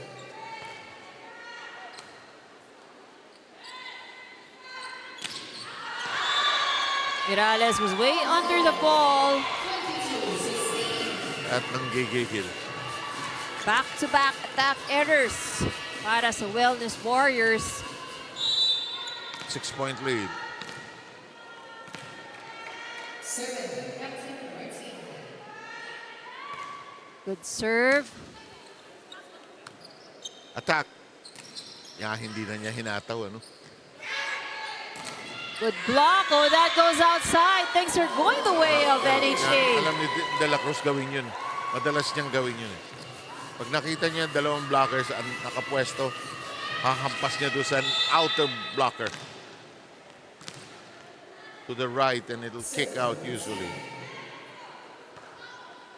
Mirales was way under the ball. At nanggigigil. Back-to-back attack errors para sa Wellness Warriors. 6-point lead. Good serve. Attack. Hindi na niya hinataw, ano? Good block. Oh, that goes outside. Things are going the way of NHA. Alam ni De La Cruz gawin yun. Madalas niyang gawin yun. Pag nakita niya dalawang blockers ang nakapwesto, hahampas niya doon sa outer blocker. To the right and it'll kick out usually.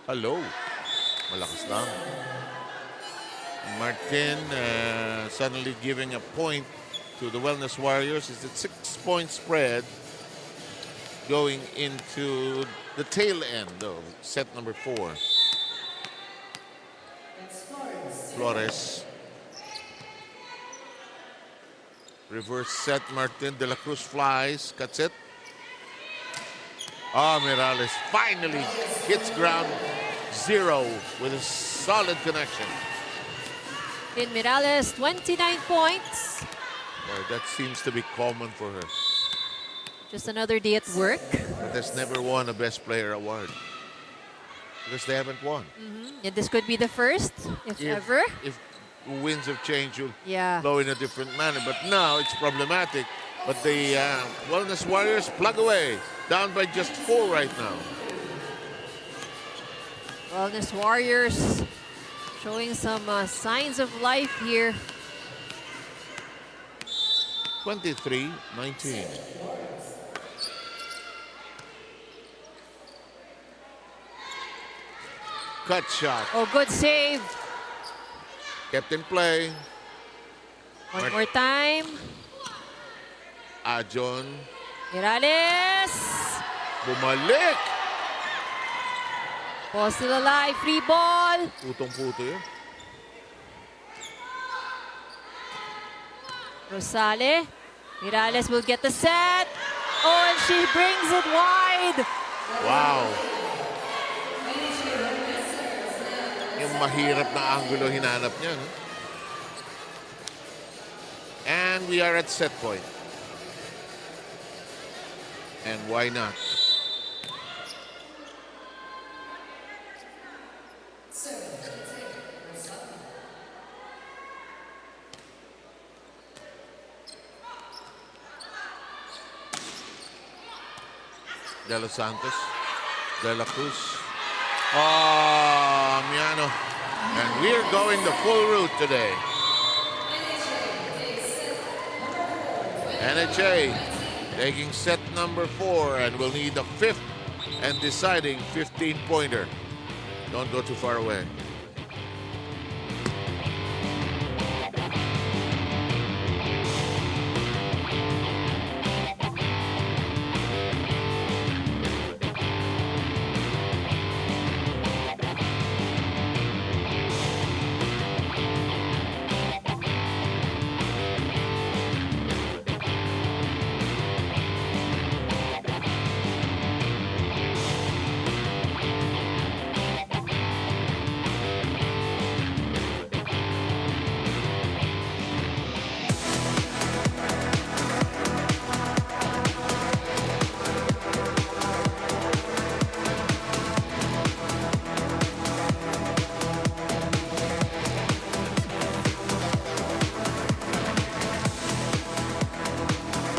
Hello. Malakas lang. Martin suddenly giving a point to the Wellness Warriors. It's a 6-point spread going into the tail end of set number 4. Flores. Reverse set, Martin. De La Cruz flies, cuts it. Mirales finally hits ground zero with a solid connection. In Mirales, 29 points. That seems to be common for her. Just another day at work. But has never won a Best Player award. Because they haven't won. And this could be the first, if ever. If winds of change will Yeah. flow in a different manner. But now it's problematic. But the Wellness Warriors plug away. Down by just 4 right now. Wellness Warriors showing some signs of life here. 23-19. Cut shot. Oh, good save. Kept in play. One more time. Ajon. Mirales. Bumalik. Ball still alive. Free ball. Putong-puto yun. Rosale. Mirales will get the set. Oh, and she brings it wide. Wow. Yung mahirap na angulo hinanap niya. No? And we are at set point. And why not? De Los Santos, De La Cruz. Miano. And we're going the full route today. NHA taking set number 4 and will need a 5th and deciding 15-pointer. Don't go too far away.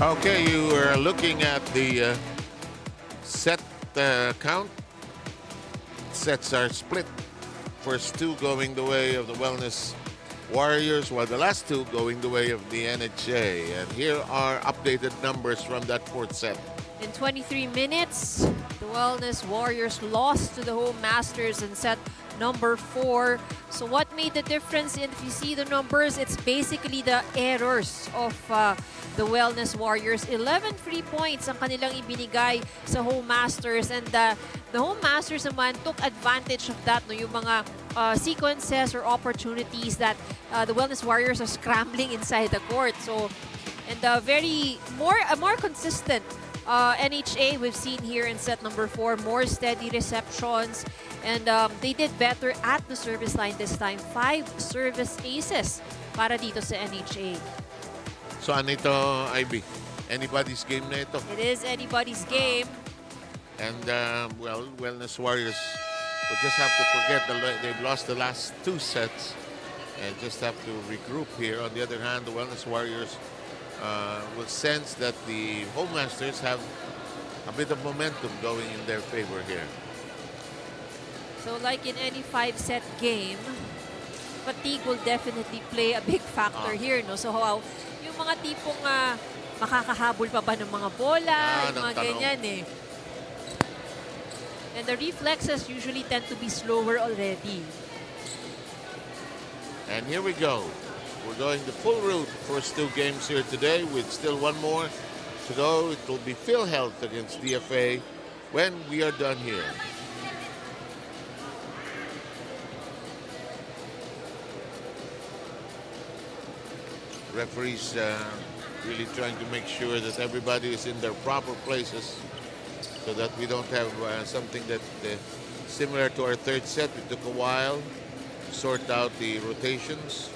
Okay, you are looking at the set count. Sets are split. First 2 going the way of the Wellness Warriors, while the last 2 going the way of the NHA. And here are updated numbers from that 4th set. In 23 minutes, the Wellness Warriors lost to the home Masters in set number 4. So what made the difference? And if you see the numbers, it's basically the errors of the Wellness Warriors. 11 free points ang kanilang ibinigay sa Home Masters, and the Home Masters naman took advantage of that, no, yung mga sequences or opportunities that the Wellness Warriors are scrambling inside the court. So, and a more consistent NHA we've seen here in set number 4, more steady receptions, and they did better at the service line this time. 5 service aces para dito sa NHA. So ano ito, Ivy? Anybody's game na ito. It is anybody's game. And, well, Wellness Warriors will just have to forget they've lost the last 2 sets and just have to regroup here. On the other hand, the Wellness Warriors will sense that the Home Masters have a bit of momentum going in their favor here. So like in any 5-set game, fatigue will definitely play a big factor here, no? So yung mga tipong makakahabol pa ba ng mga bola, yung mga ganyan eh. And the reflexes usually tend to be slower already. And here we go. We're going the full route. First 2 games here today with still 1 more to go. It will be PhilHealth against DFA when we are done here. Referees really trying to make sure that everybody is in their proper places so that we don't have something that similar to our 3rd set. It took a while to sort out the rotations.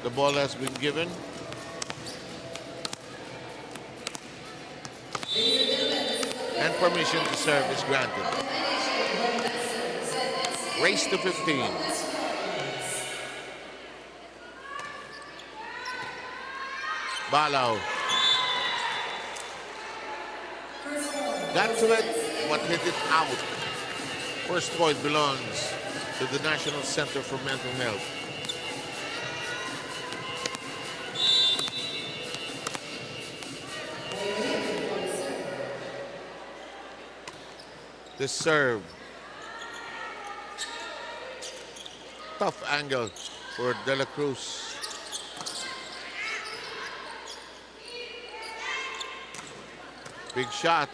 The ball has been given. And permission to serve is granted. Race to 15. Balaw. Got to it, but hit it out. First point belongs to the National Center for Mental Health. The serve. Tough angle for De La Cruz. Big shot.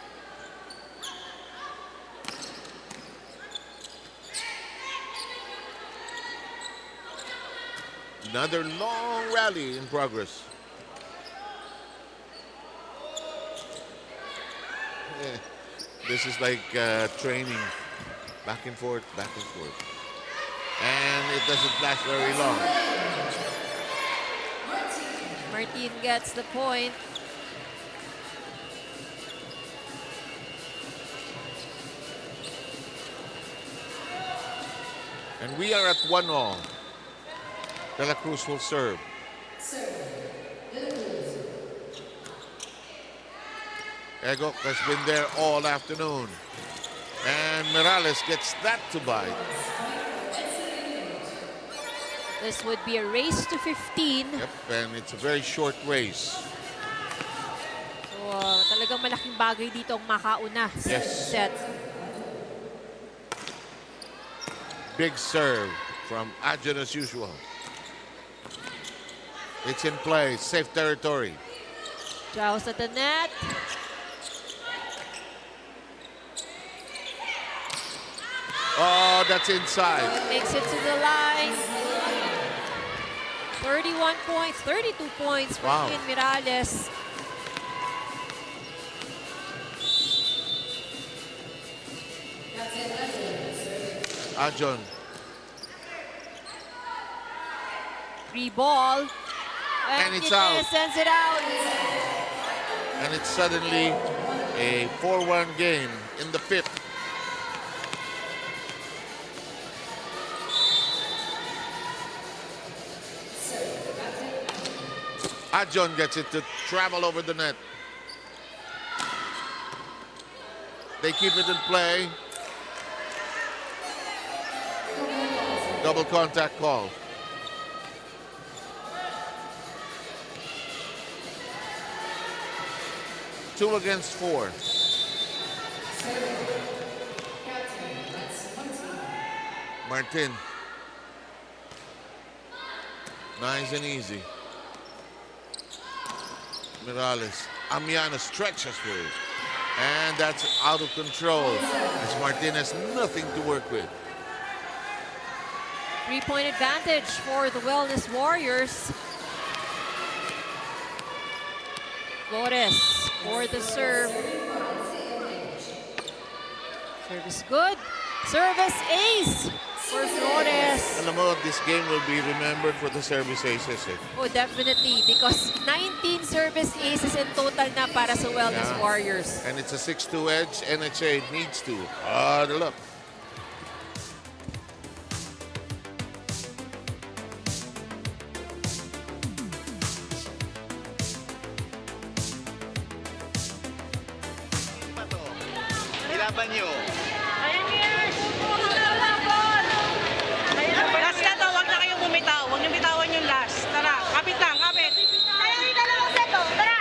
Another long rally in progress. This is like training. Back and forth, back and forth. And it doesn't last very long. Martin gets the point. And we are at 1-all. De La Cruz will serve. Egok has been there all afternoon. And Morales gets that to bite. This would be a race to 15. Yep, and it's a very short race. So, talagang malaking bagay dito ang makauna sa Yes. set. Big serve from Adjan as usual. It's in play, safe territory. Joust at the net. Oh, that's inside. It makes it to the line. 31 points, 32 points for Wow. Ian Mirales. Adjan. Free ball. And it's out. Sends it out. And it's suddenly a 4-1 game in the 5th. Adjan gets it to travel over the net. They keep it in play. Double contact call. 2 against 4. Martin. Nice and easy. Morales. Amiana stretches for it. And that's out of control as Martin has nothing to work with. 3-point advantage for the Wellness Warriors. Flores for the serve. Service good. Service ace for Flores. Alam mo, this game will be remembered for the service aces. Oh, definitely. Because 19 service aces in total na para sa Wellness Yeah. Warriors. And it's a 6-2 edge. NHA needs to. Hard luck. Ilaban nyo. Last na to, huwag na kayong bumitaw. Huwag niyong bitawan yung last. Tara, kapit lang, kapit. Kaya yung dalawang set, oh. Tara!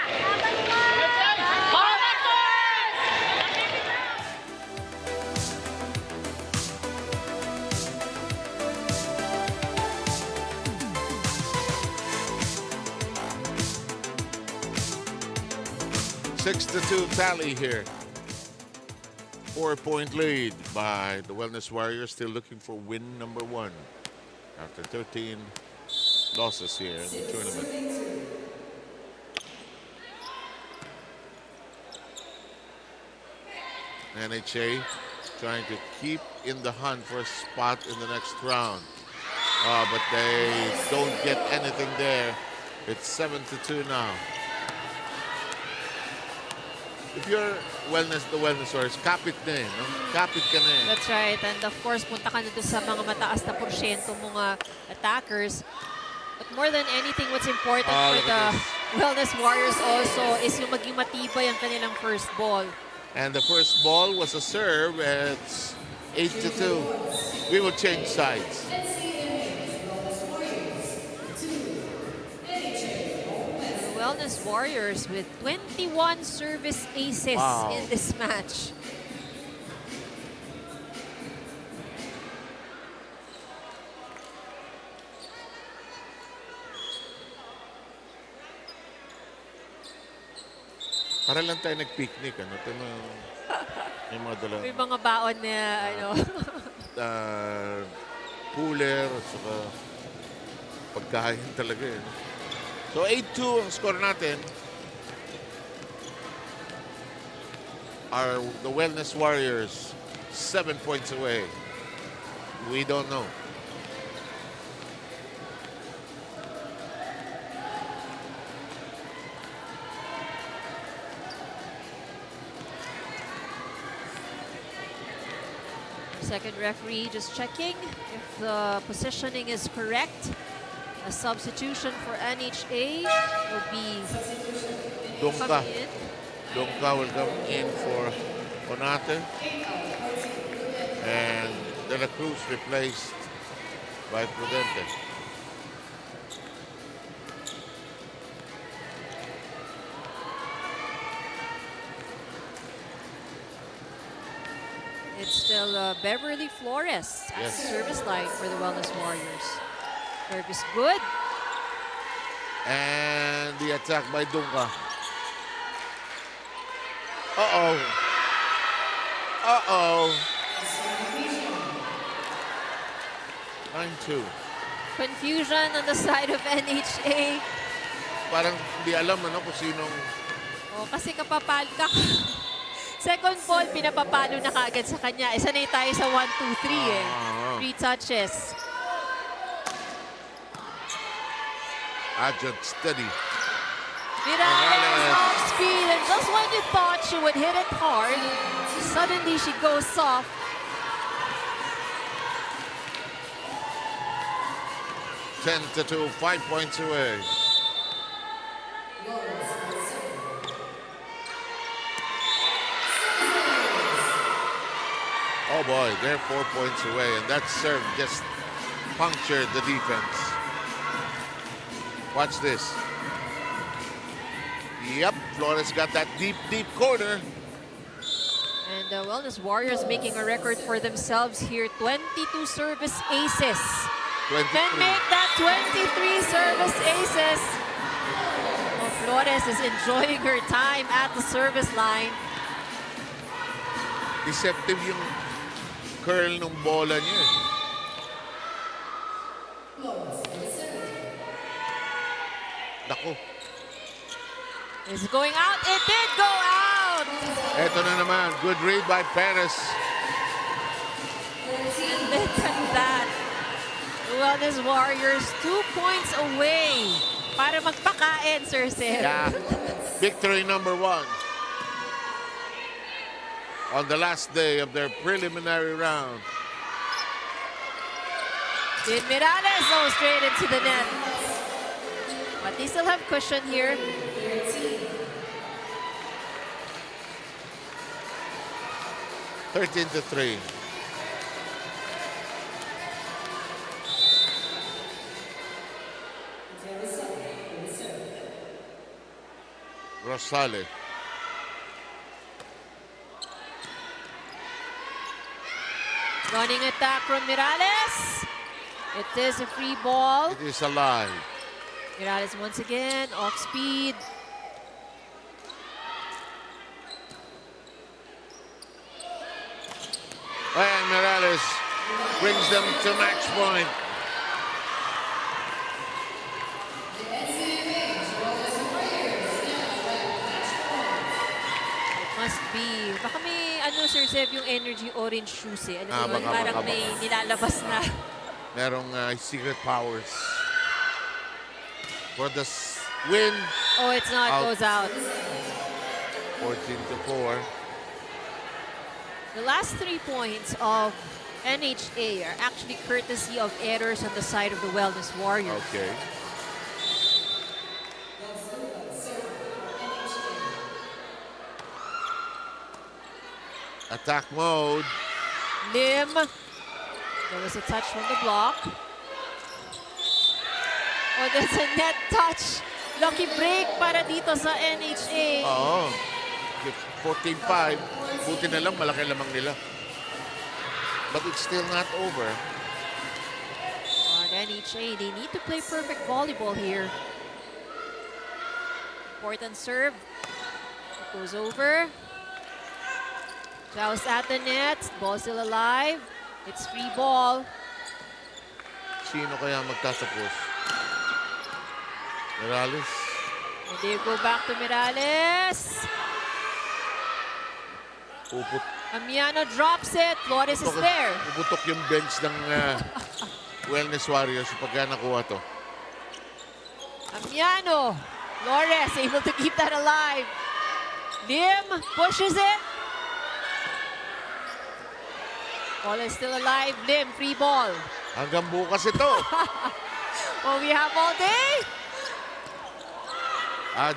Six to 2 tally here. 4-point lead by the Wellness Warriors, still looking for win number 1 after 13 losses here in the tournament. NHA trying to keep in the hunt for a spot in the next round. But they don't get anything there. It's 7 to 2 now. If you're the Wellness Warriors, kapit na eh. No? Kapit ka na eh. That's right. And of course, punta ka na doon sa mga mataas na porsyento mga attackers. But more than anything, what's important for look the at this. Wellness Warriors also is yung maging matibay ang kanilang first ball. And the first ball was a serve. It's 8 to 2. We will change sides. Wellness Warriors with 21 service aces Wow. in this match. Para lang tayo nag-picnic. Ano? Ito yung mga dala. May mga baon na ano. Cooler at saka pagkain talaga eh. So 8-2 ang score natin. Are the Wellness Warriors 7 points away? We don't know. Second referee just checking if the positioning is correct. A substitution for NHA will be Dongka. coming in. Dongka will come in for Konate. And De La Cruz replaced by Prudente. It's still Beverly Flores at Yes. the service line for the Wellness Warriors. Service good. And the attack by Dongka. Uh-oh. Uh-oh. 9-2. Confusion on the side of NHA. Parang hindi alam ano kung sinong... Oh, kasi kapapal ka. Second ball, pinapapalo na kaagad sa kanya. Sanay tayo sa 1, 2, 3 eh. 3 touches. Adjunct steady. Miralles off speed, and just when you thought she would hit it hard, suddenly she goes soft. Ten to 2, 5 points away. Oh boy, they're 4 points away, and that serve just punctured the defense. Watch this. Yep, Flores got that deep corner. And the Wellness Warriors making a record for themselves here. 22 service aces. 23. Can make that 23 service aces. Well, Flores is enjoying her time at the service line. Deceptive yung curl ng bola niya. Naku. Is it going out? It did go out! Eto na naman. Good read by Perez. And look at that. The Wellness Warriors 2 points away para magpakain, Sir Sir. Yeah. Victory number 1. On the last day of their preliminary round. Did Mirales go straight into the net? But they still have cushion here. 13-3. Rosales. Running attack from Mirales. It is a free ball. It is alive. Mirales once again, off speed. And Morales brings them to match point. Must be. Baka may, Sir Seb, yung energy orange shoes eh. Alam mo yun, baka, parang baka. may nilalabas na. Merong secret powers. For the win, Oh, it's not. Out. Goes out. 14-4. The last 3 points of NHA are actually courtesy of errors on the side of the Wellness Warriors. Okay. Attack mode. Lim. There was a touch from the block. Oh, there's a net touch. Lucky break para dito sa NHA. Oo. 14-5. Buti na lang, malaki lamang nila. But it's still not over. On NHA, they need to play perfect volleyball here. Important serve. It goes over. Joust at the net. Ball still alive. It's free ball. Sino kaya magtatapos? Morales. And they go back to Mirales. Uput. Amiano drops it. Flores is there. Puputok yung bench ng Wellness Warriors pagka nakuha to. Amiano. Flores able to keep that alive. Lim pushes it. Ball is still alive. Lim, free ball. Hanggang bukas ito. Well, we have all day.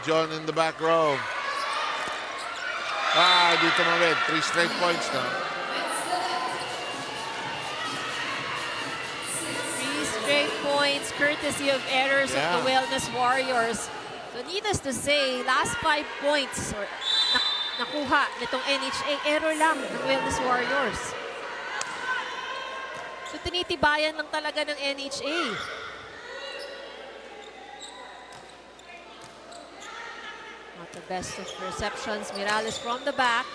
John in the back row. Dito mawid. 3 straight points na. 3 straight points courtesy of errors of the Wellness Warriors. So needless to say, last 5 points nakuha nitong NHA. Error lang ng Wellness Warriors. So tinitibayan lang talaga ng NHA. Not the best of receptions. Mirales from the back.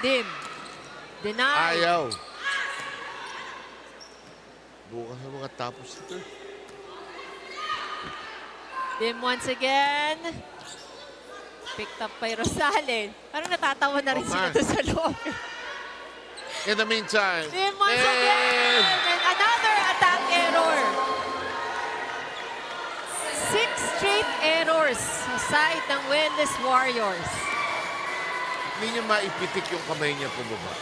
Dim. Deny. Ayaw. Bukas na mga tapos ito. Dim once again. Picked up by Rosales. Parang natatawa na rin sila doon sa loob. In the meantime. Dim once again. And another attack error. 6 straight errors sa side ng Wellness Warriors. Hindi niya maipitik yung kamay niya pababa.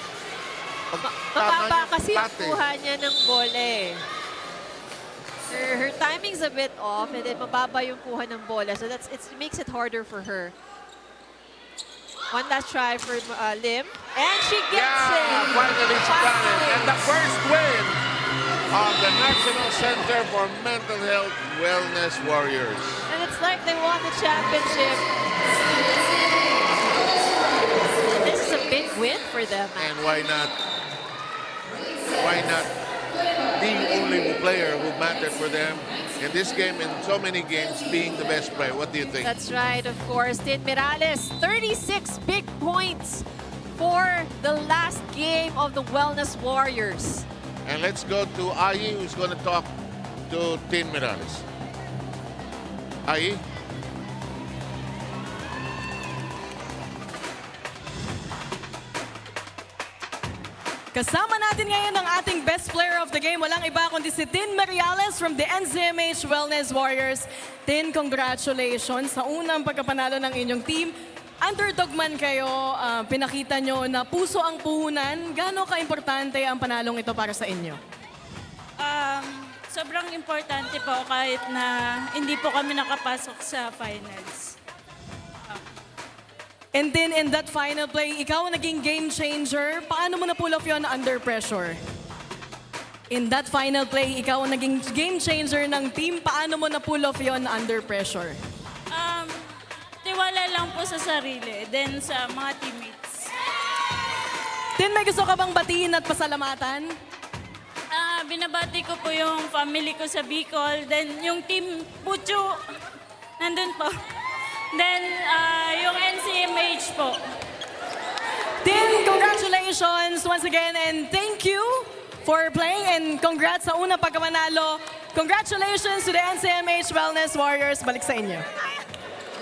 Mababa kasi yung kuha niya ng bola eh. Her timing's a bit off and then mababa yung kuha ng bola. So it makes it harder for her. One last try for Lim. And she gets it! Finally she got it. And the first win of the National Center for Mental Health Wellness Warriors. And it's like they won the championship. This is a big win for them. And why not the only player who mattered for them in this game and so many games being the best player? What do you think? That's right, of course. Tin Mirales, 36 big points for the last game of the Wellness Warriors. And let's go to Ai, who's going to talk to Tin Mirales. Ai? Kasama natin ngayon ang ating best player of the game. Walang iba kundi si Tin Mariales from the NCMH Wellness Warriors. Tin, congratulations sa unang pagkapanalo ng inyong team. Underdog man kayo, pinakita nyo na puso ang puhunan. Gaano ka-importante ang panalong ito para sa inyo? Sobrang importante po kahit na hindi po kami nakapasok sa finals. And then in that final play, ikaw ang naging game changer. Paano mo na pull off yun under pressure? In that final play, ikaw ang naging game changer ng team. Paano mo na pull off yun under pressure? Tiwala lang po sa sarili, then sa mga teammates. Tin, may gusto ka bang batiin at pasalamatan? Binabati ko po yung family ko sa Bicol, then yung team Pucho, nandun po. Then yung NCMH po. Tin, congratulations once again and thank you for playing and congrats sa unang pagkamanalo. Congratulations to the NCMH Wellness Warriors. Balik sa inyo.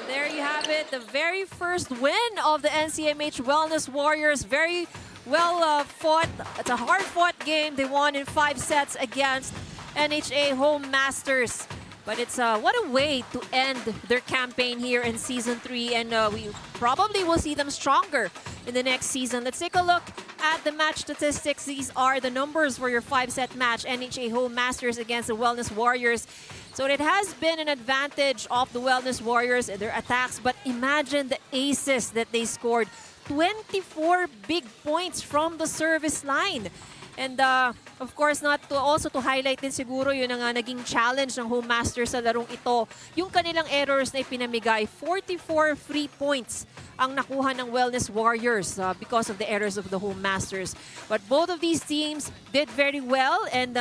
There you have it, the very first win of the NCMH Wellness Warriors. Very well fought. It's a hard-fought game. They won in 5 sets against NHA Home Masters. But it's what a way to end their campaign here in Season 3. And we probably will see them stronger in the next season. Let's take a look at the match statistics. These are the numbers for your 5-set match. NHA Home Masters against the Wellness Warriors. So it has been an advantage of the Wellness Warriors and their attacks. But imagine the aces that they scored. 24 big points from the service line. And of course, also to highlight din siguro yun ang naging challenge ng Home Masters sa larong ito. Yung kanilang errors na ipinamigay, 44 free points ang nakuha ng Wellness Warriors because of the errors of the Home Masters. But both of these teams did very well and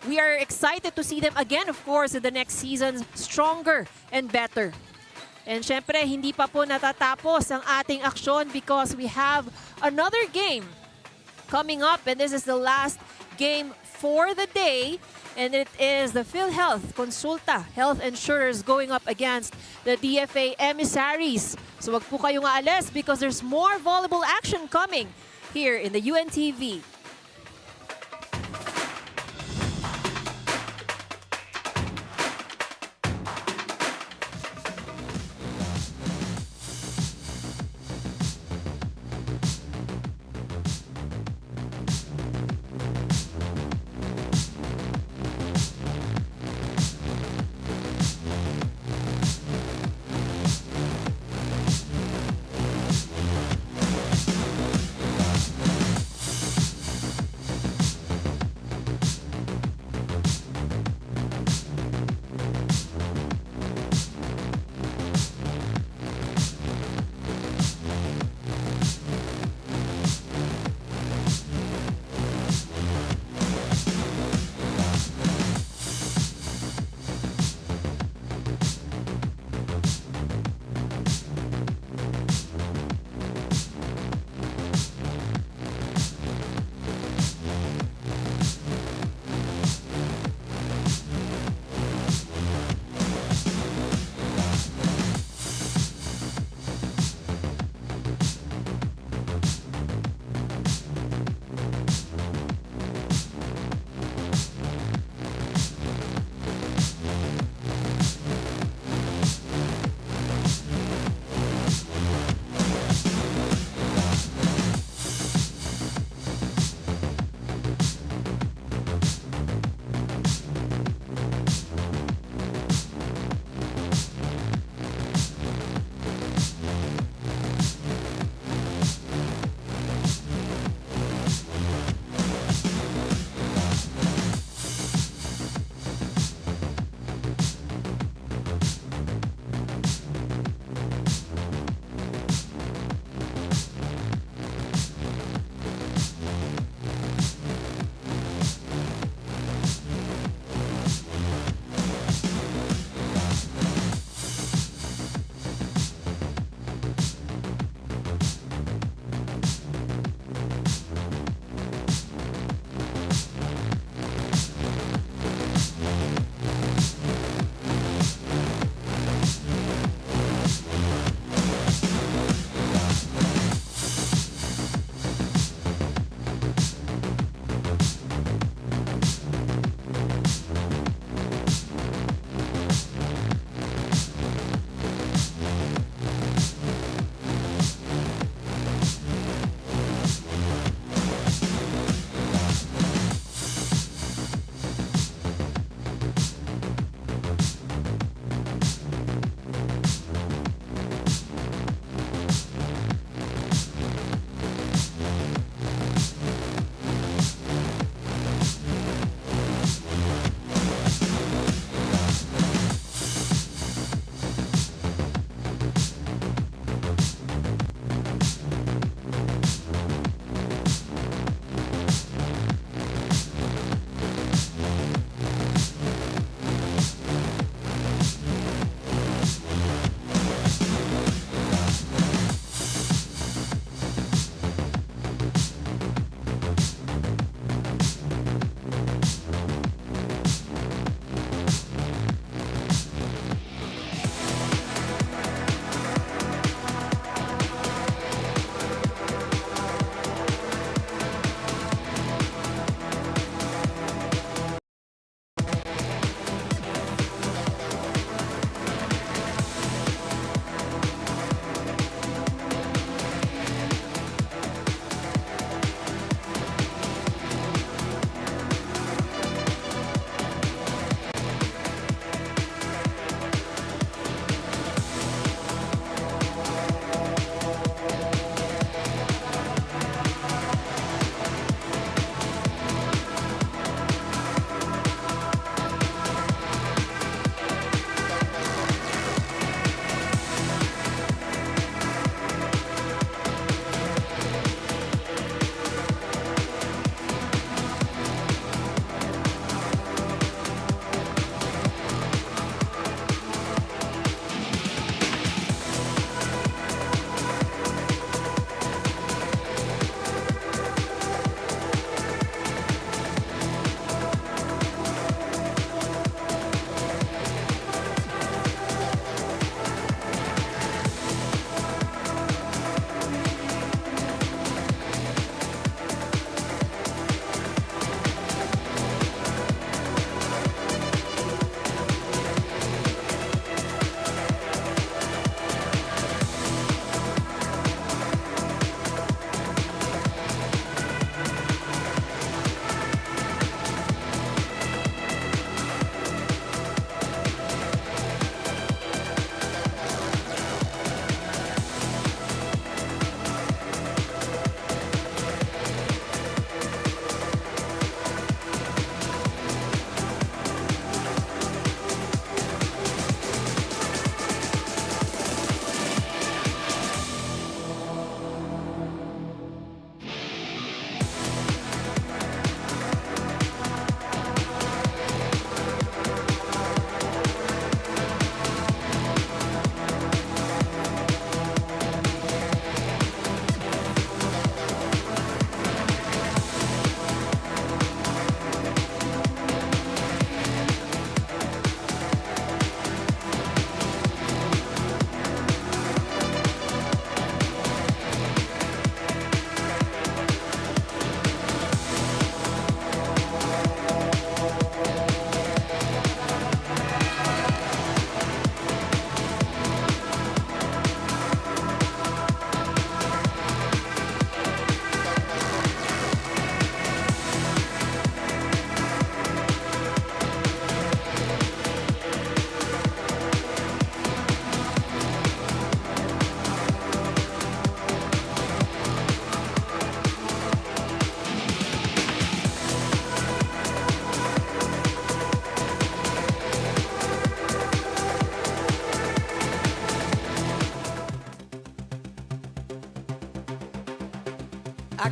we are excited to see them again, of course, in the next season, stronger and better. And syempre, hindi pa po natatapos ang ating aksyon because we have another game coming up, and this is the last game for the day, and it is the PhilHealth Konsulta Health Insurers going up against the DFA Emissaries. So wag po kayong aalis because there's more volleyball action coming here in the UNTV.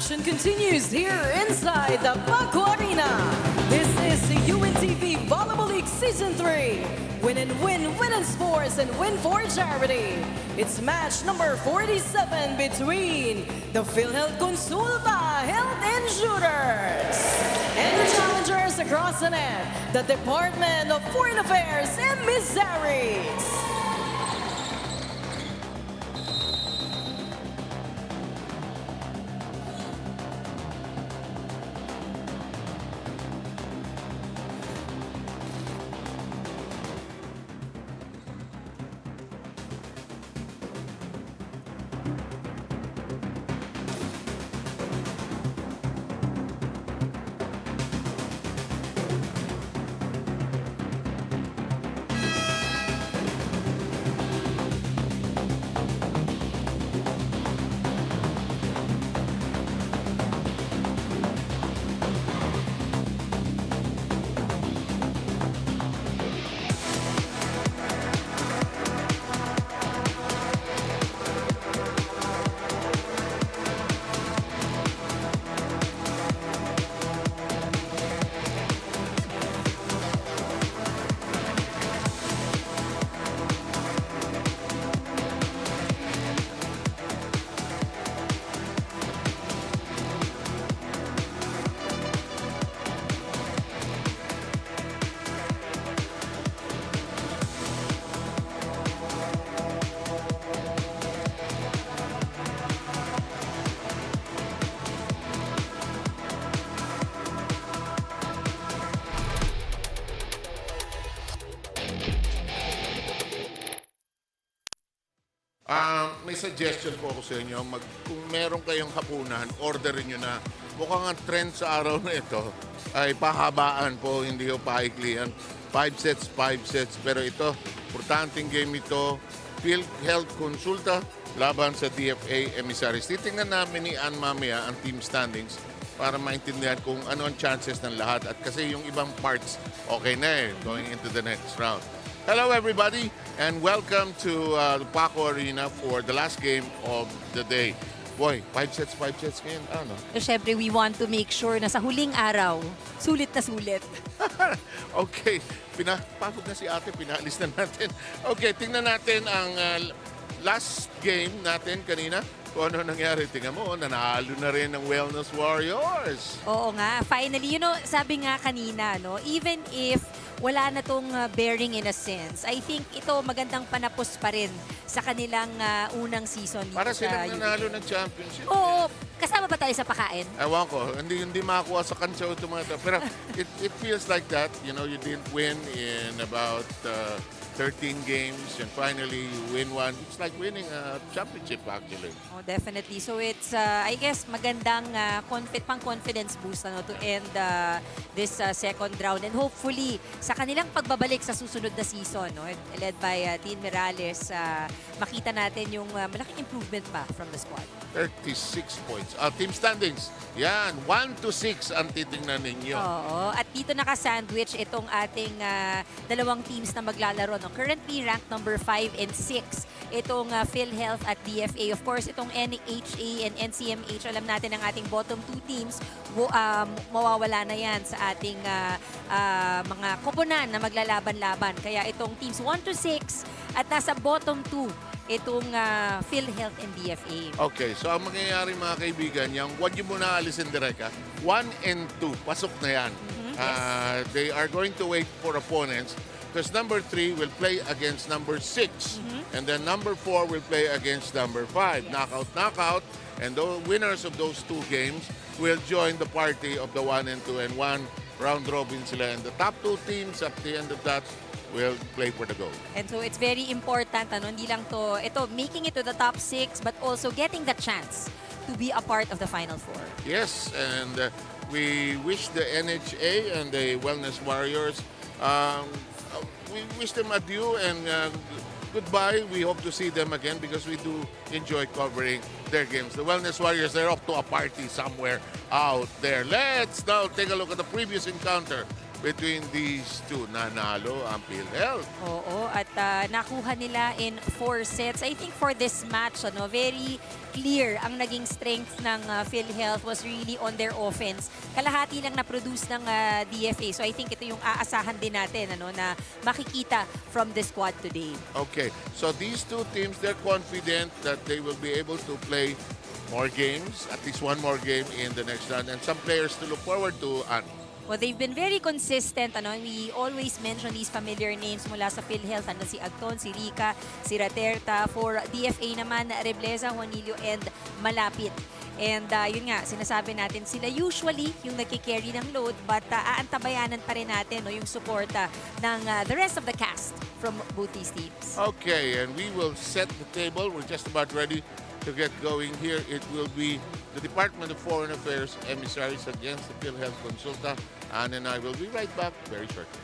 action continues here inside the Paco Arena. This is the UNTV Volleyball League Season 3. Win and win, win in sports, and win for charity. It's match number 47 between the PhilHealth Konsulta Health Insurers and the challengers across the net, the Department of Foreign Affairs Emissaries. May suggestion po ako sa inyo. Kung meron kayong hapunan, orderin nyo na. Mukhang ang trend sa araw na ito ay pahabaan po, hindi po paiklian. 5 sets. Pero ito, importanteng game ito. PhilHealth Konsulta laban sa DFA Emissaries. Titingnan namin ni Ann mamaya ang team standings para maintindihan kung ano ang chances ng lahat. At kasi yung ibang parts, okay na going into the next round. Hello everybody and welcome to the Paco Arena for the last game of the day. Boy, 5 sets ngayon. Ano? Siyempre, we want to make sure na sa huling araw, sulit na sulit. Okay, pagod na si ate, pinalis na natin. Okay, tingnan natin ang last game natin kanina. Kung ano nangyari, tingnan mo, nanalo na rin ng Wellness Warriors. Oo nga, finally, sabi nga kanina, even if wala na tong bearing in a sense, I think ito magandang panapos pa rin sa kanilang unang season dito Para sa silang nanalo ng championship. Oo, kasama ba tayo sa pakain? Ewan ko, hindi makakuha sa kantsa ito mga ito. Pero it feels like that, you didn't win in about 13 games and finally you win one. It's like winning a championship actually. Oh, definitely. So it's, I guess, magandang pang-confidence boost to end this second round. And hopefully, sa kanilang pagbabalik sa susunod na season, led by Dean Morales, makita natin yung malaking improvement pa from the squad. 36 points. Team standings, yan, 1-6 ang titingnan ninyo. Oo. At dito naka-sandwich itong ating dalawang teams na maglalaro. Currently ranked number 5 and 6. Itong PhilHealth at DFA. Of course, itong NHA and NCMH. Alam natin ang ating bottom 2 teams. Mawawala na yan sa ating mga koponan na maglalaban-laban. Kaya itong teams 1-6 at nasa bottom 2 itong PhilHealth and DFA. Okay, so ang mangyayari mga kaibigan, yung huwag nyo muna alisin direka. 1 and 2, pasok na yan. Yes. They are going to wait for opponents because number 3 will play against number 6. And then number 4 will play against number 5. Yes. Knockout. And the winners of those 2 games will join the party of the 1 and 2 and 1 round robin sila. And the top 2 teams at the end of that will play for the gold. And so it's very important, hindi lang making it to the top 6, but also getting the chance to be a part of the Final Four. Yes, and we wish the NHA and the Wellness Warriors, we wish them adieu and goodbye. We hope to see them again because we do enjoy covering their games. The Wellness Warriors, they're off to a party somewhere out there. Let's now take a look at the previous encounter between these two. Nanalo ang PhilHealth. Oo, at nakuha nila in 4 sets. I think for this match, very clear ang naging strength ng PhilHealth was really on their offense. Kalahati lang na-produce ng DFA. So I think ito yung aasahan din natin na makikita from the squad today. Okay, so these two teams, they're confident that they will be able to play more games, at least one more game in the next round, and some players to look forward to. Well, they've been very consistent. We always mention these familiar names mula sa PhilHealth. Si Agton, si Rica, si Raterta. For DFA naman, Rebleza, Juanillo, and Malapit. And yun nga, sinasabi natin sila usually yung nagkikarry ng load, but aantabayanan pa rin natin yung suporta ng the rest of the cast from both these teams. Okay, and we will set the table. We're just about ready to get going here. It will be the Department of Foreign Affairs Emissaries against the PhilHealth Konsulta. Ann and I will be right back very shortly.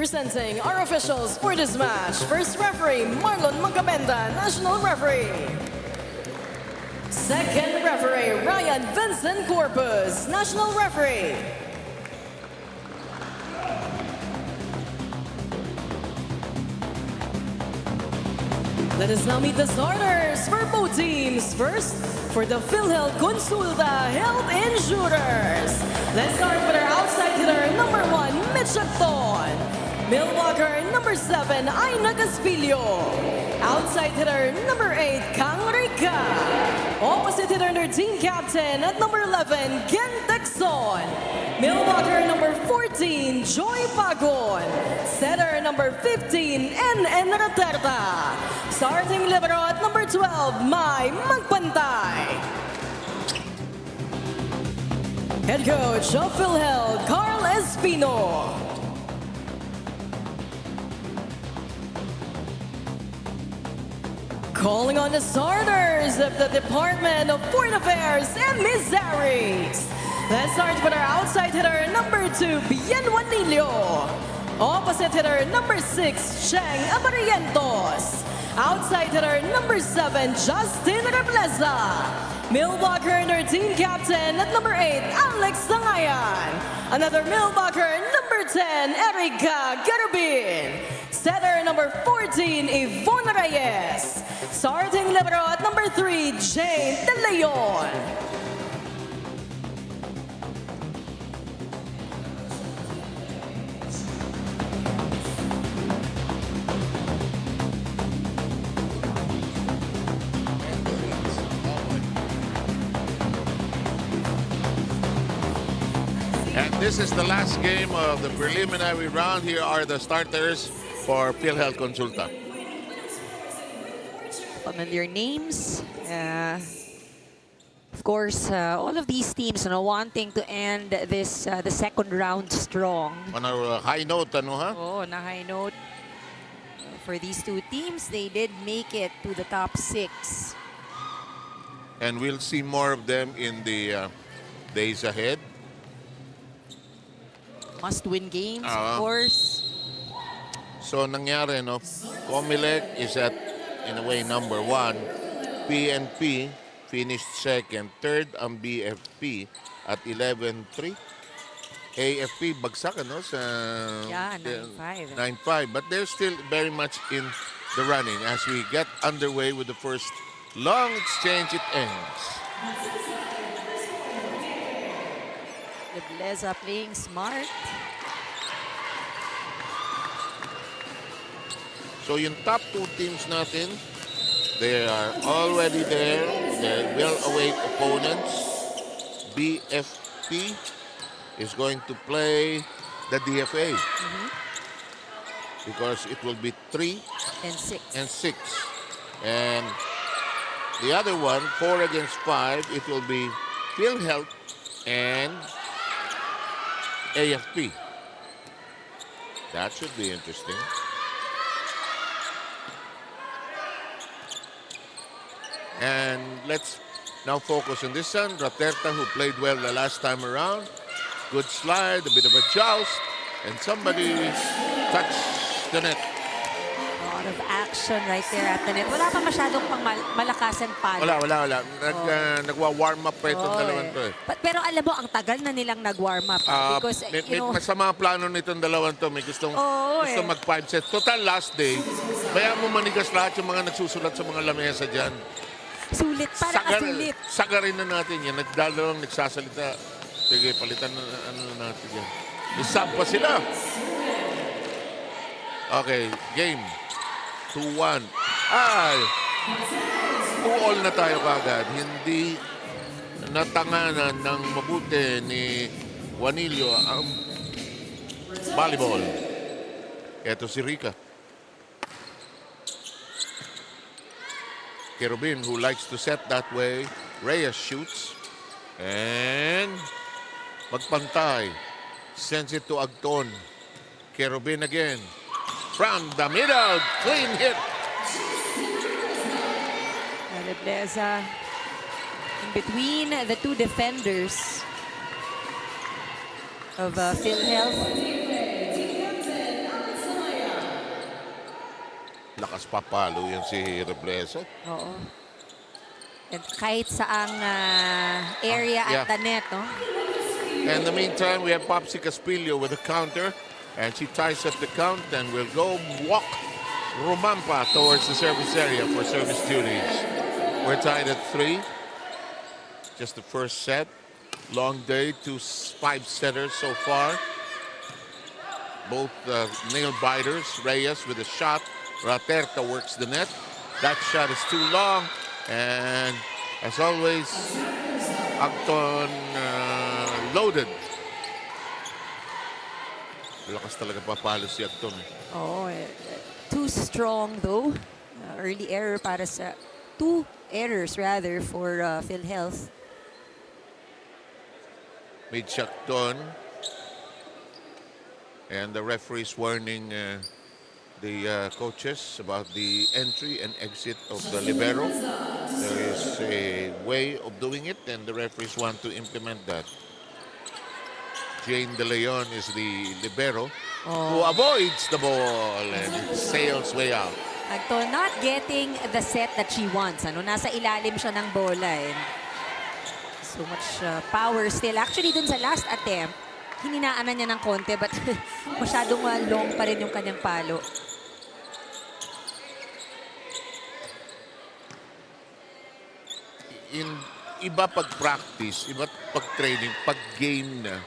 Presenting our officials for this match. First referee, Marlon Magabenda, National Referee. Second referee, Ryan Vincent Corpus, National Referee. Let us now meet the starters for both teams. First, for the PhilHealth Konsulta Health Insurers. Let's start with our outside hitter, number 1, Mitch Acton. Milwaukee, number 7, Aina Caspillo. Outside hitter, number 8, Kang Rica. Opposite hitter, their team captain at number 11, Ken Texon. Milwaukee, number 14, Joy Pagon. Setter, number 15, N.N. Raterta. Starting libero at number 12, Mai Magpantay. Head coach of PhilHealth, Carl Espino. Calling on the starters of the Department of Foreign Affairs, Emissaries. Let's start with our outside hitter, number 2, Bien Juanillo. Opposite hitter, number 6, Cheng Abarientos. Outside hitter, number 7, Justin Rebleza. Milwaukee, their team captain at number 8, Alex Sangayan. Another Milwaukee, number 10, Erica Garabin. Setter number 14, Yvonne Reyes. Starting libero at number 3, Jane De Leon. And this is the last game of the preliminary round. Here are the starters for PhilHealth Konsulta. Familiar names. Of course, all of these teams wanting to end this the second round strong. On a high note, ano ha? Oh, na high note. For these two teams, they did make it to the top 6. And we'll see more of them in the days ahead. Must-win games, of course. So nangyari, no? Comelec is at, in a way, number 1. PNP finished second. Third ang BFP at 11-3. AFP bagsak, ano? Sa, Yeah, 9-5. 9-5. But they're still very much in the running. As we get underway with the first long exchange, it ends. Lebleza playing smart. So yung top 2 teams natin, they are already there. They will await opponents. BFP is going to play the DFA. Because it will be 3 and 6. And the other one, 4 against 5, it will be PhilHealth and AFP. That should be interesting. And let's now focus on this one. Raterta, who played well the last time around. Good slide, a bit of a joust, and somebody touched the net. A lot of action right there at the net. Wala pa masyadong pang malakasan pa. Wala. Nagwa-warm up pa itong dalawang to. Pero alam mo, ang tagal na nilang nag-warm up. Because, may masama plano nitong dalawang to. May gustong mag 5 sets. Total last day. Kaya mo manigas lahat yung mga nagsusulat sa mga lamesa dyan. Sulit, para sulit. Sagarin na natin yan. Nagdalawang nagsasalita. Sige, palitan na natin yan. Isab pa sila. Okay, game. 2-1. Ay! 2-all na tayo kagad. Hindi natanganan ng mabuti ni Juanillo ang volleyball. Ito si Rica. Kerubin, who likes to set that way. Reyes shoots. And magpantay. Sends it to Agton. Kerubin again. From the middle. Clean hit. Lebleza in between the two defenders of PhilHealth. Lakas papalo yan si Reblesa. Oo. And kahit saang area Yeah. at the net, no? In the meantime, we have Popsy Caspillo with a counter. And she ties up the count and will go walk Rumampa towards the service area for service duties. We're tied at 3. Just the first set. Long day, 5 setters so far. Both nail biters. Reyes with a shot. Raterta works the net. That shot is too long. And as always, Acton loaded. Lakas talaga papalo si Acton. Oh, too strong though. Early error para sa 2 errors rather for PhilHealth. Mid-shot Acton. And the referee's warning the coaches about the entry and exit of the libero. There is a way of doing it and the referees want to implement that. Jane De Leon is the libero who avoids the ball and it sails way out. Acton not getting the set that she wants. Ano, nasa ilalim siya ng bola. And so much power still. Actually, dun sa last attempt, hininaan na niya ng konti but masyadong long pa rin yung kanyang palo. Iba pag-practice, iba pag-training, pag-game na.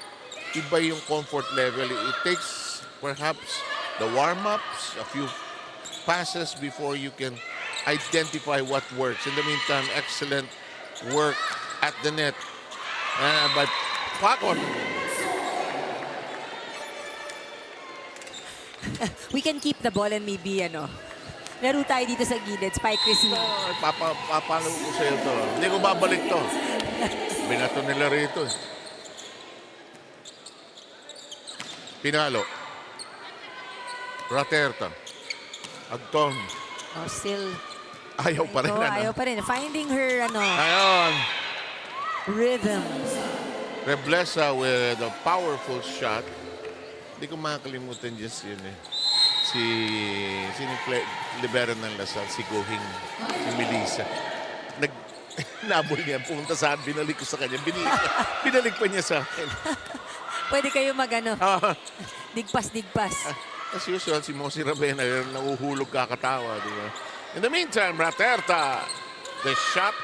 Iba yung comfort level. It takes perhaps the warm-ups, a few passes before you can identify what works. In the meantime, excellent work at the net by Paco. We can keep the ball and maybe laro tayo dito sa gilid, spike receive. Papalo ko sa'yo to. Hindi ko babalik to. Binato nila rito. Pinalo. Raterta. Acton. Oh, still. Ayaw pa rin. Ayaw pa rin. Finding her, Ayon. rhythm. Reblesa with a powerful shot. Hindi ko makakalimutan just yun eh. Si libero ng Lasal, si Gohing, si Melissa. Nabol niya, pumunta sa akin, binalik ko sa kanya. Binalik pa niya sa akin. Pwede kayo digpas-digpas. As usual, si Mosi Ravena, nahuhulog kakatawa, di ba? In the meantime, Raterta, the shot,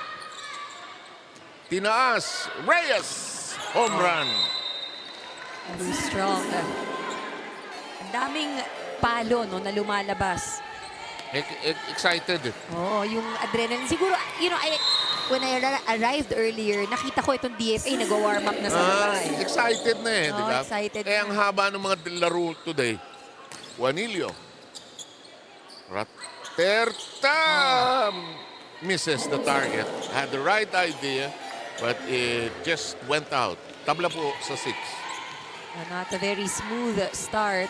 tinaas, Reyes, home run. Very strong. Ang daming palo na lumalabas. Excited. Oh, yung adrenaline. Siguro, when I arrived earlier, nakita ko itong DFA nag-warm up na sa labas. Excited na eh, di ba? Excited. Ang haba ng mga laro today. Juanillo. Raterta misses the target. Had the right idea, but it just went out. Tabla po sa 6. Not a very smooth start.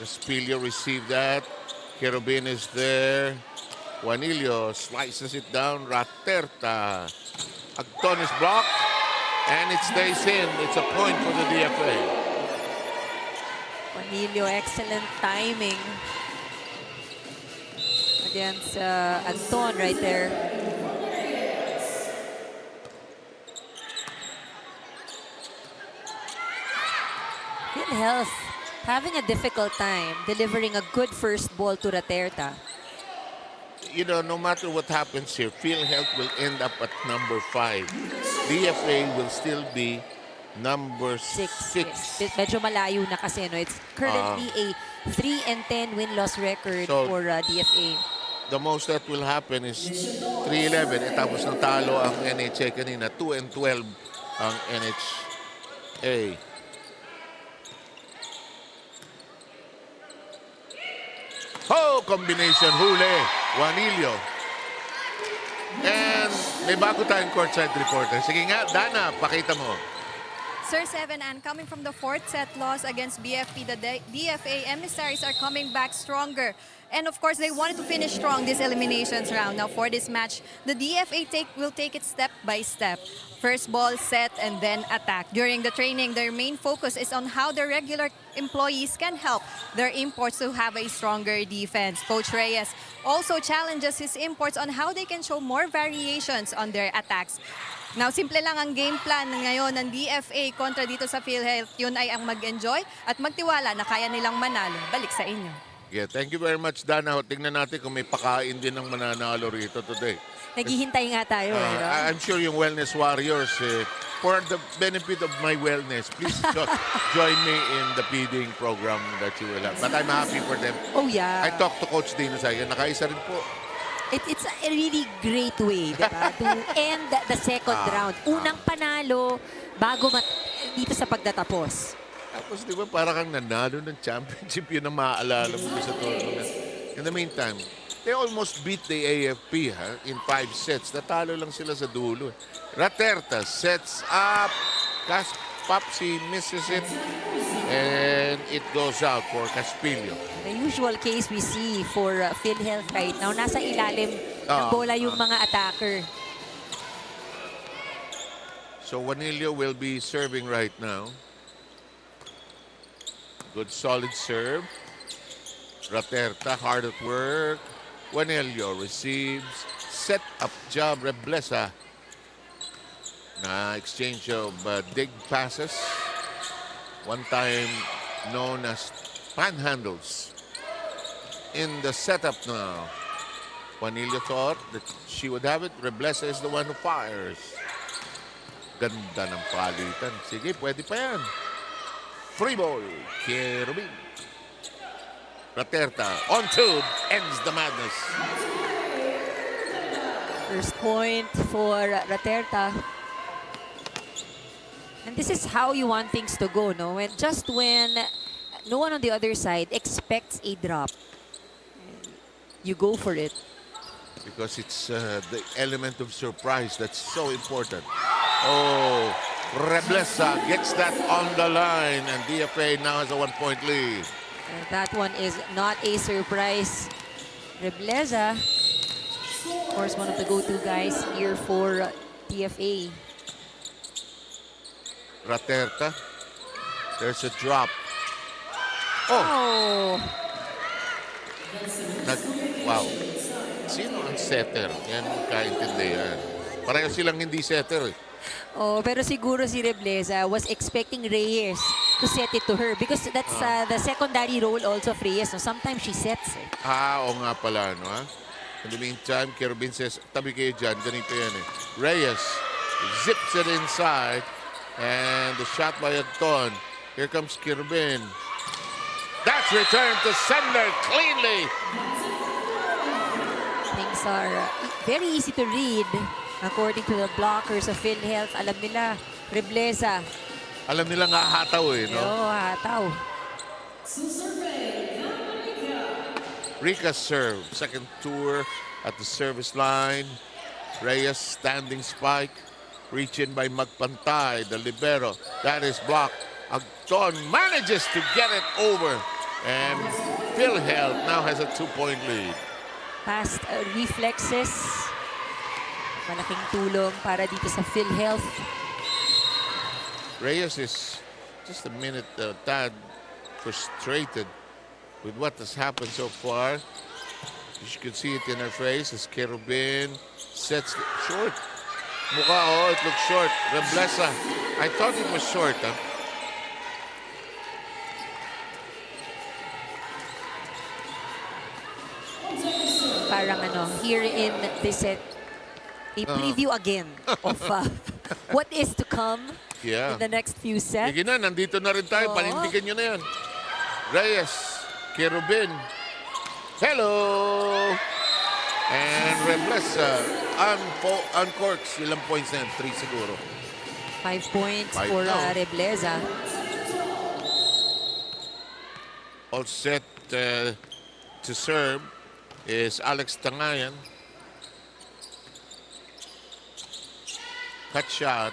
Espilio received that. Kerubin is there. Juanillo slices it down. Raterta. Acton is blocked. And it stays in. It's a point for the DFA. Juanillo, excellent timing against Anton right there. PhilHealth having a difficult time delivering a good first ball to Raterta. You know, no matter what happens here, PhilHealth will end up at number 5. DFA will still be number 6. Yes. Medyo malayo na kasi, It's currently a 3-10 win-loss record for DFA. The most that will happen is 3-11. Tapos natalo ang NHA kanina. 2-12 ang NHA. Combination huli. Juanillo. And may bago tayong courtside reporter. Sige nga, Dana, pakita mo. Sir Seven, and coming from the fourth set loss against BFP, the DFA Emissaries are coming back stronger. And of course, they wanted to finish strong this eliminations round. Now for this match, the DFA will take it step by step. First ball, set, and then attack. During the training, their main focus is on how the regular employees can help their imports to have a stronger defense. Coach Reyes also challenges his imports on how they can show more variations on their attacks. Now, simple lang ang game plan ngayon ng DFA kontra dito sa PhilHealth. Yun ay ang mag-enjoy at magtiwala na kaya nilang manalo. Balik sa inyo. Yeah, thank you very much, Dana. Tingnan natin kung may pakain din ng mananalo rito today. Naghihintay nga tayo. I'm sure yung Wellness Warriors, for the benefit of my wellness, please join me in the feeding program that you will have. But I'm happy for them. Oh, yeah. I talked to Coach Dino Sagan. Nakaisa rin po. It's a really great way, diba? To end the second round. Unang panalo bago dito sa pagtatapos. Tapos di ba parang kang nanalo ng championship, yun ang maaalala mo sa tournament. In the meantime, they almost beat the AFP in 5 sets. Natalo lang sila sa dulo. Raterta sets up. Papsi misses it. And it goes out for Caspillo. The usual case we see for PhilHealth right now, nasa ilalim ng bola yung mga attacker. So Juanillo will be serving right now. Good solid serve. Raterta hard at work. Juanillo receives. Set up job. Reblesa. Na exchange of dig passes. One time known as panhandles. In the setup now. Juanillo thought that she would have it. Reblesa is the one who fires. Ganda ng palitan. Sige, pwede pa yan. Free ball. Kerubin. Raterta on tube. Ends the madness. First point for Raterta. And this is how you want things to go, no? Just when no one on the other side expects a drop, you go for it. Because it's the element of surprise that's so important. Oh, Reblesa gets that on the line, and DFA now has a 1-point lead. And that one is not a surprise. Reblesa, of course, one of the go-to guys here for DFA. Raterta. There's a drop. Oh! Wow. Sino ang setter? Yan ang kaintindihan. Pareho silang hindi setter eh. Oh, pero siguro si Reblesa was expecting Reyes to set it to her because that's the secondary role also of Reyes. No? Sometimes she sets it. Oo nga pala, no? In the meantime, Kerubin says, tabi kayo dyan, ganito yan eh. Reyes zips it inside. And the shot by Anton. Here comes Kerubin. That's returned to sender cleanly. Things are very easy to read. According to the blockers of PhilHealth, alam nila, Reblesa. Alam nila nga hataw eh, no? Oo, hataw. Rica's serve. Second tour at the service line. Reyes standing spike. Reach in by Magpantay, the libero. That is blocked. Agton manages to get it over. And PhilHealth now has a 2-point lead. Fast reflexes. Malaking tulong para dito sa PhilHealth. Reyes is just a minute tad frustrated with what has happened so far. You could see it in her face as Kerubin sets it short. Mukha, oh, it looks short. Reblesa. I thought it was short, huh? Parang here in this set, a preview again of what is to come in the next few sets. Sige na, nandito na rin tayo. Panindigan nyo na yan. Reyes, Kerubin. Hello! And Reblesa uncorks. Ilang points na yan? 3 siguro. 5 points for Reblesa. All set to serve is Alex Tangayan. Cut shot.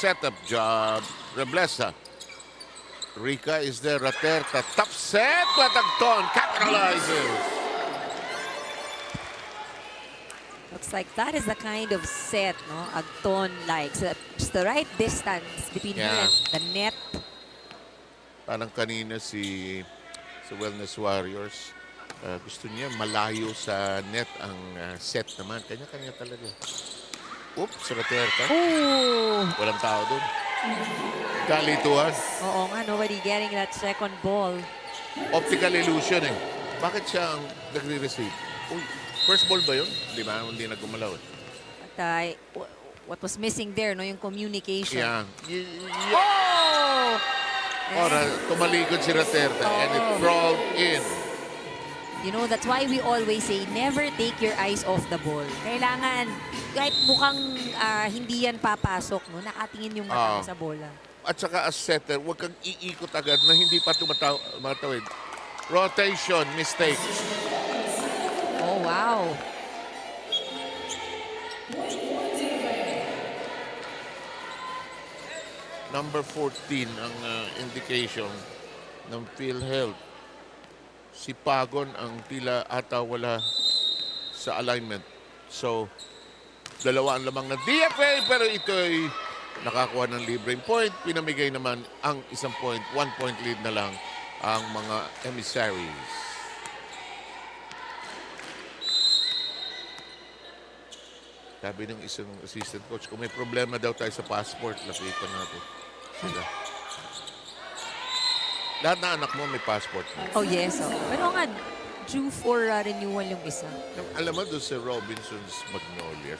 setup job. Reblesa. Rica is there. Raterta. Top set. But Agton capitalizes. Looks like that is the kind of set, no, Agton likes. Just the right distance between her and the net. Parang kanina si Wellness Warriors. Gusto niya malayo sa net ang set naman. Kanya-kanya talaga. Oops, Raterta. Oh! Walang tao dun. Kalituhan. Oo nga, nobody getting that second ball. Optical illusion eh. Bakit siya ang nagre-receive? Uy, first ball ba yun? Di ba? Hindi na gumalaw eh. But what was missing there, no, yung communication. Yeah. Oh! Ora, tumalikod si Raterta and it crawled in. You know, that's why we always say, never take your eyes off the ball. Kailangan, kahit mukhang hindi yan papasok, no, nakatingin yung mata mo sa bola. At saka as setter, huwag kang iikot agad na hindi pa tumatawid. Rotation, mistake. Oh, wow. Number 14 ang indication ng PhilHealth. Si Pagon ang tila ata wala sa alignment. So, dalawa ang lamang ng DFA pero ito ay nakakuha ng libreng point. Pinamigay naman ang isang point. 1 point lead na lang ang mga Emissaries. Sabi ng isang assistant coach, kung may problema daw tayo sa passport, lapitan natin sila. Lahat na anak mo may passport. Oh, yes. Oh. Pero nga, due for renewal yung isa. Alam mo doon sa Robinson's Magnolia.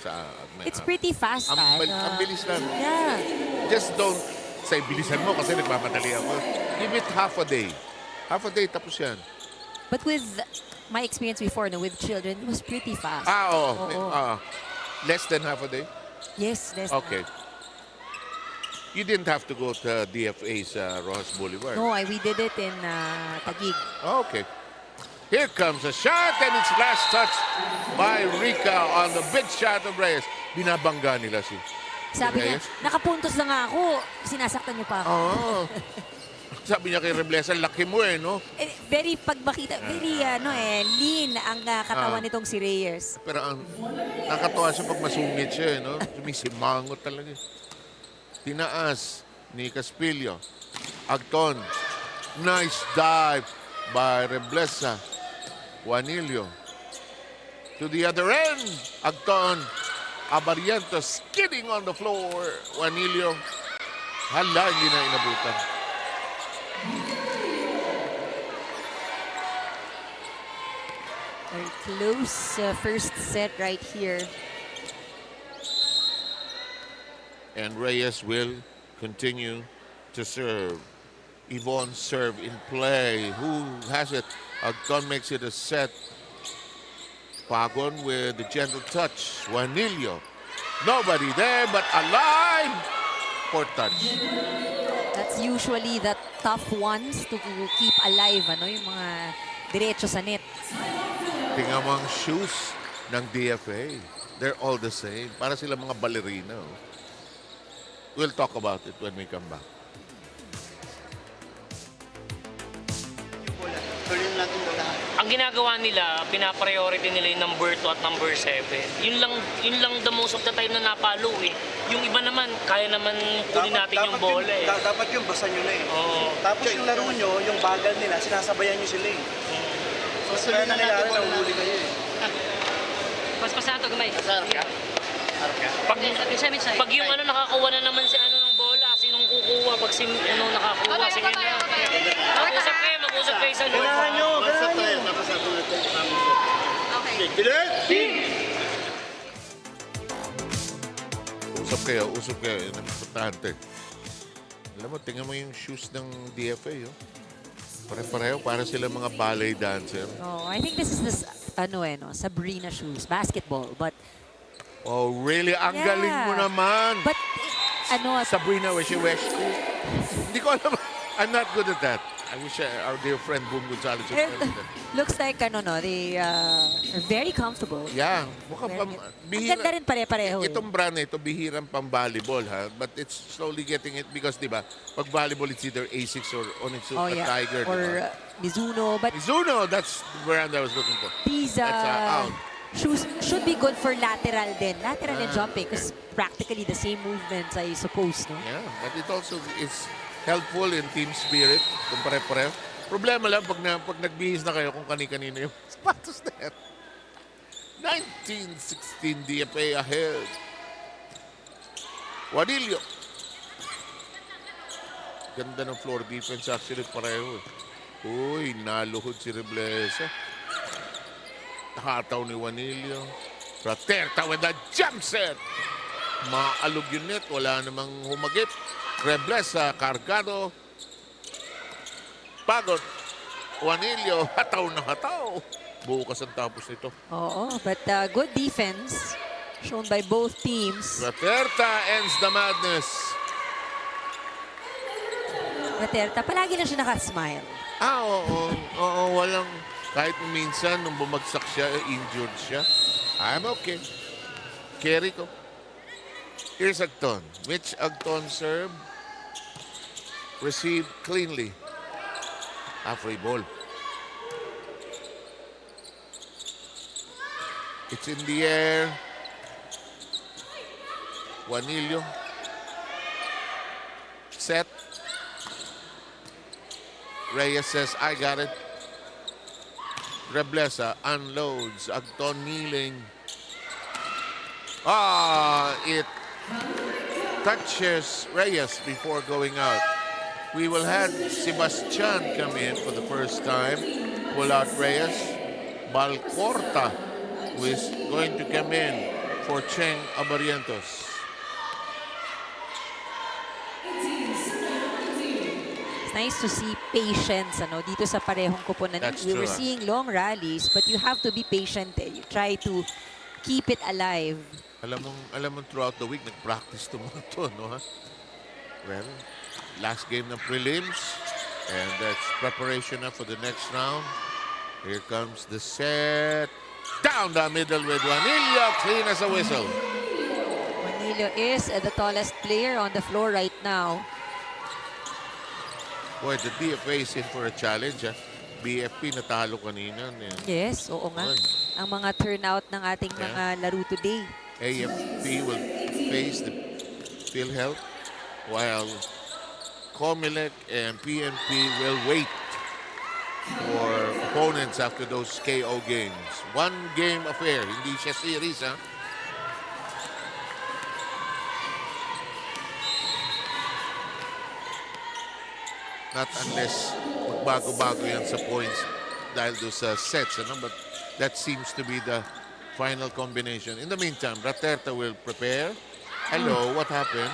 It's pretty fast. Ang bilis lang. Yeah. Just don't say bilisan mo kasi nagmamadali ako. Give it half a day. Half a day, tapos yan. But with my experience before, no, with children, it was pretty fast. Oo. Less than half a day? Yes, less Okay. You didn't have to go to DFA's Rojas Boulevard. No, we did it in Taguig. Okay. Here comes a shot and it's last touch by Rica on the big shot of Reyes. Binabangga nila si Sabi niya, Reyes. nakapuntos lang nga ako. Sinasaktan niyo pa ako. Oo. Sabi niya kay Reblesa, laki mo eh, no? Very, pag makita, very, lean ang katawan nitong si Reyes. Pero ang nakatawa siya pag masungit siya, eh, no? Sumisimangot talaga. Tinaas ni Caspillo. Agton. Nice dive by Reblesa. Juanillo. To the other end. Agton. Abariento skidding on the floor. Juanillo. Hala, hindi na inabutan. Very close first set right here. And Reyes will continue to serve. Yvonne serve in play. Who has it? Agton makes it a set. Pagon with the gentle touch. Juanillo. Nobody there but alive for touch. That's usually the tough ones to keep alive, ano, yung mga diretso sa net. Tingnan mo ang shoes ng DFA. They're all the same. Para sila mga ballerina. Oh. We'll talk about it when we come back. Ang ginagawa nila, pinapriority nila yung number 2 at number 7. Yun lang the most of the time na napalo eh. Yung iba naman, kaya naman kunin natin yung bola eh. Dapat yung basa nyo na eh. Oo. Tapos yung laro nyo, yung bagal nila, sinasabayan nyo sila eh. So, kaya na kailangan na uhuli kayo eh. Paspasan ito, gamay. Harap ka? Pag yung nakakuha na naman si ng bola, sinong kukuha pag nakakuha, sige na. Mag-usap kayo sa loob. Ganahan nyo! Okay. Usap kayo. Yan ang importante. Alam mo, tingnan mo yung shoes ng DFA. Oh. Pare-pareho, para sila mga ballet dancer. Oh, I think this is Sabrina shoes, basketball, but Oh, really? Ang galing mo naman. But Sabrina Wesheweshku. Hindi ko alam. I'm not good at that. I wish our dear friend Boom Gonzalez was It president. looks like they are very comfortable. Yeah, mukhang Ang ganda rin pare-pareho. Itong brand na ito, bihirang pang-volleyball, ha? But it's slowly getting it because, di ba, pag volleyball, it's either A6 or Onitsuka Tiger. Or Mizuno. But Mizuno, that's the brand I was looking for. these That's out. shoes should be good for lateral din. Lateral and jumping because practically the same movements, I suppose, no? Yeah, but it also is helpful in team spirit kung pare-pareho. Problema lang pag nagbihis na kayo kung kani-kanino yung sapatos na yan. 1916 DFA ahead. Wadillo. Ganda ng floor defense actually pareho. Uy, naluhod si Reblesa. Nakataw ni Juanillo. Raterta with a jump set. Maalog yung net. Wala namang humagip. Reblesa, Cargado. Pagod. Juanillo, hataw na hataw. Bukas ang tapos nito. Oo, but good defense shown by both teams. Raterta ends the madness. Raterta, palagi na siya nakasmile. Oo, walang, kahit minsan nung bumagsak siya, injured siya. I'm okay. Carry ko. Here's Agton. Mitch Agton serve. Received cleanly. Halfway ball. It's in the air. Juanillo. Set. Reyes says, I got it. Reblesa unloads. Agton kneeling. It touches Reyes before going out. We will have Sebastian come in for the first time. Pull out Reyes. Balcorta, who is going to come in for Cheng Abarientos. It's nice to see patience dito sa parehong koponan. We were seeing long rallies, but you have to be patient. You try to keep it alive. Alam mo throughout the week, nag-practice to mga to, no? Well, last game ng prelims, and that's preparation for the next round. Here comes the set. Down the middle with Juanillo, clean as a whistle. Juanillo is the tallest player on the floor right now. Boy, the DFA is in for a challenge. BFP natalo kanina. Yes, oo nga. Ang mga turnout ng ating mga laro today. AFP will face the PhilHealth while Comelec and PNP will wait for opponents after those KO games. One game affair, hindi siya series, ha? Not unless magbago-bago yan sa points dahil do sa sets, but that seems to be the final combination. In the meantime, Raterta will prepare. Hello, what happened?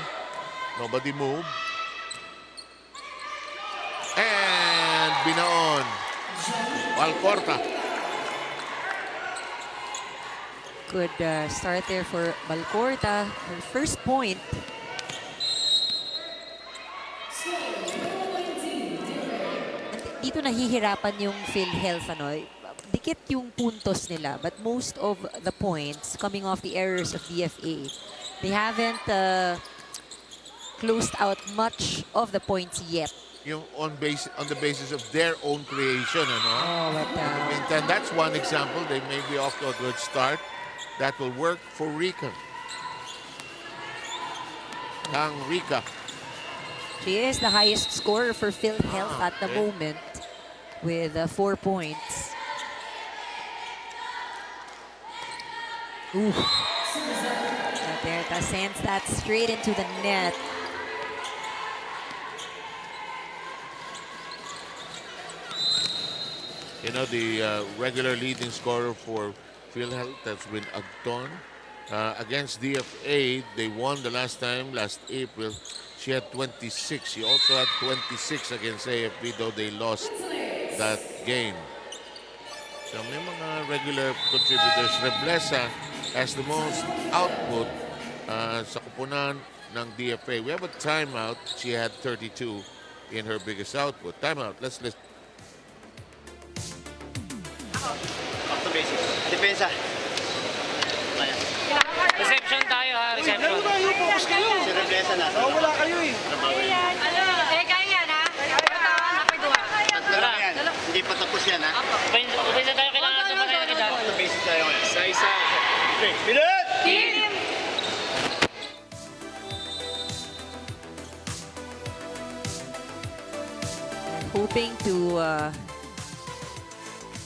Nobody moved. And binaon. Balcorta. Good start there for Balcorta. Her first point. Dito nahihirapan yung PhilHealth. Dikit yung puntos nila, but most of the points coming off the errors of DFA. They haven't closed out much of the points yet. Yung on the basis of their own creation, But that's one example. They may be off to a good start. That will work for Rika. Rika. She is the highest scorer for PhilHealth at the moment with 4 points. Ooh. Raterta sends that straight into the net. The regular leading scorer for PhilHealth, that's been Agton. Against DFA, they won the last time, last April. She had 26. She also had 26 against AFP, though they lost that game. So may mga regular contributors. Reblesa has the most output sa kupunan ng DFA. We have a timeout. She had 32. in her biggest output. Timeout. Let's listen. Back to basics. Depensa. Reception tayo ha, reception. Si Reblesa na. Wala kayo eh. Kaya yan ha? Tatlo lang yan. Hindi pa tapos yan ha. Upisa tayo, kailangan naman tayo kita. Back to basics tayo. Isa-isa. Bilit! Hoping to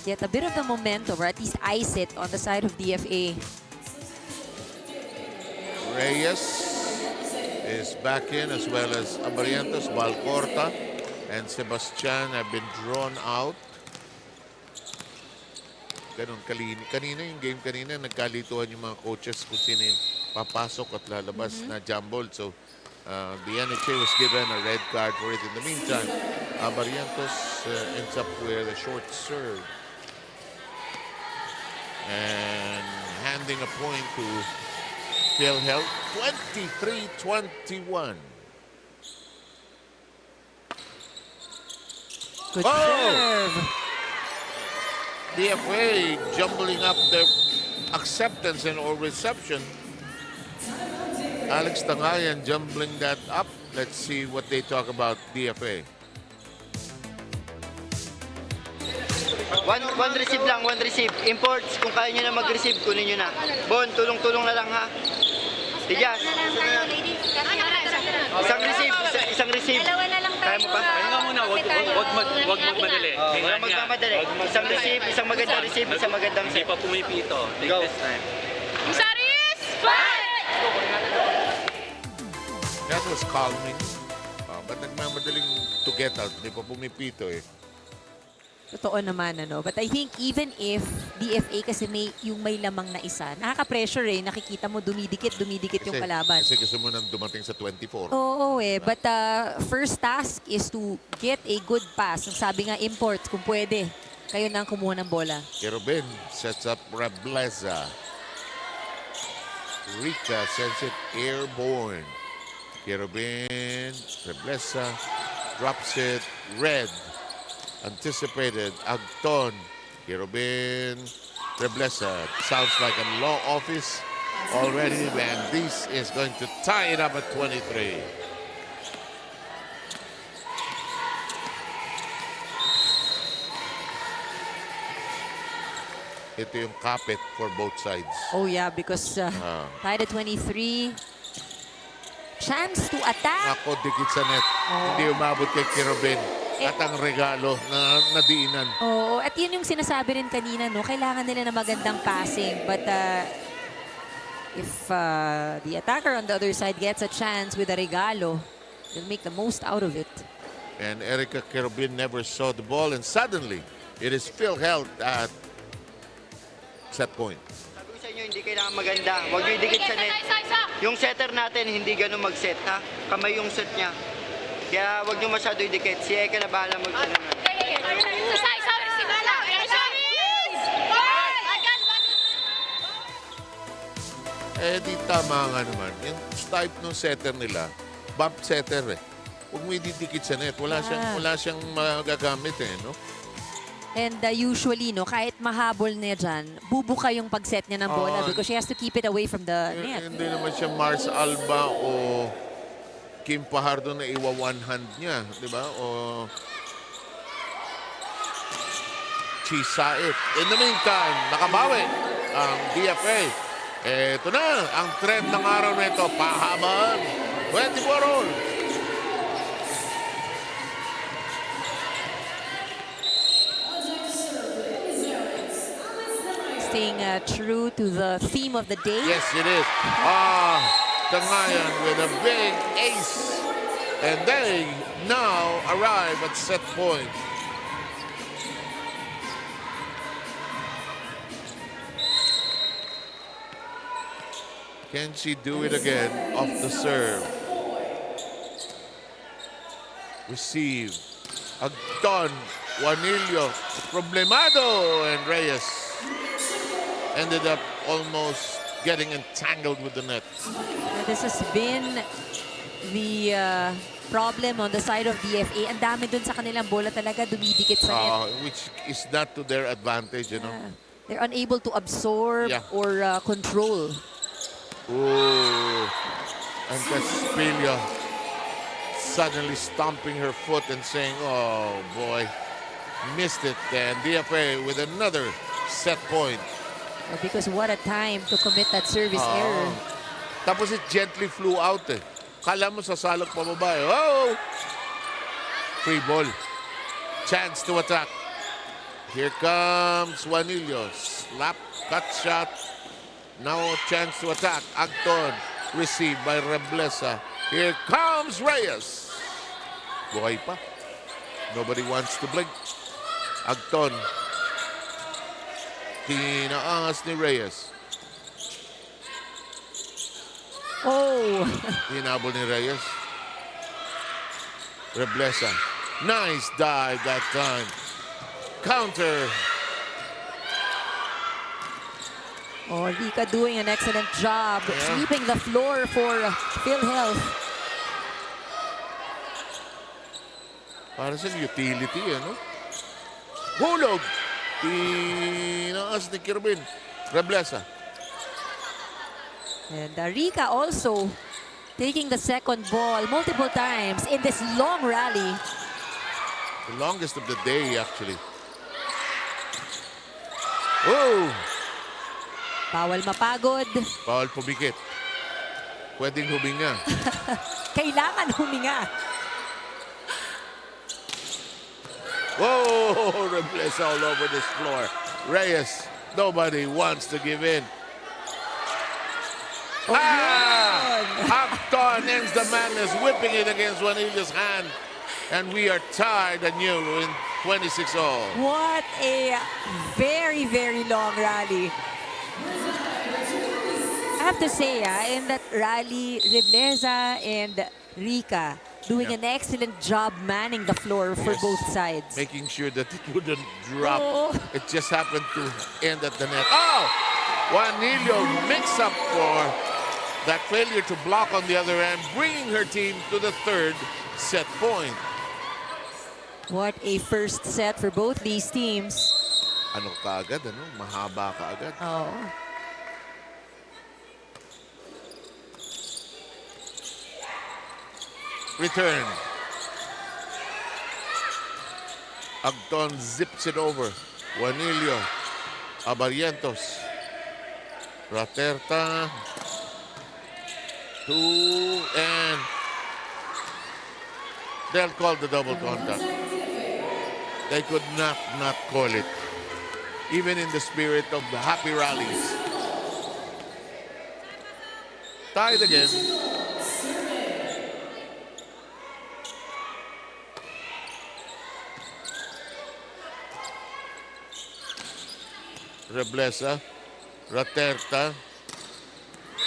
get a bit of the momentum or at least ice it on the side of DFA. Reyes is back in, as well as Abarientos, Valcorta, and Sebastian have been drawn out. Ganun, kanina yung game kanina, nagkalituhan yung mga coaches kung sino yung papasok at lalabas na jumbled. So, the NHA was given a red card for it. In the meantime, Abarientos ends up with a short serve. And handing a point to PhilHealth, 23-21. Good serve. DFA jumbling up their acceptance and or reception. Alex Tangayan jumbling that up. Let's see what they talk about DFA. One receive lang, one receive. Imports, kung kaya nyo na mag-receive, kunin nyo na. Bon, tulong-tulong na lang ha. Tigas. Isang receive. Kaya mo pa? Kaya nga muna, wag magmadali. Wala magmamadali. Isang receive, isang magandang receive, isang magandang Hindi set. pa pumipito. Take this time. Emissaries! Fight! That was calming. But nagmamadaling to get out. Hindi pa pumipito eh. Totoo naman, ano. But I think even if DFA kasi yung may lamang na isa, nakaka-pressure eh. Nakikita mo dumidikit yung kalaban. Kasi gusto mo nang dumating sa 24. Oo eh. But first task is to get a good pass. Ang sabi nga, imports, kung pwede. Kayo na ang kumuha ng bola. Kerubin sets up Rebleza. Rica sends it airborne. Kerubin, Rebleza drops it. Red. Anticipated. Agton. Kerubin. Rebleza. Sounds like a law office already. And this is going to tie it up at 23. Ito yung kapit for both sides. Oh yeah, because tied at 23. Chance to attack. Ako, dikit sa net. Hindi umabot kay Kerubin. At ang regalo na nadiinan. Oo, at yun yung sinasabi rin kanina, no? Kailangan nila na magandang passing. But if the attacker on the other side gets a chance with a regalo, they'll make the most out of it. And Erica Kerubin never saw the ball. And suddenly, it is PhilHealth at set point. Sabi ko sa inyo, hindi kailangan maganda. Huwag nyo idikit sa net. Yung setter natin, hindi ganun mag-set ha. Kamay yung set niya. Kaya huwag nyo masyado idikit. Si Eka na bahala mag-ano na. Eh, di tama nga naman. Yung type ng setter nila, bump setter eh. Huwag mo ididikit sa net. Wala siyang magagamit eh, no? And usually, no, kahit mahabol niya dyan, bubuka yung pag-set niya ng bola because she has to keep it away from the net. Hindi naman siya Mars Alba o Kim Pajardo na iwa one hand niya, di ba? O Chisait. In the meantime, nakabawi ang DFA. Ito na, ang trend ng araw na ito, pahabang 24 all. Staying true to the theme of the day. Yes, it is. Tangayan with a big ace. And they now arrive at set point. Can she do it again off the serve? Receive. Agton, Juanillo, Problemado, and Reyes ended up almost getting entangled with the net. This has been the problem on the side of DFA. Ang dami dun sa kanilang bola talaga dumidikit sa net. Which is not to their advantage, you know. They're unable to absorb or control. Ooh. And Caspilla suddenly stomping her foot and saying, oh boy, missed it. And DFA with another set point. Because what a time to commit that service error. Tapos it gently flew out eh. Kala mo sasalok pa baba eh. Oh! Free ball. Chance to attack. Here comes Juanillo. Slap, cut shot. Now a chance to attack. Agton received by Reblesa. Here comes Reyes. Buhay pa. Nobody wants to blink. Agton. Tinaangas ni Reyes. Oh! Hinabol ni Reyes. Reblesa. Nice dive that time. Counter. Oh, Rika doing an excellent job sweeping the floor for PhilHealth. Para sa utility, ano? Hulog! Tinaas ni Kirvin. Reblesa. And Rika also taking the second ball multiple times in this long rally. The longest of the day, actually. Oh! Bawal mapagod. Bawal pumikit. Pwedeng huminga. Kailangan huminga. Whoa! Reblesa all over this floor. Reyes, nobody wants to give in. Acton ends the madness, whipping it against Juanillo's hand. And we are tied anew in 26-all. What a very, very long rally. I have to say, in that rally, Reblesa and Rika doing an excellent job manning the floor for both sides. Making sure that it wouldn't drop. It just happened to end at the net. Oh! Juanillo mix up for that failure to block on the other end, bringing her team to the third set point. What a first set for both these teams. Ano kaagad, ano? Mahaba kaagad. Oh. Return. Agton zips it over. Juanillo. Abarientos. Raterta. Two, and they'll call the double contact. They could not call it, even in the spirit of the happy rallies. Tied again. Reblesa, Raterta,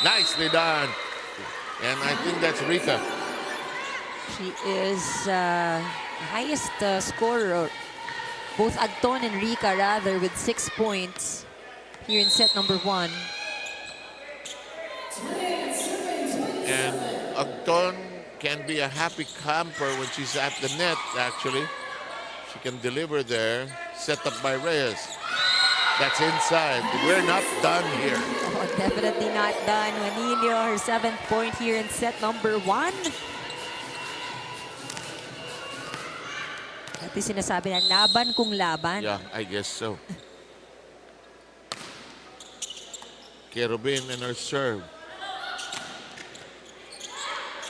nicely done. And I think that's Rika. She is the highest scorer, both Agton and Rika rather, with 6 points here in set number 1. And Agton can be a happy camper when she's at the net, actually. She can deliver there, set up by Reyes. That's inside. We're not done here. Oh, definitely not done. Juanillo, her 7th point here in set number 1. At sinasabi na laban kung laban. Yeah, I guess so. Kerubin and her serve.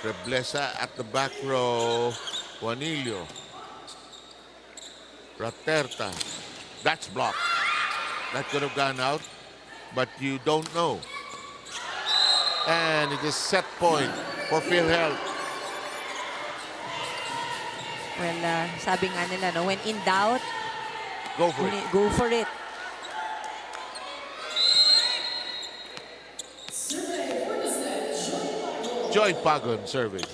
Reblesa at the back row. Juanillo. Raterta. That's blocked. That could have gone out, but you don't know. And it is set point for PhilHealth. Well, sabi nga nila, no, when in doubt, go for it. Go for it. Joy Pagon serving.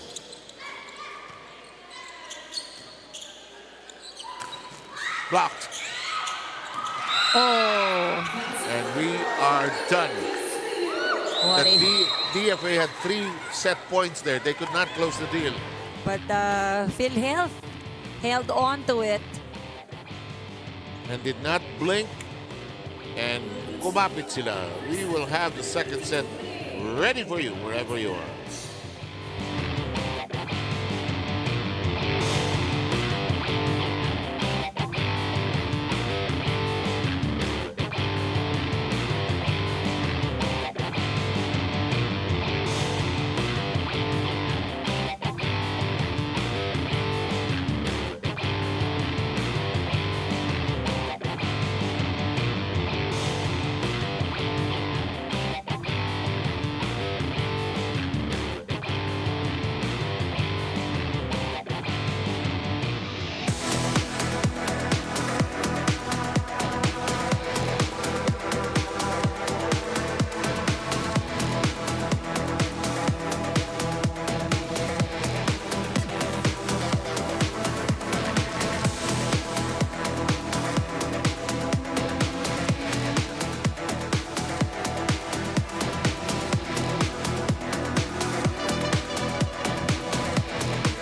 Blocked. Oh. And we are done. What The a- DFA had 3 set points there. They could not close the deal. But PhilHealth held on to it. And did not blink. And kumapit sila. We will have the second set ready for you wherever you are.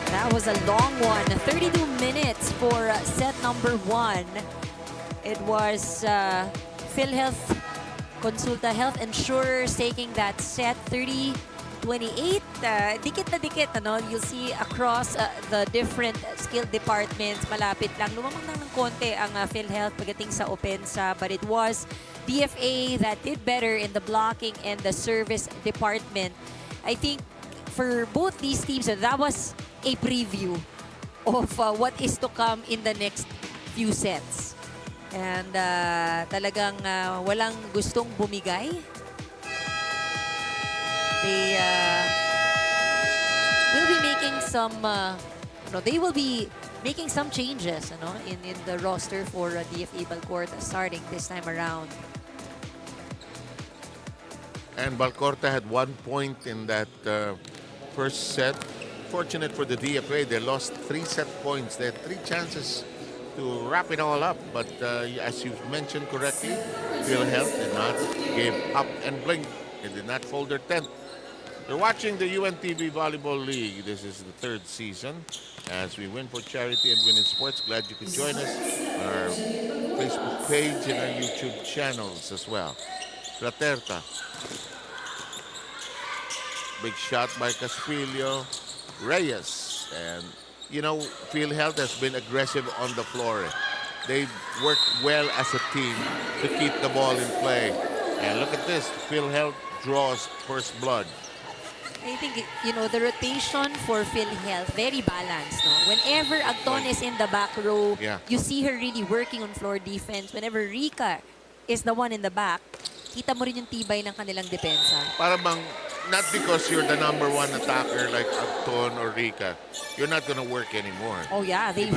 That was a long one. 32 minutes for set number 1. It was PhilHealth, Konsulta Health Insurers taking that set 30-28. Dikit na dikit, ano? You'll see across the different skill departments, malapit lang. Lumamang lang ng konti ang PhilHealth pagdating sa opensa, but it was DFA that did better in the blocking and the service department. I think for both these teams, that was a preview of what is to come in the next few sets. And talagang walang gustong bumigay. They will be making some, they will be making some changes, in the roster for DFA Balcorta starting this time around. And Balcorta had 1 point in that first set. Fortunate for the DFA, they lost 3 set points. They had 3 chances to wrap it all up. But as you mentioned correctly, PhilHealth did not give up and blink. They did not fold their tent. You're watching the UNTV Volleyball League. This is the 3rd season. As we win for charity and win in sports, glad you can join us on our Facebook page and our YouTube channels as well. Raterta. Big shot by Caspilio. Reyes. And, PhilHealth has been aggressive on the floor. They've worked well as a team to keep the ball in play. And look at this. PhilHealth draws first blood. I think, the rotation for PhilHealth, very balanced, no? Whenever Agton is in the back row, you see her really working on floor defense. Whenever Rika is the one in the back, kita mo rin yung tibay ng kanilang depensa. Para bang, not because you're the number 1 attacker like Agton or Rika, you're not going to work anymore. Oh yeah, they've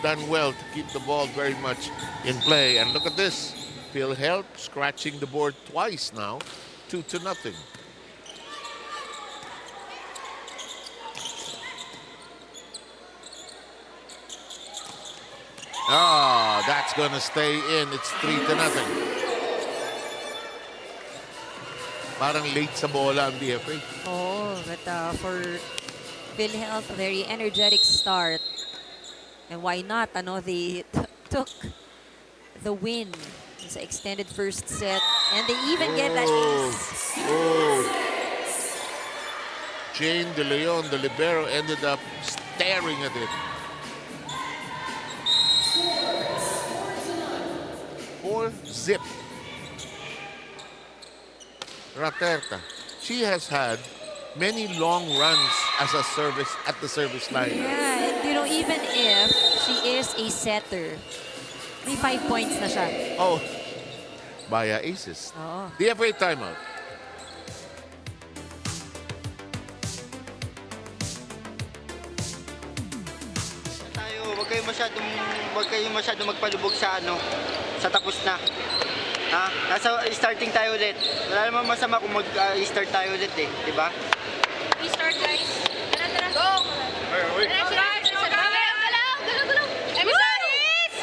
done well to keep the ball very much in play. And look at this. PhilHealth scratching the board twice now, 2-0. That's going to stay in. It's 3-0. Parang late sa bola ang DFA. Oh, but for PhilHealth, a very energetic start. And why not? They took the win sa extended first set. And they even get that ace. Jane De Leon, the libero, ended up staring at it. 4-0. Raterta. She has had many long runs as a service at the service line. Yeah, and even if she is a setter, may 5 points na siya. Oh, via aces. Oo. DFA timeout. Huwag kayong masyadong magpalubog sa sa tapos na. Nasa starting tayo ulit. Wala naman masama kung mag-start tayo ulit di ba? We start, guys. Tara. Go! Guys, galaw. Emissaries!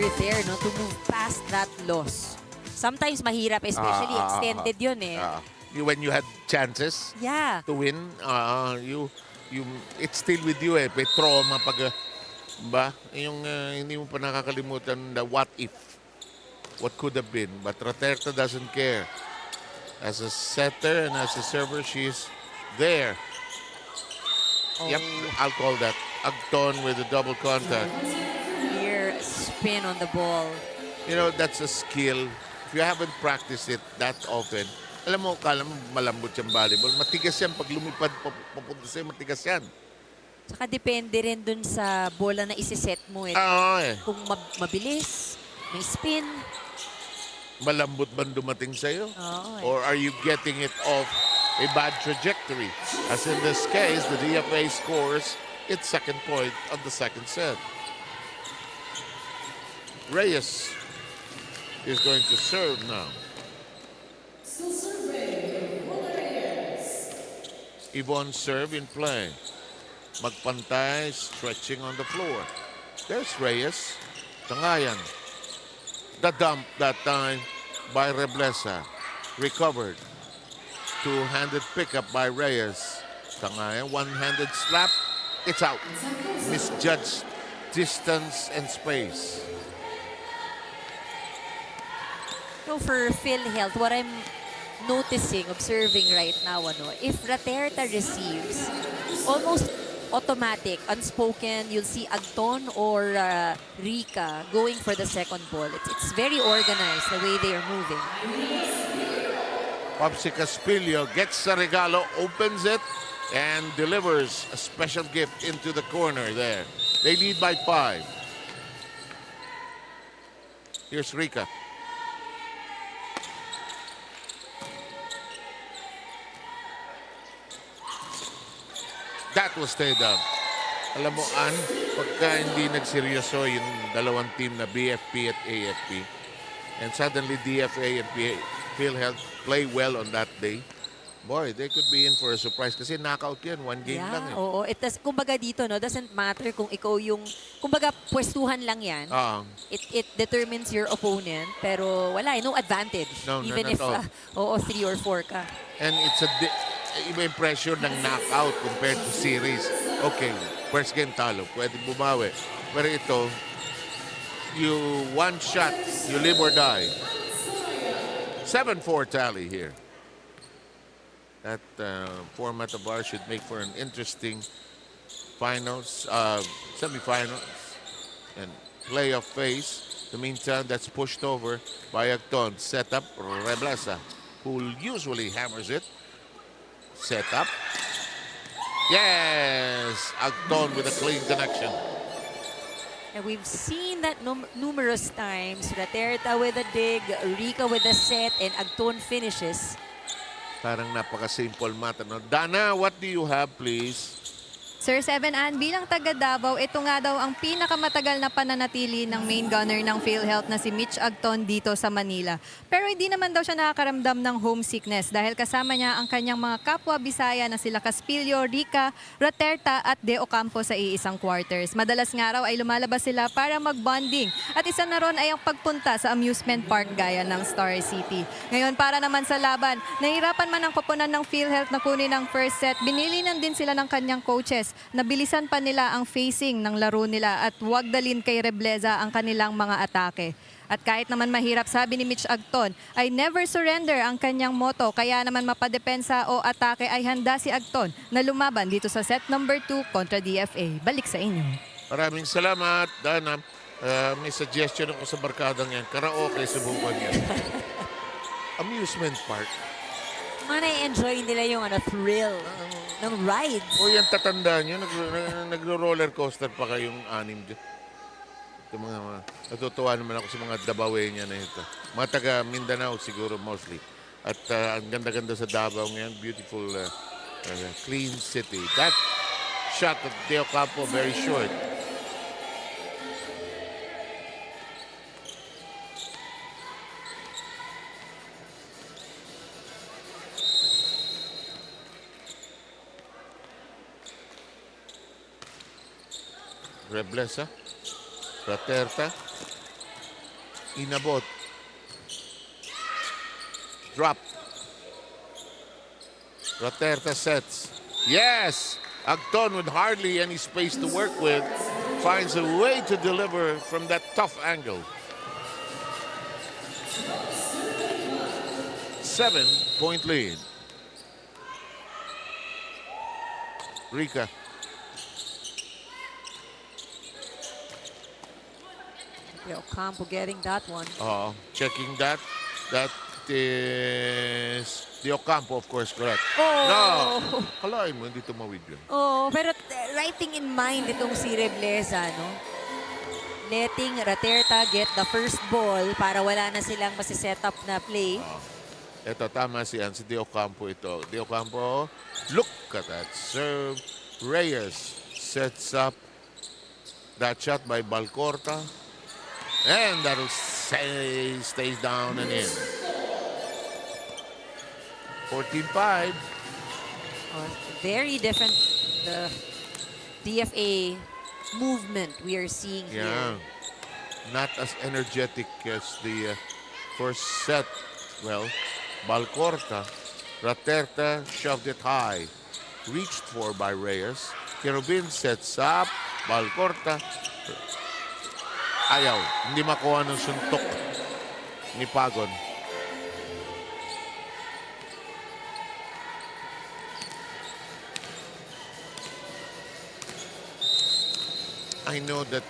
pressure there, no, to move past that loss. Sometimes mahirap, especially extended yun eh. When you had chances Yeah. to win, it's still with you eh. May trauma pag, ba? Yung hindi mo pa nakakalimutan the what if. What could have been. But Raterta doesn't care. As a setter and as a server, she's there. Yep, I'll call that. Agton with a double contact. Clear spin on the ball. You know, that's a skill. If you haven't practiced it that often, alam mo, kala mo malambot yung volleyball. Matigas yan. Pag lumipad, papunta sa'yo, matigas yan. Tsaka depende rin dun sa bola na isiset mo eh. Kung mabilis, may spin. Malambot ba dumating sa'yo? Oo, eh. Or are you getting it off a bad trajectory? As in this case, the DFA scores its second point of the second set. Reyes is going to serve now. Yvonne's serve in play. Magpantay, stretching on the floor. There's Reyes. Tangayan. The dump that time by Reblesa. Recovered. Two-handed pickup by Reyes. Tangayan, one-handed slap. It's out. Misjudged distance and space. So for PhilHealth, what I'm noticing, observing right now, if Raterta receives, almost automatic, unspoken, you'll see Agton or Rika going for the second ball. It's very organized, the way they are moving. Popsi Caspillo gets the regalo, opens it, and delivers a special gift into the corner there. They lead by 5. Here's Rika. That will stay down. Alam mo, Ann, pagka hindi nagseryoso yung dalawang team na BFP at AFP, and suddenly DFA and PhilHealth play well on that day, boy, they could be in for a surprise kasi knockout yan. One game lang eh. Oo. Kumbaga dito, doesn't matter kung ikaw yung, kumbaga pwestuhan lang yan. It determines your opponent, pero wala, no advantage. No, even none if, at all. 3 or 4 ka. And it's iba yung pressure ng knockout compared to series. Okay, first game talo, pwede bumawi. Pero ito, you one shot, you live or die. 7-4 tally here. That format of ours should make for an interesting finals, semifinals, and playoff phase. In the meantime, that's pushed over by Agton. Set up Reblesa, who usually hammers it. Set up. Yes! Agton with a clean connection. And we've seen that numerous times. Raterta with a dig, Rika with a set, and Agton finishes. Parang napaka-simple mata. No? Dana, what do you have, please? Sir 7-An, bilang taga Davao, ito nga daw ang pinakamatagal na pananatili ng main gunner ng PhilHealth na si Mitch Agton dito sa Manila. Pero hindi naman daw siya nakakaramdam ng homesickness dahil kasama niya ang kanyang mga kapwa Bisaya na sila Caspillo, Rika, Raterta at De Ocampo sa iisang quarters. Madalas nga raw ay lumalabas sila para mag-bonding at isa na ron ay ang pagpunta sa amusement park gaya ng Star City. Ngayon para naman sa laban, nahirapan man ang koponan ng PhilHealth na kunin ang first set, binilinan din sila ng kanyang coaches. Nabilisan pa nila ang facing ng laro nila at huwag dalin kay Reblesa ang kanilang mga atake. At kahit naman mahirap, sabi ni Mitch Agton, ay never surrender ang kanyang motto. Kaya naman mapadepensa o atake ay handa si Agton na lumaban dito sa set number 2 kontra DFA. Balik sa inyo. Maraming salamat, Dana. May suggestion ako sa barkadang yan. Karaoke, subukan yan. Amusement park. Enjoy nila yung thrill ng rides. O yan, tatandaan nyo, nagro-roller coaster pa kayong anim dyan. Ito natutuwa naman ako sa mga Dabaweña na ito. Mga taga Mindanao siguro mostly. At ang ganda-ganda sa Davao ngayon, beautiful, clean city. That shot of De Ocampo, very short. Reblesa, Raterta, Inabot. Drop. Raterta sets. Yes! Agton with hardly any space to work with finds a way to deliver from that tough angle. 7-point lead. Rika. Ocampo getting that one. Checking that. That is the Ocampo, of course, correct. Oh! No! Kalain mo, hindi tumawid yun. Oh, pero writing in mind itong si Rebleza, no? Letting Raterta get the first ball para wala na silang masiset up na play. Ito, tama si Di Ocampo ito. Di Ocampo, look at that serve. Reyes sets up that shot by Balcorta. And that'll stays down and in. 14-5. Very different the DFA movement we are seeing here. Not as energetic as the first set. Well, Balcorta, Raterta shoved it high. Reached for by Reyes. Kerubin sets up. Balcorta. Ayaw. Hindi makuha ng suntok ni Pagon. I know that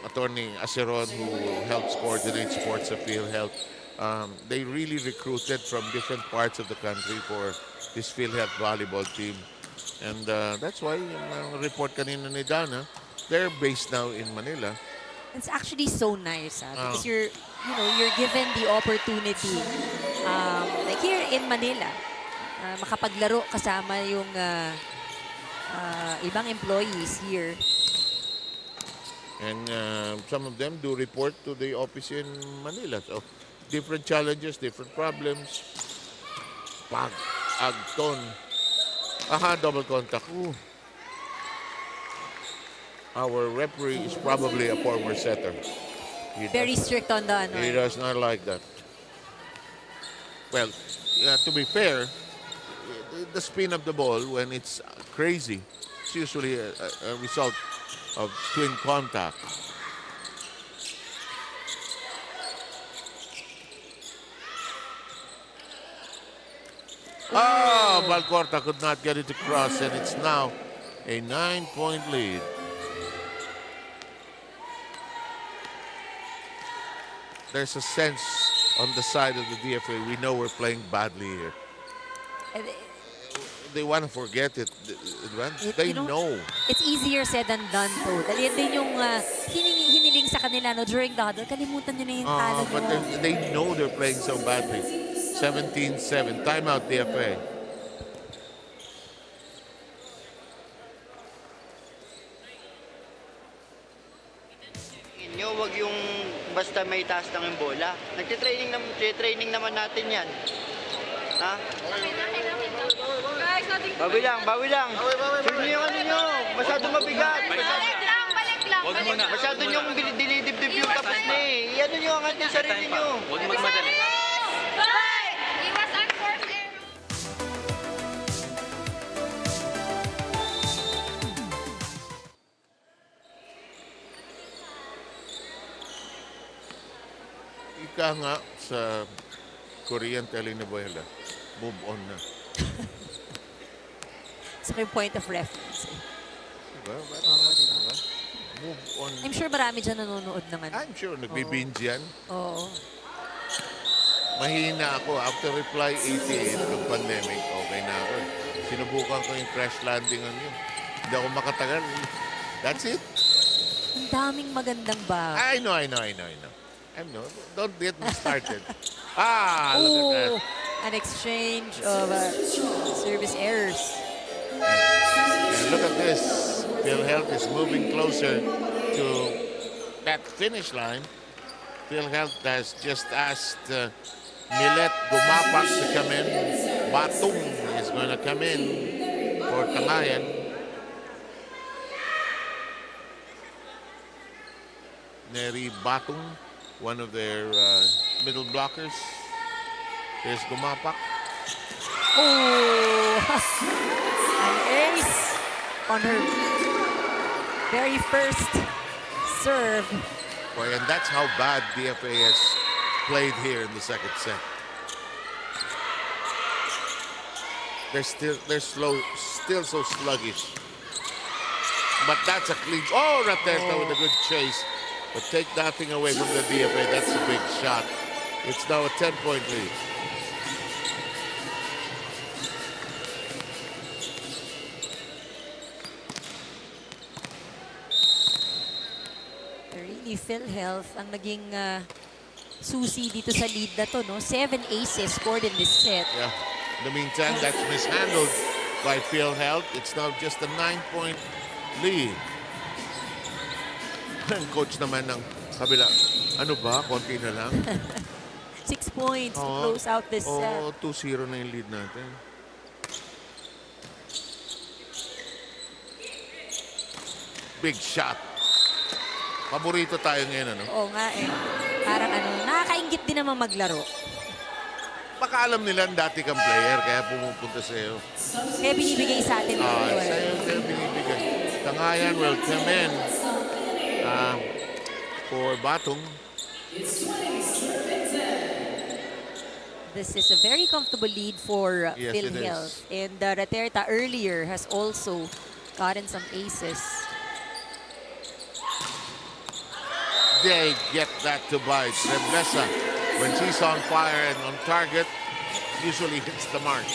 Attorney Aceron, who helps coordinate sports at PhilHealth, they really recruited from different parts of the country for this PhilHealth volleyball team. And that's why yung report kanina ni Dana, they're based now in Manila. It's actually so nice because you're given the opportunity like here in Manila makapaglaro kasama yung ibang employees here. And some of them do report to the office in Manila. So different challenges, different problems. Agton. Double contact. Ooh. Our referee is probably a former setter. Very strict on the He does not like that. Well, to be fair, the spin of the ball, when it's crazy, it's usually a result of twin contact. Balcorta could not get it across, and it's now a 9-point lead. There's a sense on the side of the DFA, we know we're playing badly here. They want to forget it. They know. It's easier said than done po. Dahil yan din yung hiniling sa kanila no, during the huddle. Kalimutan nyo na yung talo But they know they're playing so badly. 17-7. Timeout, DFA. Wag yung basta may taas lang yung bola. Nagtitraining naman natin yan. Ha? Bawi lang. Sure nyo yung ano nyo. Masyado mabigat. Balik lang. Masyado nyo dinidibdib yung tapos na eh. Iano nyo ang ating sarili nyo. Huwag magmadali. Iwas ang force error. Ika nga sa Korean telenovela, move on na. Sa yung point of reference. Diba? Move on. I'm sure marami dyan nanonood naman. I'm sure nagbibinge yan. Oo. Mahina ako. After Reply 88 ng pandemic, okay na ako. Sinubukan ko yung crash landing on yun. Hindi ako makatagal. That's it. Ang daming magandang ba? I know. Don't get me started. Look at that. An exchange of service errors. And look at this. PhilHealth is moving closer to that finish line. PhilHealth has just asked Milet Gumapak to come in. Batung is going to come in for Tangayan. Neri Batung one of their middle blockers. There's Gumapak. Oh, an ace on her very first serve. Boy, and that's how bad DFA has played here in the second set. They're still so sluggish. But that's a clean. Oh, Raterta with a good chase. But take nothing away from the DFA. That's a big shot. It's now a 10-point lead. Really, PhilHealth ang naging susi dito sa lead na to, no? 7 aces scored in this set. Yeah. In the meantime, that's mishandled by PhilHealth. It's now just a 9-point lead. Ang coach naman ng kabila, ano ba? Konti na lang. 6 points to close out this set. 2-0 na yung lead natin. Big shot. Paborito tayo ngayon, ano? Oo nga eh. Parang nakakaingit din naman maglaro. Baka alam nila dati kang player, kaya pumupunta sa'yo. Kaya binibigay sa atin. Sa'yo kaya binibigay. Tangayan will come in for Batong. This is a very comfortable lead for Yes, PhilHealth. And Raterta earlier has also gotten some aces. They get that to bite. Reblesa, when she's on fire and on target, usually hits the mark.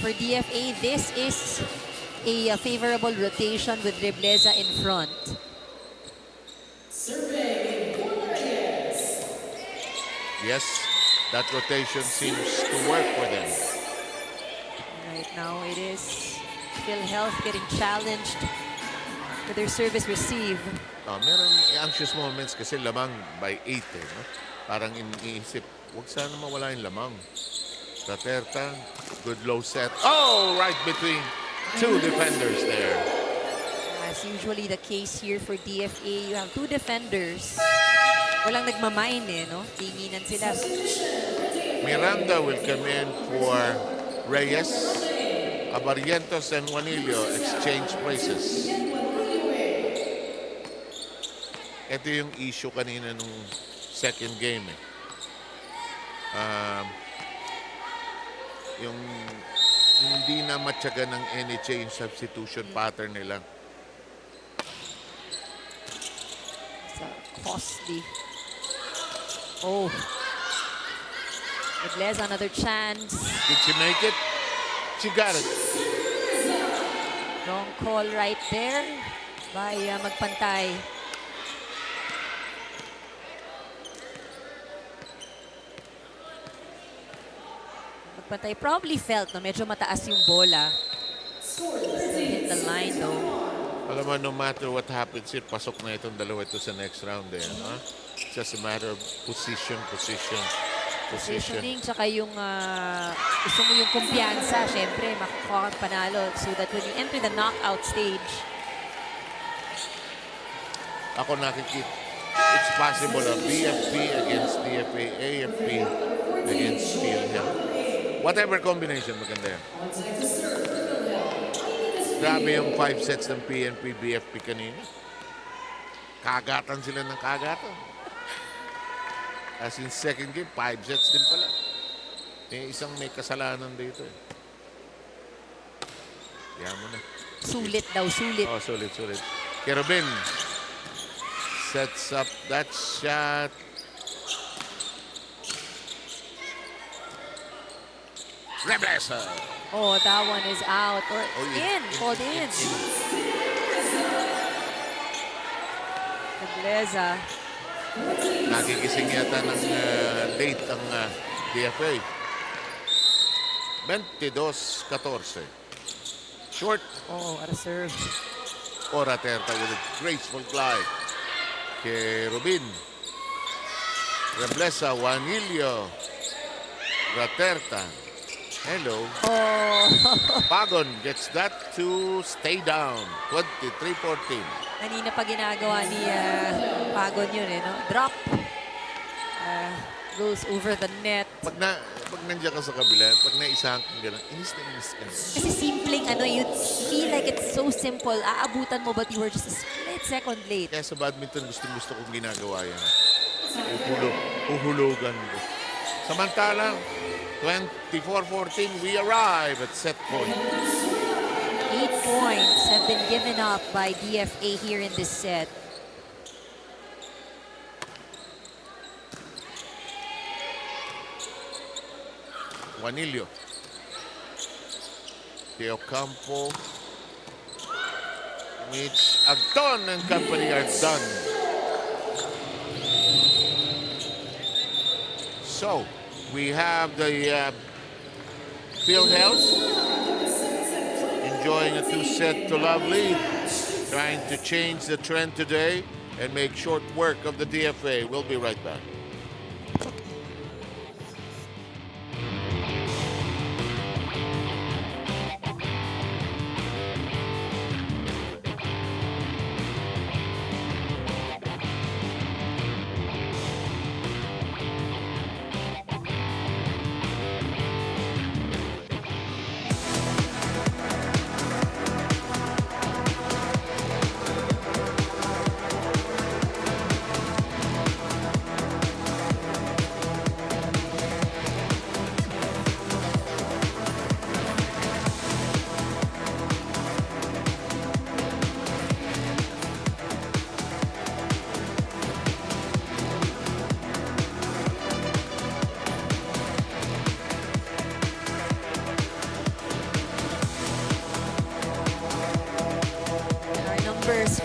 For DFA, this is a favorable rotation with Reblesa in front. Yes, that rotation seems to work for them. Right now, it is PhilHealth getting challenged for their service receive. Meron anxious moments kasi lamang by 8 no? Parang iniisip, huwag sana mawala yung lamang. Raterta, good low set. Oh, right between two defenders there. As usually the case here for DFA, you have two defenders. Walang nagmamine no? Tinginan sila. Miranda will come in for Reyes. Abarrientos and Juanillo exchange places. Ito yung issue kanina nung second game. Yung hindi na matyaga ng NHA yung substitution pattern nila. So, costly. Oh. Reblesa, another chance. Did she make it? She got it. Wrong call right there by Magpantay. Magpantay probably felt na medyo mataas yung bola. Still hit the line though. Alam mo, no matter what happens here, pasok na itong dalawa ito sa next round. Huh? It's just a matter of position. Positioning, tsaka yung gusto mo yung kumpiyansa, syempre, makukuha kang panalo so that when you enter the knockout stage. Ako nakikita, it's possible a BFP against DFA, AFP against PhilHealth. Whatever combination, maganda yan. Grabe yung 5 sets ng PNP, BFP kanina. Kagatan sila ng kagatan. As in second game, 5 sets din pala. Isang may kasalanan dito. Kaya mo na. Sulit daw, sulit. Oh, sulit. Kerubin sets up that shot. Reblesa. Oh, that one is out. Or called in. Reblesa. Nagigising yata ng late ang DFA. 22-14. Short. Oh, what a serve. Raterta with a graceful glide. Kerubin. Reblesa, Juanillo. Raterta. Hello. Oh. Pagon gets that to stay down. 23-14. Kanina pa ginagawa ni Pagon yun no? Drop. goes over the net. Pag nandiyan ka sa kabila, pag naisahan kang gano'n, inis na inis ka. Kasi simpleng you feel like it's so simple. Aabutan mo but you were just a split second late. Kaya sa badminton, gusto kong ginagawa yan. Uhulugan ko. Samantalang, 24-14, we arrive at set point. 8 points have been given up by DFA here in this set. Juanillo. De Ocampo. Mitch Agton and company are done. So, we have the field health enjoying a 2-set to love lead, trying to change the trend today and make short work of the DFA. We'll be right back.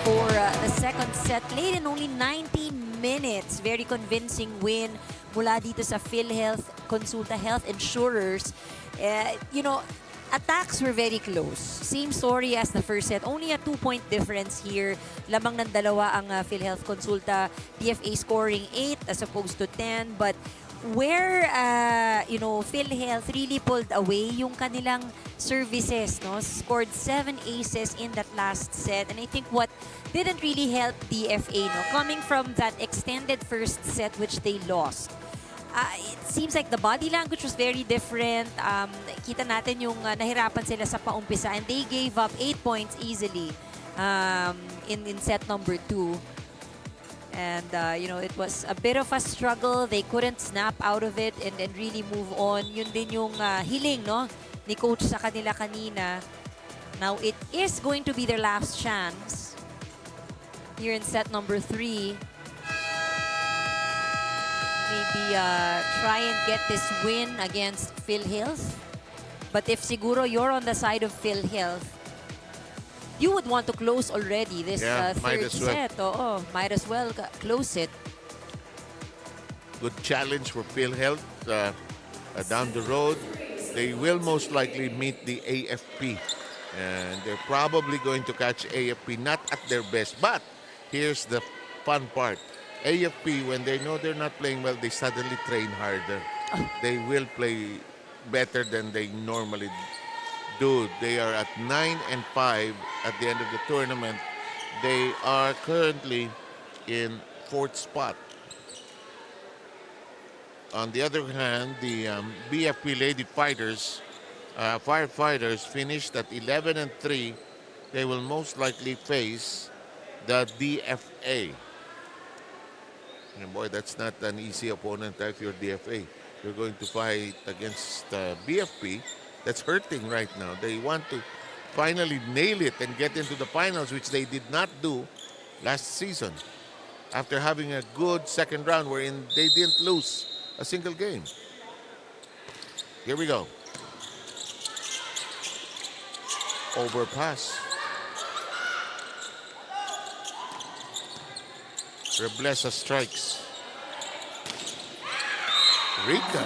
For the second set, played in only 90 minutes. Very convincing win mula dito sa PhilHealth, Konsulta Health Insurers. Attacks were very close. Same story as the first set. Only a 2-point difference here. Lamang ng dalawa ang PhilHealth Konsulta. DFA scoring 8 as opposed to 10. But where, PhilHealth really pulled away yung kanilang services, no? Scored 7 aces in that last set. And I think what didn't really help DFA, no? Coming from that extended first set which they lost. It seems like the body language was very different. Kita natin yung nahirapan sila sa paumpisa and they gave up 8 points easily in set number 2. And, it was a bit of a struggle. They couldn't snap out of it and really move on. Yun din yung hiling, no, ni coach sa kanila kanina. Now, it is going to be their last chance here in set number 3. Maybe try and get this win against PhilHealth. But if siguro you're on the side of PhilHealth, you would want to close already this third set. Might as well close it. Good challenge for PhilHealth down the road. They will most likely meet the AFP. And they're probably going to catch AFP not at their best. But here's the fun part. AFP, when they know they're not playing well, they suddenly train harder. They will play better than they normally do. They are at 9-5 at the end of the tournament. They are currently in 4th spot. On the other hand, the BFP Lady Firefighters finished at 11-3. They will most likely face the DFA. And boy, that's not an easy opponent if you're DFA. You're going to fight against BFP. That's hurting right now. They want to finally nail it and get into the finals, which they did not do last season. After having a good second round wherein they didn't lose a single game. Here we go. Overpass. Reblesa strikes. Rika.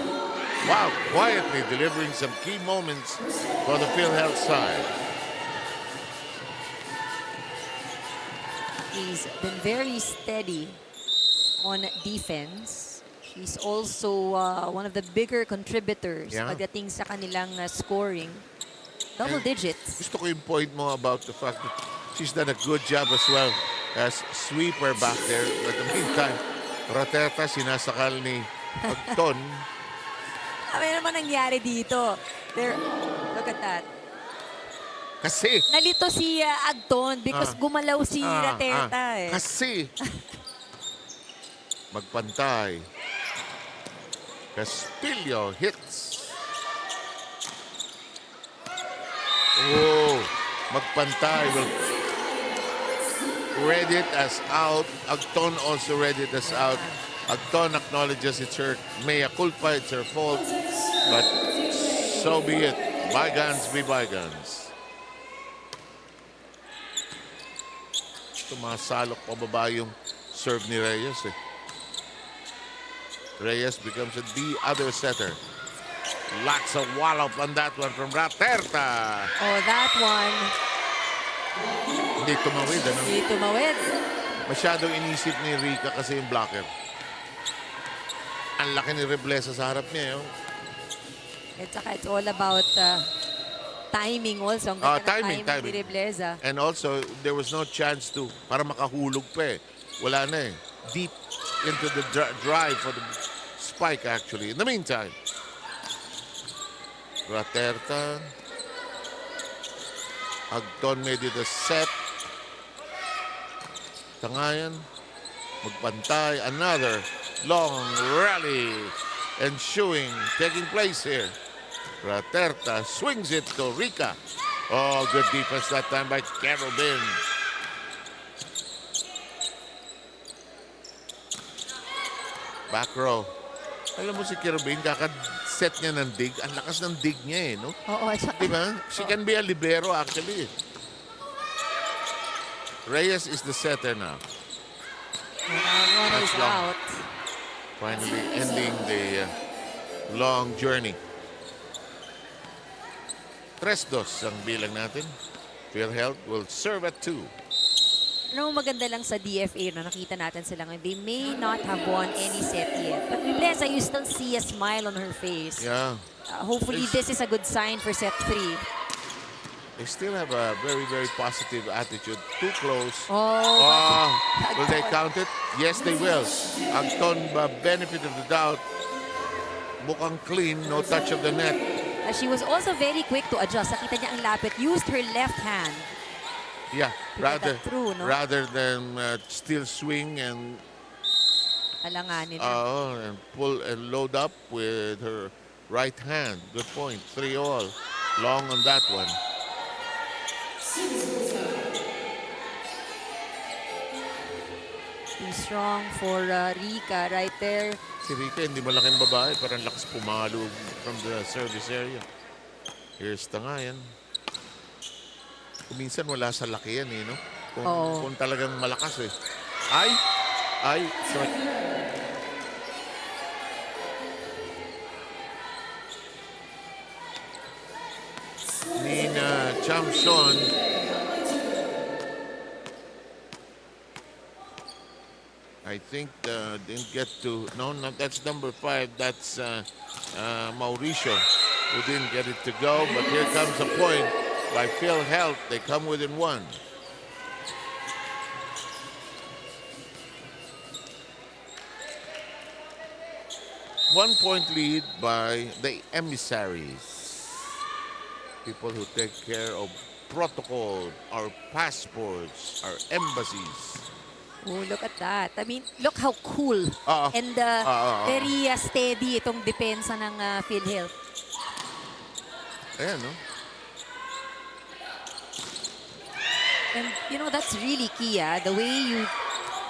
Wow, quietly delivering some key moments for the PhilHealth side. He's been very steady on defense. He's also one of the bigger contributors pagdating sa kanilang scoring. Double digits. Gusto ko yung point mo about the fact that she's done a good job as well as sweeper back there. But in the meantime, Rateta sinasakal ni Agton. Ano naman nangyari dito? Look at that. Kasi. Nalito si Agton because gumalaw si Raterta eh. Kasi. Magpantay. Castillo hits. Oh, magpantay. Will read it as out. Agton also read it as out. Agton acknowledges it's her mea culpa, it's her fault. But so be it. Bygones be bygones. Tumasalok pababa yung serve ni Reyes eh. Reyes becomes the other setter. Lots of wallop on that one from Raterta. Oh, that one. Hindi tumawid, ano? Hindi tumawid. Masyadong inisip ni Rika kasi yung blocker. Ang laki ni Reblesa sa harap niya. It's all about timing also. Ang ganda ng timing ni Reblesa. And also, there was no chance to, para makahulog pa eh. Wala na eh. Deep into the drive for the spike actually. In the meantime, Raterta. Agton made it a set. Tangayan. Magpantay. Another long rally ensuing, taking place here. Raterta swings it to Rika. Oh, good defense that time by Carolyn. Back row. Alam mo si Kerubin, kaka-set niya ng dig. Ang lakas ng dig niya eh, no? Oo. Diba? She can be a libero actually. Reyes is the setter now. One is out. Finally ending the long journey. 3-2 ang bilang natin. PhilHealth will serve at 2. Ano maganda lang sa DFA na nakita natin sila ngayon, they may not have won any set yet. But Reblesa, you still see a smile on her face. Yeah. Hopefully this is a good sign for set 3. They still have a very, very positive attitude. Too close. Oh, will they count it? Yes, they will. Agton, benefit of the doubt. Mukhang clean, no touch of the net. She was also very quick to adjust. Nakita niya ang lapit. Used her left hand. Yeah, through, no? rather than still swing and alanganin and pull and load up with her right hand. Good point. 3-all. Long on that one. Too strong for Rika right there. Si Rika, hindi malaking babae. Parang lakas pumalo from the service area. Here's Tangayan. Kung minsan wala sa laki yan eh, no? Kung talagang malakas eh. Ay, short. Nina Chamson. I think didn't get to, no, that's number 5. That's Mauricio who didn't get it to go. But here comes a point by PhilHealth. They come within 1. One-point lead by the Emissaries. People who take care of protocol, our passports, our embassies. Oh, look at that. I mean, look how cool and very steady itong depensa ng PhilHealth. Ayan, no? And, you know, that's really key, The way you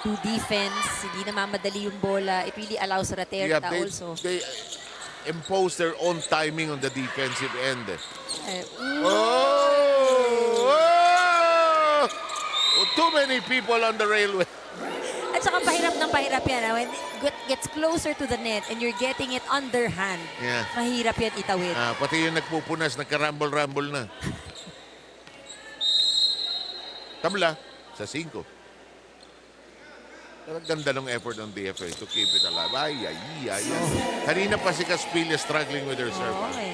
do defense, hindi namamadali yung bola. It really allows Raterta also. They impose their own timing on the defensive end. Too many people on the railway. At saka pahirap ng pahirap yan. When it gets closer to the net and you're getting it underhand, mahirap yan itawid. Pati yung nagpupunas, nagkarambol-rambol na. Tabla sa 5. Pero ganda ng effort ng DFA to keep it alive. Ay. Kanina pa si Caspilla struggling with her serve. Okay.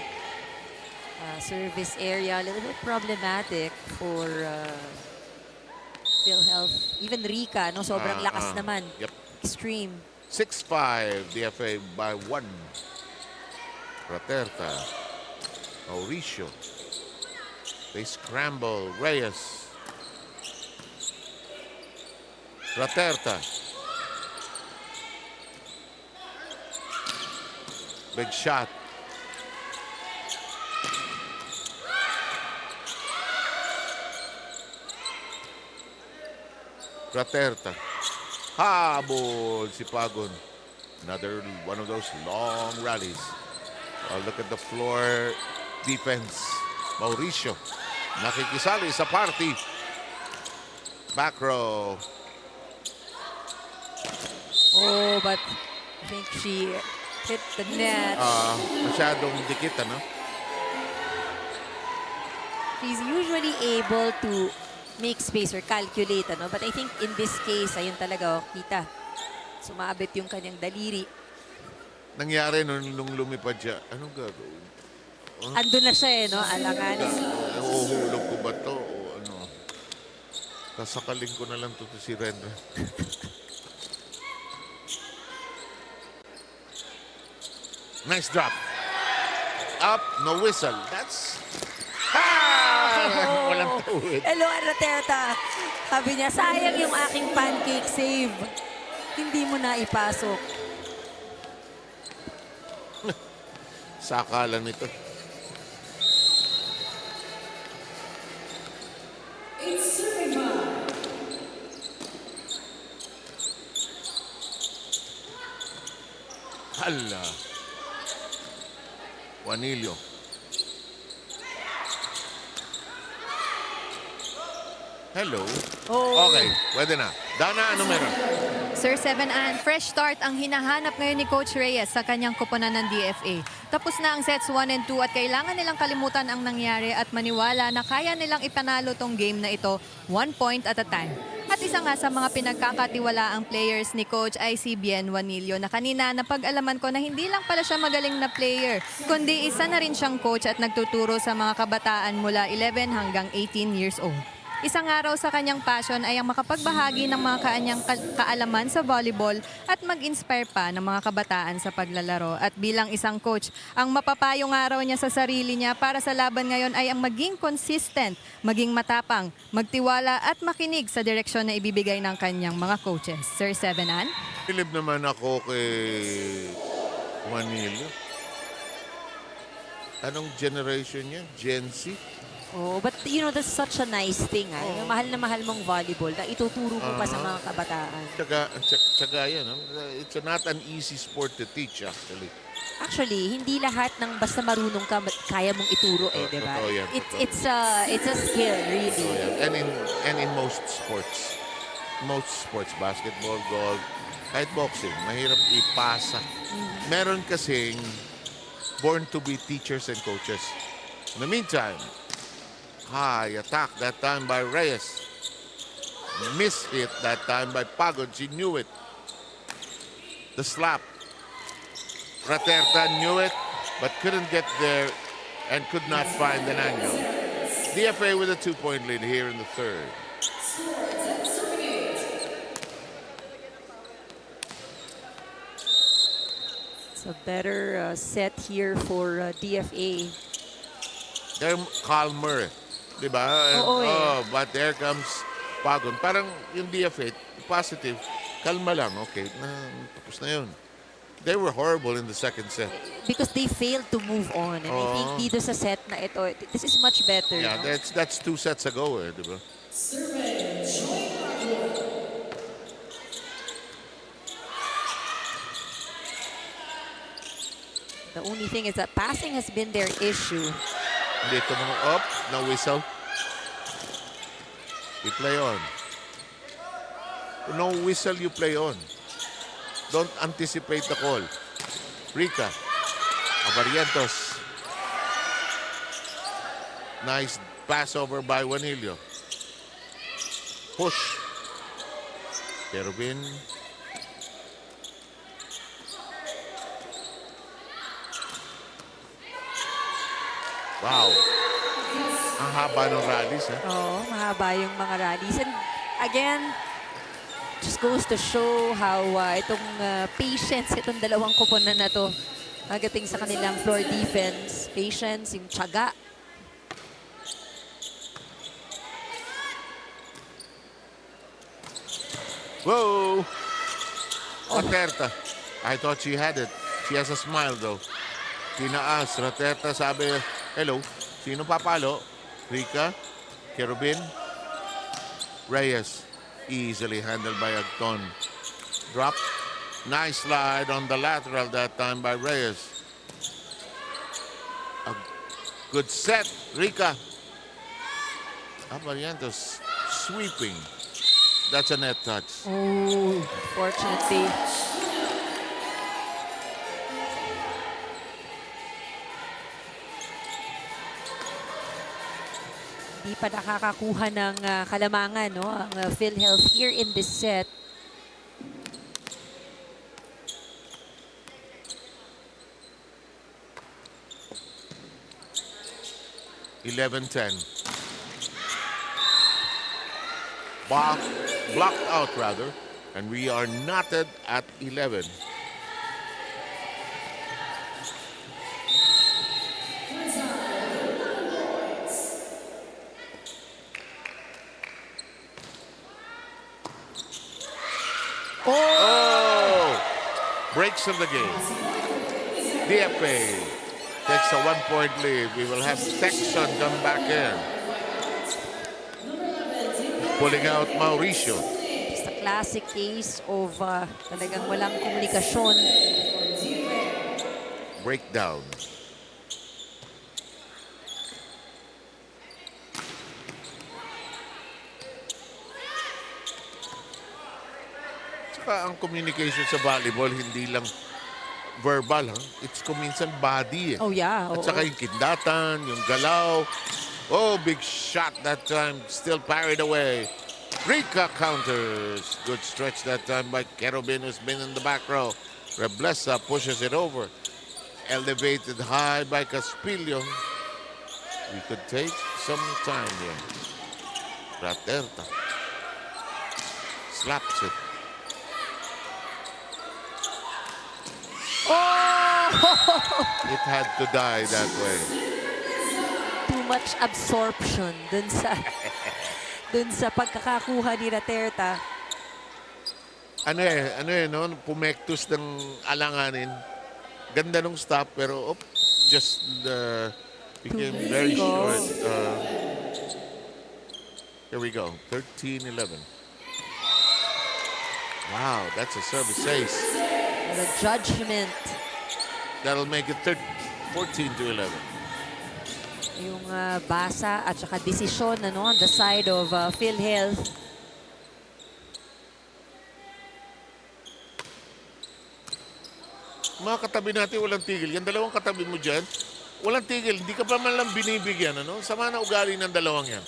Service area, a little bit problematic for PhilHealth. Even Rika, no? Sobrang lakas naman. Yep. Extreme. 6-5, DFA by 1. Raterta. Mauricio. They scramble. Reyes. Raterta. Big shot. Raterta. Habol si Pagon. Another one of those long rallies. Oh, look at the floor defense. Mauricio. Nakikisali sa party. Back row. Oh, but I think she hit the net. Masyadong dikit, ano? She's usually able to make space or calculate, ano? But I think in this case, ayun talaga, oh, kita. Sumabit yung kanyang daliri. Nangyari nung lumipad siya, anong gagawin? Andun na siya, no? Alanganin. Uhuhulog ko ba to? O ano? Sasakalin ko na lang to si Rendra. Nice drop. Up, no whistle. That's... Walang tuwid. Hello, Raterta. Sabi niya, sayang yung aking pancake save. Hindi mo na ipasok. Sakalan nito. Hala. Juanillo. Hello. Oh. Okay, pwede na. Dana, ano meron? Sir 7-an, fresh start ang hinahanap ngayon ni Coach Reyes sa kanyang koponan ng DFA. Tapos na ang sets 1 and 2 at kailangan nilang kalimutan ang nangyari at maniwala na kaya nilang ipanalo tong game na ito 1 point at a time. At isa nga sa mga pinagkakatiwalaang players ni Coach ay si Bien Juanillo na kanina napag-alaman ko na hindi lang pala siya magaling na player, kundi isa na rin siyang coach at nagtuturo sa mga kabataan mula 11 hanggang 18 years old. Isang araw sa kanyang passion ay ang makapagbahagi ng mga kanyang kaalaman sa volleyball at mag-inspire pa ng mga kabataan sa paglalaro. At bilang isang coach, ang mapapayong araw niya sa sarili niya para sa laban ngayon ay ang maging consistent, maging matapang, magtiwala at makinig sa direksyon na ibibigay ng kanyang mga coaches. Sir 7-an? Pilip naman ako kay Juanillo. Anong generation niya? Gen Z? Oh, but you know, that's such a nice thing. Yung mahal na mahal mong volleyball na ituturo mo pa sa mga kabataan. Tsaka yan. It's not an easy sport to teach, actually. Actually, hindi lahat ng basta marunong ka, kaya mong ituro eh, di ba? It's a skill, really. And in most sports, basketball, golf, kahit boxing, mahirap ipasa. Meron kasing born to be teachers and coaches. In the meantime, high attack that time by Reyes. Miss hit that time by Paco. She knew it. The slap. Raterta knew it, but couldn't get there and could not find an angle. DFA with a 2-point lead here in the third. It's a better set here for DFA. They're calmer. Diba? But there comes Pagon. Parang yung DFA, positive, kalma lang. Okay, tapos na yun. They were horrible in the second set. Because they failed to move on. And I think dito sa set na ito, this is much better. Yeah, no? that's 2 sets ago, diba? The only thing is that passing has been their issue. Dito mga up, no whistle. You play on. No whistle, you play on. Don't anticipate the call. Rica. Abarientos. Nice pass over by Juanillo. Push. Kervin. Wow. Ang haba ng rallies, eh? Oo, mahaba yung mga rallies. And again, Just goes to show how itong patience, itong dalawang koponan na to, pagdating sa kanilang floor defense. Patience, yung tiyaga. Whoa! Raterta. I thought she had it. She has a smile though. Tinaas. Raterta sabi, hello. Sino papalo? Rika? Kerubin? Reyes. Easily handled by Agton. Drop. Nice slide on the lateral that time by Reyes. A good set. Rika. Abarientos sweeping. That's a net touch. Oh, fortunately. Di pa nakakakuha ng kalamangan, no? Ang PhilHealth here in this set. Blocked out rather, and we are knotted at 11. Oh! Breaks of the game. DFA takes a 1-point lead. We will have Texon come back in. Pulling out Mauricio. Just a classic case of talagang walang komunikasyon. Breakdown. Saka ang communication sa volleyball, hindi lang verbal, ha? It's kuminsan body. Oh, yeah. At saka yung kindatan, yung galaw. Oh, big shot that time. Still parried away. Rika counters. Good stretch that time by Kerubin, who's been in the back row. Reblesa pushes it over. Elevated high by Caspillo. We could take some time here. Raterta slaps it. Oh! It had to die that way. Too much absorption dun sa pagkakakuha ni Raterta. No? Pumektus ng alanganin. Ganda nung stop, pero just became very short. Here we go, 13-11. Wow, that's a service ace. The judgment. That'll make it 14-11. Yung basa at saka desisyon on the side of PhilHealth. Mga katabi natin, walang tigil. Yan dalawang katabi mo dyan, walang tigil. Hindi ka pa man lang binibigyan. Sama na ugali ng dalawang yan.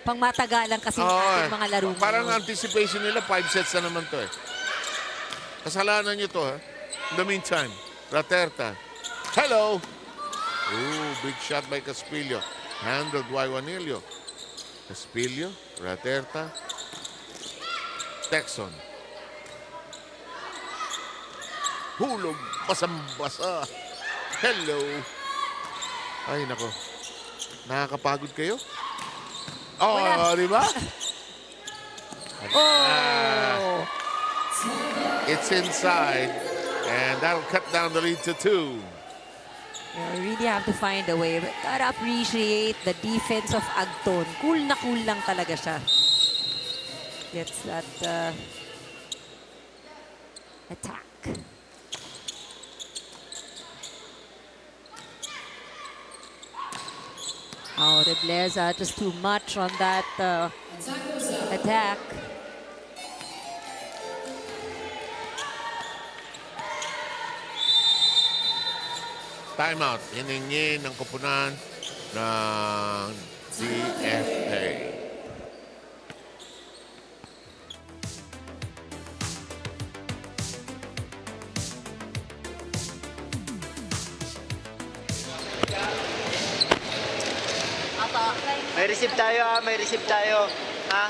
Pangmatagalan kasi ng ating mga laro. Parang anticipation nila, 5 sets na naman to eh. Kasalanan nyo to, ha? In the meantime, Raterta. Hello! Ooh, big shot by Caspillo. Handled by Juanillo. Caspillo, Raterta, Texon. Hulog, basang-basa. Hello! Ay, nako. Nakakapagod kayo? Oh, di ba? Oh! It's inside, and that'll cut down the lead to 2. You really have to find a way. But gotta appreciate the defense of Agton. Cool na cool lang talaga siya. Gets that attack. Oh, Rebleza just too much on that attack. Timeout. Hiningin ng koponan ng DFA. May receive tayo, may receive tayo. Ha?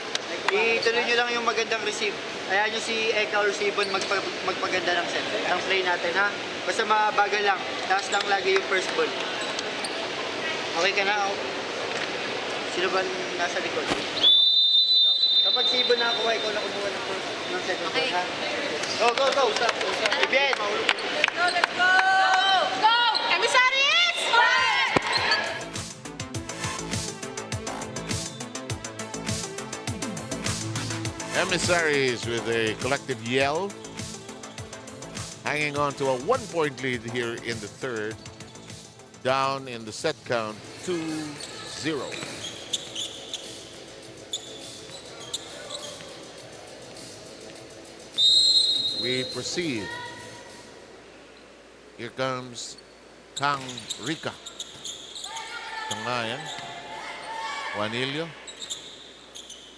Ituloy nyo lang yung magandang receive. Hayaan nyo si Eka or si Ibon magpaganda ng set. Ng play natin, ha? Basta mabagal lang. Taas lang lagi yung first ball. Okay ka na? Sino ba nasa likod? Kapag si Ibon nakakuha, ikaw na kumuha ng second ball, ha? Go, go, go! Ibien! Let's go! Go! Emissaries! Emissaries with a collective yell. Hanging on to a 1-point lead here in the third. Down in the set count 2-0. We proceed. Here comes Kang Rika. Tangayan. Juanillo.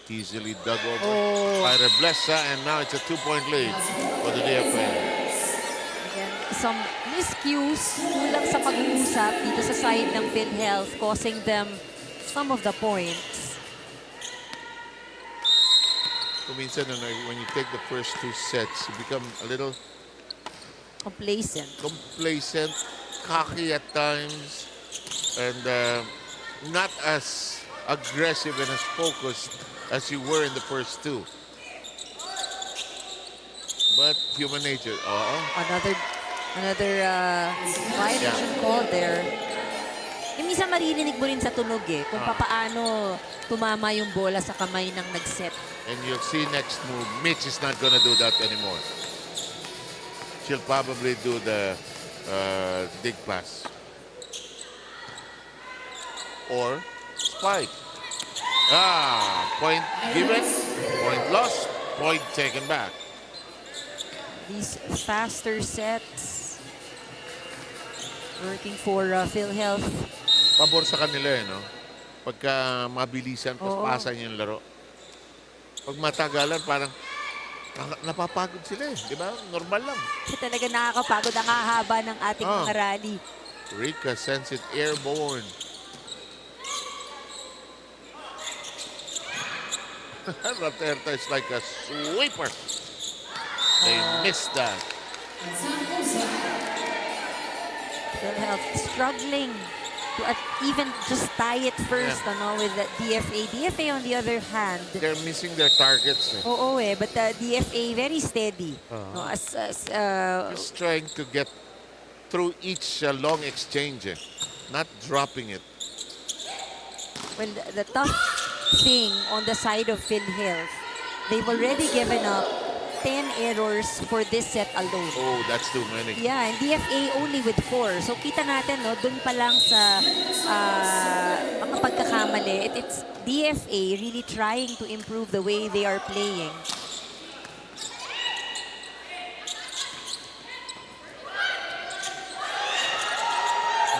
Easily dug over by Reblesa, and now it's a 2-point lead for the DFA. Again, some miscues, kulang sa pag-uusap dito sa side ng PhilHealth, causing them some of the points. Minsan, when you take the first 2 sets, you become a little complacent, cocky at times, and not as aggressive and as focused as you were in the first 2. But human nature. Another violation call there. Minsan maririnig mo rin sa tunog kung papaano tumama yung bola sa kamay ng nag-set. And you'll see next move, Mitch is not gonna do that anymore. She'll probably do the dig pass. Or spike. Point given, point lost, point taken back. These faster sets working for PhilHealth. Pabor sa kanila no? Pagka mabilisan, paspasan yung laro. Pag matagalan, parang napapagod sila di ba? Normal lang. Talaga nakakapagod ang hahaba ng ating mga rally. Rika sends it airborne. Raterta is like a sweeper. They missed that. PhilHealth struggling to even just tie it first with the DFA. DFA on the other hand, they're missing their targets. but the DFA very steady. Just trying to get through each long exchange, not dropping it. Well, the tough thing on the side of PhilHealth, they've already given up 10 errors for this set alone. Oh, that's too many. Yeah, and DFA only with 4. So kita natin, dun pa lang sa mga pagkakamali, it's DFA really trying to improve the way they are playing.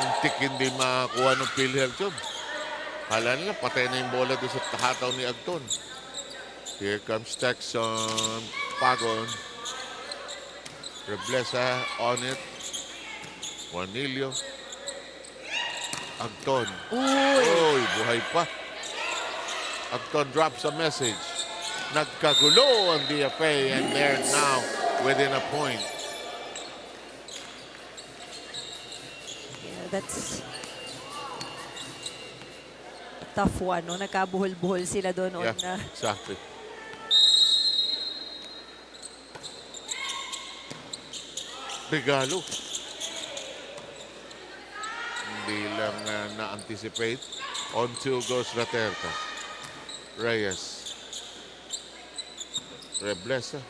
Muntik hindi makakuha ng PhilHealth yun. Hala nila, patay na yung bola doon sa hataw ni Agton. Here comes Texon. Paco. Reblesa on it. Juanillo. Agton. Uy, buhay pa. Agton drops a message. Nagkagulo ang DFA and they're now within a point. Yeah, that's a tough one, nagkabuhol-buhol sila doon. Yeah, exactly. Regalo. Hindi lang na-anticipate. On 2 goes Raterta. Reyes. Reblesa.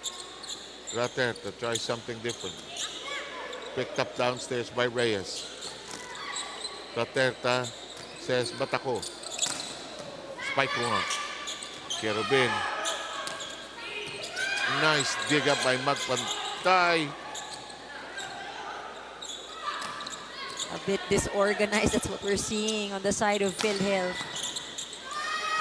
Raterta tries something different. Picked up downstairs by Reyes. Raterta says, ba't ako? Spike ko nga. Kerubin. Nice dig up by Magpantay. A bit disorganized. That's what we're seeing on the side of PhilHealth.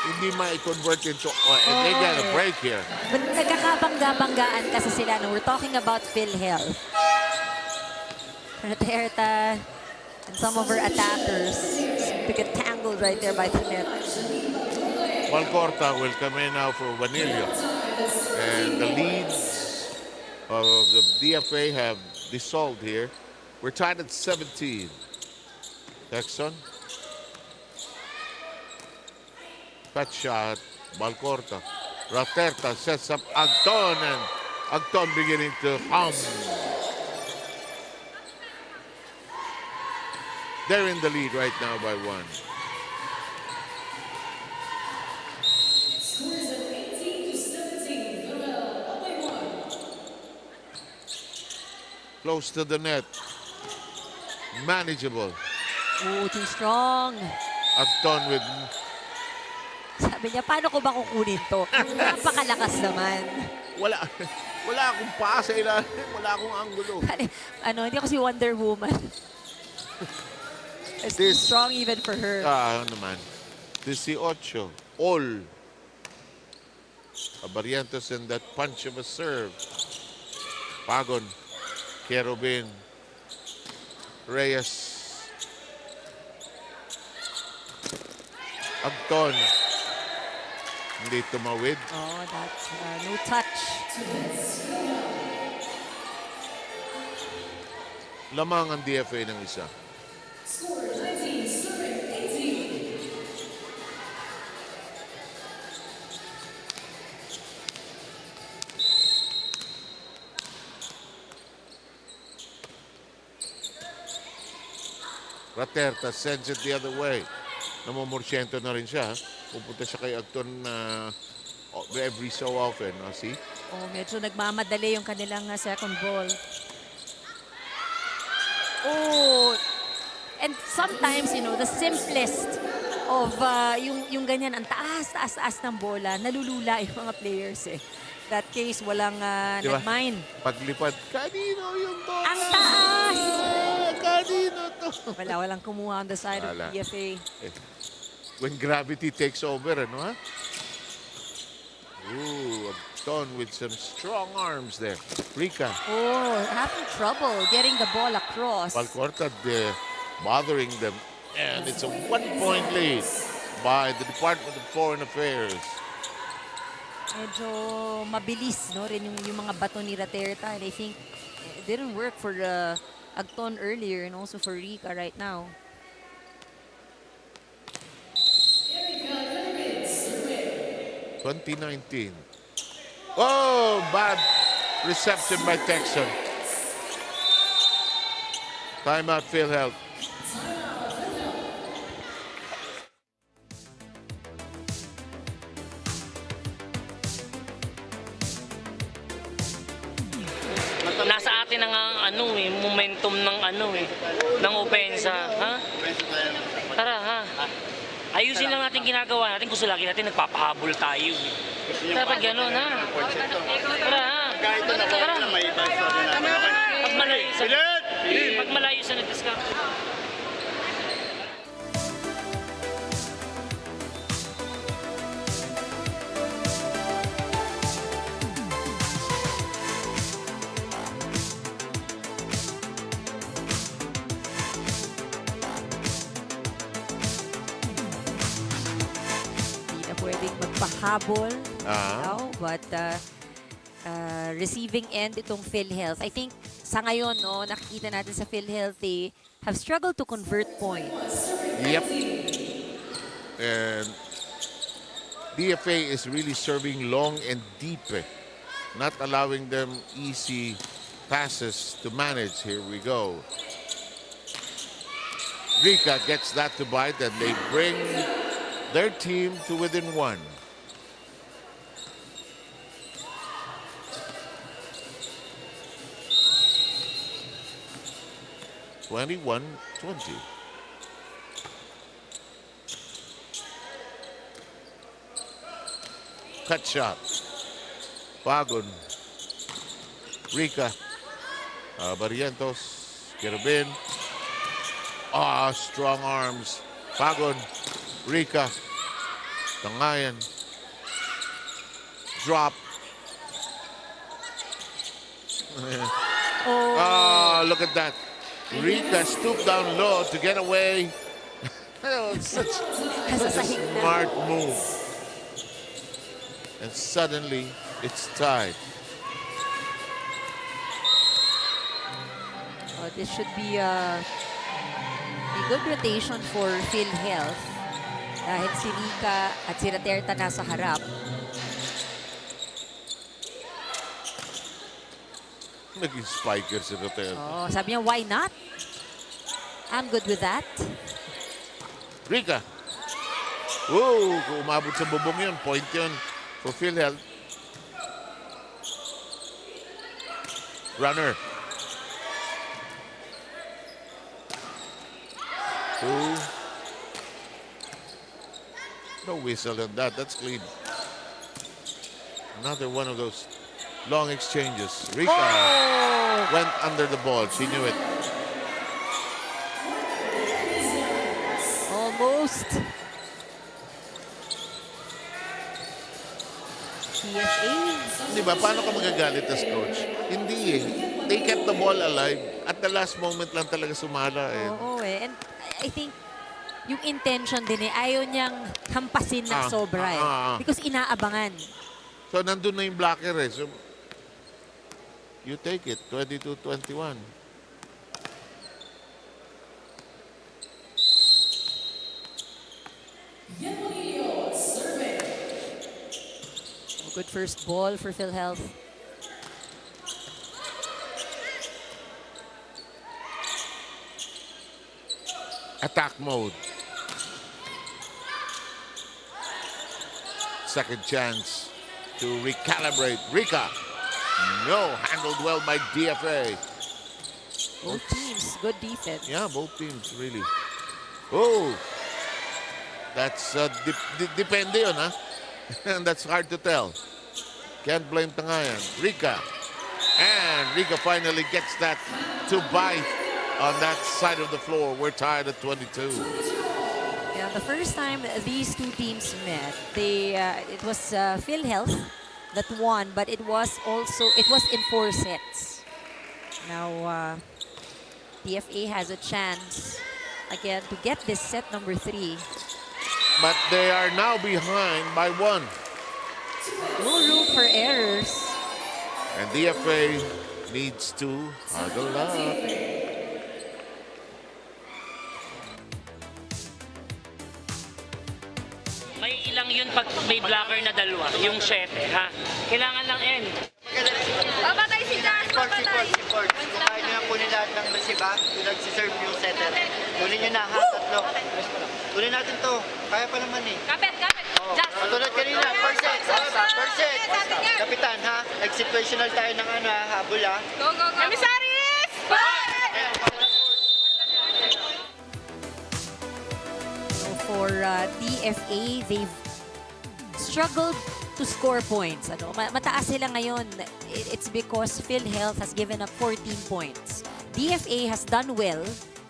Hindi ma-convert into... and they got a break here. But nagkakabangga-banggaan kasi sila. We're talking about PhilHealth. Raterta and some of her attackers to get tangled right there by the net. Valcorta will come in now for Vanilla. And the leads of the DFA have dissolved here. We're tied at 17. Texon. Cut shot. Valcorta. Raterta sets up Agton, and Agton beginning to hum. They're in the lead right now by 1. Close to the net. Manageable. Oh, too strong. Agton with... Sabi niya, paano ko ba kukunin to? Napakalakas naman. Wala akong paa sa ilalim. Wala akong anggulo. Hindi ako si Wonder Woman. It's too strong even for her. Naman. 18. All. Barrientos and that punch of a serve. Pagon. Kerubin. Reyes. Agton. Hindi tumawid. Oh, that's no touch. Lamang ang DFA ng isa. Raterta sends it the other way. Namumursyento na rin siya. Pupunta siya kay Agton every so often. See? Oh, medyo nagmamadali yung kanilang second ball. Oh, and sometimes, the simplest of yung ganyan, ang taas ng bola, nalulula yung mga players eh. That case, walang Diba? nag-mind. Paglipad, kanino yung bola? Ang taas! Kanino to? Walang kumuha on the side of DFA. When gravity takes over, ano ha? Ooh, Agton with some strong arms there. Rica. Oh, having trouble getting the ball across. Valcorta bothering them. And it's a 1-point lead by the Department of Foreign Affairs. Medyo mabilis, no? Rin yung mga bato ni Raterta. And I think it didn't work for Agton earlier and also for Rica right now. 2019. Oh, bad reception by Texon. Timeout, PhilHealth. Nasa atin ang momentum ng ng opensa, ha? Tara, ha? Ayusin lang natin ginagawa natin. Gusto lagi natin nagpapahabol tayo. Dapat gano'n, ha? Tara, ha? Tara. Pag malayo sa nag-discount. Magpahabol, but receiving end itong PhilHealth. I think sa ngayon, nakikita natin sa PhilHealth, they have struggled to convert points. Yep. And DFA is really serving long and deep, not allowing them easy passes to manage. Here we go. Rica gets that to bite, and they bring their team to within 1. (21-20). Cut shot. Pagon. Rica. Barrientos. Kerubin. Strong arms. Pagon. Rica. Tangayan. Drop. Look at that. Rica stooped down low to get away. Such a smart move. And suddenly, it's tied. This should be a good rotation for PhilHealth. Dahil si Rika at si Raterta nasa harap. Naging spiker si Rotel. Oh, sabi niya, why not? I'm good with that. Rika. Whoa, kung umabot sa bubong yun, point yun for PhilHealth. Runner. 2. No whistle on that. That's clean. Another one of those long exchanges. Rika went under the ball. She knew it. Almost. PSA. Di ba? Paano ka magagalit as coach? Hindi eh. They kept the ball alive. At the last moment lang talaga sumala eh. Oo eh. And I think yung intention din eh, ayaw niyang hampasin ng sobra eh. Because inaabangan. So, nandun na yung blocker eh. So, you take it. 22-21. Good first ball for PhilHealth. Attack mode. Second chance to recalibrate. Rika. No, handled well by DFA. Both teams, good defense. Yeah, both teams, really. Oh, that's depende yun, ha? And that's hard to tell. Can't blame Tangayan. Rika. And Rika finally gets that to bite on that side of the floor. We're tied at 22. Yeah, the first time these two teams met, it was PhilHealth that won, but it was in 4 sets. Now, DFA has a chance again to get this set number 3. But they are now behind by 1. No room for errors. And DFA needs to huddle up. May ilang yun pag may blocker na dalawa, yung 7, ha? Kailangan lang N. Papatay si Josh! Papatay! Support. Kung kaya nyo yung kunin lahat ng receive, yung nagsiserve yung setter. Kunin nyo na, ha? Tatlo. Kunin natin to. Kaya pa naman eh. Kapit! Josh! Matulad kanina, first set. First set. Kapitan, ha? Nag-situational tayo ng ano, ha? Habol, ha? Go! Emissaries! For DFA, they've struggled to score points. Mataas sila ngayon. It's because PhilHealth has given up 14 points. DFA has done well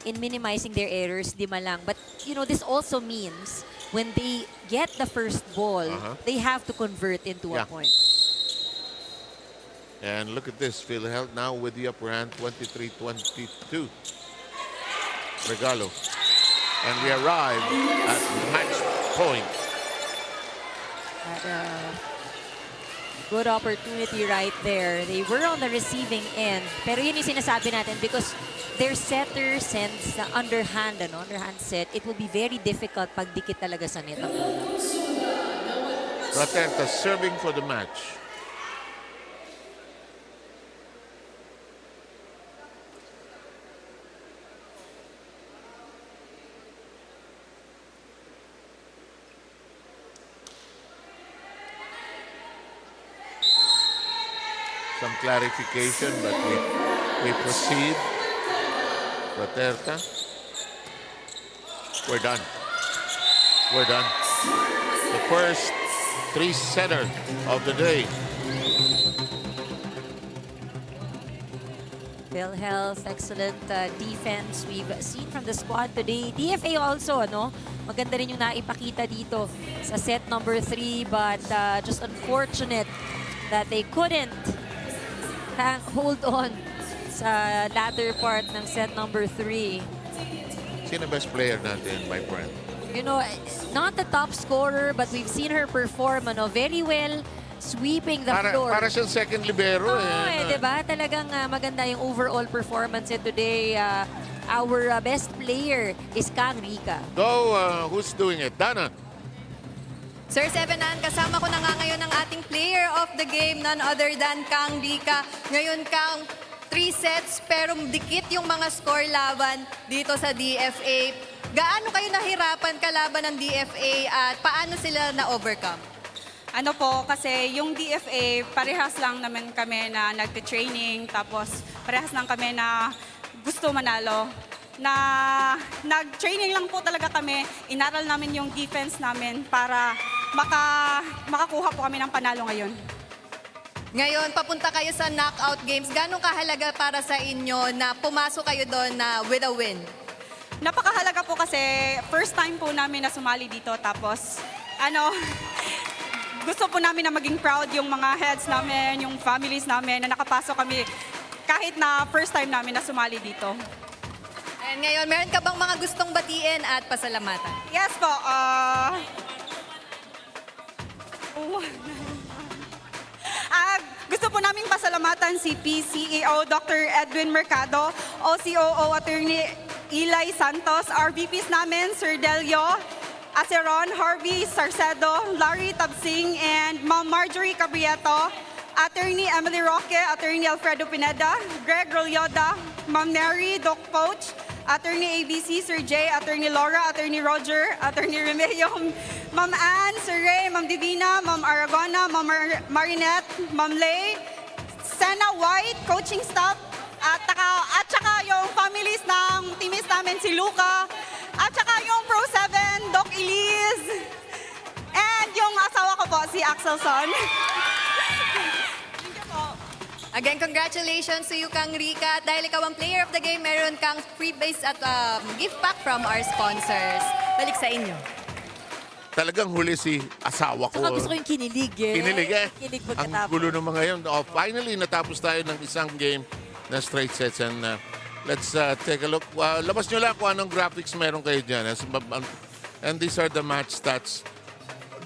in minimizing their errors, di malang. But, this also means when they get the first ball, they have to convert into a point. And look at this. PhilHealth now with the upper hand, 23-22. Regalo. And we arrive at match point. Good opportunity right there. They were on the receiving end. Pero yun yung sinasabi natin because their setter sends the underhand set. It will be very difficult pag dikit talaga sa net. Raterta serving for the match. Some clarification, but we proceed. Raterta. We're done. We're done. The first 3-setter of the day. PhilHealth, excellent defense we've seen from the squad today. DFA also, maganda rin yung naipakita dito sa set number 3, but just unfortunate that they couldn't hold on sa latter part ng set number 3. Sino best player natin, my friend? Not the top scorer, but we've seen her perform very well sweeping the floor. Para siyang second libero. Diba? Talagang maganda yung overall performance today. Our best player is Kang Rica. So, who's doing it? Dana? Sir Sevenan, kasama ko na nga ngayon ang ating player of the game, none other than Kang Rica. Ngayon, Kang, 3 sets pero dikit yung mga score laban dito sa DFA. Gaano kayo nahirapan kalaban ng DFA at paano sila na-overcome? Ano po, kasi yung DFA, parehas lang naman kami na nagte-training, tapos parehas lang kami na gusto manalo. Nag-training lang po talaga kami, inaral namin yung defense namin para makakuha po kami ng panalo ngayon. Ngayon, papunta kayo sa knockout games. Gano'ng kahalaga para sa inyo na pumasok kayo doon na with a win? Napakahalaga po kasi first time po namin na sumali dito, tapos gusto po namin na maging proud yung mga heads namin, yung families namin na nakapasok kami kahit na first time namin na sumali dito. And ngayon, meron ka bang mga gustong batiin at pasalamatan? Yes po. Gusto po naming pasalamatan si PCEO Dr. Edwin Mercado, OCOO Attorney Eli Santos, RVPs namin Sir Delio Aceron, Harvey Sarcedo, Larry Tabsing, and Ma'am Marjorie Cabrieto, Attorney Emily Roque, Attorney Alfredo Pineda, Greg Rolyoda, Ma'am Mary, Doc Poach, Attorney ABC, Sir J, Attorney Laura, Attorney Roger, Attorney Remeo, Ma'am Ann, Sir Ray, Ma'am Divina, Ma'am Aragona, Ma'am Marinette, Ma'am Lay, Senna White, coaching staff, at saka yung families ng teammates namin, si Luca, at saka yung Pro 7, Doc Elise, and yung asawa ko po, si Axel Son. Again, congratulations to you, Kang Rica. Dahil ikaw ang player of the game, meron kang free base at gift pack from our sponsors. Balik sa inyo. Talagang huli si asawa ko. Saka gusto ko yung kinilig Kinilig Kinilig Ang pagkatapos. gulo ng mga yun. Finally, natapos tayo ng isang game na straight sets. And let's take a look. Labas nyo lang kung anong graphics meron kayo dyan. And these are the match stats.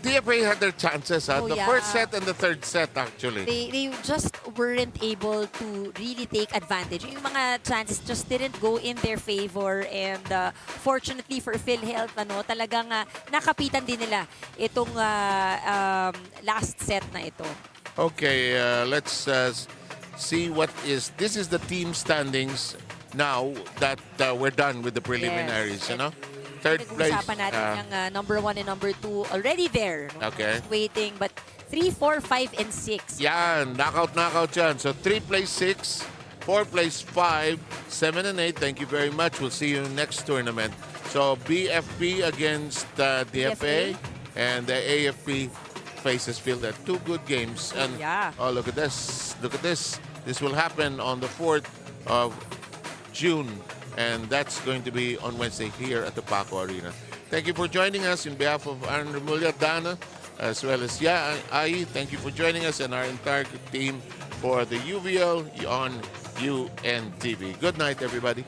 DFA had their chances. The first set and the third set, actually. They just weren't able to really take advantage. Yung mga chances just didn't go in their favor. And fortunately for PhilHealth, talagang nakapitan din nila itong last set na ito. Okay, let's see what is... This is the team standings now that we're done with the preliminaries, you know? Third place. Usapan natin yung number 1 and number 2 already there. Okay. Waiting, but 3, 4, 5, and 6. Yan, knockout yan. So 3 plays 6, 4 plays 5, 7 and 8. Thank you very much. We'll see you next tournament. So BFP against DFA and the AFP faces Phil. 2 good games. And oh, look at this. Look at this. This will happen on the 4th of June. And that's going to be on Wednesday here at the Paco Arena. Thank you for joining us in behalf of Aaron Remulla, Dana, as well as Ai. Thank you for joining us and our entire team for the UVL on UNTV. Good night, everybody.